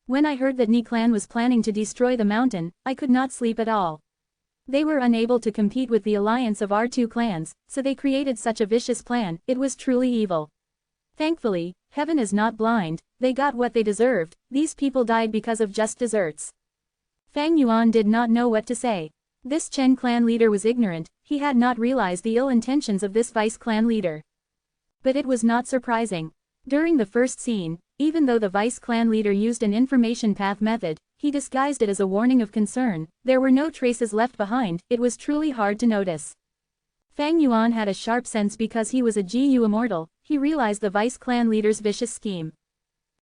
When I heard that Ni clan was planning to destroy the mountain, I could not sleep at all. They were unable to compete with the alliance of our two clans, so they created such a vicious plan, it was truly evil. Thankfully, heaven is not blind, they got what they deserved, these people died because of just desserts. Fang Yuan did not know what to say. This Chen clan leader was ignorant, he had not realized the ill intentions of this vice clan leader. But it was not surprising. During the first scene, even though the vice clan leader used an information path method, he disguised it as a warning of concern, there were no traces left behind, it was truly hard to notice. Fang Yuan had a sharp sense because he was a GU Immortal, he realized the vice clan leader's vicious scheme.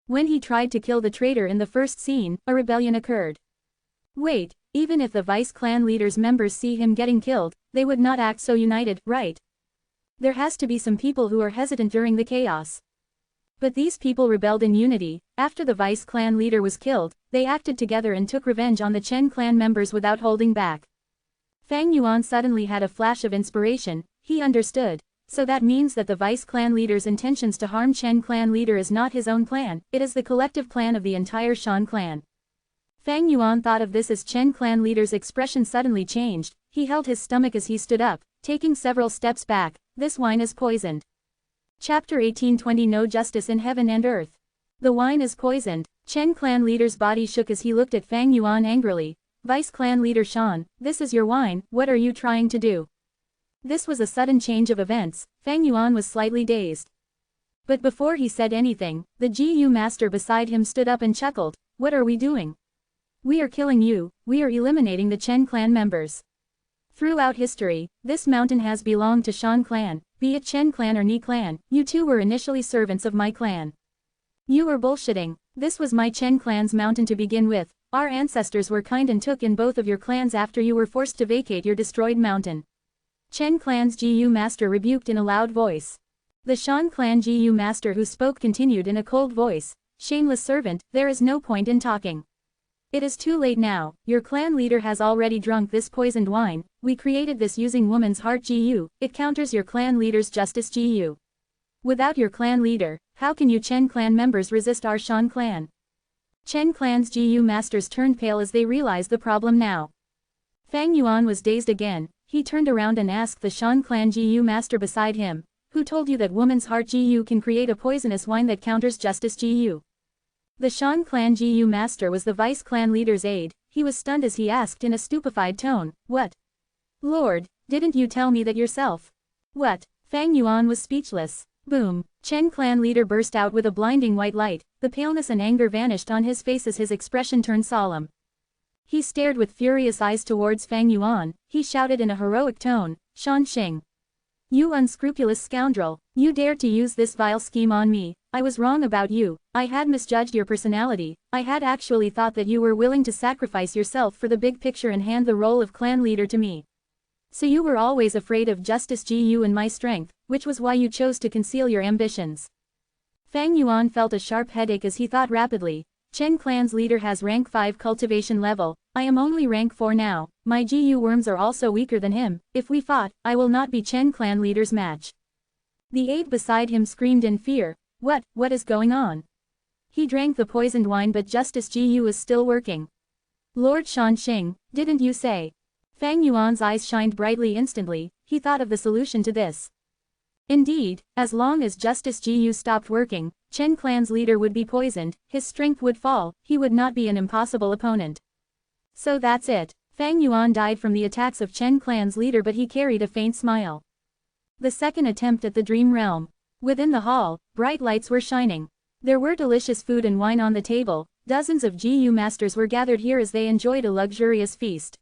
When he tried to kill the traitor in the first scene, a rebellion occurred. Wait, even if the vice clan leader's members see him getting killed, they would not act so united, right? There has to be some people who are hesitant during the chaos. But these people rebelled in unity. After the vice clan leader was killed, they acted together and took revenge on the Chen clan members without holding back. Fang Yuan suddenly had a flash of inspiration, he understood. So that means that the vice clan leader's intentions to harm Chen clan leader is not his own plan, it is the collective plan of the entire Shan clan. Fang Yuan thought of this as Chen clan leader's expression suddenly changed, he held his stomach as he stood up, taking several steps back, this wine is poisoned. Chapter 18:20 No Justice in Heaven and Earth. The wine is poisoned. Chen clan leader's body shook as he looked at Fang Yuan angrily. Vice clan leader Shan, this is your wine, what are you trying to do? This was a sudden change of events, Fang Yuan was slightly dazed. But before he said anything, the GU master beside him stood up and chuckled, what are we doing? We are killing you, we are eliminating the Chen clan members. Throughout history, this mountain has belonged to Shan clan, be it Chen clan or Ni clan, you two were initially servants of my clan. You were bullshitting, this was my Chen clan's mountain to begin with, our ancestors were kind and took in both of your clans after you were forced to vacate your destroyed mountain. Chen clan's GU master rebuked in a loud voice. The Shan clan GU master who spoke continued in a cold voice, shameless servant, there is no point in talking. It is too late now, your clan leader has already drunk this poisoned wine, we created this using woman's heart GU, it counters your clan leader's justice GU. Without your clan leader, how can you Chen clan members resist our Shan clan? Chen clan's GU masters turned pale as they realized the problem now. Fang Yuan was dazed again, he turned around and asked the Shan clan GU master beside him, who told you that woman's heart GU can create a poisonous wine that counters justice GU? The Shan clan GU master was the vice clan leader's aide, he was stunned as he asked in a stupefied tone, what? Lord, didn't you tell me that yourself? What? Fang Yuan was speechless. Boom! Chen clan leader burst out with a blinding white light, the paleness and anger vanished on his face as his expression turned solemn. He stared with furious eyes towards Fang Yuan, he shouted in a heroic tone, Shan Xing. You unscrupulous scoundrel, you dared to use this vile scheme on me, I was wrong about you, I had misjudged your personality, I had actually thought that you were willing to sacrifice yourself for the big picture and hand the role of clan leader to me. So you were always afraid of justice GU and my strength, which was why you chose to conceal your ambitions. Fang Yuan felt a sharp headache as he thought rapidly, Chen clan's leader has rank 5 cultivation level, I am only rank 4 now, my GU worms are also weaker than him, if we fought, I will not be Chen clan leader's match. The aide beside him screamed in fear, what is going on? He drank the poisoned wine but justice GU is still working. Lord Shan Xing, didn't you say? Fang Yuan's eyes shined brightly instantly, he thought of the solution to this. Indeed, as long as Justice GU stopped working, Chen clan's leader would be poisoned, his strength would fall, he would not be an impossible opponent. So that's it. Fang Yuan died from the attacks of Chen clan's leader but he carried a faint smile. The second attempt at the dream realm. Within the hall, bright lights were shining. There were delicious food and wine on the table, dozens of GU masters were gathered here as they enjoyed a luxurious feast.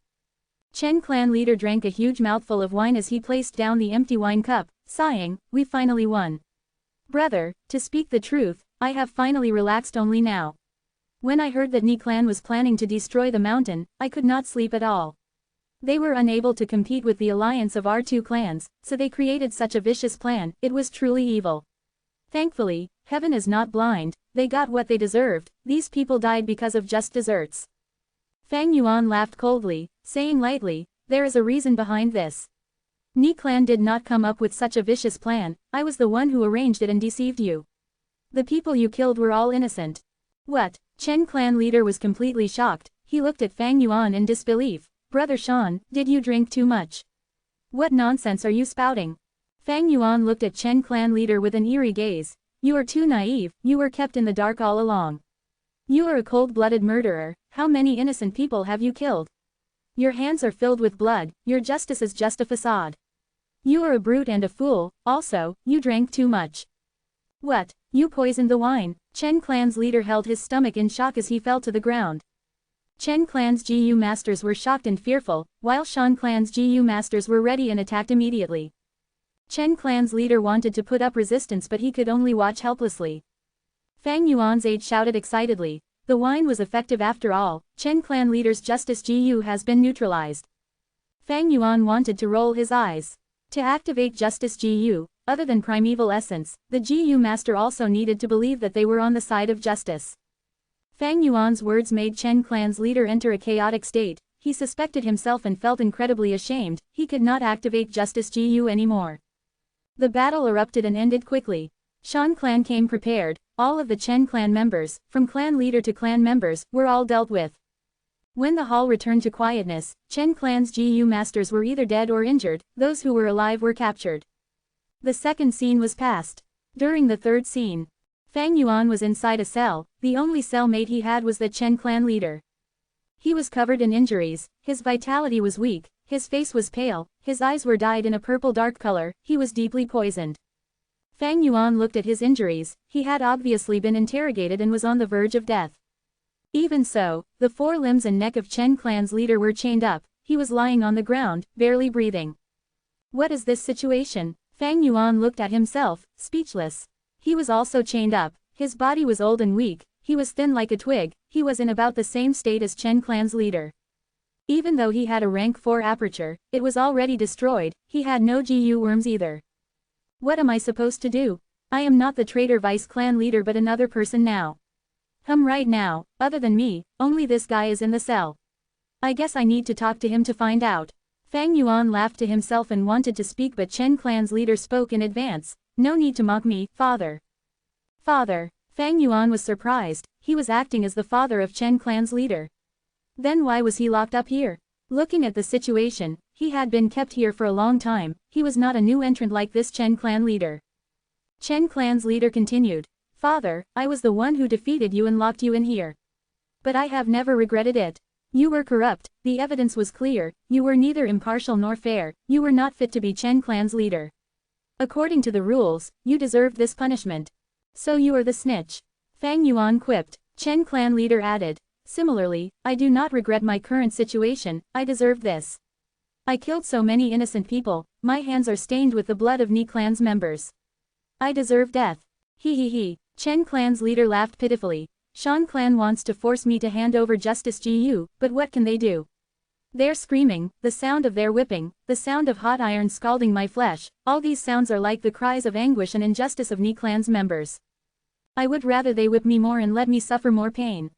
Chen clan leader drank a huge mouthful of wine as he placed down the empty wine cup, sighing, "We finally won. Brother, to speak the truth, I have finally relaxed only now. When I heard that Ni clan was planning to destroy the mountain, I could not sleep at all. They were unable to compete with the alliance of our two clans, so they created such a vicious plan. It was truly evil. Thankfully, heaven is not blind, they got what they deserved, these people died because of just desserts." Fang Yuan laughed coldly, saying lightly, "There is a reason behind this. Ni clan did not come up with such a vicious plan, I was the one who arranged it and deceived you. The people you killed were all innocent." "What?" Chen clan leader was completely shocked, he looked at Fang Yuan in disbelief. "Brother Shan, did you drink too much? What nonsense are you spouting?" Fang Yuan looked at Chen clan leader with an eerie gaze. "You are too naive, you were kept in the dark all along. You are a cold-blooded murderer, how many innocent people have you killed? Your hands are filled with blood, your justice is just a facade. You are a brute and a fool, also, you drank too much. What? You poisoned the wine?" Chen clan's leader held his stomach in shock as he fell to the ground. Chen clan's GU masters were shocked and fearful, while Shan clan's GU masters were ready and attacked immediately. Chen clan's leader wanted to put up resistance but he could only watch helplessly. Fang Yuan's aide shouted excitedly, "The wine was effective after all, Chen clan leader's justice GU has been neutralized." Fang Yuan wanted to roll his eyes. To activate justice GU, other than primeval essence, the GU master also needed to believe that they were on the side of justice. Fang Yuan's words made Chen clan's leader enter a chaotic state, he suspected himself and felt incredibly ashamed, he could not activate justice GU anymore. The battle erupted and ended quickly. Shan clan came prepared, all of the Chen clan members, from clan leader to clan members, were all dealt with. When the hall returned to quietness, Chen clan's GU masters were either dead or injured, those who were alive were captured. The second scene was passed. During the third scene, Fang Yuan was inside a cell, the only cellmate he had was the Chen clan leader. He was covered in injuries, his vitality was weak, his face was pale, his eyes were dyed in a purple dark color, he was deeply poisoned. Fang Yuan looked at his injuries, he had obviously been interrogated and was on the verge of death. Even so, the four limbs and neck of Chen clan's leader were chained up, he was lying on the ground, barely breathing. What is this situation? Fang Yuan looked at himself, speechless. He was also chained up, his body was old and weak, he was thin like a twig, he was in about the same state as Chen clan's leader. Even though he had a rank 4 aperture, it was already destroyed, he had no GU worms either. What am I supposed to do? I am not the traitor vice clan leader but another person now. Right now, other than me, only this guy is in the cell. I guess I need to talk to him to find out. Fang Yuan laughed to himself and wanted to speak but Chen clan's leader spoke in advance. "No need to mock me, father." Father. Fang Yuan was surprised, he was acting as the father of Chen clan's leader. Then why was he locked up here? Looking at the situation, he had been kept here for a long time, he was not a new entrant like this Chen clan leader. Chen clan's leader continued, "Father, I was the one who defeated you and locked you in here. But I have never regretted it. You were corrupt, the evidence was clear, you were neither impartial nor fair, you were not fit to be Chen clan's leader. According to the rules, you deserved this punishment. So you are the snitch." Fang Yuan quipped. Chen clan leader added, "Similarly, I do not regret my current situation, I deserved this. I killed so many innocent people, my hands are stained with the blood of Ni clan's members. I deserve death. He. Chen clan's leader laughed pitifully. Shan clan wants to force me to hand over justice GU, but what can they do? They're screaming, the sound of their whipping, the sound of hot iron scalding my flesh, all these sounds are like the cries of anguish and injustice of Ni clan's members. I would rather they whip me more and let me suffer more pain.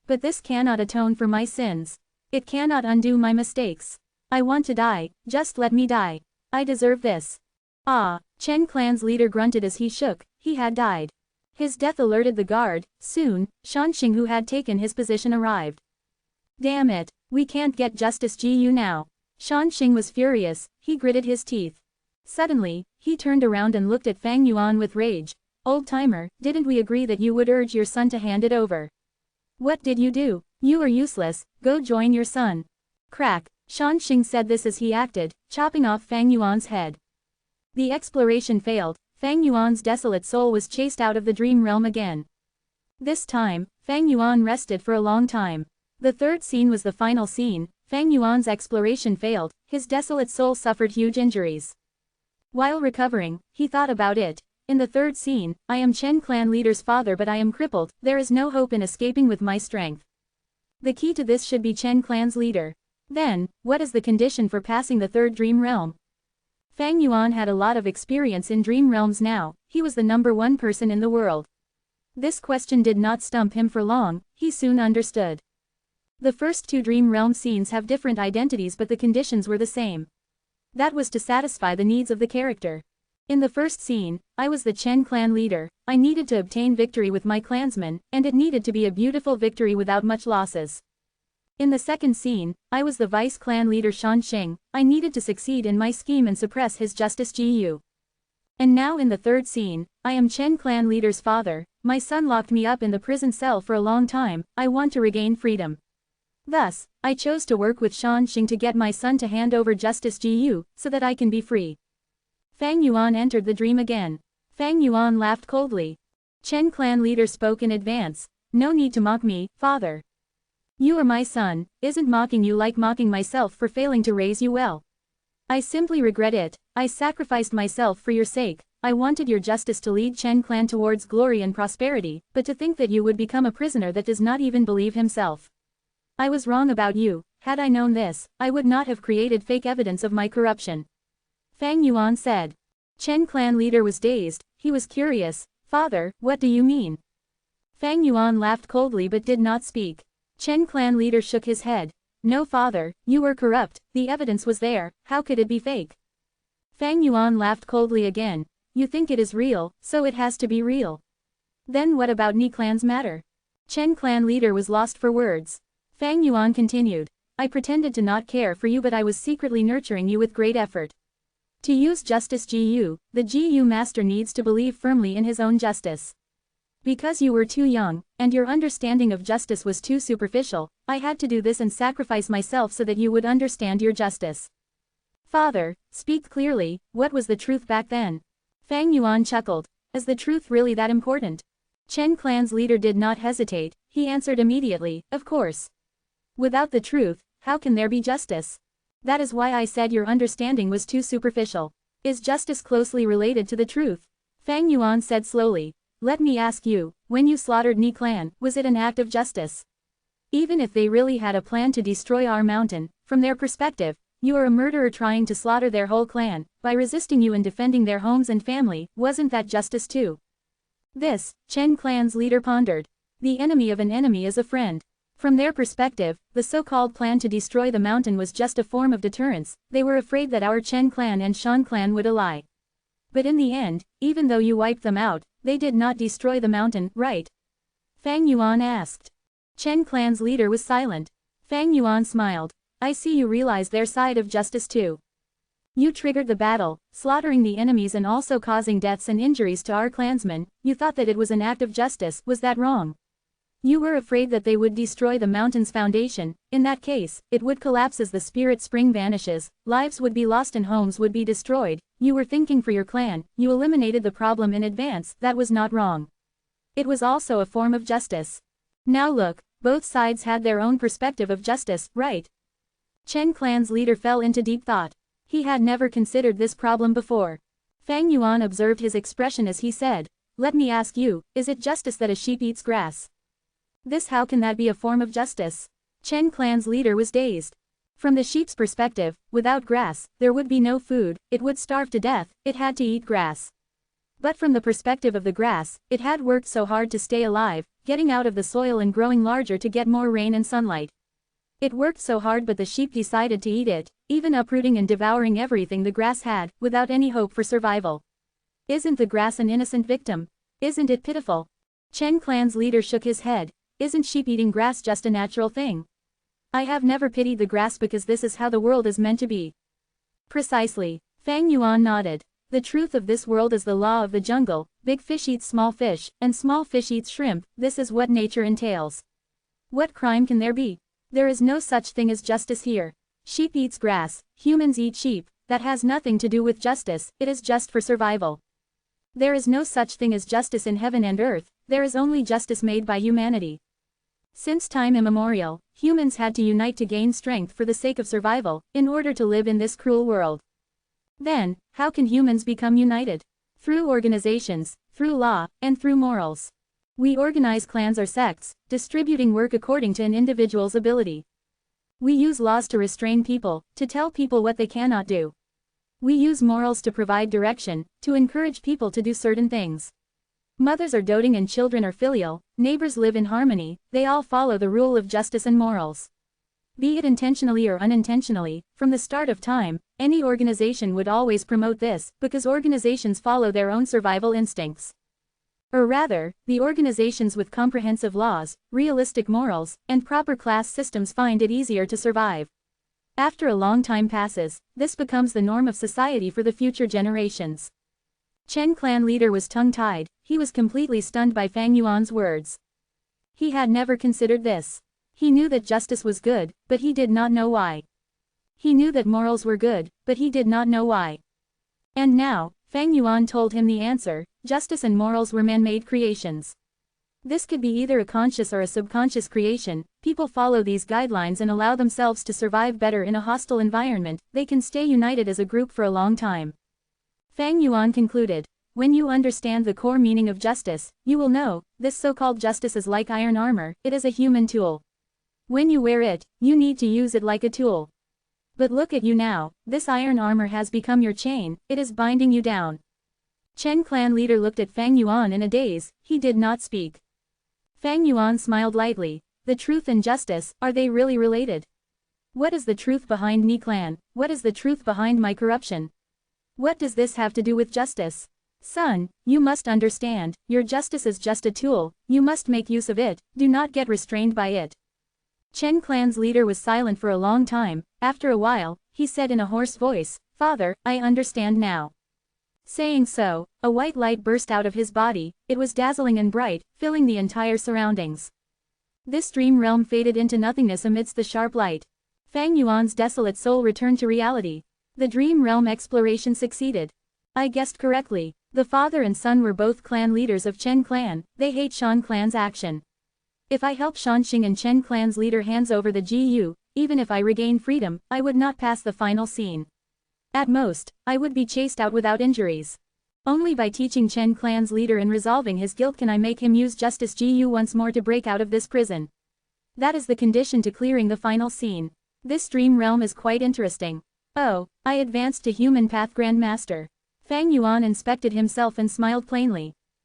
But this cannot atone for my sins. It cannot undo my mistakes. I want to die, just let me die. I deserve this." Ah, Chen clan's leader grunted as he shook, he had died. His death alerted the guard, soon, Shanxing who had taken his position arrived. "Damn it, we can't get justice GU now." Shanxing was furious, he gritted his teeth. Suddenly, he turned around and looked at Fang Yuan with rage. "Old-timer, didn't we agree that you would urge your son to hand it over? What did you do? You are useless, go join your son." Crack, Shanxing said this as he acted, chopping off Fang Yuan's head. The exploration failed, Fang Yuan's desolate soul was chased out of the dream realm again. This time, Fang Yuan rested for a long time. The third scene was the final scene. Fang Yuan's exploration failed, his desolate soul suffered huge injuries. While recovering, he thought about it. In the third scene, I am Chen clan leader's father but I am crippled, there is no hope in escaping with my strength. The key to this should be Chen clan's leader. Then, what is the condition for passing the third dream realm? Fang Yuan had a lot of experience in dream realms now, he was the #1 person in the world. This question did not stump him for long, he soon understood. The first 2 dream realm scenes have different identities but the conditions were the same. That was to satisfy the needs of the character. In the first scene, I was the Chen clan leader, I needed to obtain victory with my clansmen, and it needed to be a beautiful victory without much losses. In the second scene, I was the vice clan leader Shan Sheng, I needed to succeed in my scheme and suppress his justice Gu. And now in the third scene, I am Chen clan leader's father, my son locked me up in the prison cell for a long time, I want to regain freedom. Thus, I chose to work with Shan Sheng to get my son to hand over justice Gu, so that I can be free. Fang Yuan entered the dream again. Fang Yuan laughed coldly. Chen clan leader spoke in advance. No need to mock me, father. You are my son, isn't mocking you like mocking myself for failing to raise you well. I simply regret it, I sacrificed myself for your sake, I wanted your justice to lead Chen clan towards glory and prosperity, but to think that you would become a prisoner that does not even believe himself. I was wrong about you, had I known this, I would not have created fake evidence of my corruption. Fang Yuan said. Chen clan leader was dazed, he was curious, father, what do you mean? Fang Yuan laughed coldly but did not speak. Chen clan leader shook his head. No father, you were corrupt, the evidence was there, how could it be fake? Fang Yuan laughed coldly again. You think it is real, so it has to be real. Then what about Ni clan's matter? Chen clan leader was lost for words. Fang Yuan continued. I pretended to not care for you but I was secretly nurturing you with great effort. To use justice Gu, the Gu master needs to believe firmly in his own justice. Because you were too young, and your understanding of justice was too superficial, I had to do this and sacrifice myself so that you would understand your justice. Father, speak clearly, what was the truth back then? Fang Yuan chuckled. Is the truth really that important? Chen clan's leader did not hesitate, he answered immediately, of course. Without the truth, how can there be justice? That is why I said your understanding was too superficial. Is justice closely related to the truth? Fang Yuan said slowly. Let me ask you, when you slaughtered Ni clan, was it an act of justice? Even if they really had a plan to destroy our mountain, from their perspective, you are a murderer trying to slaughter their whole clan, by resisting you and defending their homes and family, wasn't that justice too? This, Chen clan's leader pondered. The enemy of an enemy is a friend. From their perspective, the so-called plan to destroy the mountain was just a form of deterrence, they were afraid that our Chen clan and Shan clan would ally. But in the end, even though you wiped them out, they did not destroy the mountain, right? Fang Yuan asked. Chen clan's leader was silent. Fang Yuan smiled. I see you realize their side of justice too. You triggered the battle, slaughtering the enemies and also causing deaths and injuries to our clansmen, you thought that it was an act of justice, was that wrong? You were afraid that they would destroy the mountain's foundation, in that case, it would collapse as the spirit spring vanishes, lives would be lost and homes would be destroyed, you were thinking for your clan, you eliminated the problem in advance, that was not wrong. It was also a form of justice. Now look, both sides had their own perspective of justice, right? Chen clan's leader fell into deep thought. He had never considered this problem before. Fang Yuan observed his expression as he said, let me ask you, is it justice that a sheep eats grass? This how can that be a form of justice? Chen clan's leader was dazed. From the sheep's perspective, without grass, there would be no food, it would starve to death, it had to eat grass. But from the perspective of the grass, it had worked so hard to stay alive, getting out of the soil and growing larger to get more rain and sunlight. It worked so hard but the sheep decided to eat it, even uprooting and devouring everything the grass had, without any hope for survival. Isn't the grass an innocent victim? Isn't it pitiful? Chen clan's leader shook his head. Isn't sheep eating grass just a natural thing? I have never pitied the grass because this is how the world is meant to be. Precisely. Fang Yuan nodded. The truth of this world is the law of the jungle, big fish eats small fish, and small fish eats shrimp, this is what nature entails. What crime can there be? There is no such thing as justice here. Sheep eats grass, humans eat sheep, that has nothing to do with justice, it is just for survival. There is no such thing as justice in heaven and earth, there is only justice made by humanity. Since time immemorial, humans had to unite to gain strength for the sake of survival, in order to live in this cruel world. Then, how can humans become united? Through organizations, through law, and through morals. We organize clans or sects, distributing work according to an individual's ability. We use laws to restrain people, to tell people what they cannot do. We use morals to provide direction, to encourage people to do certain things. Mothers are doting and children are filial, neighbors live in harmony, they all follow the rule of justice and morals. Be it intentionally or unintentionally, from the start of time, any organization would always promote this, because organizations follow their own survival instincts. Or rather, the organizations with comprehensive laws, realistic morals, and proper class systems find it easier to survive. After a long time passes, this becomes the norm of society for the future generations. Chen clan leader was tongue-tied, he was completely stunned by Fang Yuan's words. He had never considered this. He knew that justice was good, but he did not know why. He knew that morals were good, but he did not know why. And now, Fang Yuan told him the answer: justice and morals were man-made creations. This could be either a conscious or a subconscious creation. People follow these guidelines and allow themselves to survive better in a hostile environment, they can stay united as a group for a long time. Fang Yuan concluded, when you understand the core meaning of justice, you will know, this so-called justice is like iron armor, it is a human tool. When you wear it, you need to use it like a tool. But look at you now, this iron armor has become your chain, it is binding you down. Chen clan leader looked at Fang Yuan in a daze, he did not speak. Fang Yuan smiled lightly. The truth and justice, are they really related? What is the truth behind Ni clan? What is the truth behind my corruption? What does this have to do with justice? Son, you must understand, your justice is just a tool, you must make use of it, do not get restrained by it. Chen clan's leader was silent for a long time. After a while, he said in a hoarse voice, Father, I understand now. Saying so, a white light burst out of his body, it was dazzling and bright, filling the entire surroundings. This dream realm faded into nothingness amidst the sharp light. Fang Yuan's desolate soul returned to reality. The dream realm exploration succeeded. I guessed correctly. The father and son were both clan leaders of Chen clan, they hate Shan clan's action. If I help Shanxing and Chen clan's leader hands over the GU, even if I regain freedom, I would not pass the final scene. At most, I would be chased out without injuries. Only by teaching Chen clan's leader and resolving his guilt can I make him use justice GU once more to break out of this prison. That is the condition to clearing the final scene. This dream realm is quite interesting. Oh, I advanced to human path Grandmaster. Fang Yuan inspected himself and smiled plainly.